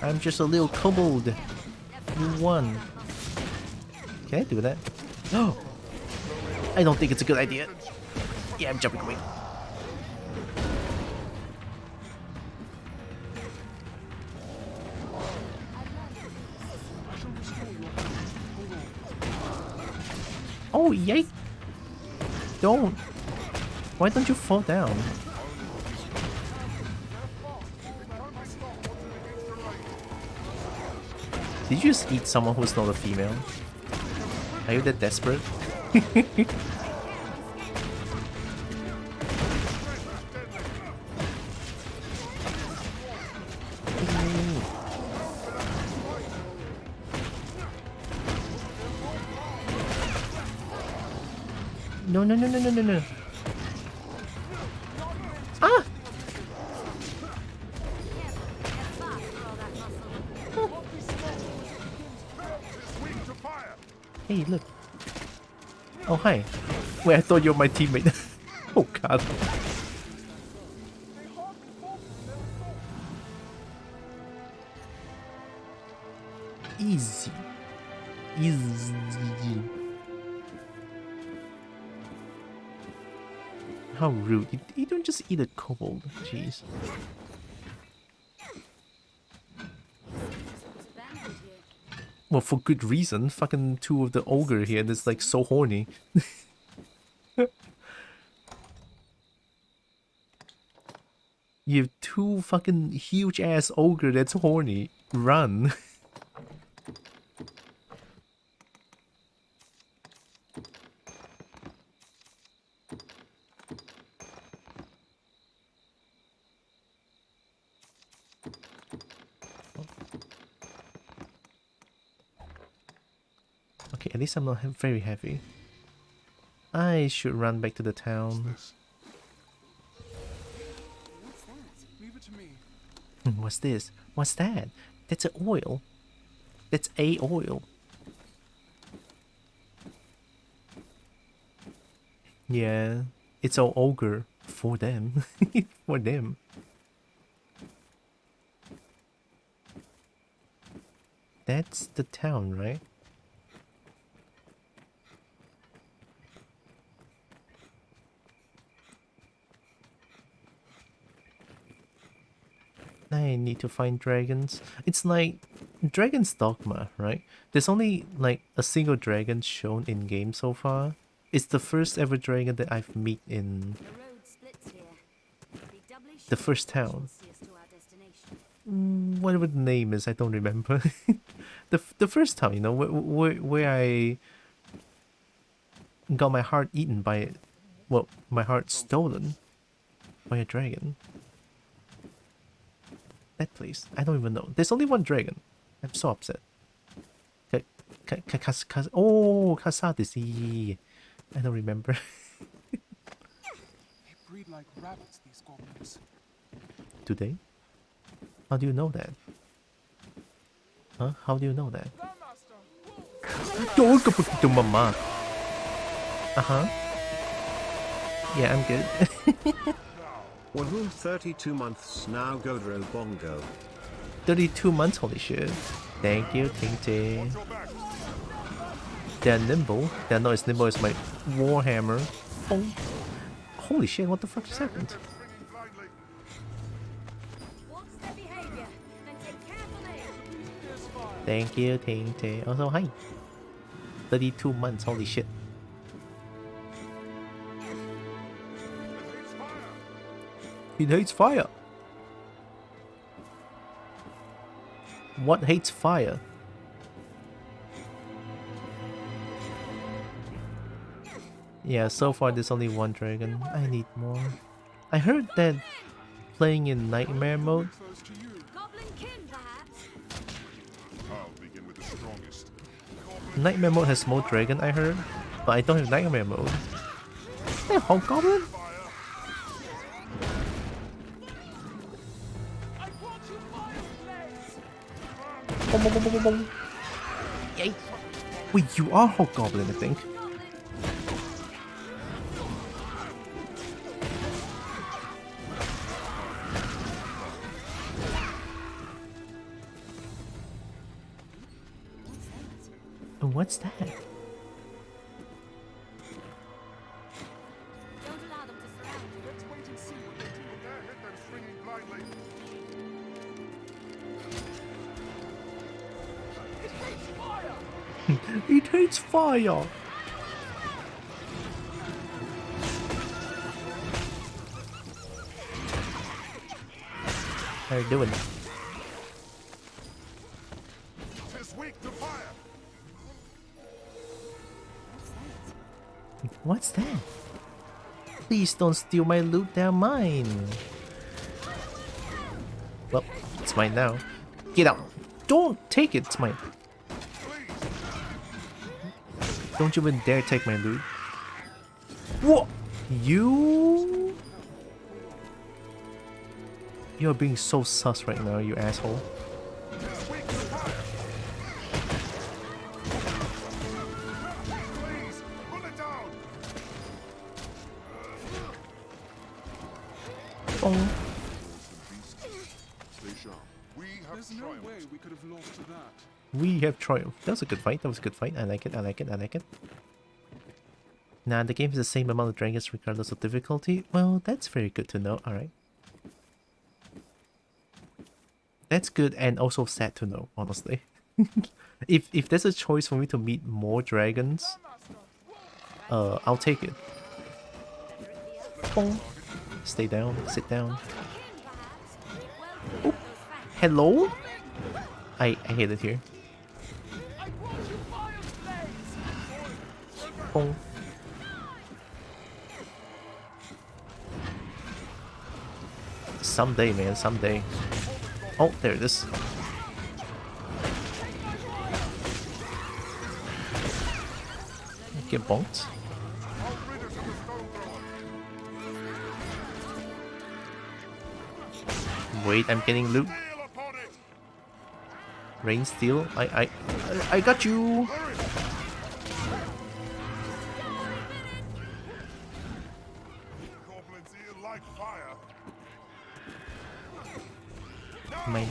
Speaker 1: I'm just a little kobold. You won. Can I do that? No! I don't think it's a good idea. Yeah, I'm jumping away. Oh, yikes! Don't! Why don't you fall down? Did you just eat someone who's not a female? Are you that desperate? No, no, no, no, no, no, no. Ah! Hey, look. Oh, hi. Wait, I thought you were my teammate. Oh, God. Easy. Easy. How rude. You don't just eat a kobold. Jeez. Well, for good reason. Fucking two of the ogre here that's like so horny. You have two fucking huge ass ogre that's horny. Run. Okay, at least I'm not very heavy. I should run back to the town.
Speaker 12: Leave it to me.
Speaker 1: What's this? What's that? That's an oil. That's a oil. Yeah, it's all ogre for them. For them. That's the town, right? I need to find dragons. It's like Dragon's Dogma, right? There's only like a single dragon shown in game so far. It's the first ever dragon that I've met in the first town. Whatever the name is, I don't remember. the first town, you know, where I got my heart eaten by, well, my heart stolen by a dragon. That place. I don't even know. There's only one dragon. I'm so upset. Oh, Kasadisi. I don't remember.
Speaker 12: They breed like rabbits, these goblins.
Speaker 1: Do they? How do you know that? Huh? How do you know that? Mama. Uh-huh. Yeah, I'm good.
Speaker 8: 132 months now, Godro Bongo.
Speaker 1: 32 months, holy shit. Thank you, Ting. They're nimble. They're not as nimble as my Warhammer. Oh. Holy shit, what the fuck just happened? Thank you, Ting. Also, hi. 32 months, holy shit. It hates fire. What hates fire? Yeah, so far there's only one dragon. I need more. I heard that playing in nightmare mode. Nightmare mode has more dragon, I heard, but I don't have nightmare mode. Is that a hobgoblin? Boom, boom, boom, boom, boom, boom. Yay. Wait, you are Hobgoblin, I think. What's that?
Speaker 14: Don't allow them to surround you.
Speaker 13: Let's wait and see what they do. There, hit them swinging blindly. It hates fire!
Speaker 1: It hates fire! How are you doing?
Speaker 13: Tis weak to fire.
Speaker 1: What's that? Please don't steal my loot, they're mine. Well, it's mine now. Get out! Don't take it, it's mine. Don't you even dare take my loot. What? You? You're being so sus right now, you asshole. Oh.
Speaker 12: There's no way we could have lost to that.
Speaker 1: We have triumphed. That was a good fight. That was a good fight. I like it. I like it. I like it. Nah, the game has the same amount of dragons regardless of difficulty. Well, that's very good to know. Alright. That's good and also sad to know, honestly. If there's a choice for me to meet more dragons, I'll take it. Boom. Stay down, sit down. Oop. Hello? I hate it here. Boom. Someday, man, someday. Oh, there it is. Get bonked. Wait, I'm getting loot. Rain steel. I got you. Mine.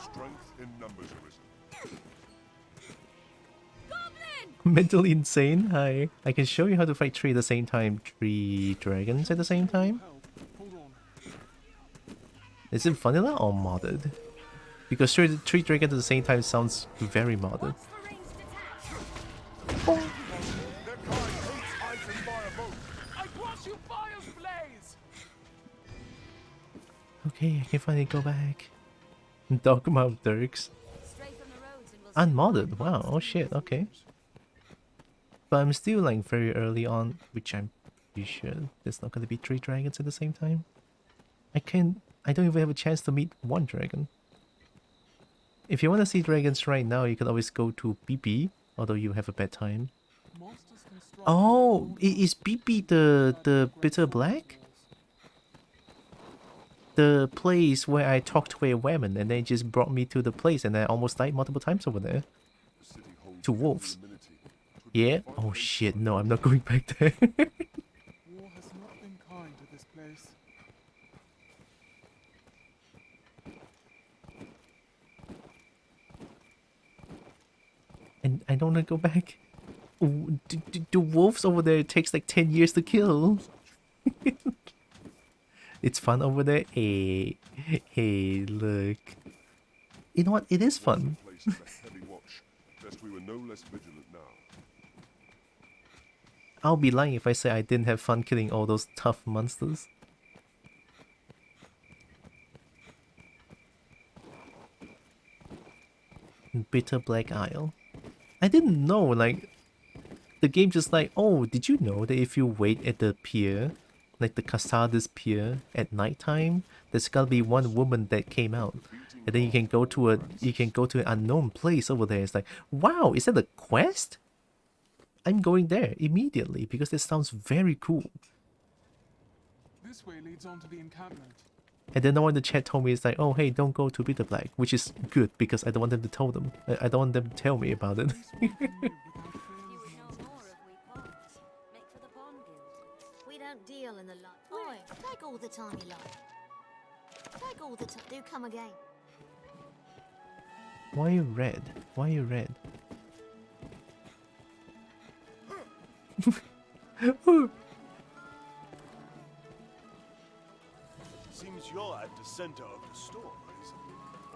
Speaker 13: Strength in numbers, Arisen.
Speaker 1: Mentally insane? Hi. I can show you how to fight three at the same time. 3 dragons at the same time? Is it vanilla or modded? Because three dragons at the same time sounds very modded. Okay, I can finally go back. Dogma of Dirks. Unmodded, wow, oh shit, okay. But I'm still like very early on, which I'm pretty sure there's not gonna be 3 dragons at the same time. I don't even have a chance to meet 1 dragon. If you want to see dragons right now, you can always go to BP, although you have a bad time. Oh, is BP the bitter black? The place where I talked to a woman and they just brought me to the place and I almost died multiple times over there. To wolves. Yeah? Oh shit, no, I'm not going back there.
Speaker 12: War has not been kind to this place.
Speaker 1: And I don't want to go back. The wolves over there, it takes like 10 years to kill. It's fun over there. Hey, look. You know what? It is fun. I'll be lying if I say I didn't have fun killing all those tough monsters. Bitter Black Isle. I didn't know, like, the game just like, oh, did you know that if you wait at the pier, like the Casadas pier at nighttime, there's gotta be one woman that came out, and then you can go to an unknown place over there. It's like, wow, is that a quest? I'm going there immediately because this sounds very cool.
Speaker 12: This way leads on to the encampment.
Speaker 1: And then no one in the chat told me it's like, oh hey, don't go to Bitter Black, which is good because I don't want them to tell them. I don't want them to tell me about it.
Speaker 14: We don't deal in the lot. Oi, take all the time you like. Take all the time. Do come again.
Speaker 1: Why are you red? Why are you red?
Speaker 13: Seems you're at the center of the storm, Arisen.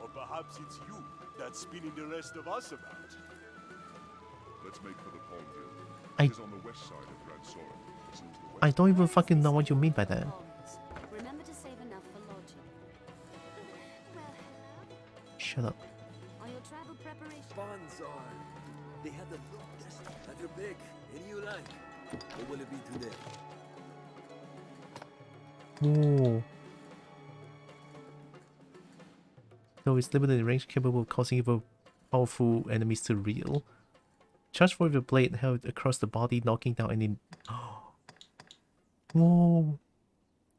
Speaker 13: Or perhaps it's you that's spinning the rest of us about.
Speaker 3: Let's make for the Palm Guild.
Speaker 1: I-
Speaker 3: It is on the west side of Grand Soil.
Speaker 1: I don't even fucking know what you mean by that.
Speaker 14: Remember to save enough for lodging.
Speaker 1: Shut up.
Speaker 14: Are your travel preparations?
Speaker 11: Bonzar. They have the have your pick. Any you like. What will it be today?
Speaker 1: Ooh. Though it's limited in range, capable of causing even powerful enemies to reel. Charge for your blade held across the body, knocking down any. Whoa.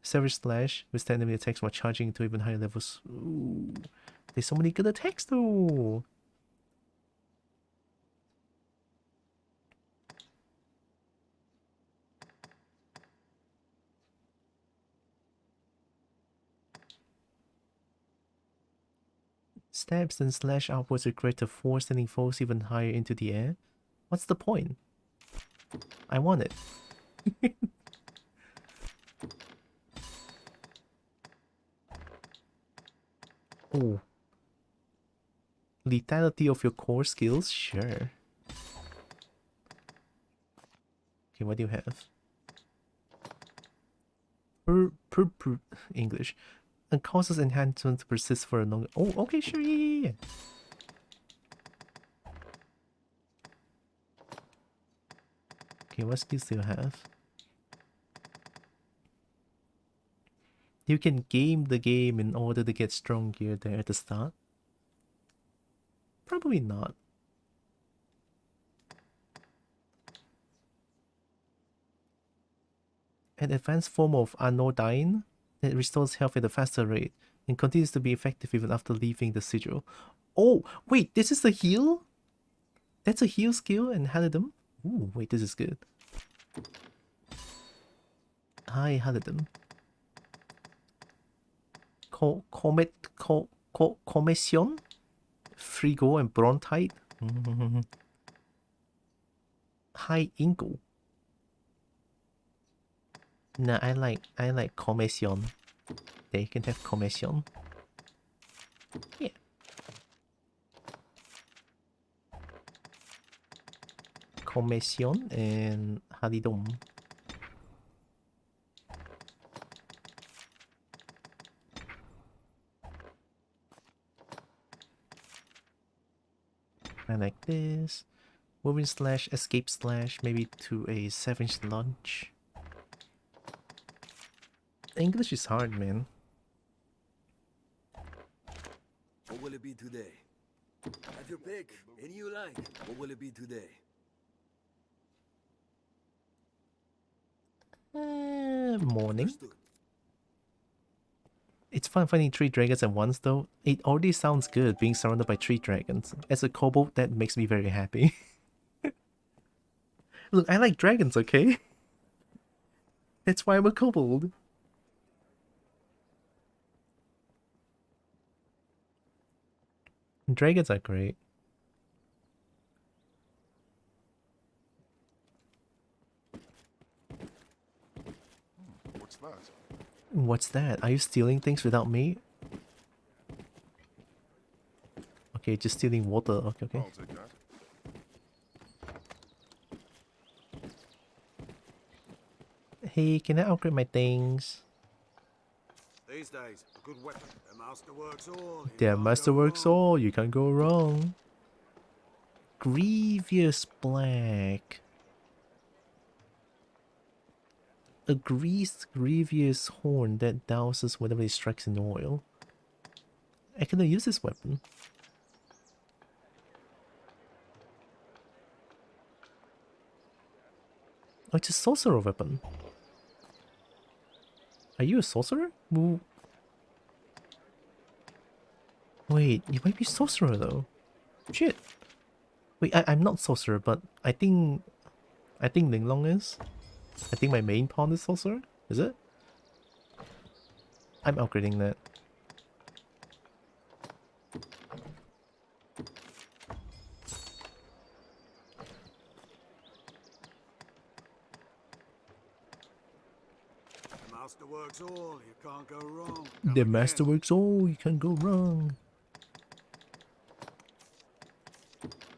Speaker 1: Savage Slash withstand enemy attacks while charging to even higher levels. Ooh. There's so many good attacks though. Stabs and slash outwards with greater force, sending foes even higher into the air. What's the point? I want it. Oh. Lethality of your core skills? Sure. Okay, what do you have? English. And causes enhancement to persist for a long... Oh, okay, sure, yeah. Okay, what skills do you have? You can game the game in order to get strong gear there at the start. Probably not. An advanced form of Anodyne that restores health at a faster rate and continues to be effective even after leaving the sigil. Oh, wait, this is the heal? That's a heal skill and Halidum? Ooh, wait, this is good. Hi, Halidum. Commission? Frigo and Brontite? Hi, Ingo. Nah, I like Commission. They can have Commission. Yeah. Commission and Halidom. I like this. Moving slash, escape slash, maybe to a savage lunge. English is hard, man.
Speaker 11: What will it be today? Have your pick. Any you like. What will it be today?
Speaker 1: Morning. It's fun fighting 3 dragons at once though. It already sounds good being surrounded by 3 dragons. As a kobold, that makes me very happy. Look, I like dragons, okay? That's why I'm a kobold. Dragons are great.
Speaker 3: What's that?
Speaker 1: What's that? Are you stealing things without me? Okay, just stealing water. Okay, okay.
Speaker 3: I'll take that.
Speaker 1: Hey, can I upgrade my things?
Speaker 11: These days, a good weapon. The master works all.
Speaker 1: Their masterworks all. You can't go wrong. Grievous black. A greased grievous horn that douses whenever it strikes in oil. I cannot use this weapon. Oh, it's a sorcerer weapon. Are you a sorcerer? Ooh. Wait, you might be sorcerer though. Shit. Wait, I'm not sorcerer, but I think Ling Long is. I think my main pawn is sorcerer. Is it? I'm upgrading that.
Speaker 11: The master works all, you can't go wrong.
Speaker 1: The master works all, you can't go wrong.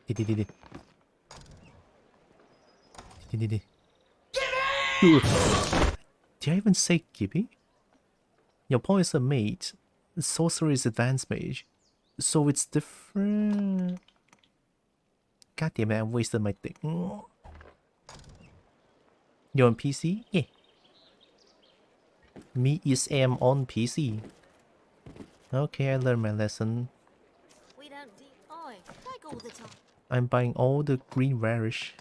Speaker 1: Did I even say Gibby? Your pawn is a mage. Sorcerer is advanced mage. So it's different. God damn it, I wasted my thing. You're on PC? Yeah. Me is am on PC. Okay, I learned my lesson.
Speaker 14: We don't oi, take all the time.
Speaker 1: I'm buying all the green rarish.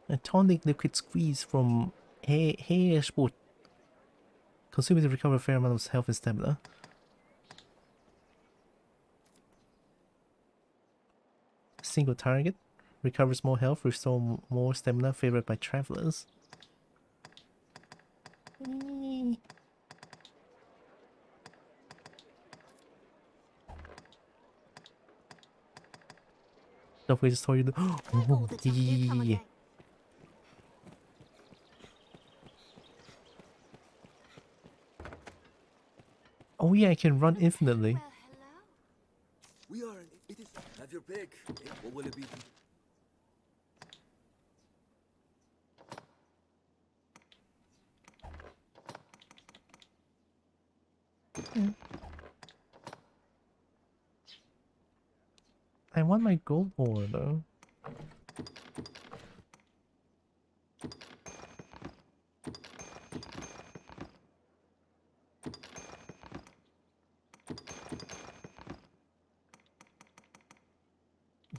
Speaker 1: A tonic liquid squeeze from hair sport. Consuming to recover a fair amount of health and stamina. Single target. Recovers more health, restore more stamina, favored by travelers. Don't wait to tell you the yeah. Oh yeah, I can run infinitely.
Speaker 11: We are. It is. Have your pick. What will it be?
Speaker 1: I want my gold ore though.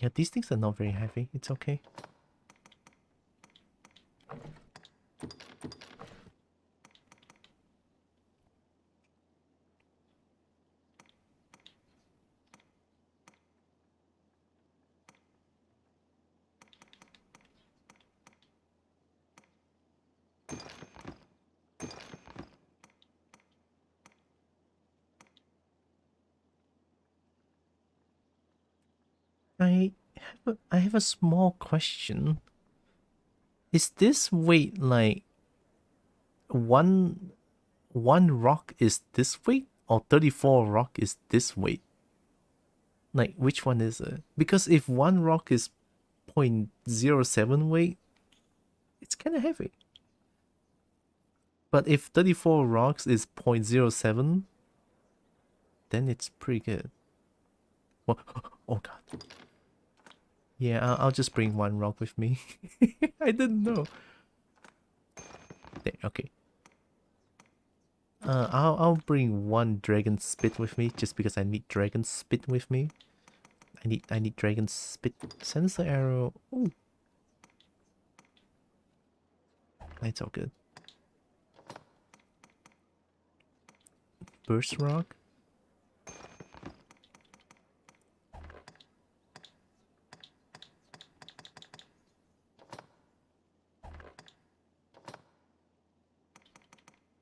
Speaker 1: Yeah, these things are not very heavy. It's okay. I have a small question. Is this weight like one rock is this weight or 34 rock is this weight? Like which one is it? Because if one rock is 0.07 weight, it's kind of heavy. But if 34 rocks is 0.07, then it's pretty good. Oh, oh god. Yeah, I'll just bring one rock with me. I didn't know. There, okay. I'll bring one dragon spit with me just because I need dragon spit with me. I need dragon spit. Sensor arrow. Ooh. That's all good. Burst rock.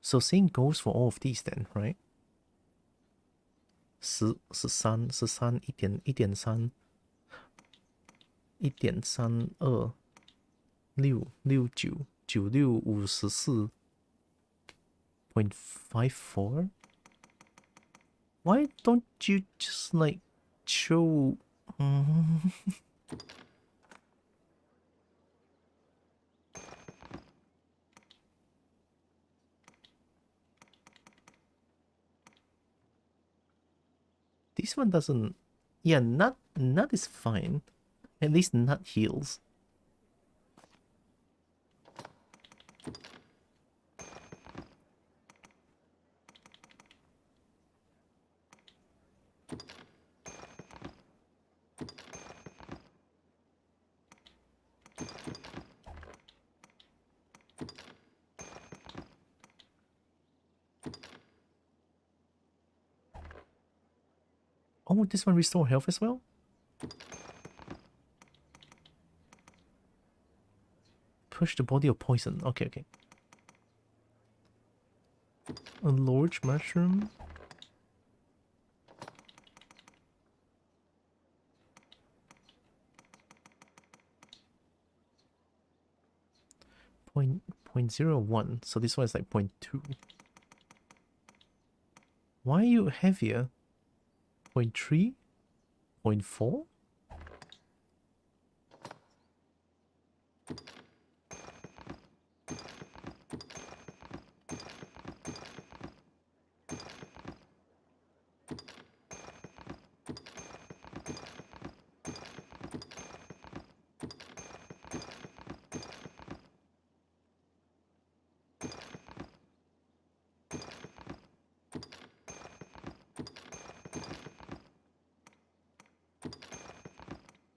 Speaker 1: So same goes for all of these then, right? 13 1.3 1.32 6 69 96 54.54. Why don't you just like show this one doesn't. Yeah, nut is fine. At least nut heals. Oh, this one restore health as well? Push the body of poison. Okay, okay. A large mushroom. Point 0.01. So this one is like 0.2. Why are you heavier? 0.3? 0.4?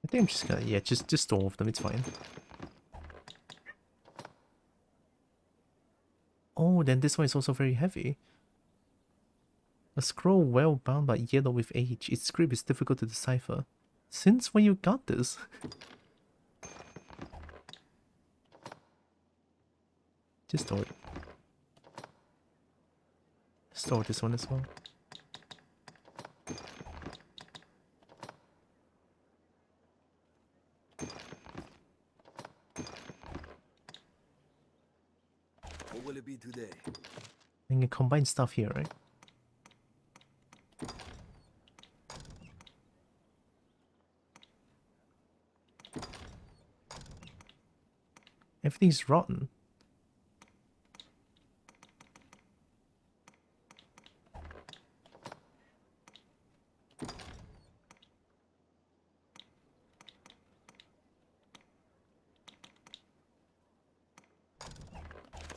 Speaker 1: I think I'm just gonna, yeah, just store all of them, it's fine. Oh, then this one is also very heavy. A scroll well bound but yellow with age. Its script is difficult to decipher. Since when you got this? Just store it. Store this one as well.
Speaker 11: What will it be today?
Speaker 1: You can combine stuff here, right? Everything's rotten.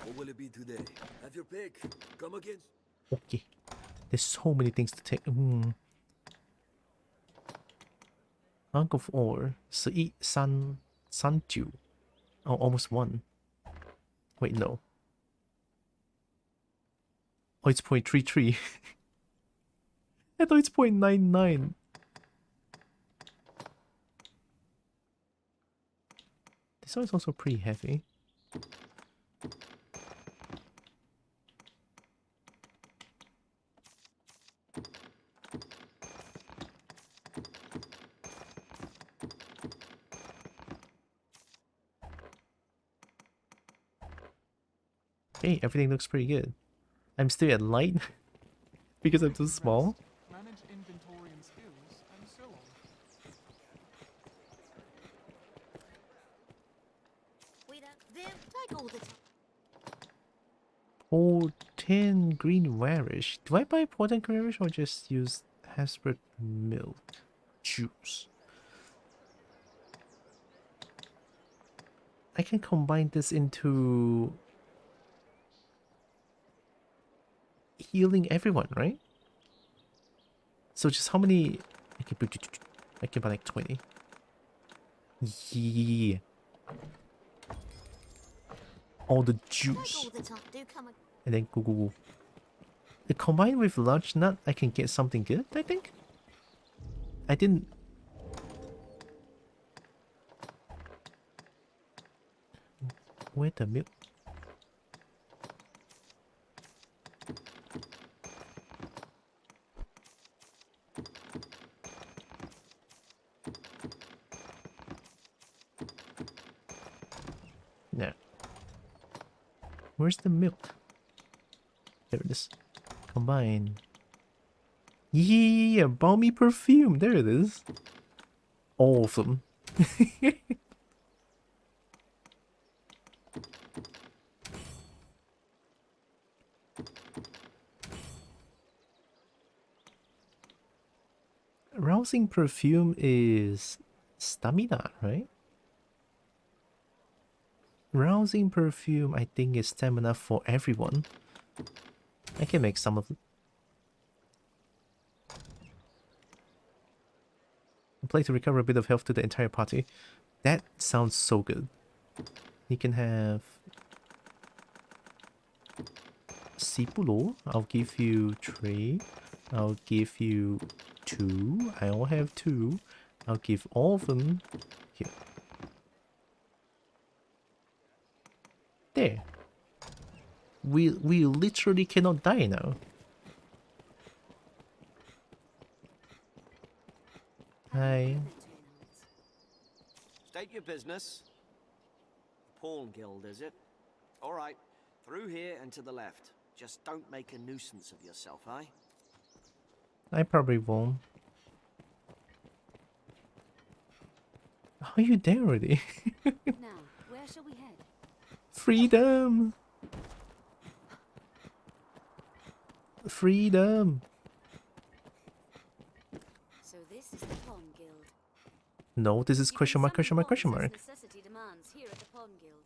Speaker 11: What will it be today? Have your pick. Come again.
Speaker 1: Okay. There's so many things to take. Hunk of ore. 11 sanju. Oh, almost 1. Wait, no. Oh, it's 0.33. I thought it's 0.99. This one is also pretty heavy. Hey, everything looks pretty good. I'm still at light because I'm too small.
Speaker 12: Manage inventory and skills, and so on.
Speaker 14: We don't them take all the time.
Speaker 1: Potent green radish. Do I buy potent green radish or just use Hasbro milk juice? I can combine this into healing everyone, right? So just how many? I can buy like 20. Yeah. All the juice. And then go. The combined with large nut, I can get something good, I think. I didn't. Where the milk? No. Where's the milk? There it is. Combine. Yeah, balmy perfume. There it is. All of them. Rousing perfume is stamina, right? Rousing perfume, I think, is stamina for everyone. I can make some of it. Play to recover a bit of health to the entire party. That sounds so good. You can have Sipulo. I'll give you Trey. I'll give you 2. I all have 2. I'll give all of them here. There. We literally cannot die now. Hi.
Speaker 11: State your business. Pawn Guild, is it? All right. Through here and to the left. Just don't make a nuisance of yourself, eh?
Speaker 1: I probably won't. Are you there already?
Speaker 14: Now, where shall we head?
Speaker 1: Freedom! Freedom!
Speaker 14: So this is the Pawn Guild.
Speaker 1: No, this is question mark, question mark, question mark.
Speaker 14: Necessity demands here at the Pawn Guild.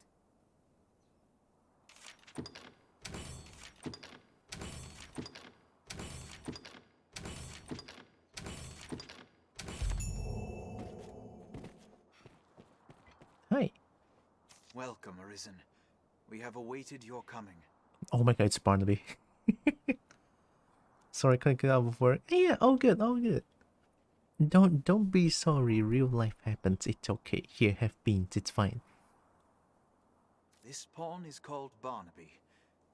Speaker 1: Hi.
Speaker 15: Welcome, Arisen. We have awaited your coming.
Speaker 1: Oh my god, it's Barnaby. Sorry, I couldn't get out before. Hey, yeah, all good, all good. Don't be sorry. Real life happens. It's okay. Here, have beans. It's fine.
Speaker 15: This pawn is called Barnaby.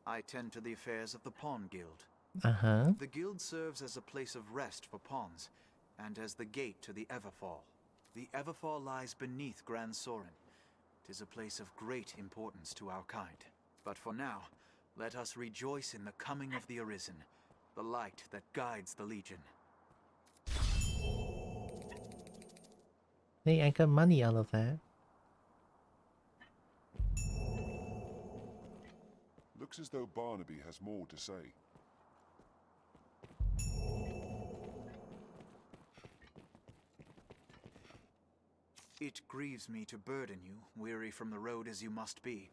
Speaker 15: I tend to the affairs of the Pawn Guild.
Speaker 1: Uh-huh.
Speaker 15: The guild serves as a place of rest for pawns, and as the gate to the Everfall. The Everfall lies beneath Gran Soren. It is a place of great importance to our kind. But for now, let us rejoice in the coming of the Arisen, the light that guides the Legion.
Speaker 1: Hey, I got money out of that.
Speaker 13: Looks as though Barnaby has more to say.
Speaker 15: It grieves me to burden you, weary from the road as you must be,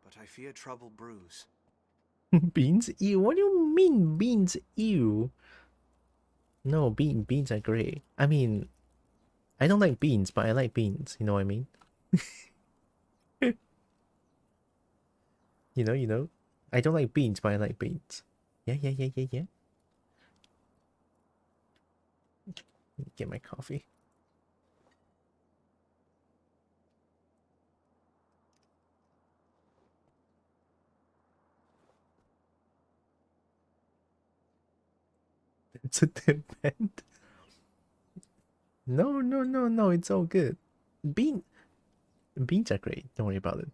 Speaker 15: but I fear trouble brews.
Speaker 1: Beans? Ew. What do you mean beans? Ew. No, beans are great. I mean, I don't like beans, but I like beans. You know what I mean? You know. I don't like beans, but I like beans. Yeah. Get my coffee. It's a demand. No, it's all good. Beans are great. Don't worry about it.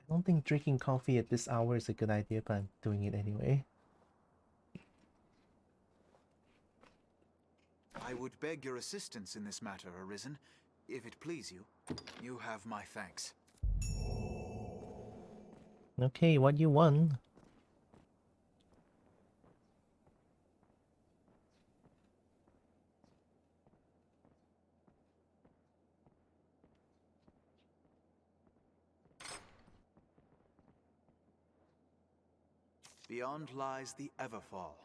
Speaker 1: I don't think drinking coffee at this hour is a good idea, but I'm doing it anyway.
Speaker 15: I would beg your assistance in this matter, Arisen. If it please you, you have my thanks.
Speaker 1: Okay, what you want?
Speaker 15: Beyond lies the Everfall,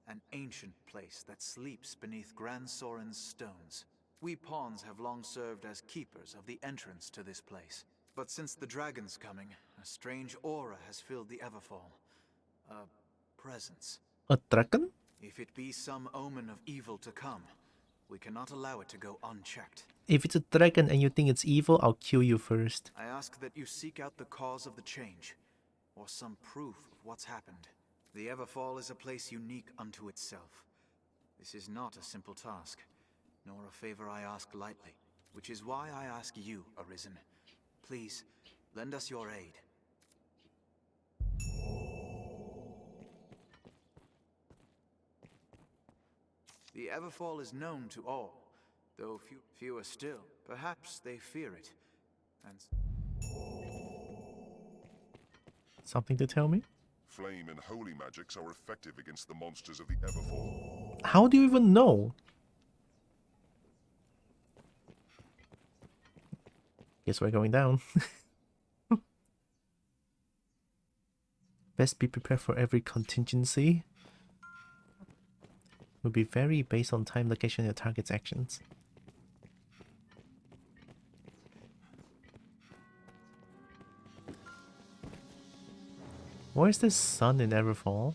Speaker 15: an ancient place that sleeps beneath Gran Soren's stones. We pawns have long served as keepers of the entrance to this place. But since the dragon's coming, a strange aura has filled the Everfall. A presence.
Speaker 1: A dragon?
Speaker 15: If it be some omen of evil to come, we cannot allow it to go unchecked.
Speaker 1: If it's a dragon and you think it's evil, I'll kill you first.
Speaker 15: I ask that you seek out the cause of the change, or some proof of what's happened. The Everfall is a place unique unto itself. This is not a simple task, nor a favor I ask lightly, which is why I ask you, Arisen. Please, lend us your aid. The Everfall is known to all, though fewer still. Perhaps they fear it, and...
Speaker 1: Something to tell me?
Speaker 13: Flame and holy magics are effective against the monsters of the Everfall.
Speaker 1: How do you even know? Guess we're going down. Best be prepared for every contingency. Will be vary based on time, location, and your target's actions. Where's the sun in Everfall?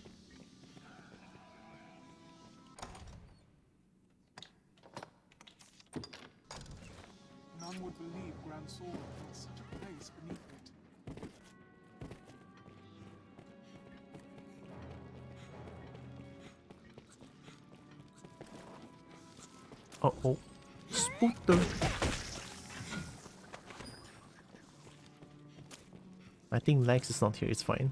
Speaker 12: None would believe Grand Sword held such a place beneath it.
Speaker 1: Uh-oh. Spooter. I think Lex is not here, it's fine.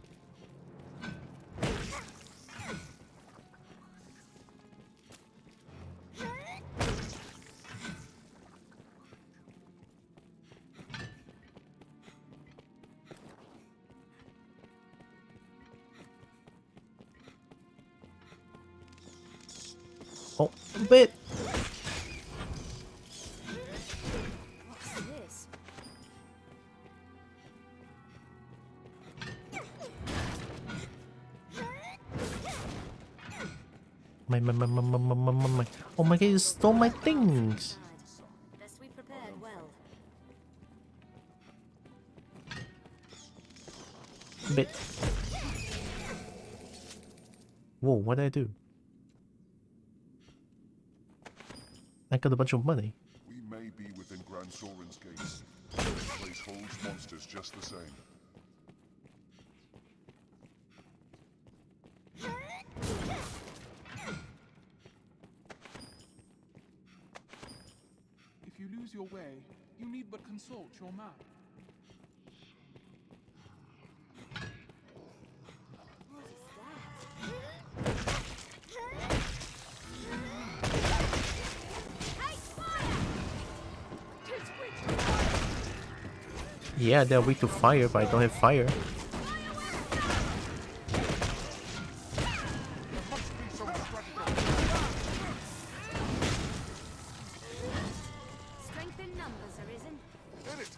Speaker 1: Oh, bit.
Speaker 14: What's this?
Speaker 1: My. Oh my god, you stole my things.
Speaker 14: Best we prepared well.
Speaker 1: Bit. Whoa, what did I do? I got a bunch of money.
Speaker 13: We may be within Grand Soren's gates. This place holds monsters just the same.
Speaker 12: If you lose your way, you need but consult your map.
Speaker 14: What is that?
Speaker 1: Yeah, they're weak to fire, but I don't have fire.
Speaker 14: Strength in numbers, Arisen.
Speaker 13: Hit it!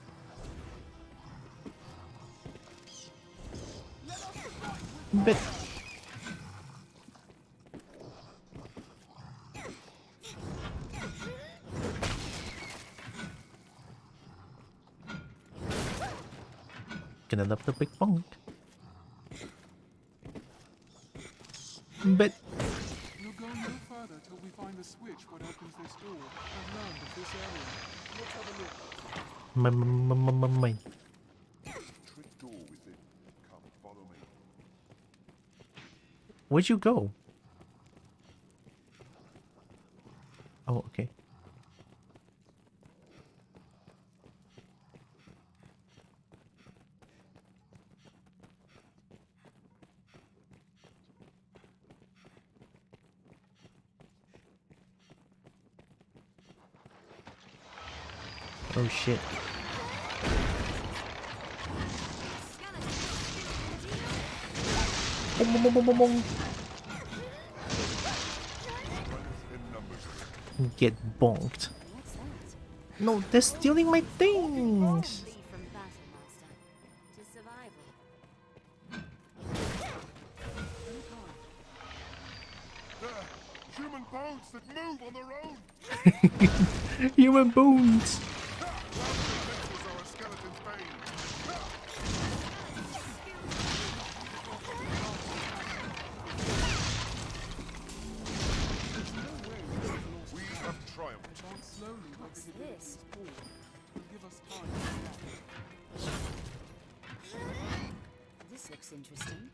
Speaker 1: Bit. Gonna end up the big bonk. Bit.
Speaker 12: We'll go no further till we find the switch what opens this door and learn of this area. Let's have a look.
Speaker 1: My.
Speaker 13: Trick door within. Come, follow me.
Speaker 1: Where'd you go? Oh, okay. Oh shit. Boom, boom, boom, boom, boom, boom. Get bonked. No, they're stealing my things.
Speaker 14: Flee from battle, Master. To survival.
Speaker 13: There! Human bones that move on their own!
Speaker 1: Human bones.
Speaker 13: Those are a skeleton's bane. We have triumphed.
Speaker 12: Advance slowly like
Speaker 14: What's
Speaker 12: they did
Speaker 14: this?
Speaker 12: before. Will give us time to react.
Speaker 14: This looks interesting.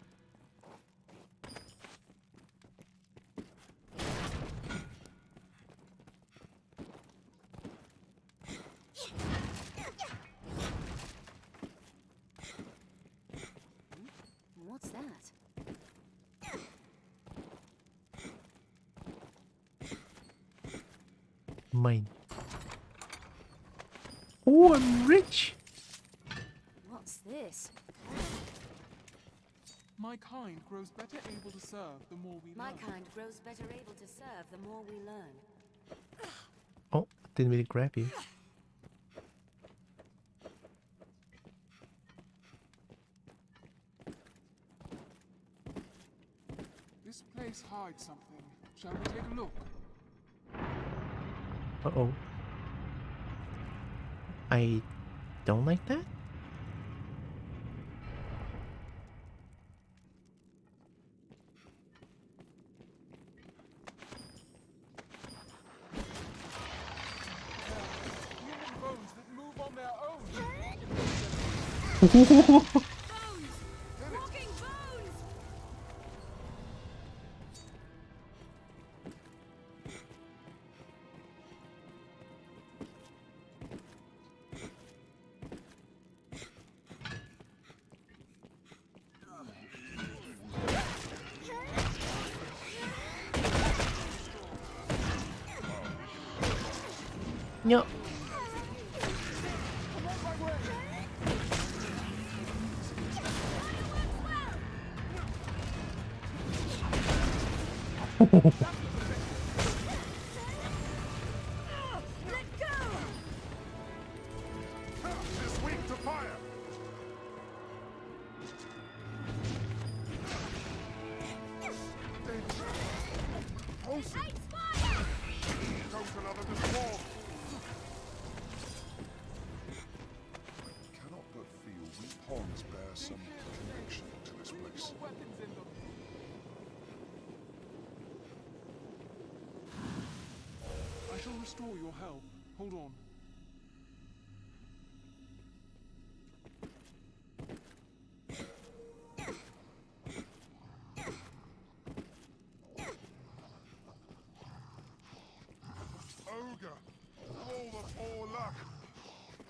Speaker 14: What's that?
Speaker 1: Mine. Oh, I'm rich.
Speaker 14: What's this?
Speaker 12: My kind grows better able to serve the more we
Speaker 14: My
Speaker 12: learn.
Speaker 14: kind grows better able to serve the more we learn.
Speaker 1: Oh, didn't really grab you.
Speaker 12: This place hides something. Shall we take a look?
Speaker 1: Uh-oh. I don't like that. Yep.
Speaker 13: It's weak to fire. Don't allow them to swarm. Cannot but feel we pawns bear some connection to this place. I shall restore your health. Hold on. Ogre, roll the poor luck.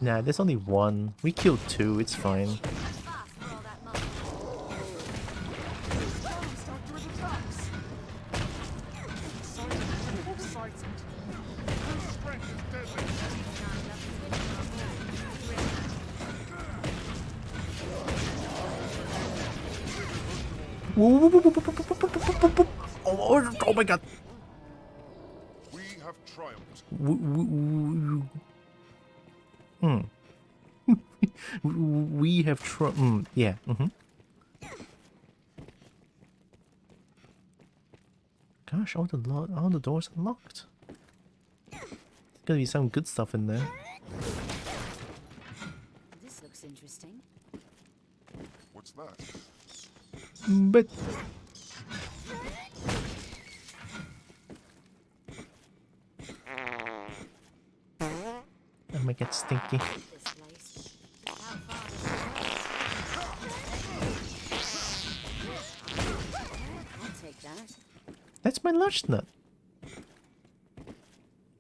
Speaker 1: Nah, there's only one. We killed two, it's fine. Oh my god.
Speaker 13: We have triumphed.
Speaker 1: We have yeah. Gosh, all the doors are locked. There's gonna be some good stuff in there.
Speaker 14: This looks interesting.
Speaker 13: What's that?
Speaker 1: But I might get stinky. That's my lunch nut.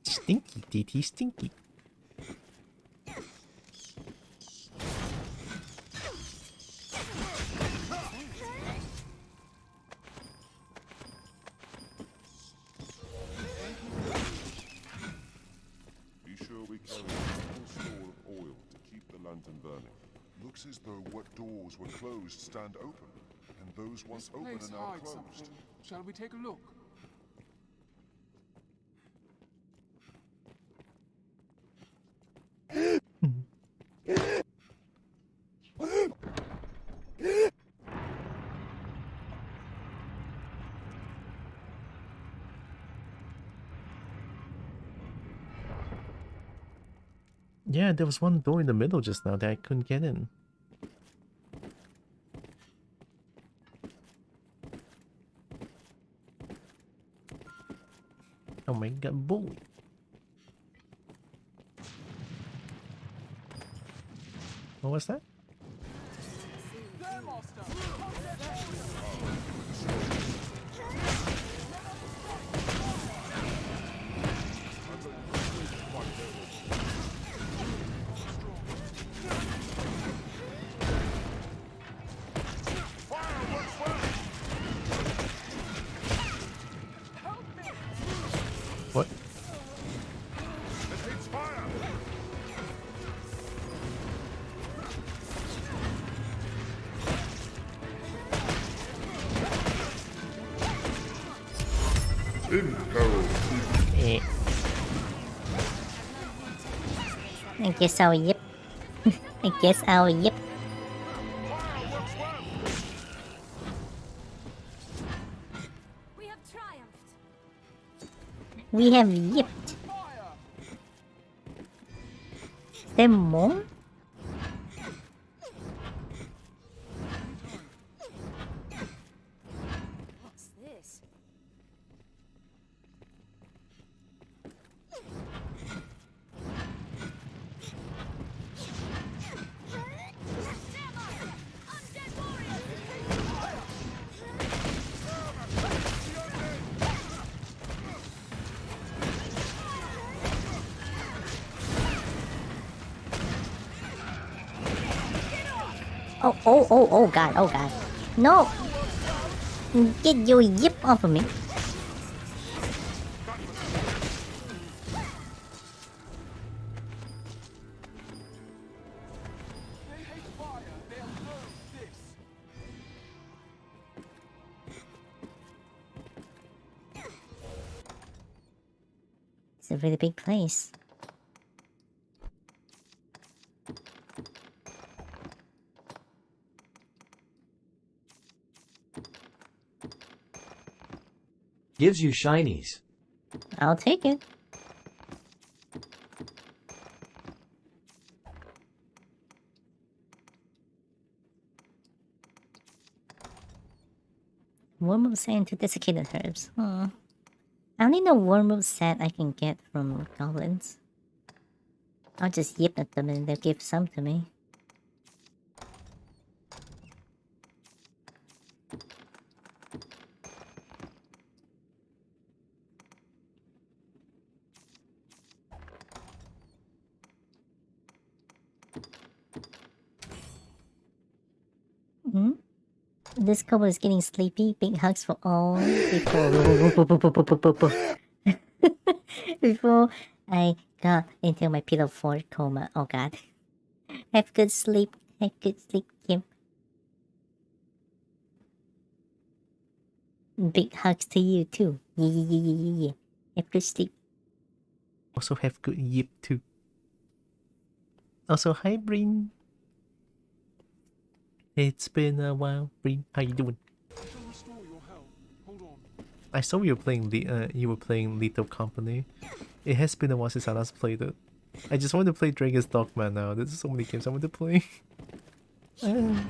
Speaker 1: Stinky, DT, stinky.
Speaker 13: Be sure we carry a full store of oil to keep the lantern burning. Looks as though what doors were closed stand open, and those once open are now closed.
Speaker 12: Something. Shall we take a look?
Speaker 1: Yeah, there was one door in the middle just now that I couldn't get in. Oh my god, bully. What was that? What?
Speaker 10: I guess I'll yip. I guess I'll yip. We have yipped. Is there more?
Speaker 14: What's this?
Speaker 10: Oh god, oh god. No! Get your yip off of me. It's a really big place.
Speaker 9: Gives you shinies.
Speaker 10: I'll take it. Wormwood sand to desiccated herbs. I only know wormwood sand I can get from goblins. I'll just yip at them and they'll give some to me. This couple is getting sleepy. Big hugs for all. Before I got into my pillow fort coma. Oh god. Have good sleep. Have good sleep, Kim. Big hugs to you too. Yeah. Have good sleep.
Speaker 1: Also have good yip too. Also, hi Breen. It's been a while, Breen. How you doing? I saw you were playing Lethal Company. It has been a while since I last played it. I just want to play Dragon's Dogma now. There's so many games I want to play. I'm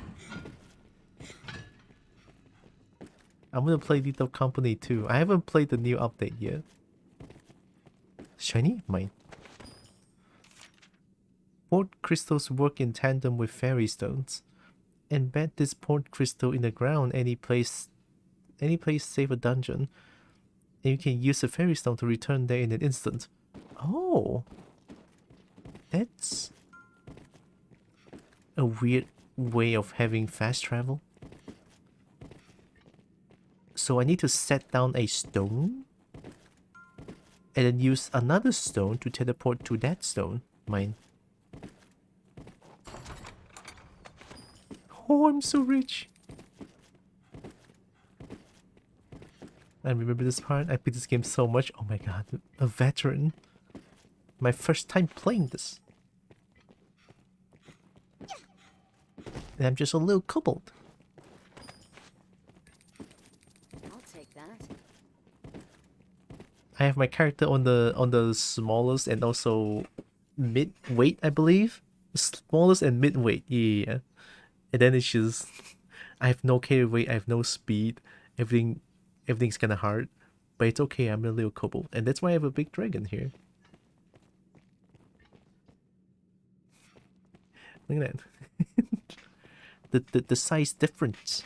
Speaker 1: gonna play Lethal Company too. I haven't played the new update yet. Shiny? Mine. Port crystals work in tandem with fairy stones. Embed this port crystal in the ground any place save a dungeon. And you can use the fairy stone to return there in an instant. Oh! That's a weird way of having fast travel. So I need to set down a stone and then use another stone to teleport to that stone. Mine. Oh, I'm so rich. I remember this part. I played this game so much. Oh my god, a veteran. My first time playing this. And I'm just a little kobold.
Speaker 14: I'll take that.
Speaker 1: I have my character on the smallest and also mid-weight, I believe. Smallest and mid-weight, yeah. And then it's just I have no carry weight, I have no speed. Everything's kinda hard. But it's okay, I'm a little kobold. And that's why I have a big dragon here. Look at that. the size difference.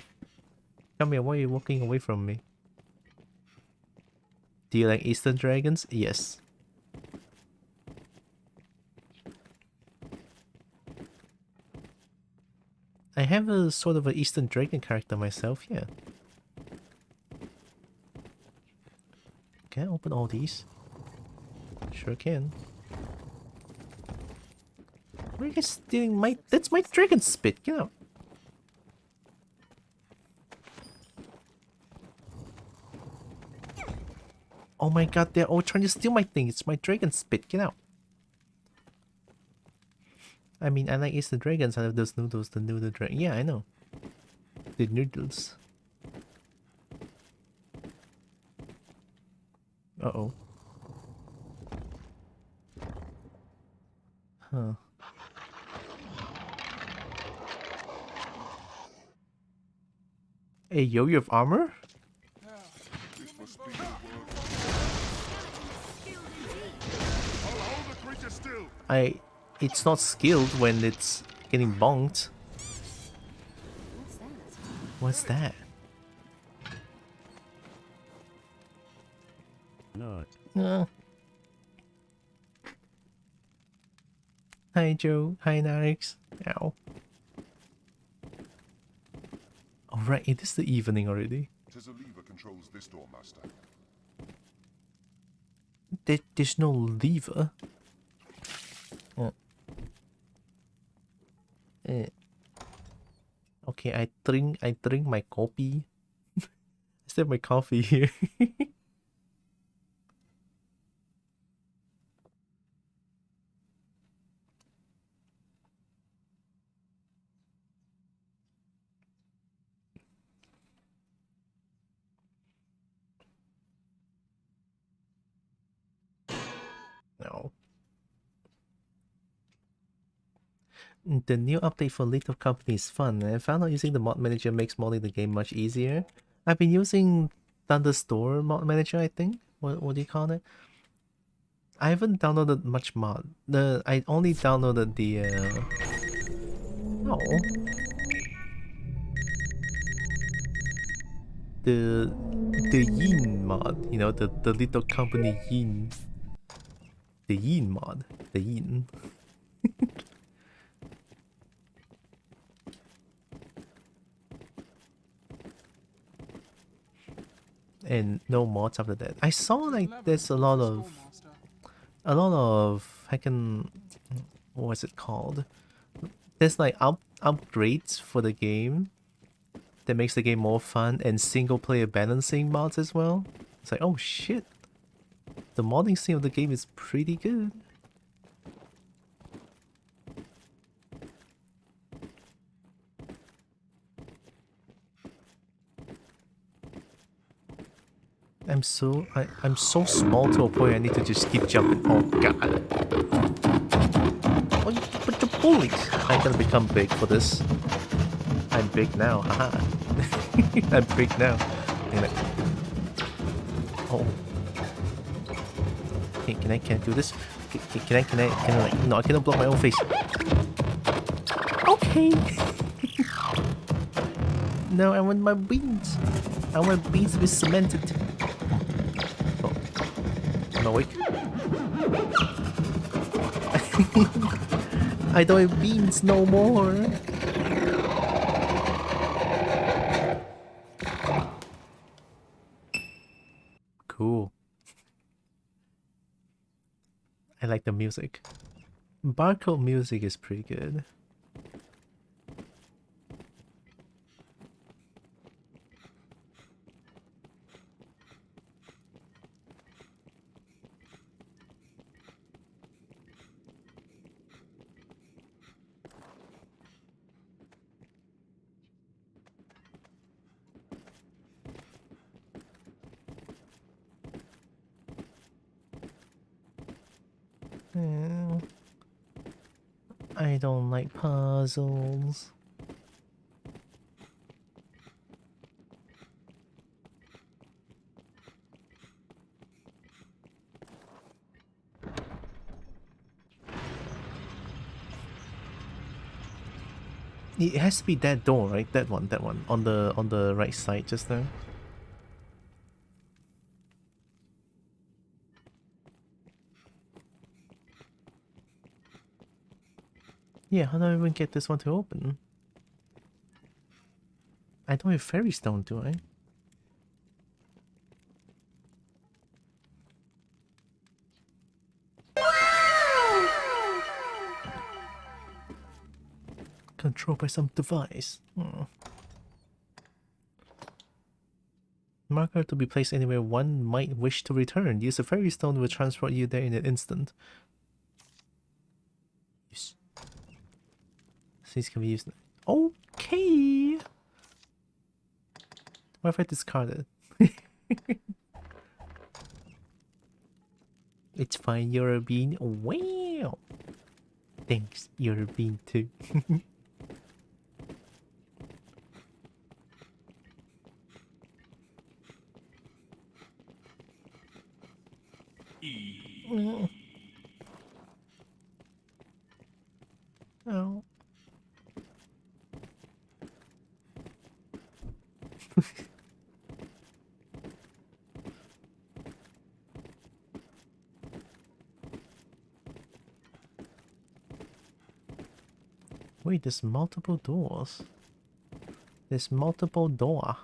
Speaker 1: Come here, why are you walking away from me? Do you like Eastern dragons? Yes. I have a sort of an Eastern dragon character myself, yeah. Can I open all these? Sure can. Why are you guys stealing my... That's my dragon spit, get out! Oh my god, they're all trying to steal my thing. It's my dragon spit, get out! I mean, I like Eastern dragons. I have those noodles, the noodle dragon. Yeah, I know. The noodles. Uh-oh. Huh. Hey, yo, you have armor? It's not skilled when it's getting bonked. What's that? No. Hi Joe. Hi Narix. Ow. right, it is the evening already.
Speaker 13: Tis a lever controls this door, master.
Speaker 1: There's no lever. Okay, I drink my coffee. I still have my coffee here. No. The new update for Little Company is fun. I found out using the mod manager makes modding the game much easier. I've been using Thunderstorm mod manager, I think. What do you call it? I haven't downloaded much mod. I only downloaded the no. The Yin mod, you know, the Little Company Yin. The Yin mod. The Yin. And no mods after that. I saw like there's a lot of heckin', what's it called? There's like upgrades for the game that makes the game more fun, and single player balancing mods as well. It's like, oh shit, the modding scene of the game is pretty good. I'm so small to a point I need to just keep jumping. Oh god. Oh, but the bullies! I'm gonna become big for this. I'm big now, haha. I'm big now. Damn it. Oh. Okay, can I do this? Can I like, no, I cannot block my own face. Okay. No, I want my beans. I want beans to be cemented. Oh. I'm awake. I don't have beans no more. Cool. I like the music. Barcode music is pretty good. I don't like puzzles. It has to be that door, right? That one on the right side just now. Yeah, how do I even get this one to open? I don't have fairy stone, do I? Controlled by some device. Marker to be placed anywhere one might wish to return. Use a fairy stone will transport you there in an instant. Yes. These can be used. Okay. What if I discard it? It's fine, you're a bean. Wow. Thanks, you're a bean too. Oh. Wait, there's multiple doors. There's multiple door.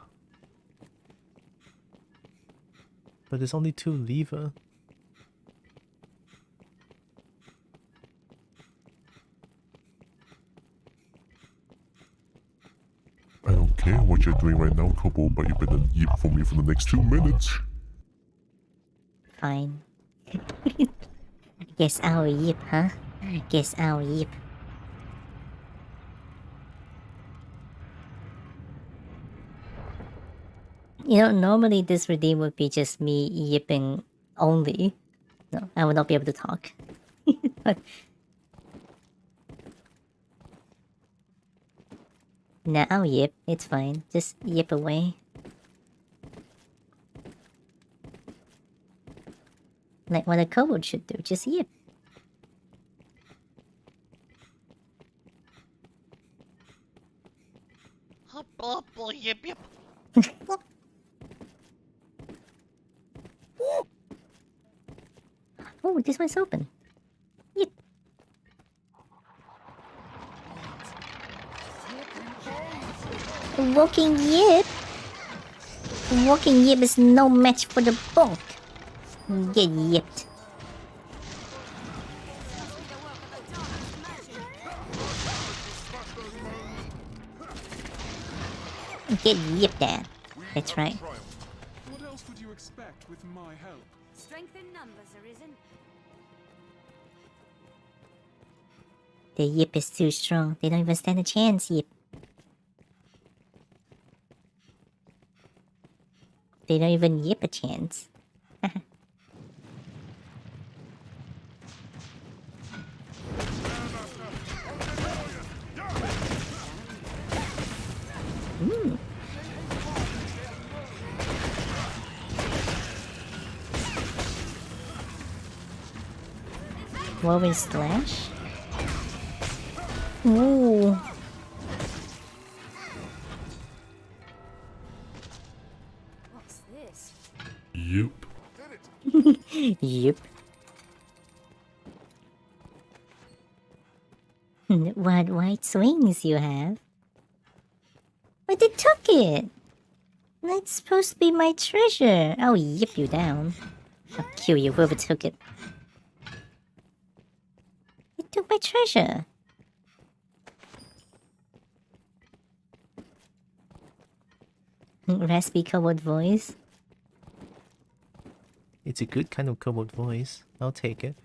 Speaker 1: But there's only 2 lever.
Speaker 13: I don't care what you're doing right now, Kobold, but you better yip for me for the next 2 minutes.
Speaker 10: Fine. Guess I'll yip, huh? Guess I'll yip. You know, normally this redeem would be just me yipping only. No, I would not be able to talk. But now I'll yip, it's fine. Just yip away. Like what a kobold should do, just yip.
Speaker 6: Yip yip.
Speaker 10: Oh, this one's open. Yip. Walking yip. Walking yip is no match for the bulk. Get yipped. Get yipped at. That's right.
Speaker 12: What else would you expect with my help?
Speaker 14: Strength in numbers, Arisen.
Speaker 10: The yip is too strong. They don't even stand a chance, yip. They don't even yip a chance. Mm. Woven slash. Ooh.
Speaker 14: What's this?
Speaker 13: Yep.
Speaker 10: Yep. What white swings you have? But they took it! That's supposed to be my treasure. I'll yip you down. I'll kill you, whoever took it. They took my treasure. Raspy kobold voice.
Speaker 1: It's a good kind of kobold voice. I'll take it.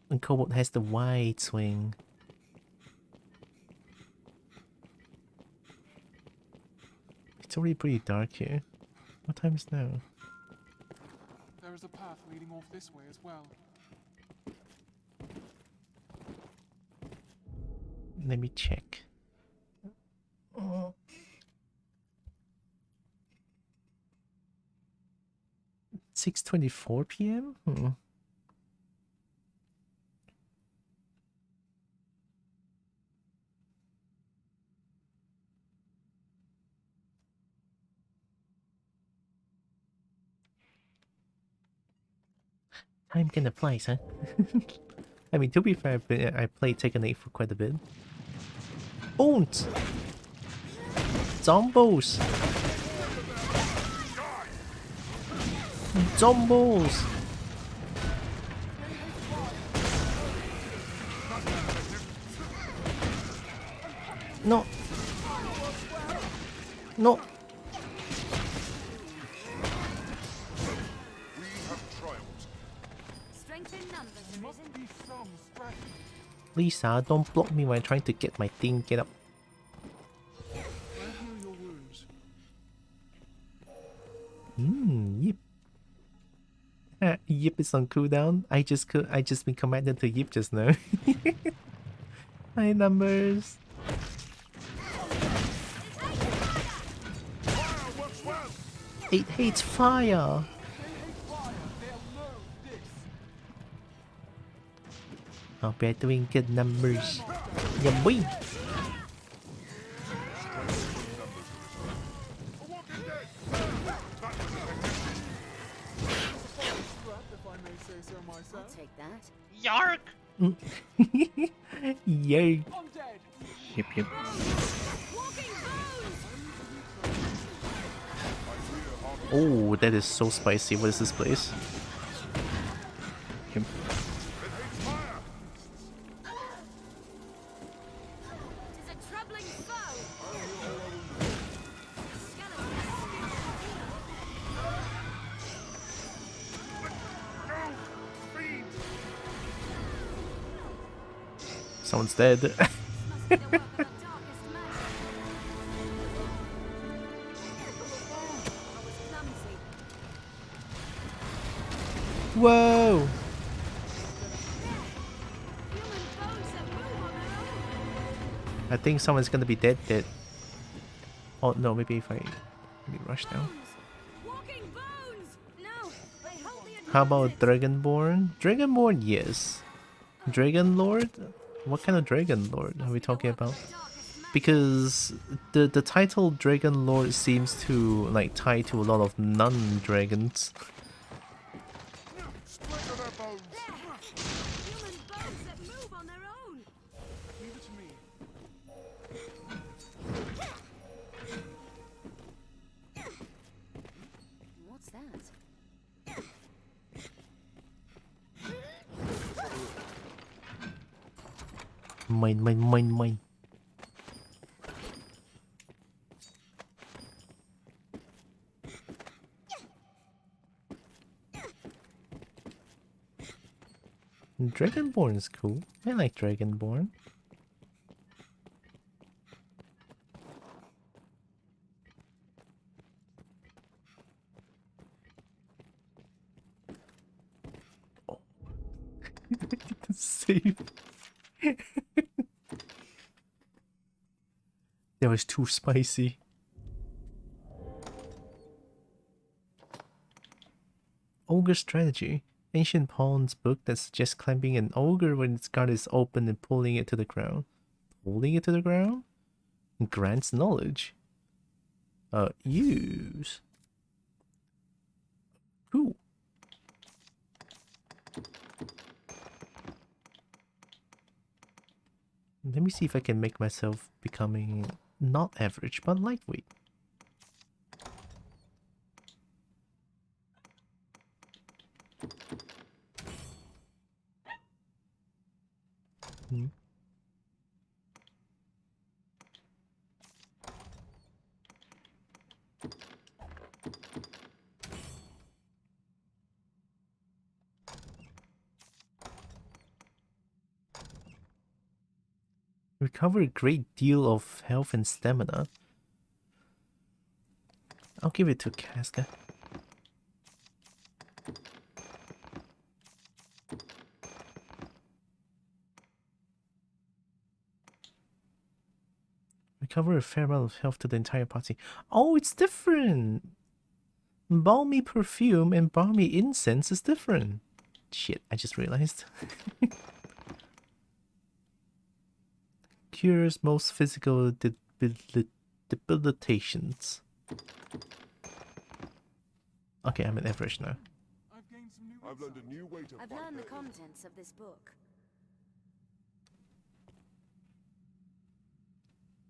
Speaker 1: And kobold has the wide swing. It's already pretty dark here. What time is now?
Speaker 12: There is a path leading off this way as well.
Speaker 1: Let me check. 6:24 p.m. Time kinda flies, huh? I mean, to be fair, I played Tekken 8 for quite a bit. Bones! Zombos! Zombos! No! No! Lisa, don't block me when I'm trying to get my thing. Get up. Yip. Yip is on cooldown. I just been commanded to yip just now. Hi numbers. It hates fire. Oh, we're doing good numbers. Yeah, boy.
Speaker 14: I'll take that.
Speaker 6: Yark!
Speaker 1: Yay. Yep. Oh, that is so spicy. What is this place? Yep. Someone's dead. Whoa! I think someone's gonna be dead. Oh no, maybe if I rush now. How about Dragonborn? Dragonborn, yes. Dragon Lord? What kind of Dragon Lord are we talking about? Because the title Dragon Lord seems to like tie to a lot of non-dragons.
Speaker 14: What's that?
Speaker 1: Mine. Dragonborn is cool. I like Dragonborn. Oh. Save. That was too spicy. Ogre Strategy. Ancient Pawn's book that suggests climbing an ogre when its guard is open and pulling it to the ground. Pulling it to the ground? Grants knowledge. Use. Cool. Let me see if I can make myself becoming not average, but lightweight. Recover a great deal of health and stamina. I'll give it to Casca. Recover a fair amount of health to the entire party. Oh, it's different! Balmy perfume and balmy incense is different. Shit, I just realized. Cures most physical debilitations. Okay, I'm at average now.
Speaker 13: I've learned a new way to
Speaker 14: I've learned the contents of this book.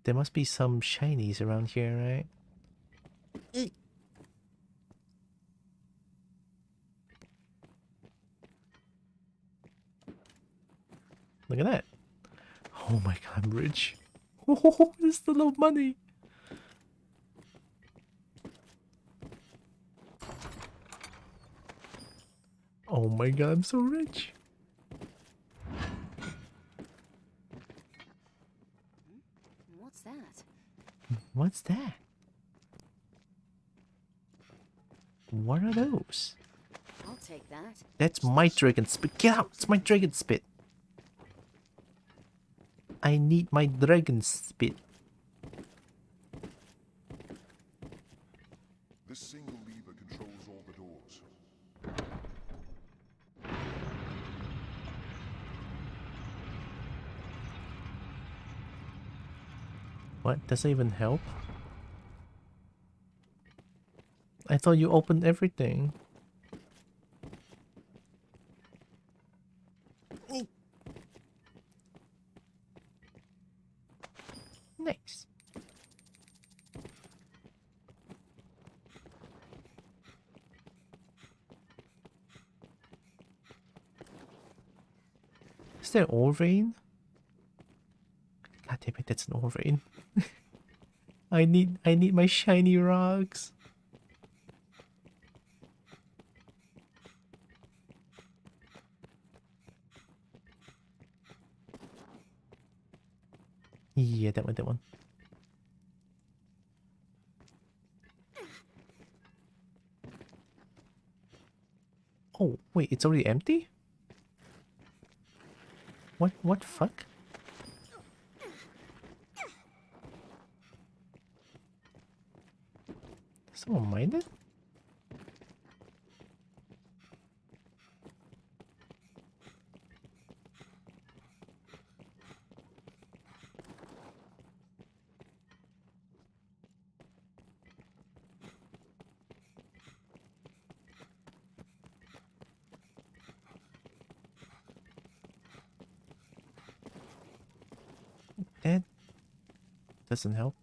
Speaker 1: There must be some shinies around here, right? Look at that. Oh my god, I'm rich. Oh, there's a lot of money. Oh my god, I'm so rich.
Speaker 14: What's that?
Speaker 1: What's that? What are those?
Speaker 14: I'll take that.
Speaker 1: That's my dragon spit. Get out! It's my dragon spit. I need my dragon spit.
Speaker 13: This single lever controls all the doors.
Speaker 1: What? Does that even help? I thought you opened everything. Is there ore vein? God damn it, that's an ore vein. I need my shiny rocks. Yeah, that one. Oh, wait, it's already empty? What fuck? Someone mined it? That doesn't help.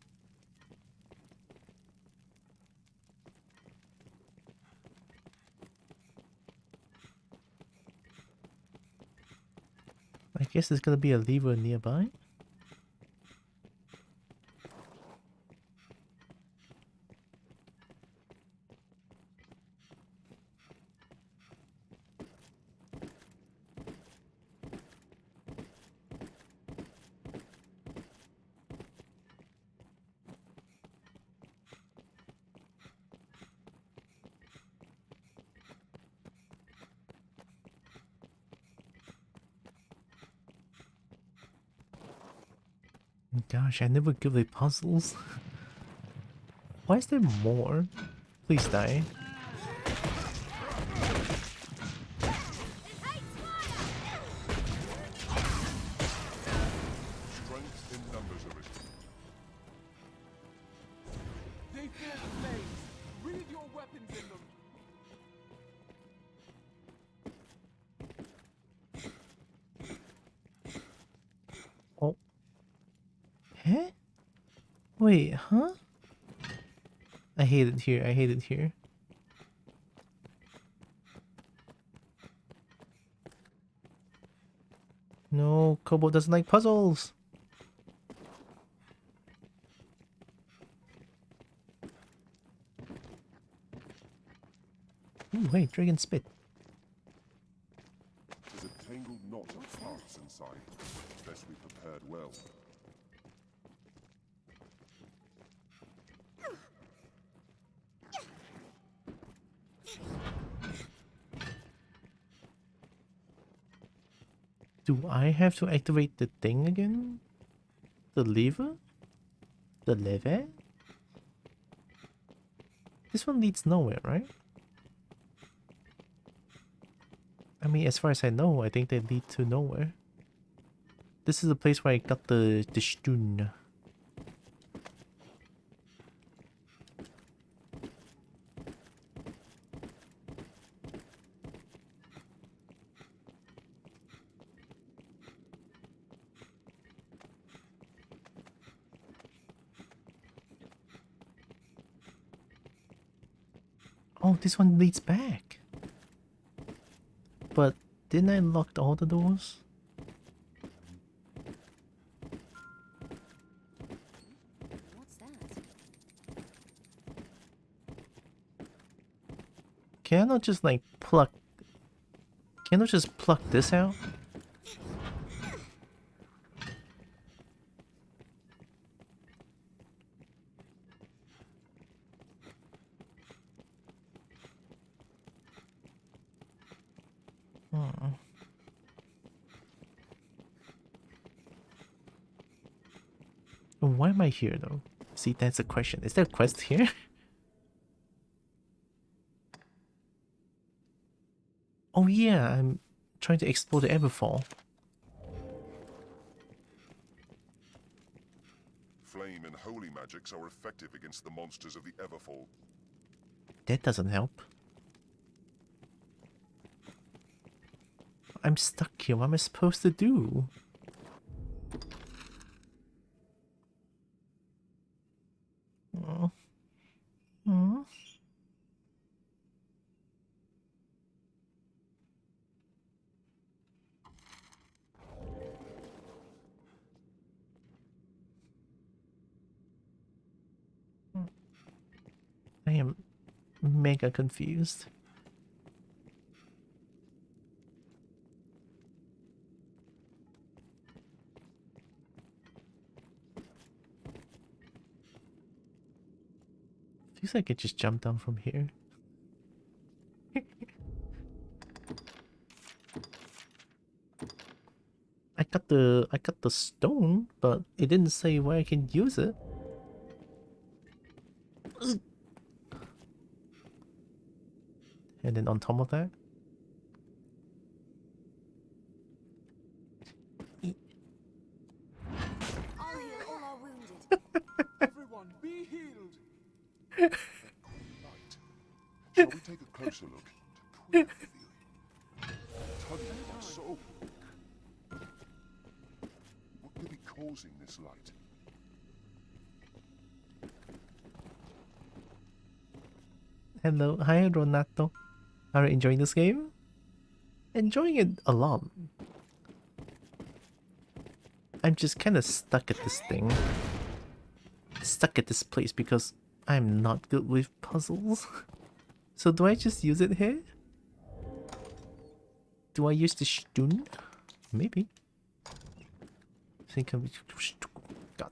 Speaker 1: I guess there's gonna be a lever nearby. Gosh, I never give away puzzles. Why is there more? Please die.
Speaker 13: Strength in numbers, Arisen.
Speaker 12: They fear the flames. Read your weapons in them.
Speaker 1: Oh. Huh? Wait, huh? I hate it here, I hate it here. No, Kobo doesn't like puzzles. Ooh, wait, dragon spit.
Speaker 13: There's a tangled knot of paths inside. Best we prepared well.
Speaker 1: Do I have to activate the thing again? The lever? The lever? This one leads nowhere, right? I mean, as far as I know, I think they lead to nowhere. This is the place where I got the stone. Oh, this one leads back. But didn't I lock all the doors?
Speaker 5: What's that?
Speaker 1: Can I not just like pluck? Can I not just pluck this out? Why am I here though? See, that's the question. Is there a quest here? Oh yeah, I'm trying to explore the Everfall.
Speaker 13: Flame and holy magics are effective against the monsters of the Everfall.
Speaker 1: That doesn't help. I'm stuck here. What am I supposed to do? Oh. Oh. I am mega confused. Feels like I just jumped down from here. I got the stone, but it didn't say where I can use it. And then on top of that,
Speaker 14: I'll heal all our wounded.
Speaker 4: Everyone, be healed.
Speaker 13: Right. Shall we take a closer look? Queer feeling. Tugging at my soul. What could be causing this light?
Speaker 1: hello, hi Ronato. Are you enjoying this game? Enjoying it a lot. I'm just kind of stuck at this thing. Stuck at this place because I'm not good with puzzles. So do I just use it here? Do I use the stun? Maybe. Think of God.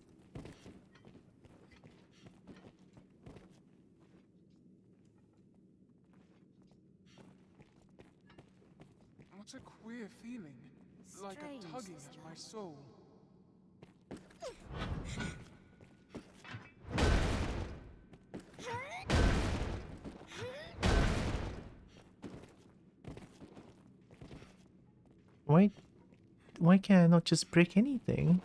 Speaker 12: What's a queer feeling? Like a tugging at my soul.
Speaker 1: Why can't I not just break anything?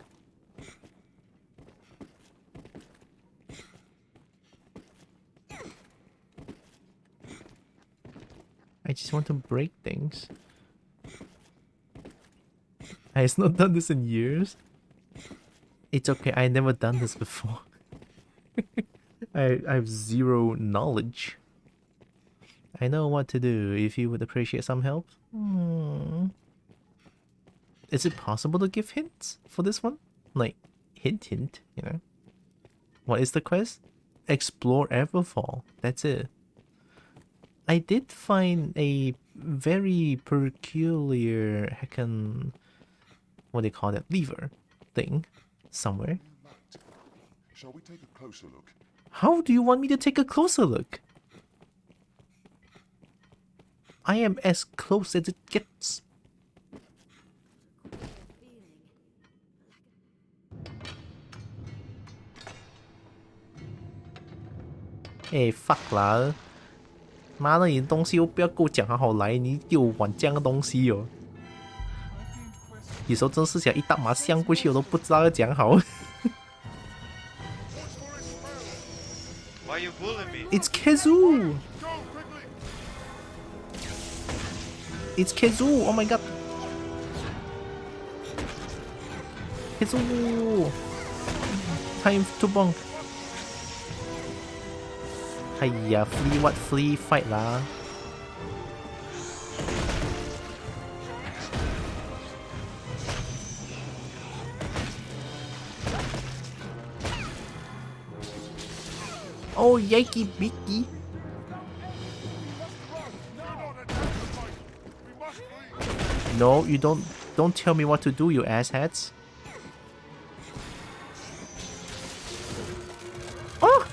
Speaker 1: I just want to break things. I've not done this in years. It's okay, I never done this before. I have zero knowledge. I know what to do if you would appreciate some help. Is it possible to give hints for this one? Like, hint, you know? What is the quest? Explore Everfall. That's it. I did find a very peculiar heckin', what do you call it, lever thing somewhere.
Speaker 13: Shall we take a closer look?
Speaker 1: How do you want me to take a closer look? I am as close as it gets. Eh, fuck 啦！妈的，你东西又不要跟我讲好好来，你给我玩这样的东西哦！有时候真是想一大麻香过去，我都不知道要讲好。
Speaker 6: Why you bullying me?
Speaker 1: It's Kazoo! It's Kazoo! Oh my god! Kazoo! Time to bonk! 哎呀 ，free what free fight 啦！Oh, yikey bicky! No, you don't tell me what to do, you asshats! Oh!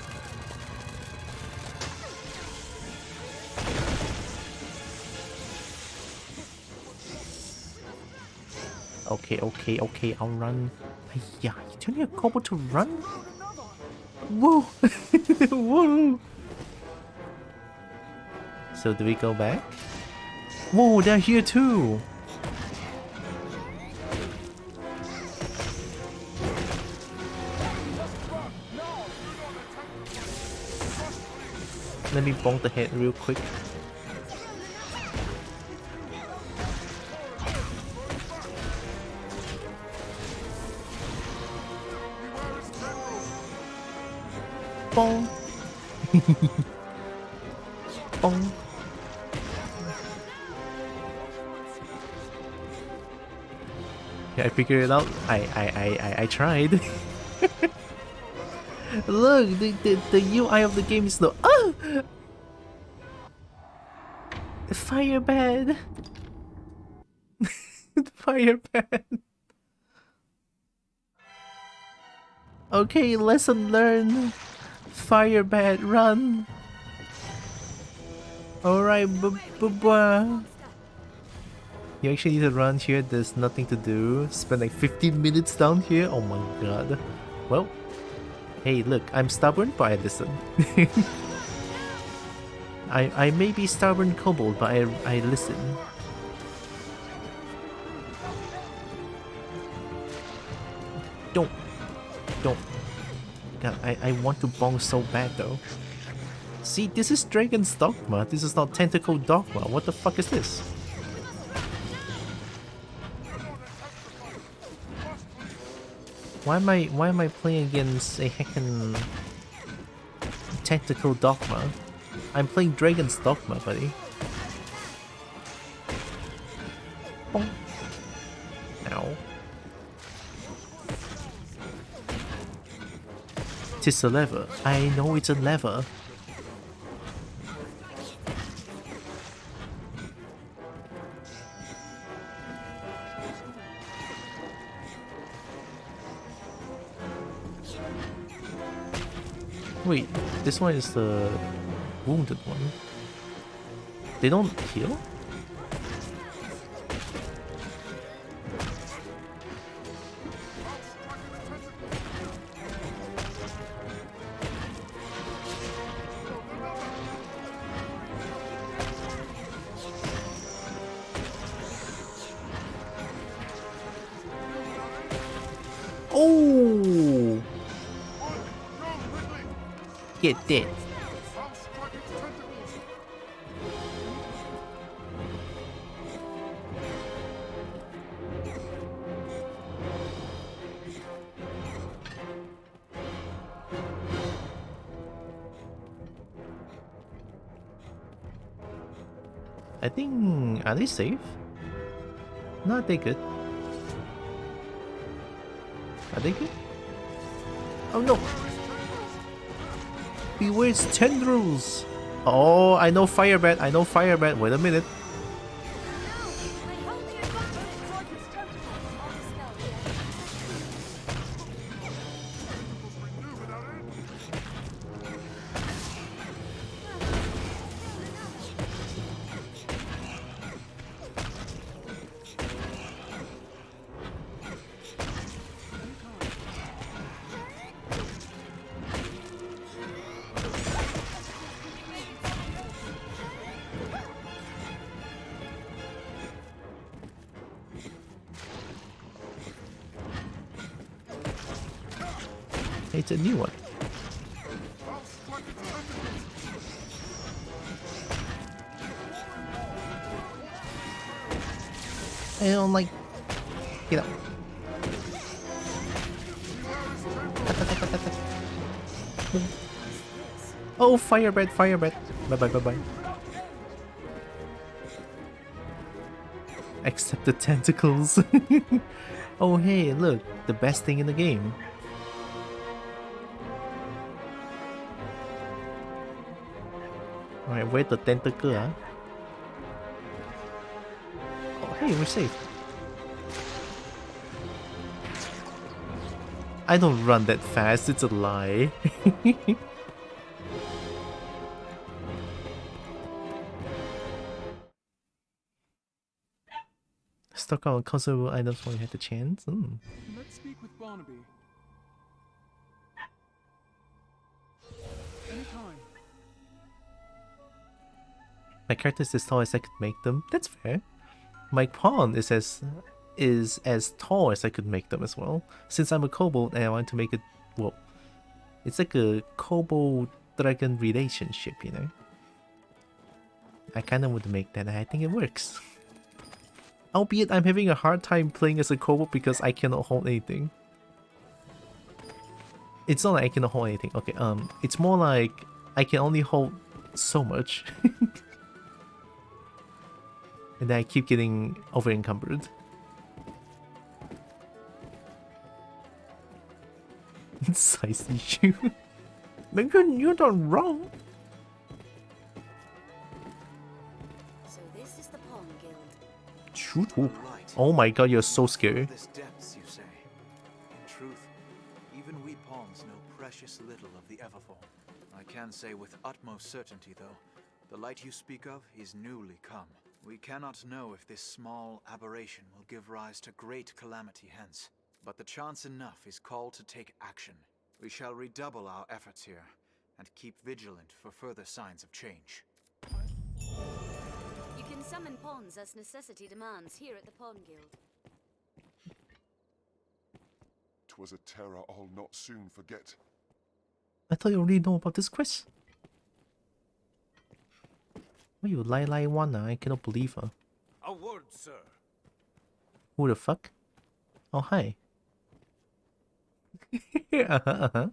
Speaker 1: Okay, I'll run. Yeah, you don't need a combo to run? Whoa! Whoa! So do we go back? Whoa, they're here too! Let me bonk the head real quick. Bong. Bong. Yeah, I figured it out. I tried. Look, the UI of the game is slow. Ah! Fire bed! Fire bed! Okay, lesson learned! Fire bed, run! Alright, you actually need to run here, there's nothing to do. Spend like 15 minutes down here? Oh my god. Well, hey look, I'm stubborn but I listen. I may be stubborn kobold, but I listen. Don't. God, I want to bong so bad though. See, this is Dragon's Dogma, this is not Tentacle Dogma, what the fuck is this? Why am I playing against a heckin' Tentacle Dogma? I'm playing Dragon's Dogma, buddy. Bong. Ow. Tis a lever. I know it's a lever. Wait, this one is the wounded one. They don't heal? Oh! Get dead. I think... are they safe? No, they good. Are they good? Oh no! Beware its tendrils! Oh, I know Firebat, I know Firebat. Wait a minute. It's a new one. I don't like... Get up. Oh, Firebat, Firebat. Bye-bye, bye-bye. Except the tentacles. Oh, hey, look. The best thing in the game. Alright, where's the tentacle, huh? Oh, hey, we're safe. I don't run that fast, it's a lie. Stock on consumable items when you had the chance.
Speaker 12: Let's speak with Barnaby. Anytime.
Speaker 1: My character is as tall as I could make them. That's fair. My pawn is as tall as I could make them as well. Since I'm a kobold and I want to make it, well, it's like a kobold dragon relationship, you know. I kind of want to make that, and I think it works. Albeit I'm having a hard time playing as a kobold because I cannot hold anything. It's not like I cannot hold anything. Okay, it's more like I can only hold so much. And then I keep getting over encumbered. Size issue. Maybe you're not wrong.
Speaker 14: So this This is the Pawn Guild.
Speaker 1: Shoot. Oh my god, you're so scary.
Speaker 15: This depths, you say. In truth, even we pawns know precious little of the Everfall. I can say with utmost certainty, though, the light you speak of is newly come. We cannot know if this small aberration will give rise to great calamity hence, but the chance enough is called to take action. We shall redouble our efforts here, and keep vigilant for further signs of change.
Speaker 14: You can summon pawns as necessity demands here at the Pawn Guild.
Speaker 13: 'Twas a terror I'll not soon forget.
Speaker 1: I thought you already know about this quest. Why you lie one? I cannot believe her.
Speaker 4: A word, sir.
Speaker 1: Who the fuck? Oh, hi. uh-huh.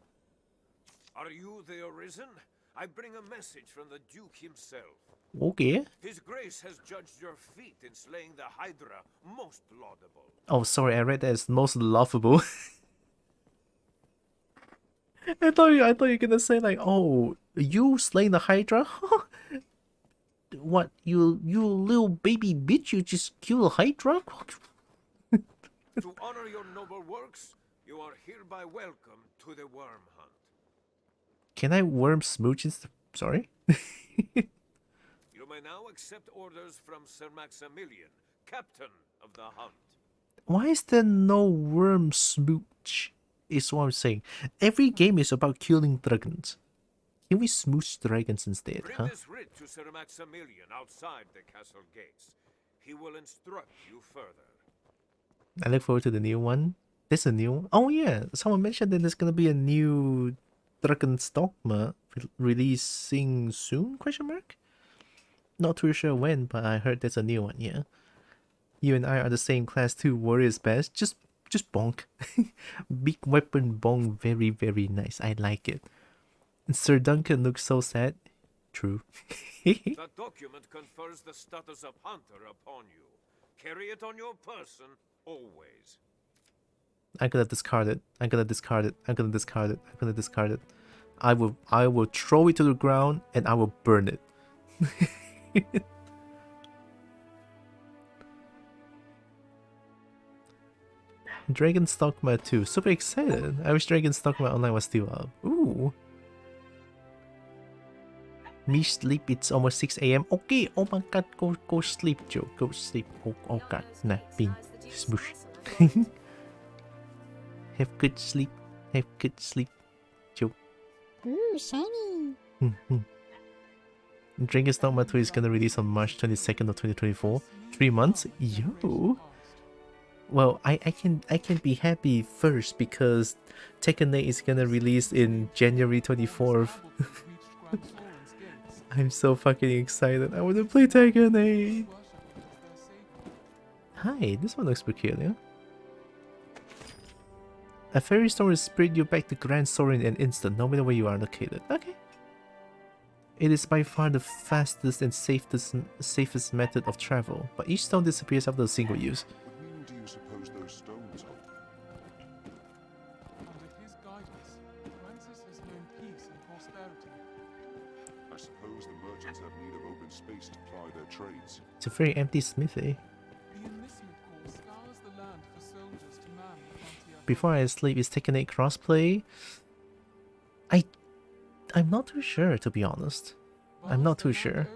Speaker 4: Are you the Arisen? I bring a message from the Duke himself.
Speaker 1: Okay.
Speaker 4: His Grace has judged your feat in slaying the Hydra most laudable.
Speaker 1: Oh, sorry, I read that as most laughable. I thought you were gonna say like, oh, you slaying the Hydra? What, you little baby bitch, you just kill a Hydra?
Speaker 4: To honor your noble works, you are hereby welcome to the Worm Hunt.
Speaker 1: Can I worm smooch instead? Sorry?
Speaker 4: You may now accept orders from Sir Maximilian, captain of the hunt.
Speaker 1: Why is there no worm smooch? Is what I'm saying. Every game is about killing dragons. Can we smooch dragons instead,
Speaker 4: Bring
Speaker 1: huh?
Speaker 4: this writ to Sir Maximilian outside the castle gates. He will instruct you further.
Speaker 1: I look forward to the new one. There's a new one. Oh yeah, someone mentioned that there's gonna be a new Dragon's Dogma releasing soon? Question mark. Not too sure when, but I heard there's a new one. Yeah. You and I are the same class too. Warriors best. Just bonk. Big weapon bonk. Very very nice. I like it. And Sir Duncan looks so sad. True.
Speaker 4: The document confers the status of hunter upon you. Carry it on your person always.
Speaker 1: I'm gonna discard it. I'm gonna discard it. I'm gonna discard it. I'm gonna discard it. I will throw it to the ground and I will burn it. Dragon's Dogma 2. Super excited. I wish Dragon's Dogma Online was still up. Ooh. Me sleep, it's almost 6 AM. Okay, oh my god, go sleep, Joe. Go sleep. Oh god, nah, bean. Smoosh. Have good sleep. Have good sleep, Joe.
Speaker 10: Ooh, shiny.
Speaker 1: Dragon's Dogma 2 is gonna release on March 22nd of 2024. 3 months? Yo! Well, I can be happy first because Tekken 8 is gonna release in January 24th. I'm so fucking excited. I want to play Tekken 8. Hi, this one looks peculiar. A fairy storm will spirit you back to Grand Sorin in an instant, no matter where you are located. Okay. It is by far the fastest and safest method of travel, but each stone disappears after a single use.
Speaker 13: What meaning do you suppose those stones hold?
Speaker 12: Under his guidance, Francis has known peace and prosperity.
Speaker 13: I suppose the merchants have need of open space to ply their trades.
Speaker 1: It's a very empty smithy.
Speaker 12: The enlistment corps scours the land for soldiers to man the frontier.
Speaker 1: Before I sleep, is Tekken 8 crossplay? I'm not too sure, to be honest. I'm not too sure.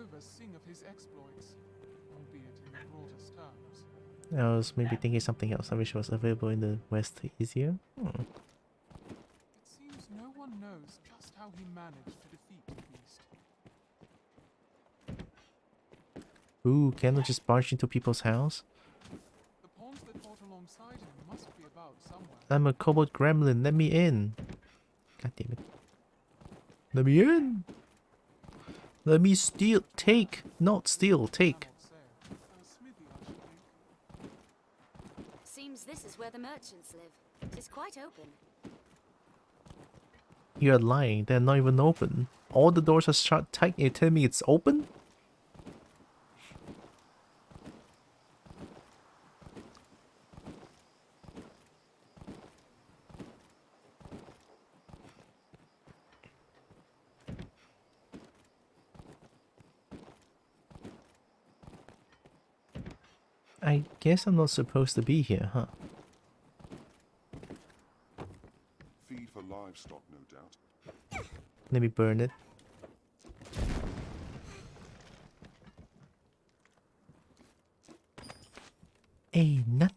Speaker 1: I was maybe thinking something else. I wish it was available in the West easier.
Speaker 12: It seems no one knows just how he managed to defeat the beast.
Speaker 1: Ooh, can I just barge into people's house?
Speaker 12: The pawns that fought alongside him must be about somewhere.
Speaker 1: I'm a kobold gremlin, let me in. God damn it. Let me in. Let me steal, take, not steal, take.
Speaker 14: Seems this is where the merchants live. It's quite open.
Speaker 1: You're lying, they're not even open. All the doors are shut tight and you tell me it's open? I guess I'm not supposed to be here, huh?
Speaker 13: Feed for livestock, no doubt.
Speaker 1: Let me burn it. Hey, nut.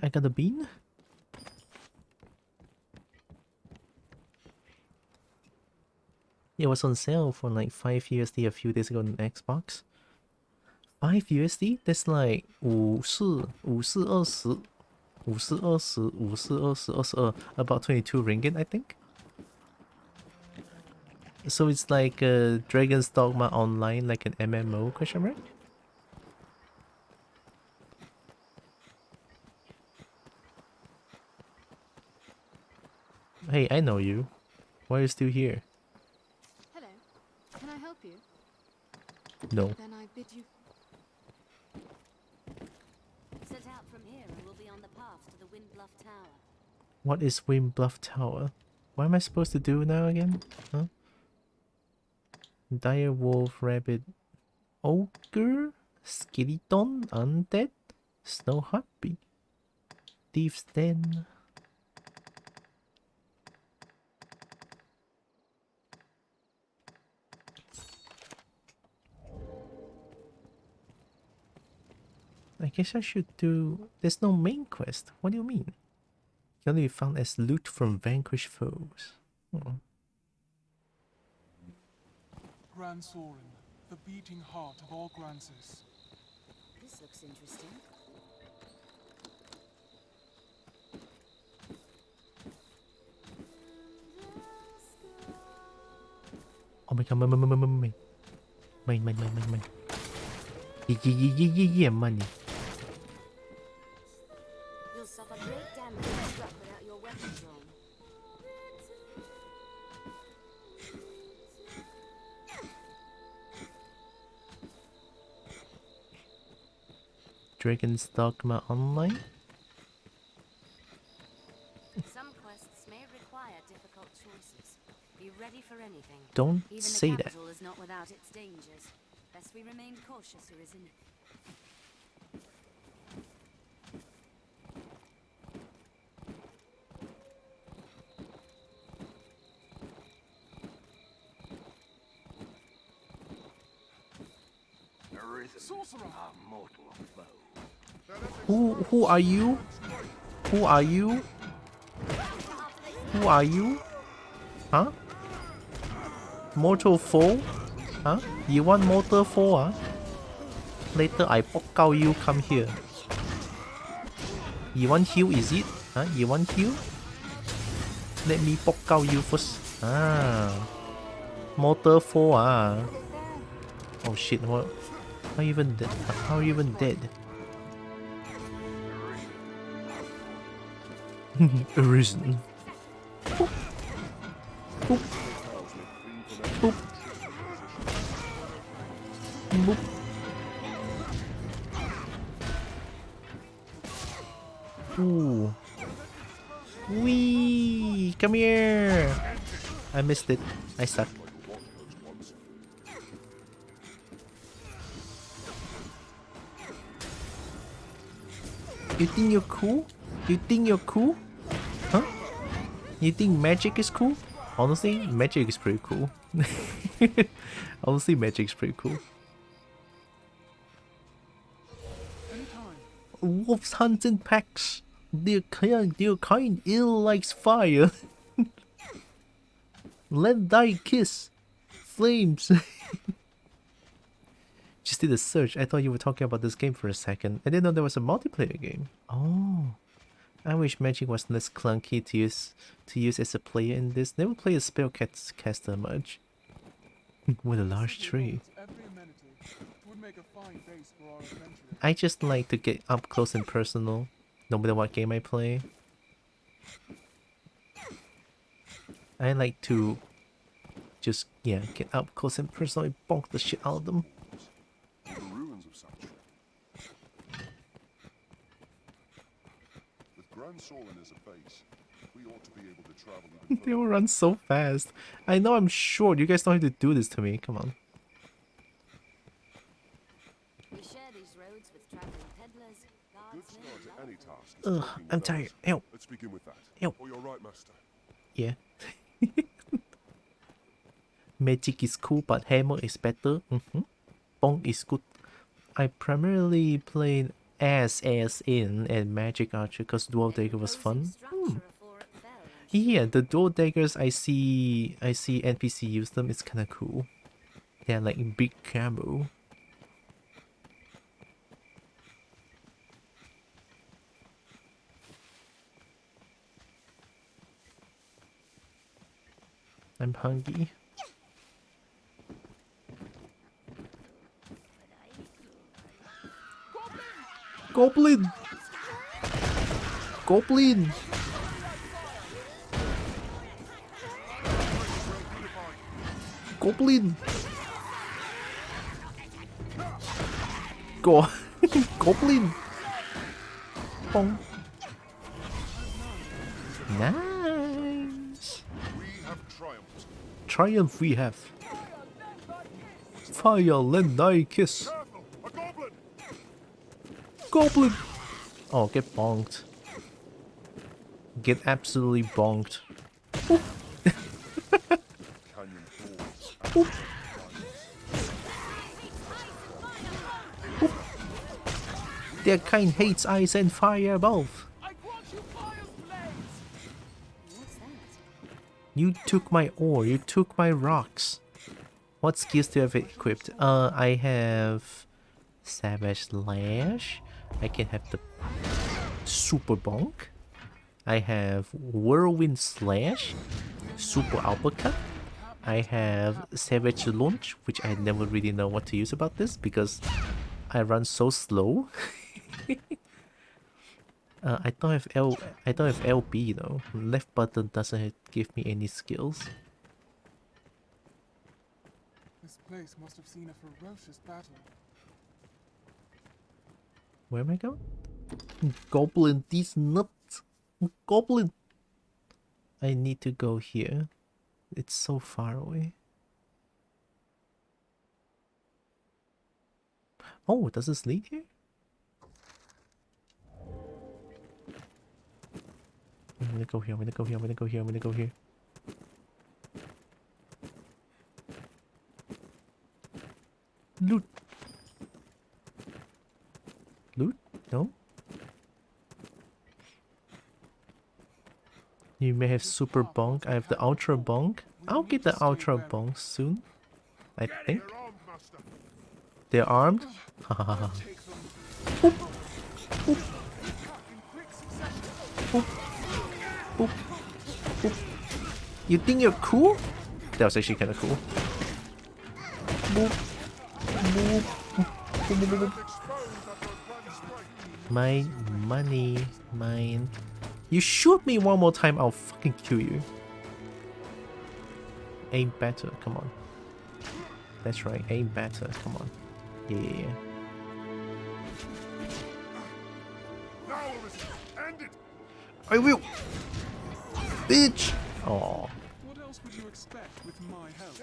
Speaker 1: I got a bean? It was on sale for like 5 USD a few days ago on Xbox. 5 USD? That's like 50 about 22 ringgit, I think. So it's like Dragon's Dogma Online, like an MMO, question mark? Hey, I know you. Why are you still here?
Speaker 5: Hello. Can I help you?
Speaker 1: No.
Speaker 5: Then I bid you.
Speaker 14: Set out from here and we'll be on the path to the Wind Bluff Tower.
Speaker 1: What is Wind Bluff Tower? What am I supposed to do now again? Huh? Dire Wolf, Rabbit, Ogre, Skeleton, Undead, Snow Harpy, Thief's Den. I guess I should do... There's no main quest. What do you mean? Can only be found as loot from vanquished foes. Oh.
Speaker 12: Grand Sorin, the beating heart of all Grances.
Speaker 14: This looks interesting.
Speaker 1: Oh my god, money. Yeah, money.
Speaker 14: You'll suffer great damage if struck without your weapon drawn.
Speaker 1: Dragon's Dogma Online?
Speaker 14: Some quests may require difficult choices. Be ready for anything.
Speaker 1: Don't
Speaker 14: Even
Speaker 1: say
Speaker 14: the
Speaker 1: that.
Speaker 14: capital is not without its dangers. Best we remain cautious, Arisen.
Speaker 11: Sorcerer, a mortal foe.
Speaker 1: Who are you? Who are you? Who are you? Huh? Mortal foe? Huh? You want mortal foe, huh? Later I poke out you, come here. You want heal, is it? Huh? You want heal? Let me poke out you first. Ah. Mortal foe, ah. Oh shit, what? How you even dead? How are you even dead? Arisen. Boop. Boop. Boop. Boop. Ooh. Wee! Come here! I missed it. I suck. You think you're cool? You think you're cool? Huh? You think magic is cool? Honestly, magic is pretty cool. Honestly, magic is pretty cool. Wolves hunt in packs. Their kind ill likes fire. Let thy kiss flames. Just did a search. I thought you were talking about this game for a second. I didn't know there was a multiplayer game. Oh, I wish magic was less clunky to use as a player in this. Never play a spellcaster much. With a large tree. I just like to get up close and personal, no matter what game I play. I like to just, yeah, get up close and personal and bonk the shit out of them.
Speaker 13: The ruins of such. With Grand Sorin as a base, we ought to be able to travel even
Speaker 1: They will run so fast. I know I'm short. You guys don't have to do this to me. Come on. Ugh, I'm tired. Help.
Speaker 13: Let's begin with that.
Speaker 1: Help.
Speaker 13: Oh, you're right, Master.
Speaker 1: Yeah. Magic is cool, but hammer is better. Bong is good. I primarily played as in and magic archer because dual dagger was fun. Yeah, the dual daggers I see NPC use them. It's kind of cool. They're like big camo. I'm hungry. Goblin! Goblin! Goblin! Goblin! Bong. Nice! Triumph we have. Fire, lend thy kiss. Goblin! Oh, get bonked. Get absolutely bonked. Boop. Boop. Boop. Their kind hates ice and fire above. You took my ore, you took my rocks. What skills do you have equipped? I have Savage Slash. I can have the Super Bonk. I have Whirlwind Slash, Super Uppercut. I have Savage Launch, which I never really know what to use about this because I run so slow. I don't have LB though. Left button doesn't give me any skills.
Speaker 12: This place must have seen a ferocious battle.
Speaker 1: Where am I going? Goblin, these nuts! Goblin! I need to go here. It's so far away. Oh, does this lead here? I'm gonna go here, I'm gonna go here, I'm gonna go here, I'm gonna go here. Loot! Loot? No? You may have super bonk. I have the ultra bonk. I'll get the ultra bonk soon. I think. They're armed? Hahaha. Boop. Boop. Boop. Boop. Boop. You think you're cool? That was actually kind of cool. Boop. Boop. Boop. Boop. Boop. My money, mine. You shoot me one more time, I'll fucking kill you. Aim better, come on. That's right, aim better, come on. Yeah, yeah, yeah. I will! Bitch! Oh.
Speaker 12: What else would you expect with my help?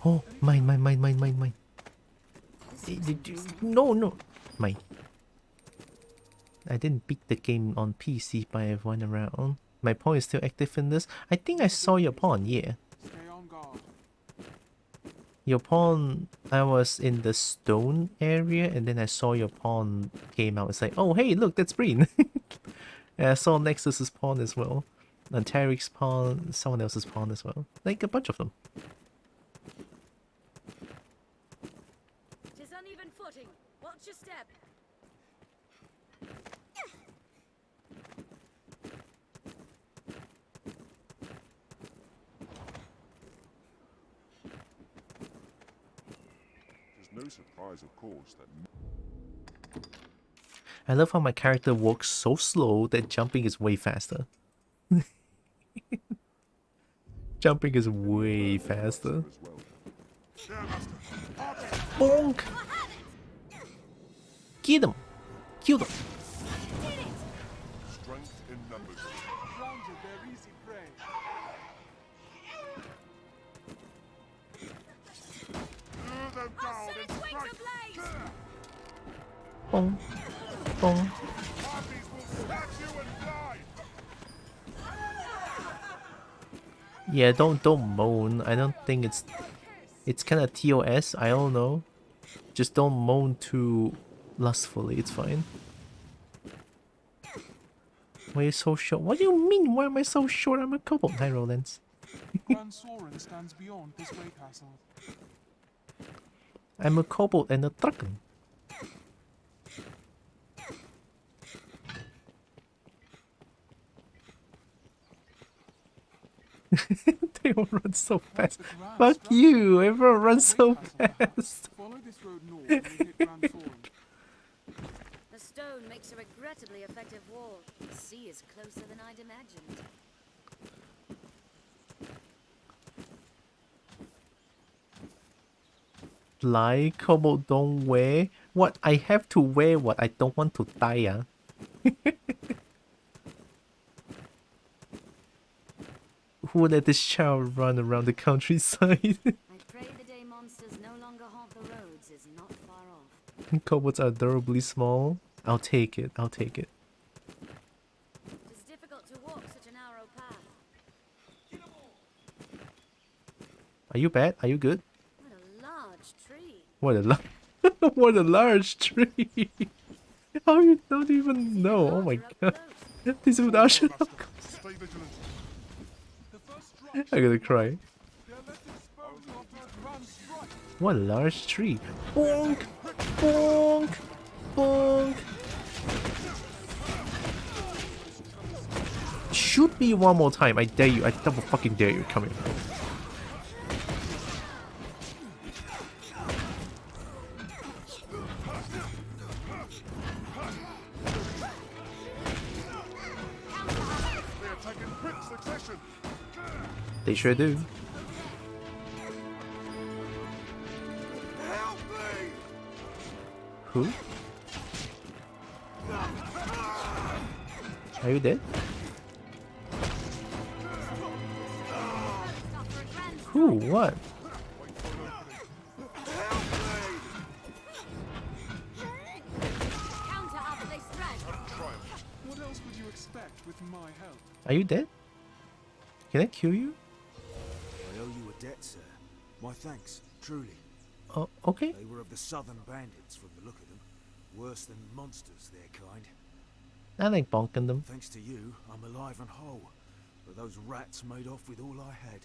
Speaker 1: Oh, mine. No, no. Mine. I didn't beat the game on PC by one around. My pawn is still active in this. I think I saw your pawn, yeah.
Speaker 12: Stay on guard.
Speaker 1: Your pawn, I was in the stone area and then I saw your pawn came out. It's like, oh hey, look, that's Breen. And I saw Nexus's pawn as well. And Tarik's pawn, someone else's pawn as well. Like a bunch of them.
Speaker 14: Tis uneven footing. Watch your step.
Speaker 13: There's no surprise, of course, that
Speaker 1: I love how my character walks so slow that jumping is way faster. Jumping is way faster. Bonk! Get him! Kill them!
Speaker 13: strength in numbers.
Speaker 12: Grounded their easy prey.
Speaker 13: Tear them down in
Speaker 1: Boom. Boom. Yeah, don't moan. I don't think it's kind of TOS. I don't know. Just don't moan too lustfully. It's fine. Why are you so short? What do you mean? Why am I so short? I'm a kobold. Hi, Rollins.
Speaker 12: Grand Soren stands beyond this way castle.
Speaker 1: I'm a kobold and a dragon. They all run so fast. Fuck you! Everyone runs so fast.
Speaker 12: Follow this road north and you hit Grand Soren.
Speaker 14: The stone makes a regrettably effective wall. The sea is closer than I'd imagined.
Speaker 1: Lie, kobold don't wear. What? I have to wear what? I don't want to die, ah. Who let this child run around the countryside?
Speaker 14: I pray the day monsters no longer haunt the roads is not far off.
Speaker 1: Kobolds are adorably small. I'll take it. I'll take it.
Speaker 14: It's difficult to walk such a narrow path.
Speaker 1: Are you bad? Are you good?
Speaker 14: What a large tree.
Speaker 1: What a what a large tree! How you don't even know? Oh my god! This is not shut up. I'm gonna cry. What a large tree! Bonk! Bonk! Bonk! Shoot me one more time! I dare you! I double fucking dare you! Come here! They sure do. Who? Are you dead? Who? What?
Speaker 12: What else would you expect with my help?
Speaker 1: Are you dead? Can I kill you?
Speaker 11: I owe you a debt, sir. My thanks, truly.
Speaker 1: Oh, okay.
Speaker 11: They were of the southern bandits from the look of them. Worse than monsters, their kind.
Speaker 1: I like bonking them.
Speaker 11: Thanks to you, I'm alive and whole. But those rats made off with all I had.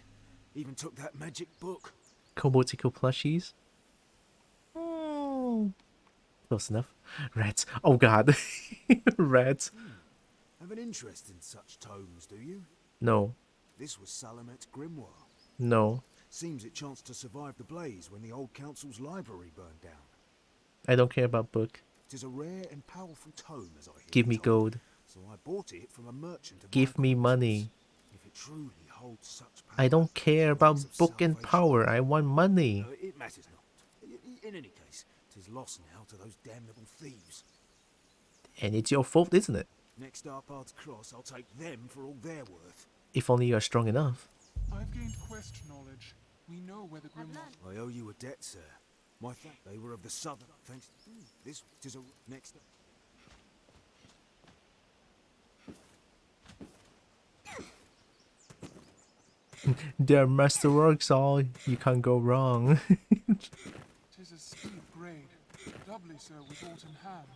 Speaker 11: Even took that magic book.
Speaker 1: Koboldical plushies. Oh. Close enough. Rats. Oh god. Rats.
Speaker 11: Have an interest in such tomes, do you?
Speaker 1: No.
Speaker 11: This was Salamet's grimoire.
Speaker 1: No.
Speaker 11: Seems it chanced to survive the blaze when the old council's library burned down.
Speaker 1: I don't care about book.
Speaker 11: It is a rare and powerful tome, as I hear.
Speaker 1: Give me gold.
Speaker 11: So I bought it from a merchant.
Speaker 1: Give me money.
Speaker 11: If it truly holds such power,
Speaker 1: I don't care about book and power. I want money.
Speaker 11: it matters not. In any case, it is lost now to those damnable thieves.
Speaker 1: And it's your fault, isn't it?
Speaker 11: Next our paths cross, I'll take them for all they're worth.
Speaker 1: If only you're strong enough.
Speaker 12: I've gained quest knowledge. We know where the grimoire...
Speaker 11: I owe you a debt, sir. My they were of the southern. Thanks. This is a next.
Speaker 1: They're masterworks, all you can't go wrong.
Speaker 12: Tis a steep grade, doubly so with aught in hand.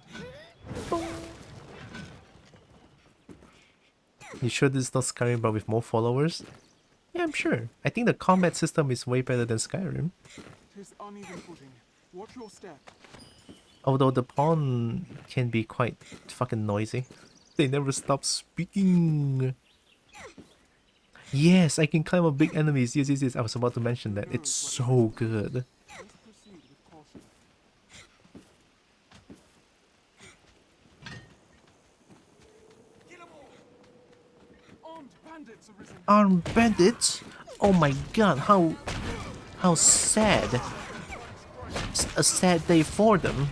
Speaker 1: You sure this is not Skyrim but with more followers? Yeah, I'm sure. I think the combat system is way better than Skyrim.
Speaker 12: Tis uneven footing. Watch your step.
Speaker 1: Although the pawn can be quite fucking noisy. They never stop speaking. Yes, I can climb up big enemies. Yes, yes, yes. I was about to mention that. It's so good. Armed bandits? Oh my god, how sad. It's a sad day for them.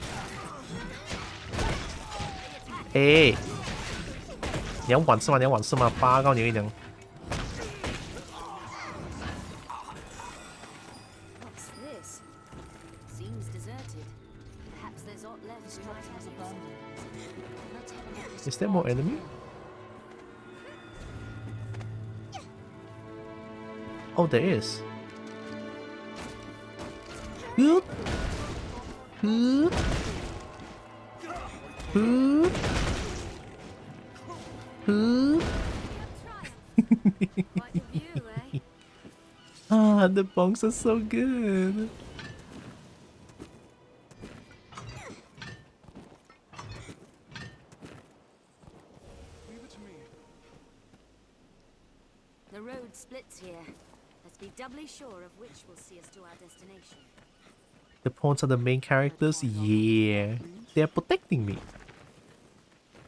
Speaker 1: Hey, 你要玩是吗？你要玩是吗？八告你一点。
Speaker 14: What's this? Seems deserted.
Speaker 1: Is there more enemy? Oh, there is. Whoop. Whoop. Whoop. Whoop. Ah, the bonks are so good.
Speaker 14: The road splits here. Let's be doubly sure of which will see us to our destination.
Speaker 1: The pawns are the main characters? Yeah. They are protecting me.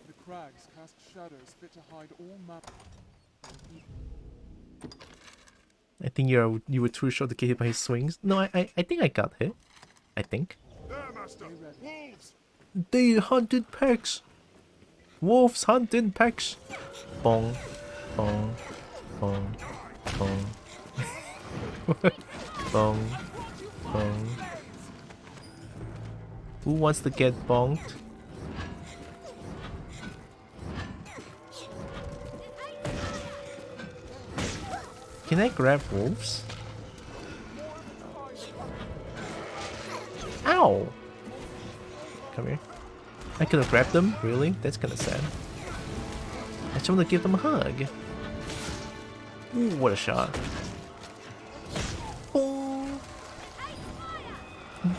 Speaker 12: The crags cast shadows fit to hide all map.
Speaker 1: I think you were too short to get hit by his swings. No, I think I got hit. I think.
Speaker 13: There, Master! Wolves!
Speaker 1: They hunted packs! Wolves hunting packs! Bong. Bong. Bong. Bong. Bong. Bong. Who wants to get bonked? Can I grab wolves? Ow! Come here. I could have grabbed them? Really? That's kinda sad. I just want to give them a hug. Ooh, what a shot. Oh.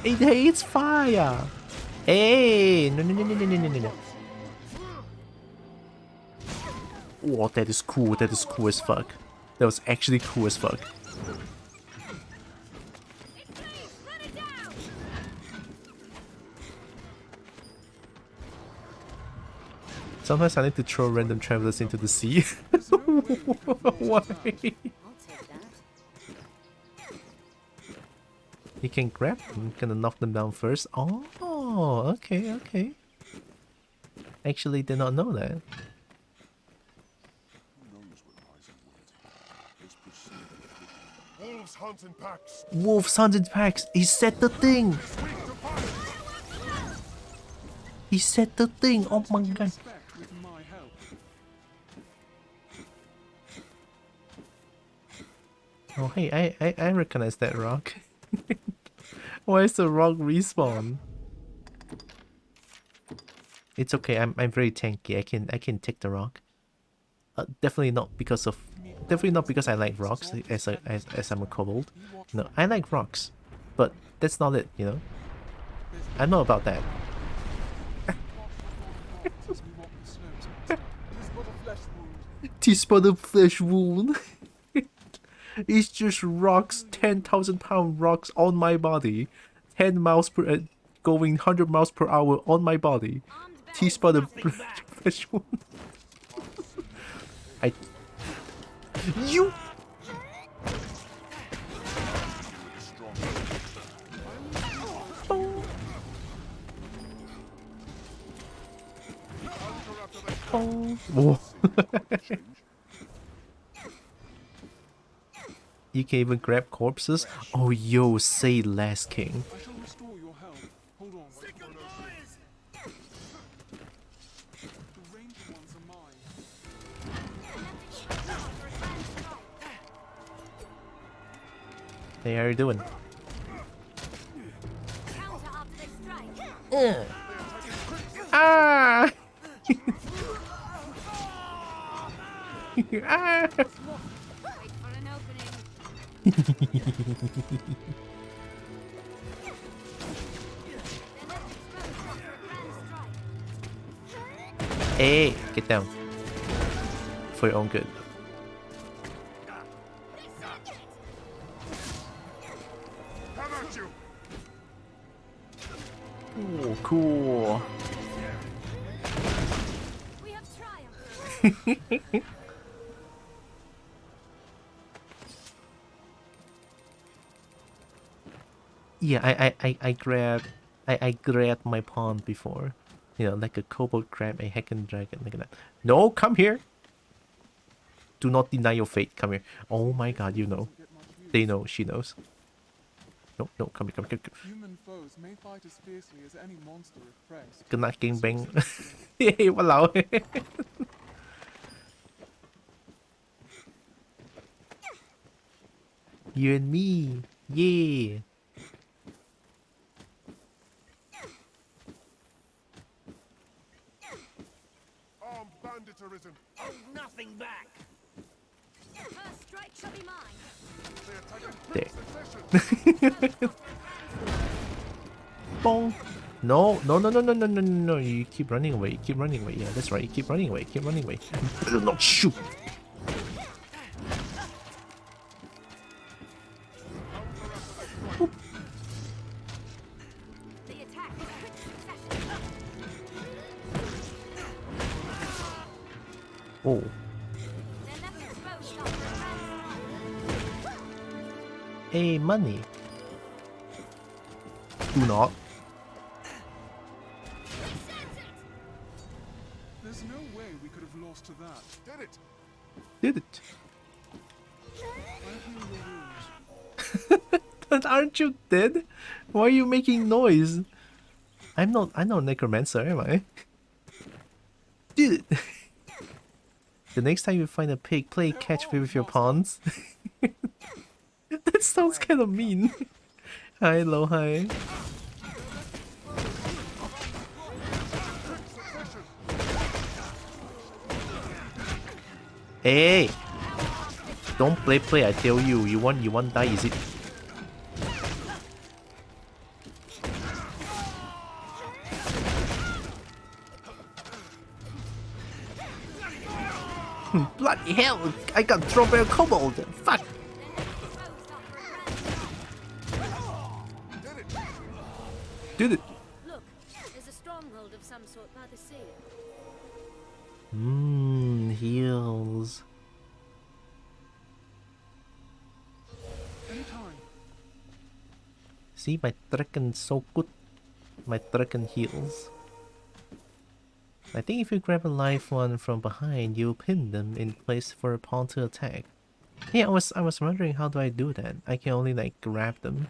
Speaker 1: It hates fire! Hey! No, no, no, no, no, no, no, no. Oh, that is cool. That is cool as fuck. That was actually cool as fuck. Sometimes I need to throw random travelers into the sea. Why? You can grab them, gonna knock them down first. Oh, okay, okay. Actually did not know that.
Speaker 13: Wolves hunting packs!
Speaker 1: Wolves hunting packs! He said the thing! He said the thing! Oh my god! Oh hey, I recognize that rock. Why is the rock respawn? It's okay, I'm very tanky. I can take the rock. Definitely not because I like rocks as I'm a kobold. No, I like rocks, but that's not it, you know. I know about that. Tis but a flesh wound. It's just rocks, 10,000 pound rocks on my body, 10 miles per going 100 miles per hour on my body. Tis but a flesh wound. You. Oh. You can even grab corpses. Oh, yo, say less, King. Hey, how are you doing? Ah! Ah! Hey, get down. For your own good. Oh, cool. Yeah, I grabbed my pawn before. You know, like a kobold grab a heckin' dragon like that. No, come here! Do not deny your fate. Come here. Oh my god, you know. They know, she knows. No, no, come here, come here.
Speaker 12: Human foes may fight as fiercely as any monster if pressed.
Speaker 1: Good night, King Bang. Yay, walao. You and me. Yeah.
Speaker 13: Armed bandit Arisen.
Speaker 14: Hold nothing back. First strike shall be mine.
Speaker 13: They attack in quick succession.
Speaker 1: Bong. No, no, no, no, no, no, no, no, no. You keep running away. You keep running away. Yeah, that's right. You keep running away. Keep running away. You better not shoot. Oop.
Speaker 14: The attack is quick succession.
Speaker 1: Oh.
Speaker 14: They're left exposed after a grand
Speaker 1: Hey, money. Do not.
Speaker 12: There's no way we could have lost to that.
Speaker 13: Did it.
Speaker 1: Did it.
Speaker 12: I heal your wounds.
Speaker 1: But aren't you dead? Why are you making noise? I'm not necromancer, am I? Did it. The next time you find a pig, play catch with your pawns. That sounds kind of mean. Hi, Lohai. Hey! Don't play, I tell you. You want die, is it? Bloody hell! I got thrown by a kobold! Fuck! Did it!
Speaker 14: Look, there's a stronghold of some sort by the sea.
Speaker 1: Heals.
Speaker 12: Anytime.
Speaker 1: See, my Trekken's so good. My Trekken heals. I think if you grab a live one from behind, you'll pin them in place for a pawn to attack. Yeah, I was wondering how do I do that? I can only like grab them.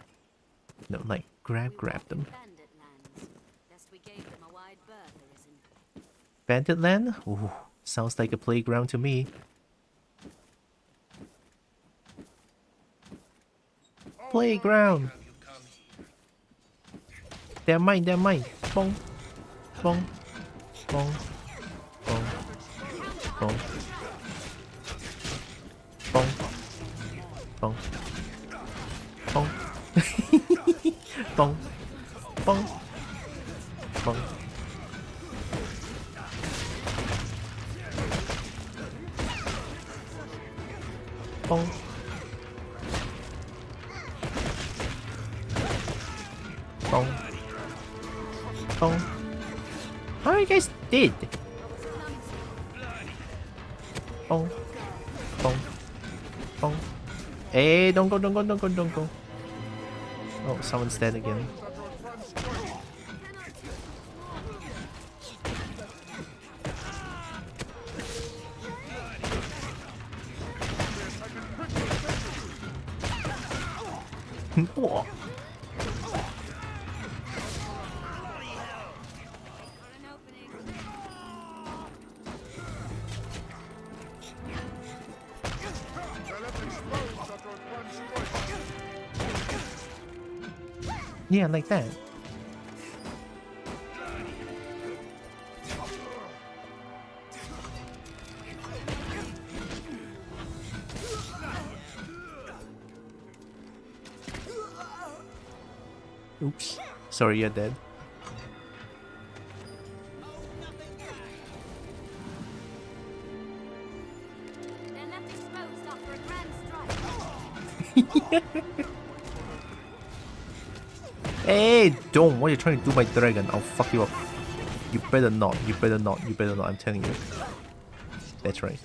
Speaker 1: No, like grab them.
Speaker 14: Bandit lands. Best we gave them a wide berth, Arisen.
Speaker 1: Bandit land? Ooh, sounds like a playground to me. Playground! They're mine, they're mine! Bong! Bong! Bong! Bong! Bong! Bong! Bong! Bong! Bong! Bong! Bong! Bong! Bong! Bong! How are you guys dead? Bong! Bong! Bong! Hey, don't go, don't go, don't go, don't go. Oh, someone's dead again. Whoa. Yeah, like that. Oops. Sorry, you're dead.
Speaker 14: They're left exposed after a grand strike.
Speaker 1: Hey, don't! What are you trying to do, my dragon? I'll fuck you up. You better not. You better not. You better not. I'm telling you. That's right.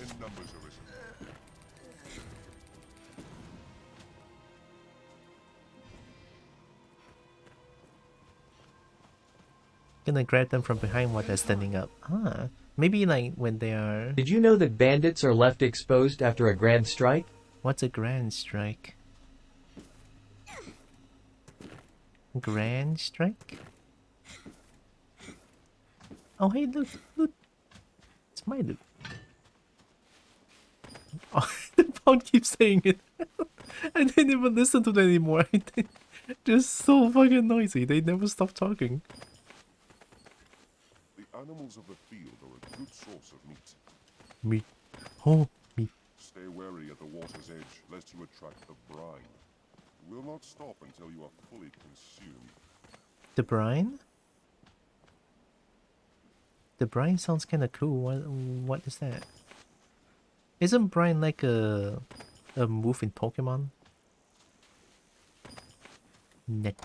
Speaker 1: Gonna grab them from behind while they're standing up. Ah, maybe like when they are...
Speaker 9: Did you know that bandits are left exposed after a grand strike?
Speaker 1: What's a grand strike? Grand Strike? Oh, hey, look, look. It's my loot. Oh, the Pound keeps saying it. I didn't even listen to them anymore. They're so fucking noisy. They never stop talking.
Speaker 13: The animals of the field are a good source of meat.
Speaker 1: Meat. Oh, meat.
Speaker 13: Stay wary at the water's edge, lest you attract the brine. Will not stop until you are fully consumed.
Speaker 1: The brine? The brine sounds kind of cool. What is that? Isn't brine like a move in Pokemon? Net.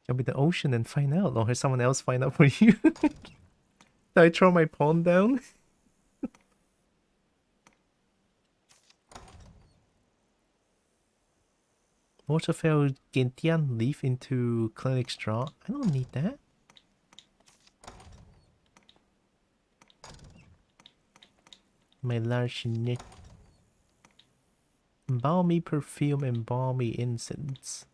Speaker 1: Jump in the ocean and find out, or has someone else find out for you? Did I throw my pawn down? Waterfowl Gentian leaf into clinic straw. I don't need that. My large net. Balmy perfume and balmy incense.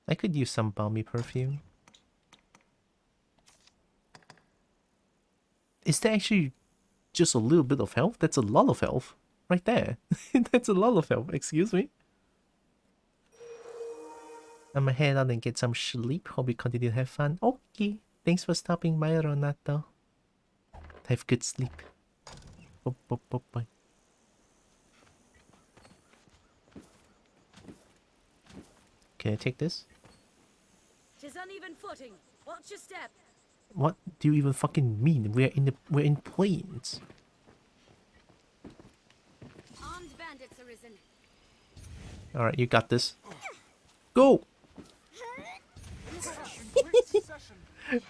Speaker 1: I could use some balmy perfume. Is that actually just a little bit of health? That's a lot of health. Right there. That's a lot of health. Excuse me. I'ma head out and get some sleep. Hope you continue to have fun. Okay. Thanks for stopping by, Ronato. Have good sleep. Bye. Can I take this?
Speaker 14: Tis uneven footing. Watch your step.
Speaker 1: What do you even fucking mean? We're in plains.
Speaker 14: Armed bandits arisen.
Speaker 1: Alright, you got this. Go!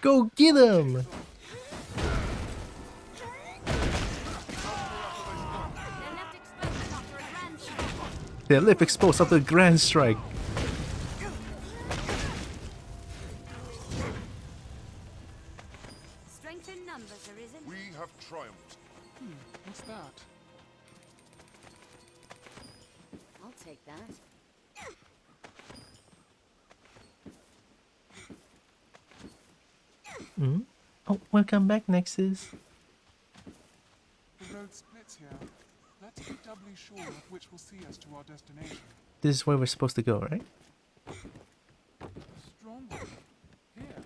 Speaker 1: Go get him! They're left exposed after a grand strike.
Speaker 14: Strength in numbers arisen.
Speaker 13: We have triumphed.
Speaker 12: What's that?
Speaker 14: I'll take that.
Speaker 1: Hmm? Oh, welcome back, Nexus.
Speaker 12: The road splits here. Let's be doubly sure of which will see us to our destination.
Speaker 1: This is where we're supposed to go, right?
Speaker 12: Stronghold. Here.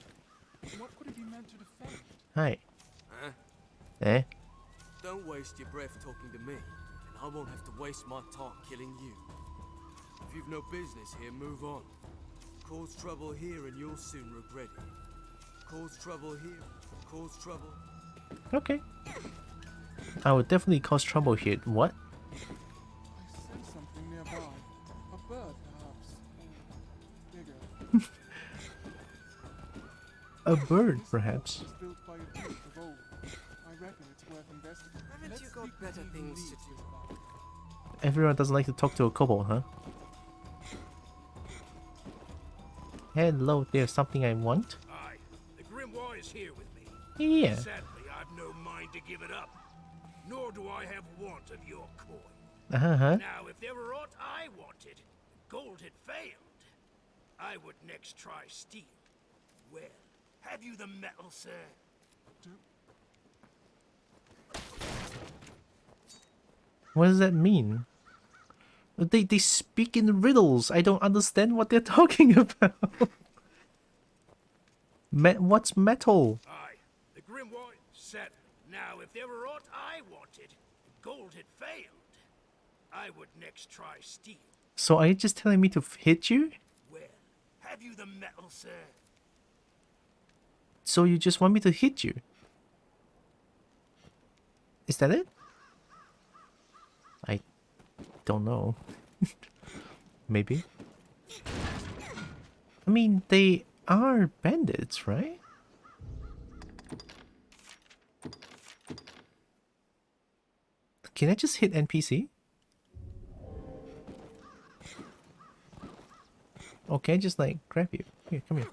Speaker 12: What could it be meant to defend?
Speaker 1: Hi.
Speaker 11: Huh?
Speaker 1: Eh?
Speaker 11: Don't waste your breath talking to me, and I won't have to waste my time killing you. If you've no business here, move on. Cause trouble here and you'll soon regret it. Cause trouble here, cause trouble.
Speaker 1: Okay. I would definitely cause trouble here. What?
Speaker 12: I sense something nearby. A bird, perhaps. Or bigger.
Speaker 1: A bird, perhaps.
Speaker 12: Was built by a duke of old. I reckon it's worth investigating.
Speaker 11: Haven't you got better things to do?
Speaker 1: Everyone doesn't like to talk to a kobold, huh? Hello, there's something I want.
Speaker 4: Aye, the Grimoire is here with me.
Speaker 1: Yeah.
Speaker 4: Sadly, I've no mind to give it up. Nor do I have want of your coin.
Speaker 1: Uh-huh.
Speaker 4: Now, if there were aught I wanted, gold had failed, I would next try steel. Well, have you the metal, sir?
Speaker 1: What does that mean? They speak in riddles. I don't understand what they're talking about. What's metal?
Speaker 4: Aye, the Grimoire said. Now, if there were aught I wanted, gold had failed, I would next try steel.
Speaker 1: So are you just telling me to hit you?
Speaker 4: Well, have you the metal, sir?
Speaker 1: So you just want me to hit you? Is that it? I don't know. Maybe. I mean, they are bandits, right? Can I just hit NPC? Okay, just like grab you. Here, come here.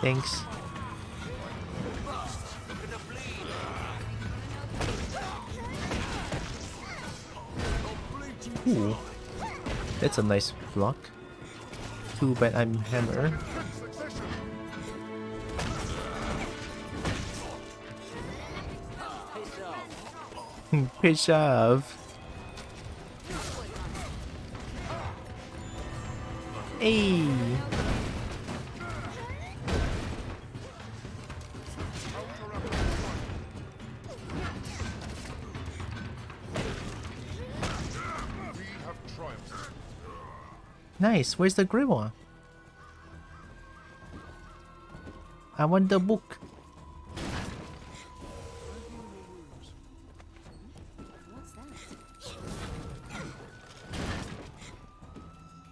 Speaker 1: Thanks. Ooh, that's a nice block. Too bad I'm hammer. Piss off. Hey. Nice, where's the grimoire? I want the book.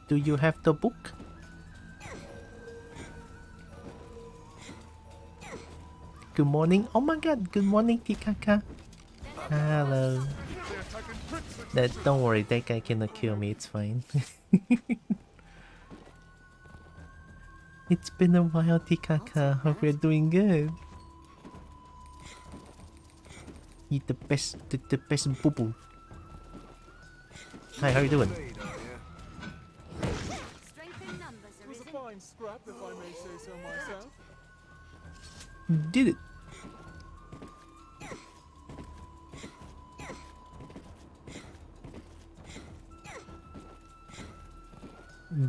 Speaker 1: Do you have the book? Good morning. Oh my god, good morning, Tikaka. Hello. Don't worry, that guy cannot kill me, it's fine. It's been a while, Tikaka. Hope you're doing good. Eat the best boo boo. Hi, how you doing?
Speaker 12: It was a fine scrap, if I may say so myself.
Speaker 1: Did it.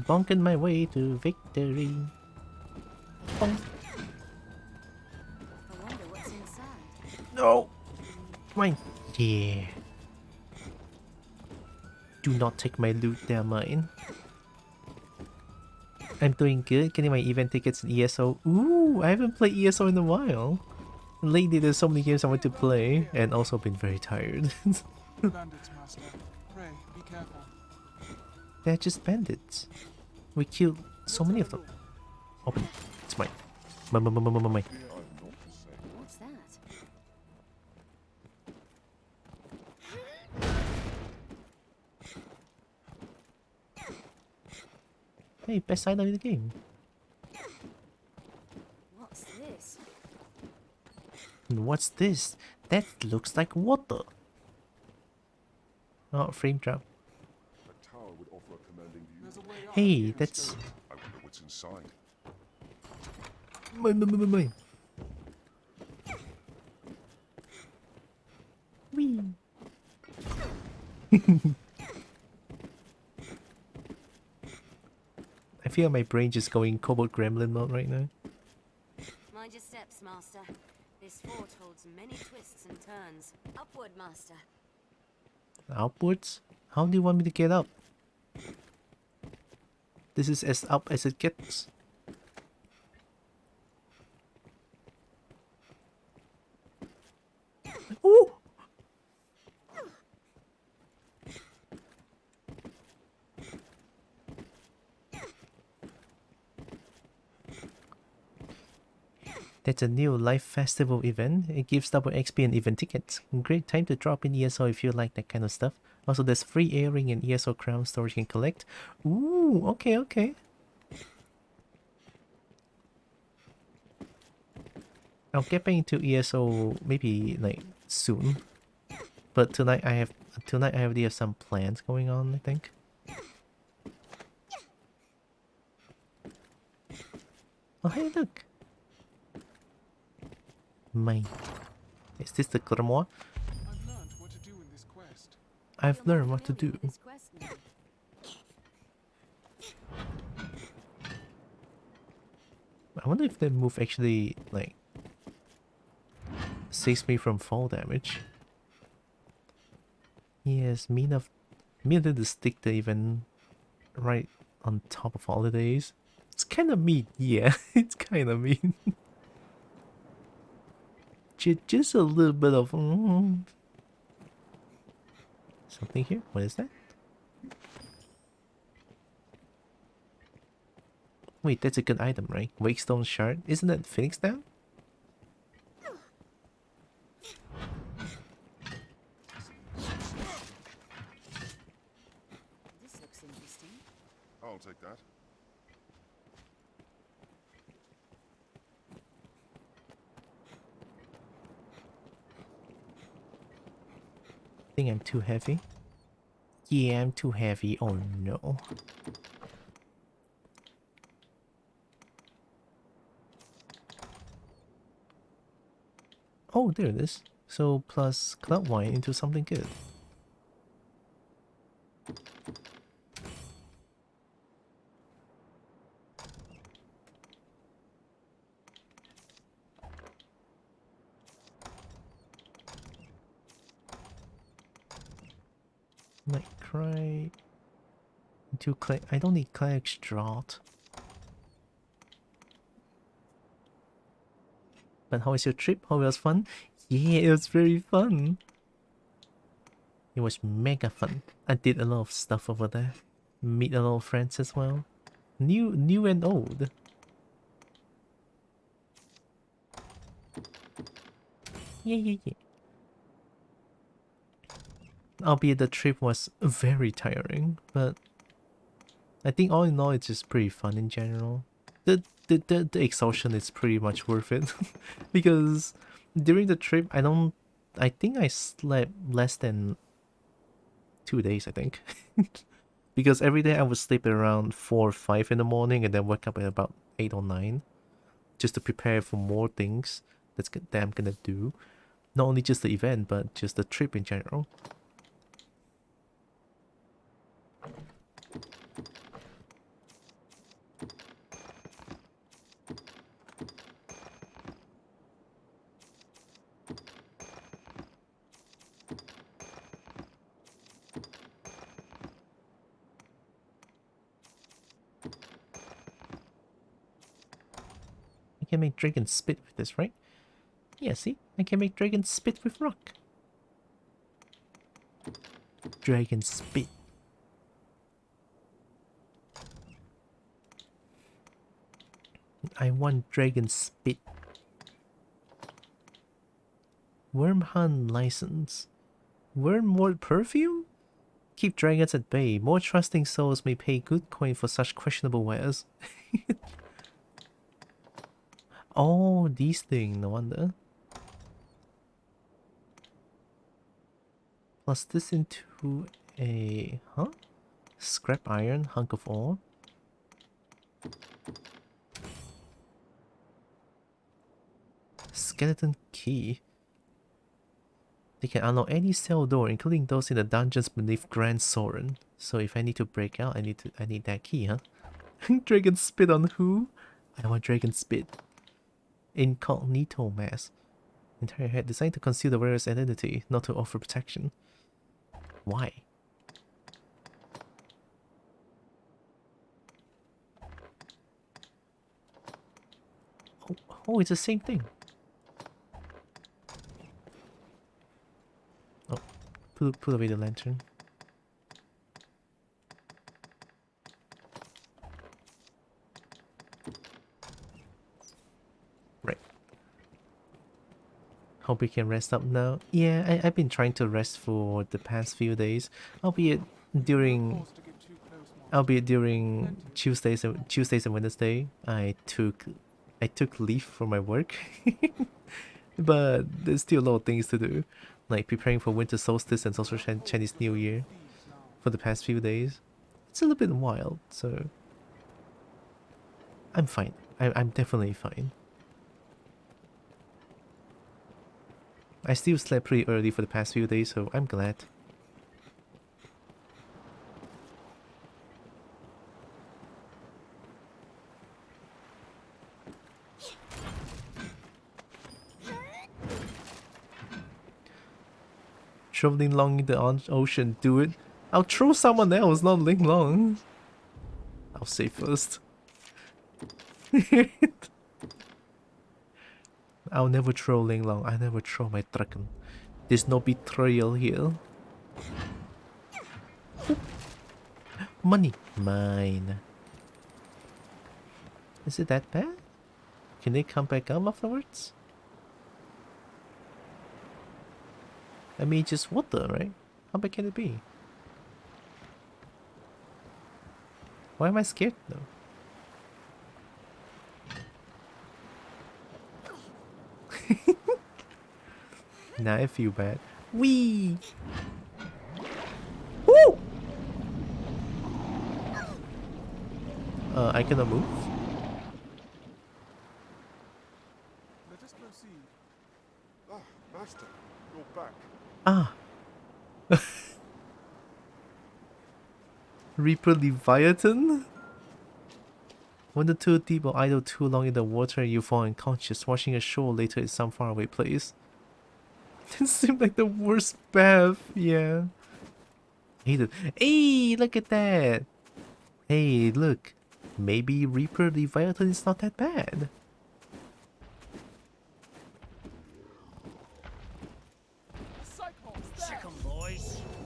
Speaker 1: Bonking my way to victory. Bonk.
Speaker 14: I wonder what's inside.
Speaker 1: No! Mine. Yeah. Do not take my loot, they're mine. I'm doing good, getting my event tickets in ESO. Ooh, I haven't played ESO in a while. Lately there's so many games I want to play, and also been very tired.
Speaker 12: Bandits, Master. Pray, be careful.
Speaker 1: They're just bandits. We killed so many of them. Open. It's mine. Mine.
Speaker 14: What's that?
Speaker 1: Hey, best item in the game.
Speaker 14: What's this?
Speaker 1: And what's this? That looks like water. Oh, frame drop. Hey, that's...
Speaker 13: I wonder what's inside.
Speaker 1: Mine. Whee. I feel my brain just going Cobalt Gremlin mode right now.
Speaker 14: Mind your steps, Master. This fort holds many twists and turns. Upward, Master.
Speaker 1: Upwards? How do you want me to get up? This is as up as it gets. Ooh! That's a new live festival event. It gives double XP and event tickets. Great time to drop in ESO if you like that kind of stuff. Also, there's free airing and ESO crown storage you can collect. Ooh, okay. I'll get back into ESO maybe like soon. But tonight I already have some plans going on, I think. Oh hey, look. Mine. Is this the grimoire? I've learned what to do. I wonder if that move actually, like, saves me from fall damage. Yes, me did the stick the event right on top of holidays. It's kind of mean, yeah, it's kind of mean. Just a little bit of something here. What is that? Wait, that's a good item, right? Wakestone shard. Isn't that Phoenix down?
Speaker 14: This looks interesting.
Speaker 13: I'll take that.
Speaker 1: I think I'm too heavy. Yeah, I'm too heavy. Oh no. Oh, there it is. So plus cloud wine into something good. Might cry into clay. I don't need clay extract. But how was your trip? How was fun? Yeah, it was very fun. It was mega fun. I did a lot of stuff over there. Meet a lot of friends as well. New and old. Yeah. Albeit the trip was very tiring, but I think all in all it's just pretty fun in general. The exhaustion is pretty much worth it. Because during the trip I think I slept less than 2 days, I think. Because every day I would sleep around 4 or 5 in the morning and then wake up at about 8 or 9 just to prepare for more things that I'm gonna do. Not only just the event, but just the trip in general. I can make dragon spit with this, right? Yeah, see? I can make dragon spit with rock. Dragon spit. I want dragon spit. Wormhunt license. Wormwood perfume? Keep dragons at bay. More trusting souls may pay good coin for such questionable wares. Oh, these things, no wonder. Plus this into a... Huh? Scrap iron, hunk of ore. Skeleton key. They can unlock any cell door, including those in the dungeons beneath Grand Soren. So if I need to break out, I need that key, huh? Dragon spit on who? I want dragon spit. Incognito mask. Entire head designed to conceal the wearer's identity, not to offer protection. Why? Oh, it's the same thing. Oh, put away the lantern. Right. Hope we can rest up now. Yeah, I've been trying to rest for the past few days, albeit during Tuesdays and Wednesday. I took leave for my work. But there's still a lot of things to do, like preparing for winter solstice and also Chinese New Year for the past few days. It's a little bit wild, so I'm fine. I'm definitely fine. I still slept pretty early for the past few days, so I'm glad. throw Ling Long in the ocean, do it. I'll throw someone else, not Ling Long. I'll say first. I'll never throw Ling Long. I never throw my dragon. There's no betrayal here. Money. Mine. Is it that bad? Can they come back up afterwards? I mean, just water, right? How bad can it be? Why am I scared though? Now I feel bad. Wee! Woo! I cannot move?
Speaker 13: Let us proceed. Ah, Master, you're back.
Speaker 1: Ah! Reaper Leviathan? When the two deep or idle too long in the water, you fall unconscious. Washing ashore later is some faraway place. This seems like the worst bath. Yeah. Hey, look at that. Hey, look. Maybe Reaper Leviathan is not that bad.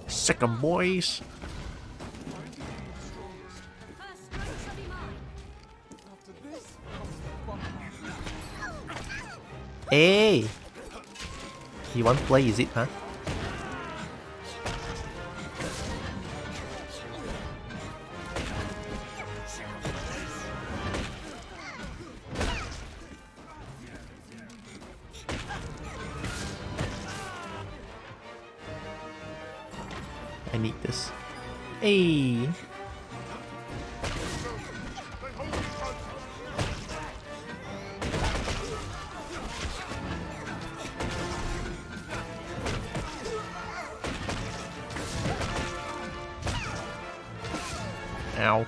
Speaker 1: Second boys. Hey! You want to play, is it, huh? I need this. Hey! Ow.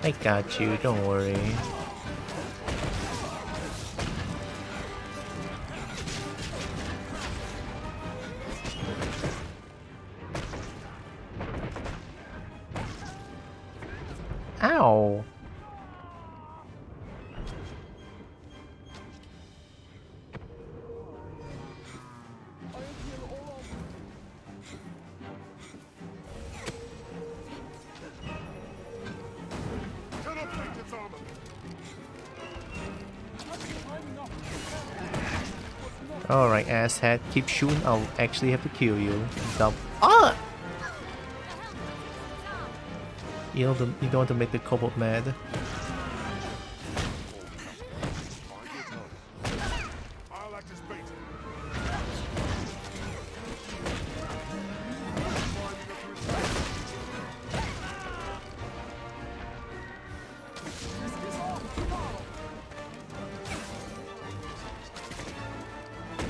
Speaker 1: I got you, don't worry. Ow. Alright, asshat, keep shooting, I'll actually have to kill you. Dump. Ah! You don't want to make the kobold mad.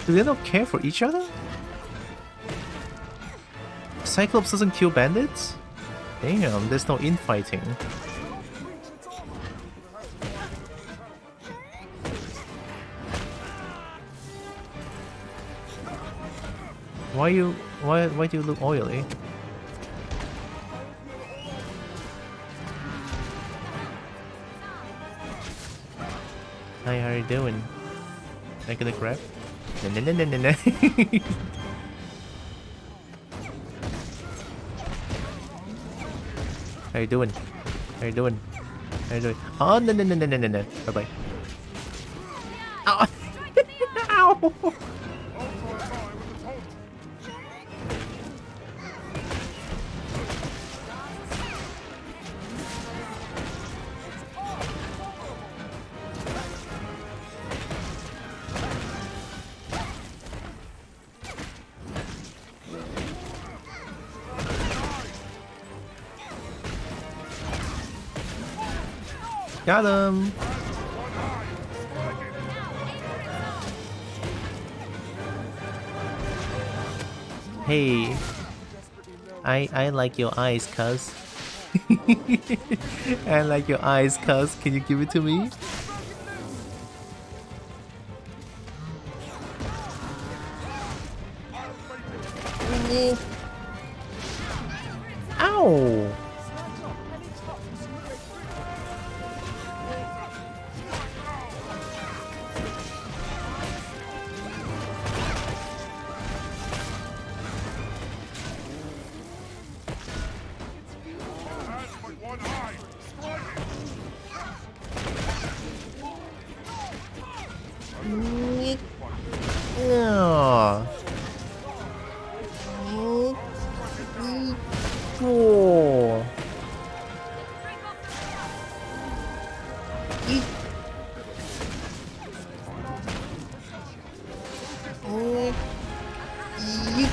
Speaker 1: Do they not care for each other? Cyclops doesn't kill bandits? Damn, there's no infighting. Why do you look oily? Hi, how are you doing? Am I gonna grab? No. How you doing? How you doing? How you doing? Oh, no. Bye-bye. Ow! Ow! Got him! Hey, I like your eyes, cuz. I like your eyes, cuz. Can you give it to me? Eek. Oh. Eek.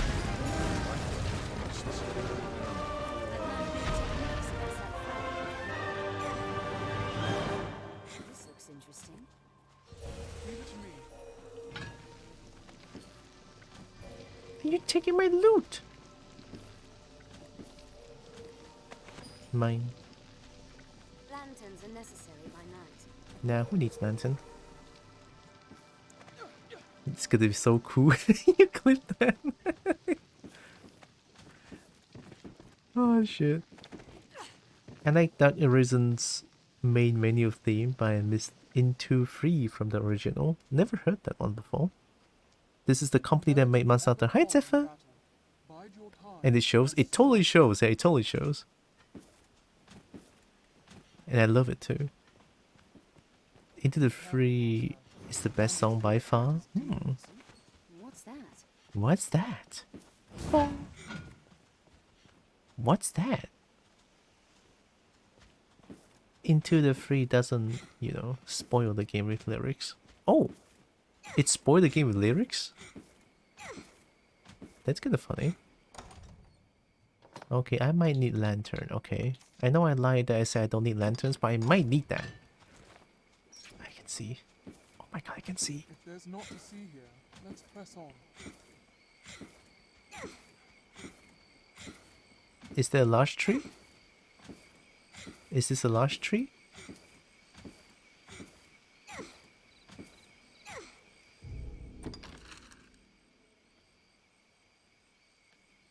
Speaker 14: This looks interesting.
Speaker 1: You're taking my loot. Mine.
Speaker 14: Lanterns are necessary by night.
Speaker 1: Nah, who needs lantern? It's gonna be so cool. You clip that. Oh shit. I like that Arisen's main menu theme, but I missed Into Free from the original. Never heard that one before. This is the company that made Monster Hunter. Hi Zephyr! And it shows. It totally shows. Yeah, it totally shows. And I love it too. Into the Free is the best song by far.
Speaker 14: What's that?
Speaker 1: What's that? What's that? Into the Free doesn't, you know, spoil the game with lyrics. Oh! It spoiled the game with lyrics? That's kind of funny. Okay, I might need lantern. Okay. I know I lied that I said I don't need lanterns, but I might need that. I can see. Oh my god, I can see.
Speaker 12: If there's not to see here, let's press on.
Speaker 1: Is there a large tree? Is this a large tree?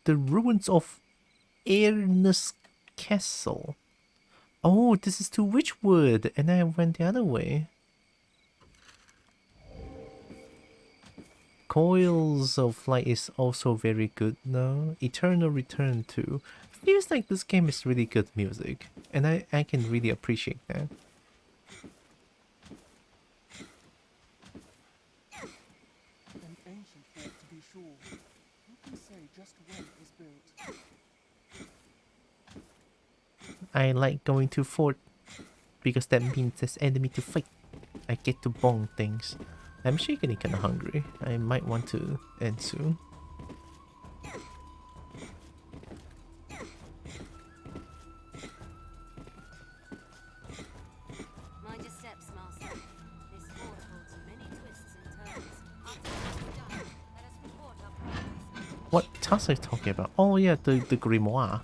Speaker 1: The ruins of Airnus Castle. Oh, this is to Witchwood, and I went the other way. Coils of Light is also very good now. Eternal Return too. Feels like this game is really good music, and I can really appreciate that.
Speaker 12: An ancient fort to be sure. Who can say just when it was built?
Speaker 1: I like going to fort because that means there's enemy to fight. I get to bong things. I'm actually getting kinda hungry. I might want to end soon.
Speaker 14: Mind your steps, Master. This fort holds many twists and turns. After we're done, let us report our progress.
Speaker 1: What task are you talking about? Oh yeah, the grimoire.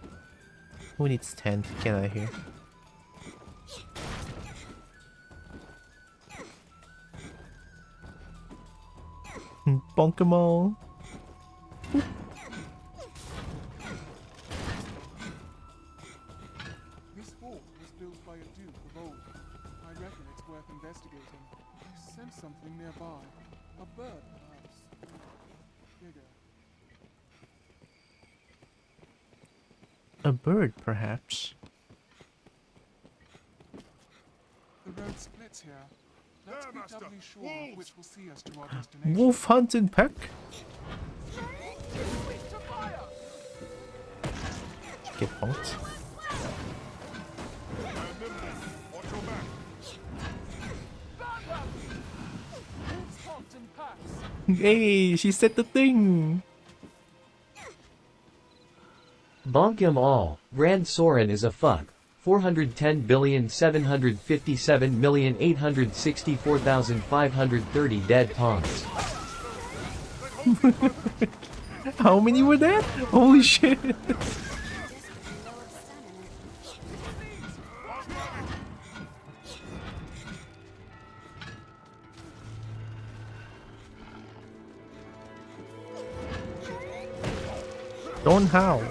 Speaker 1: Who needs 10? Get out of here. Bonk 'em all.
Speaker 12: This fort was built by a duke of old. I reckon it's worth investigating. I sense something nearby. A bird, perhaps. Bigger.
Speaker 1: A bird, perhaps.
Speaker 12: The road splits here. Let's be doubly sure of which will see us to our destination.
Speaker 1: Wolf hunting pack. Get bonked. Hey, she said the thing.
Speaker 9: Bonk 'em all. Grand Soren is a fuck. 410,757,864,530 dead tongs.
Speaker 1: How many were that? Holy shit. Don't howl.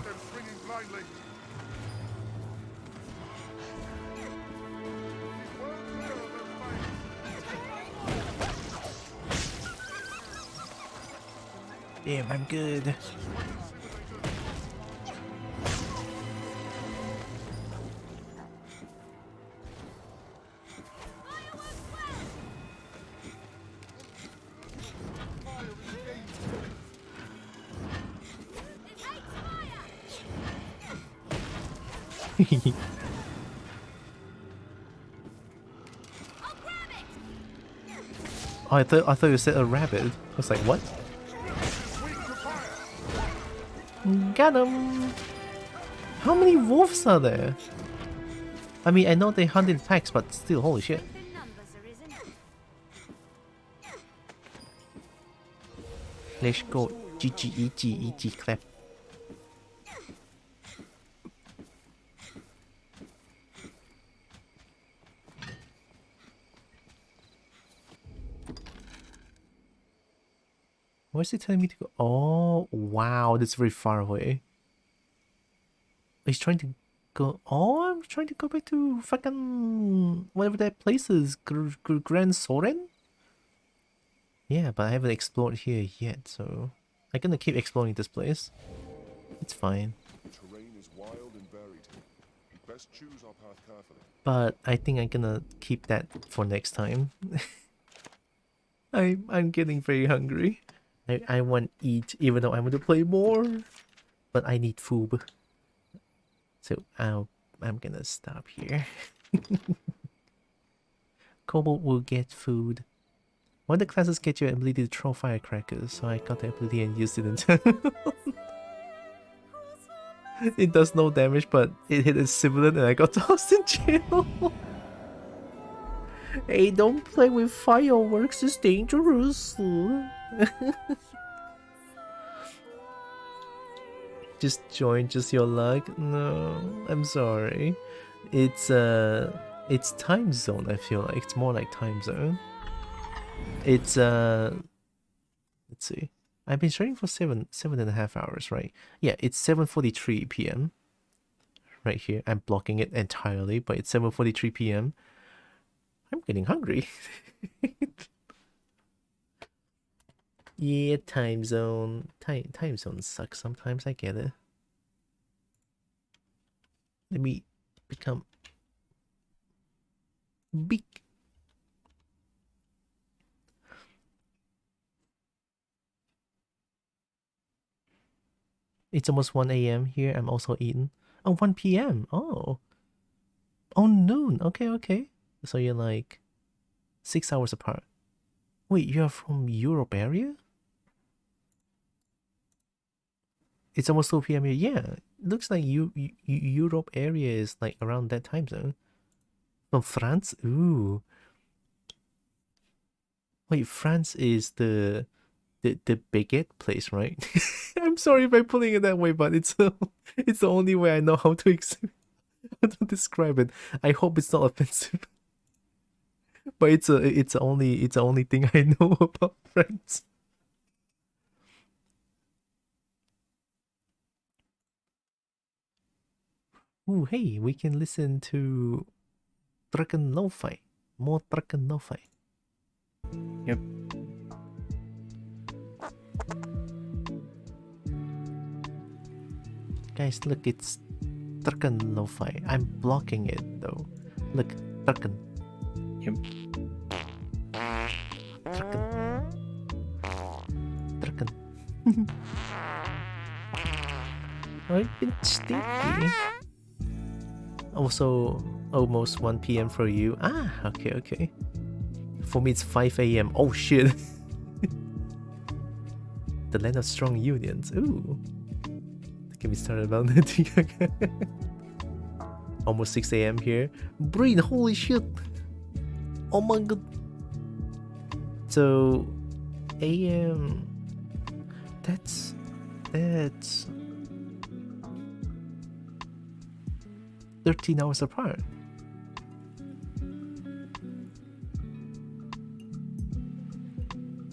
Speaker 1: Damn, I'm good. Oh, I thought you said a rabbit. I was like, what? Got him! How many wolves are there? I mean, I know they hunt in packs, but still, holy shit. Let's go. GG, EG, clap. Where's he telling me to go? Oh, wow, that's very far away. He's trying to go. Oh, I'm trying to go back to fucking whatever that place is. Grand Soren? Yeah, but I haven't explored here yet, so I'm gonna keep exploring this place. It's fine.
Speaker 13: Terrain is wild and varied. Best choose our path carefully.
Speaker 1: But I think I'm gonna keep that for next time. I'm getting very hungry. I want to eat, even though I want to play more, but I need food. So I'm gonna stop here. Cobalt will get food. One of the classes get your ability to throw firecrackers, so I got the ability and used it in turn. It does no damage, but it hit a civilian and I got tossed in jail. Hey, don't play with fireworks, it's dangerous. Just join, just your luck. No, I'm sorry. It's time zone, I feel like. It's more like time zone. It's let's see. I've been streaming for 7.5 hours, right? Yeah, it's 7:43 p.m. right here. I'm blocking it entirely, but it's 7:43 p.m. I'm getting hungry. Yeah, time zone. Time zone sucks sometimes, I get it. Let me become big. It's almost 1 a.m. here. I'm also eating. Oh, 1 p.m. Oh. Oh, noon. Okay, okay. So you're like 6 hours apart. Wait, you're from Europe area? It's almost 2 p.m. here. Yeah, looks like Europe area is like around that time zone. From France? Ooh. Wait, France is the baguette place, right? I'm sorry if I'm putting it that way, but it's it's the only way I know how to describe it. I hope it's not offensive. But it's the only thing I know about France. Ooh, hey, we can listen to Tekken Lo-Fi. More Tekken Lo-Fi.
Speaker 8: Yep.
Speaker 1: Guys, look, it's Tekken Lo-Fi. I'm blocking it though. Look, Tekken.
Speaker 8: Yep.
Speaker 1: Tekken. I've been sticky. Also, almost 1 p.m. for you. Ah, okay, okay. For me, it's 5 a.m. Oh shit. The land of strong unions. Ooh. Get me started about that. Almost 6 a.m. here. Brain, holy shit. Oh my god. So, a.m. That's 13 hours apart.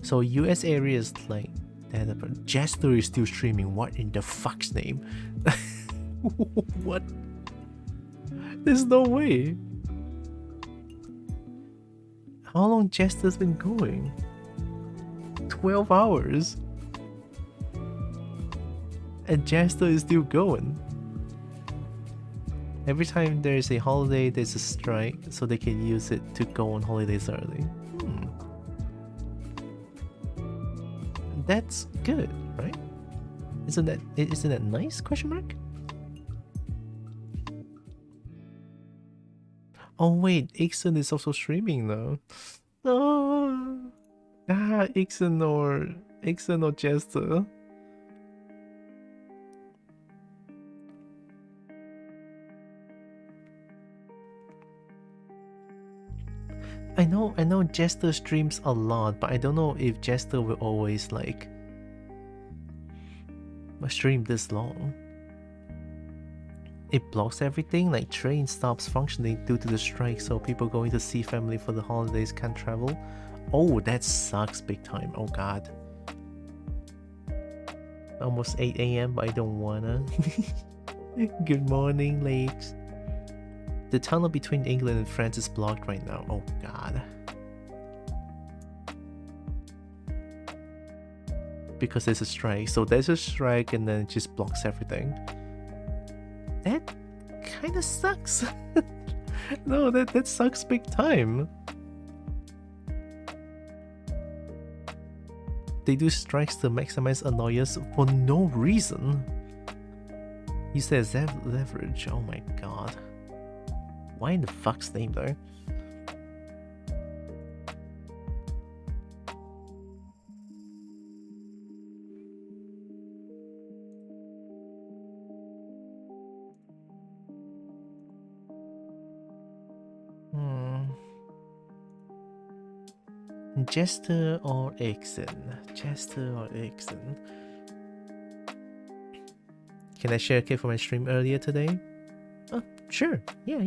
Speaker 1: So US area is like that, but Jester is still streaming. What in the fuck's name? What? There's no way. How long Jester's been going? 12 hours. And Jester is still going. Every time there's a holiday, there's a strike, so they can use it to go on holidays early. That's good, right? Isn't that nice? Question mark? Oh wait, Ixon is also streaming though. Oh, Ah, Ixen or Jester. I know Jester streams a lot, but I don't know if Jester will always like stream this long. It blocks everything, like train stops functioning due to the strike, so people going to see family for the holidays can't travel. Oh, that sucks big time. Oh god. Almost 8 AM, but I don't wanna. Good morning, Lakes. The tunnel between England and France is blocked right now. Oh god. Because there's a strike. So there's a strike and then it just blocks everything. That kinda sucks. No, that sucks big time. They do strikes to maximize annoyance for no reason. You said leverage. Oh my god. Why in the fuck's name though? Jester or Ixen? Jester or Ixen? Can I share a clip from my stream earlier today? Oh, sure. Yeah.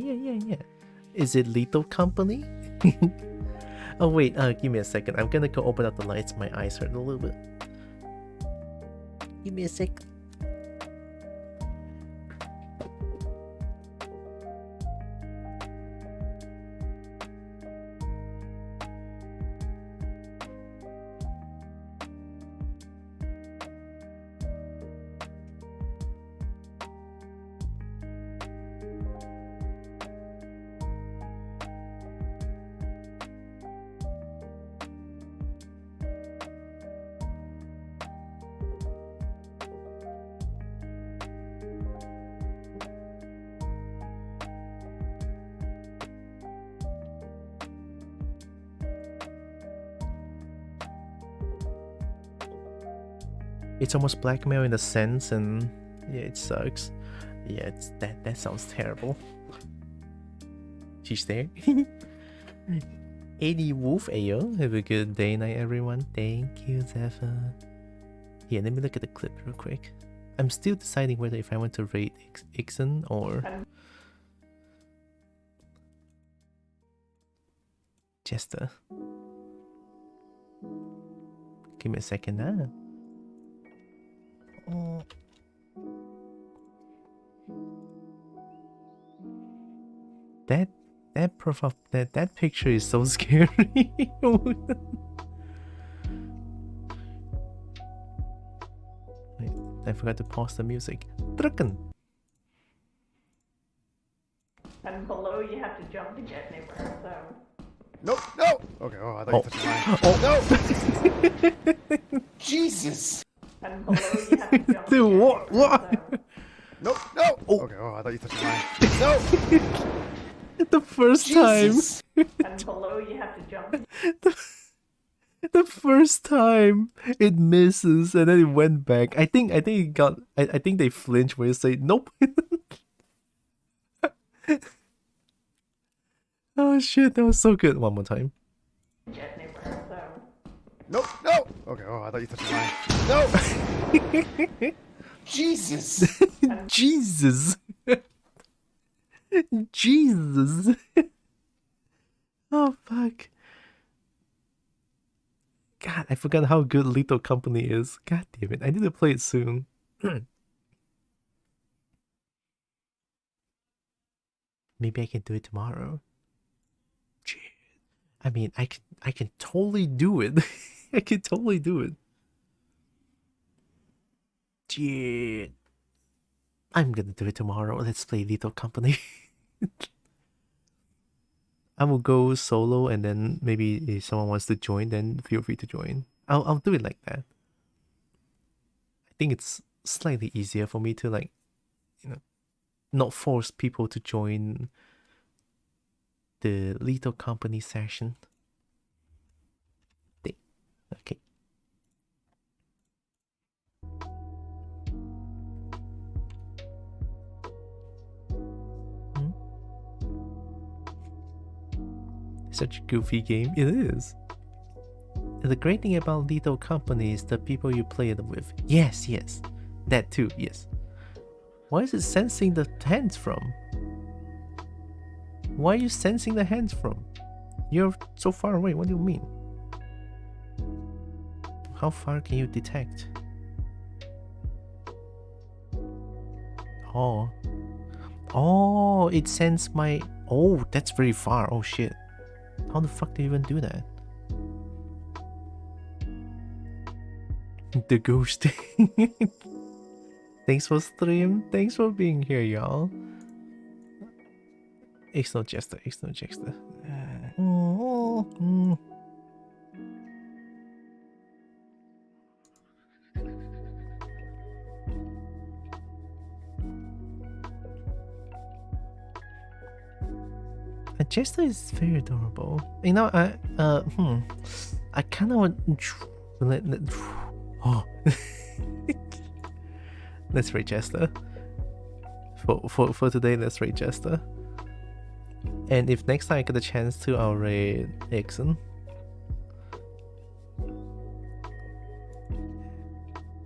Speaker 1: Is it Lethal Company? Oh wait, give me a second. I'm gonna go open up the lights. My eyes hurt a little bit. Give me a sec. It's almost blackmail in a sense, and yeah, it sucks. Yeah, that sounds terrible. She's there. 80 Wolf Ayo. Have a good day night, everyone. Thank you, Zephyr. Yeah, let me look at the clip real quick. I'm still deciding whether if I want to rate Ixen or Jester. Give me a second now. That profile, that picture is so scary. Wait, I forgot to pause the music. Draken.
Speaker 16: And below you have to jump to get anywhere, so...
Speaker 17: No! Okay, oh, I thought you touched mine. No! Jesus!
Speaker 16: And below you have to jump
Speaker 1: Dude, what?
Speaker 17: No! Oh. Okay, oh, I thought you touched mine. No!
Speaker 1: The first time.
Speaker 16: And below you have to jump.
Speaker 1: The first time it misses and then it went back. I think it got. I think they flinched when you say nope. Oh shit, that was so good. One more time.
Speaker 16: Get anywhere, so...
Speaker 17: No! Okay, oh, I thought you touched mine. No! Jesus!
Speaker 1: Jesus! Jesus! Oh fuck. God, I forgot how good Lethal Company is. God damn it, I need to play it soon. Maybe I can do it tomorrow. I mean, I can totally do it. I can totally do it. Shit. I'm gonna do it tomorrow. Let's play Lethal Company. I will go solo, and then maybe if someone wants to join, then feel free to join. I'll do it like that. I think it's slightly easier for me to, like, you know, not force people to join the Lethal Company session. Such a goofy game. It is. The great thing about Lethal Company is the people you play it with. Yes, yes. That too, yes. Why is it sensing the hands from? Why are you sensing the hands from? You're so far away, what do you mean? How far can you detect? Oh. Oh, it sends my... Oh, that's very far. Oh shit. How the fuck do you even do that? The ghost. Thanks for stream. Thanks for being here, y'all. It's no jester. It's no jester. A jester is very adorable. You know, I kind of want. Oh, let's rate Jester. For today, let's rate Jester. And if next time I get a chance to, I'll rate Arisen.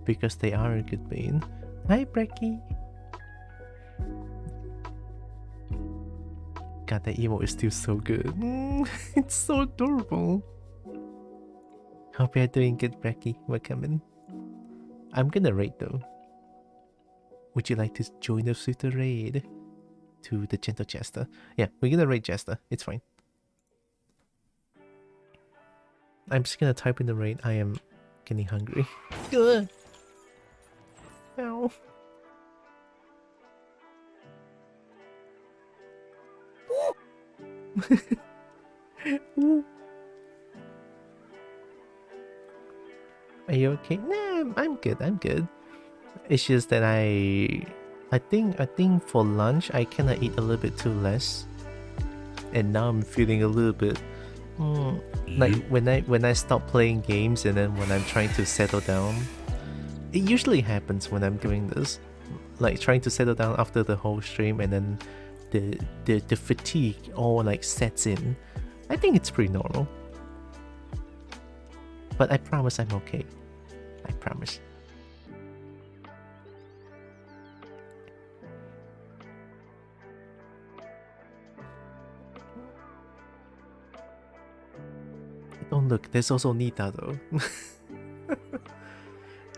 Speaker 1: Because they are a good main. Hi, Brecky. God, that emo is still so good. It's so adorable. Hope you're doing good, Brecky. Welcome in. I'm gonna raid though. Would you like to join us with the raid? To the gentle Jester. Yeah, we're gonna raid Jester. It's fine. I'm just gonna type in the raid. I am getting hungry. Ugh. Ow. Are you okay? Nah, I'm good. I'm good. It's just that I think for lunch I kinda eat a little bit too less, and now I'm feeling a little bit like when I stop playing games and then when I'm trying to settle down. It usually happens when I'm doing this, like trying to settle down after the whole stream, and then the fatigue all like sets in. I think it's pretty normal, but I promise I'm okay. I promise. Don't look, there's also Nita though.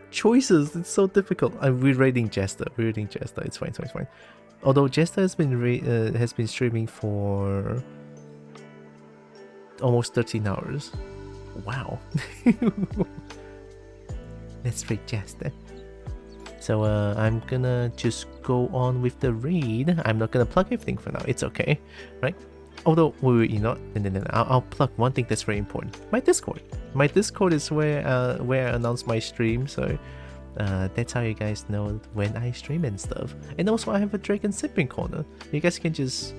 Speaker 1: Choices, it's so difficult. We're raiding Jester. It's fine, it's fine. Although Jester has been streaming for almost 13 hours. Wow. Let's raid Jester. So I'm gonna just go on with the raid. I'm not gonna plug everything for now. It's okay, right? Although, you know, I'll plug one thing that's very important. My Discord. My Discord is where I announce my stream, so that's how you guys know when I stream and stuff. And also I have a Dragon Sipping Corner. You guys can just...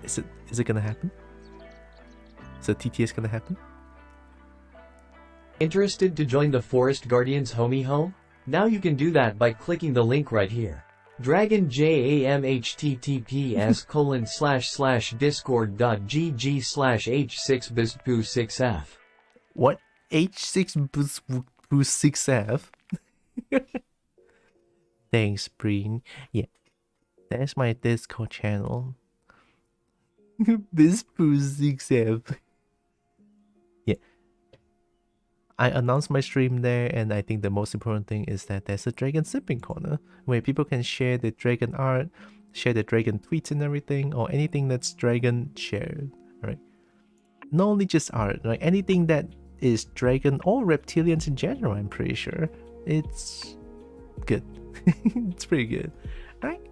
Speaker 1: Is it gonna happen? Is the TTS gonna happen?
Speaker 9: Interested to join the Forest Guardians homie home? Now you can do that by clicking the link right here. Dragon JAMHTTPS://discord.gg/h6busboo6f.
Speaker 1: What? H6busboo6f? Thanks, Breen. Yeah, that's my Discord channel. Busboo6f. Yeah. I announced my stream there, and I think the most important thing is that there's a Dragon Sipping Corner where people can share the dragon art, share the dragon tweets and everything, or anything that's dragon shared, right? Not only just art, right? Anything that is dragon or reptilians in general, I'm pretty sure. It's good. It's pretty good, right?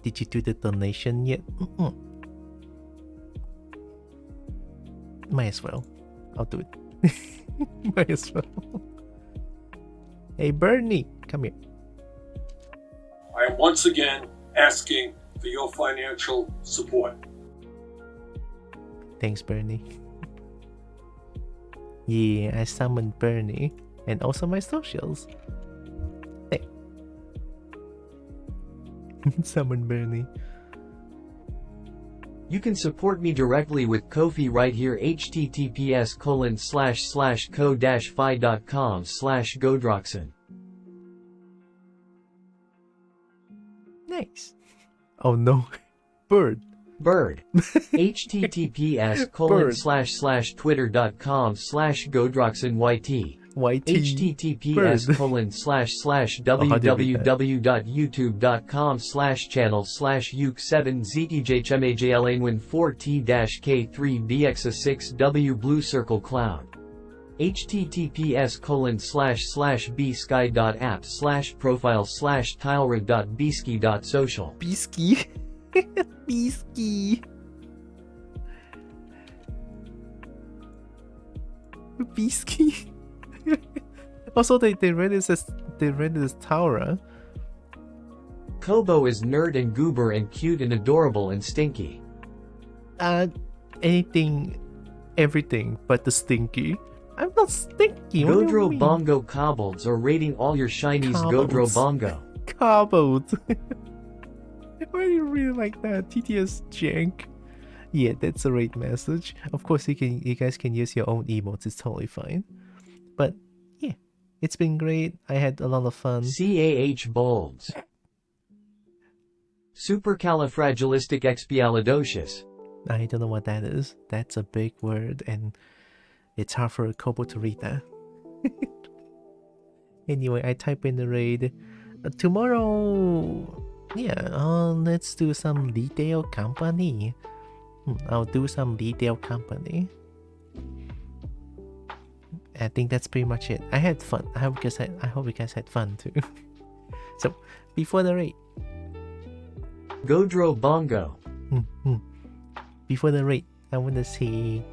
Speaker 1: Did you do the donation yet? Might as well. I'll do it. Might as well. Hey Bernie, come here.
Speaker 18: I am once again asking for your financial support.
Speaker 1: Thanks, Bernie. Yeah, I summoned Bernie and also my socials. Hey. Summon Bernie.
Speaker 9: You can support me directly with Ko-fi right here, https://ko-fi.com/godroxin.
Speaker 1: Nice. Oh no. Bird.
Speaker 9: https://twitter.com/godroxinyt. https://www.youtube.com/channel/uk7ztjmajlanwin4t-k3bxa6w blue circle cloud. https://bsky.app/profile/tilera.bsky.social.
Speaker 1: Beesky. Beesky. Beesky. Also, they read it as Taura.
Speaker 9: Kobo is nerd and goober and cute and adorable and stinky.
Speaker 1: Everything but the stinky. I'm not stinky.
Speaker 9: Godro Bongo Kobolds are raiding all your shinies. Godro Bongo.
Speaker 1: Kobolds. Why do you really like that? TTS jank. Yeah, that's a raid message. Of course, you guys can use your own emotes. It's totally fine. But yeah, it's been great. I had a lot of fun.
Speaker 9: CAH bolds. Supercalifragilisticexpialidocious.
Speaker 1: I don't know what that is. That's a big word, and it's hard for a kobold to read that. Anyway, I type in the raid. Tomorrow, yeah, let's do some retail company. I'll do some retail company. I think that's pretty much it. I had fun. I hope you guys had fun too. So, before the raid.
Speaker 9: Godro Bongo.
Speaker 1: Before the raid, I want to see...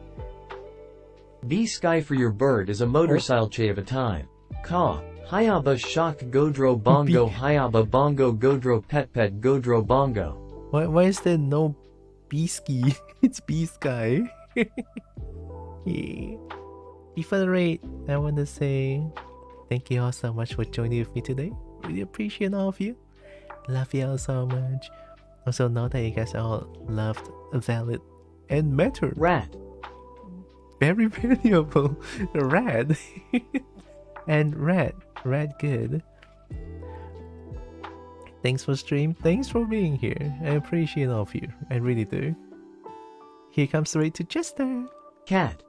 Speaker 9: Be sky for your bird is a motorcycle of a time. Ka. Hayaba shock Godro Bongo. Hayaba Bongo Godro Pet Godro Bongo.
Speaker 1: Why is there no Beesky? It's B-Sky. Yeah. Before the raid, I want to say thank you all so much for joining with me today. Really appreciate all of you. Love you all so much. Also know that you guys all loved, valid, and mattered.
Speaker 9: Rat.
Speaker 1: Very valuable. Rad. And Rad good. Thanks for stream. Thanks for being here. I appreciate all of you. I really do. Here comes the raid to Chester.
Speaker 9: Cat.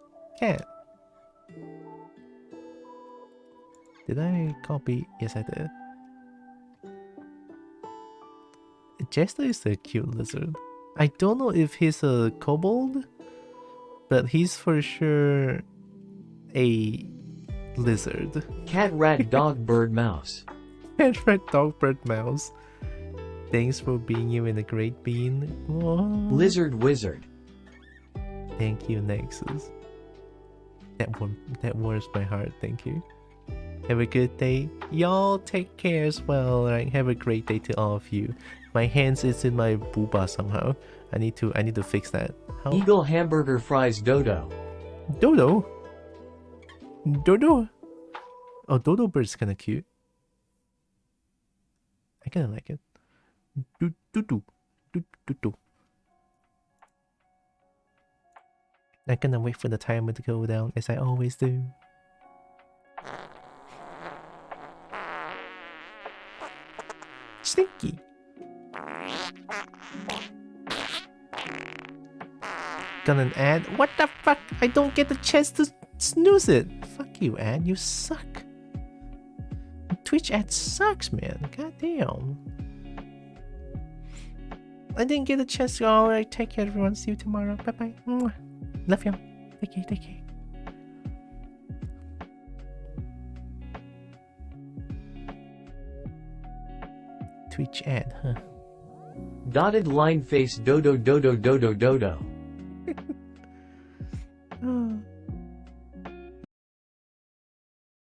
Speaker 1: Did I copy? Yes, I did. Jester is a cute lizard. I don't know if he's a kobold, but he's for sure a lizard.
Speaker 9: Cat, rat, dog, bird, mouse.
Speaker 1: Cat, rat, dog, bird, mouse. Thanks for being you in the Great Bean. Whoa.
Speaker 9: Lizard, wizard.
Speaker 1: Thank you, Nexus. That warms my heart. Thank you. Have a good day. Y'all take care as well. Alright, have a great day to all of you. My hands is in my booba somehow. I need to fix that. How?
Speaker 9: Eagle hamburger fries Dodo.
Speaker 1: Dodo? Oh, Dodo bird's kinda cute. I kinda like it. Do. I'm gonna wait for the timer to go down as I always do. Stinky. Got an ad? What the fuck? I don't get the chance to snooze it. Fuck you, ad. You suck. Twitch ad sucks, man. God damn. I didn't get a chance to. Alright, take care, everyone. See you tomorrow. Bye bye. Love you. Take care. Twitch ad, huh?
Speaker 9: Dotted line face Dodo.
Speaker 1: Oh.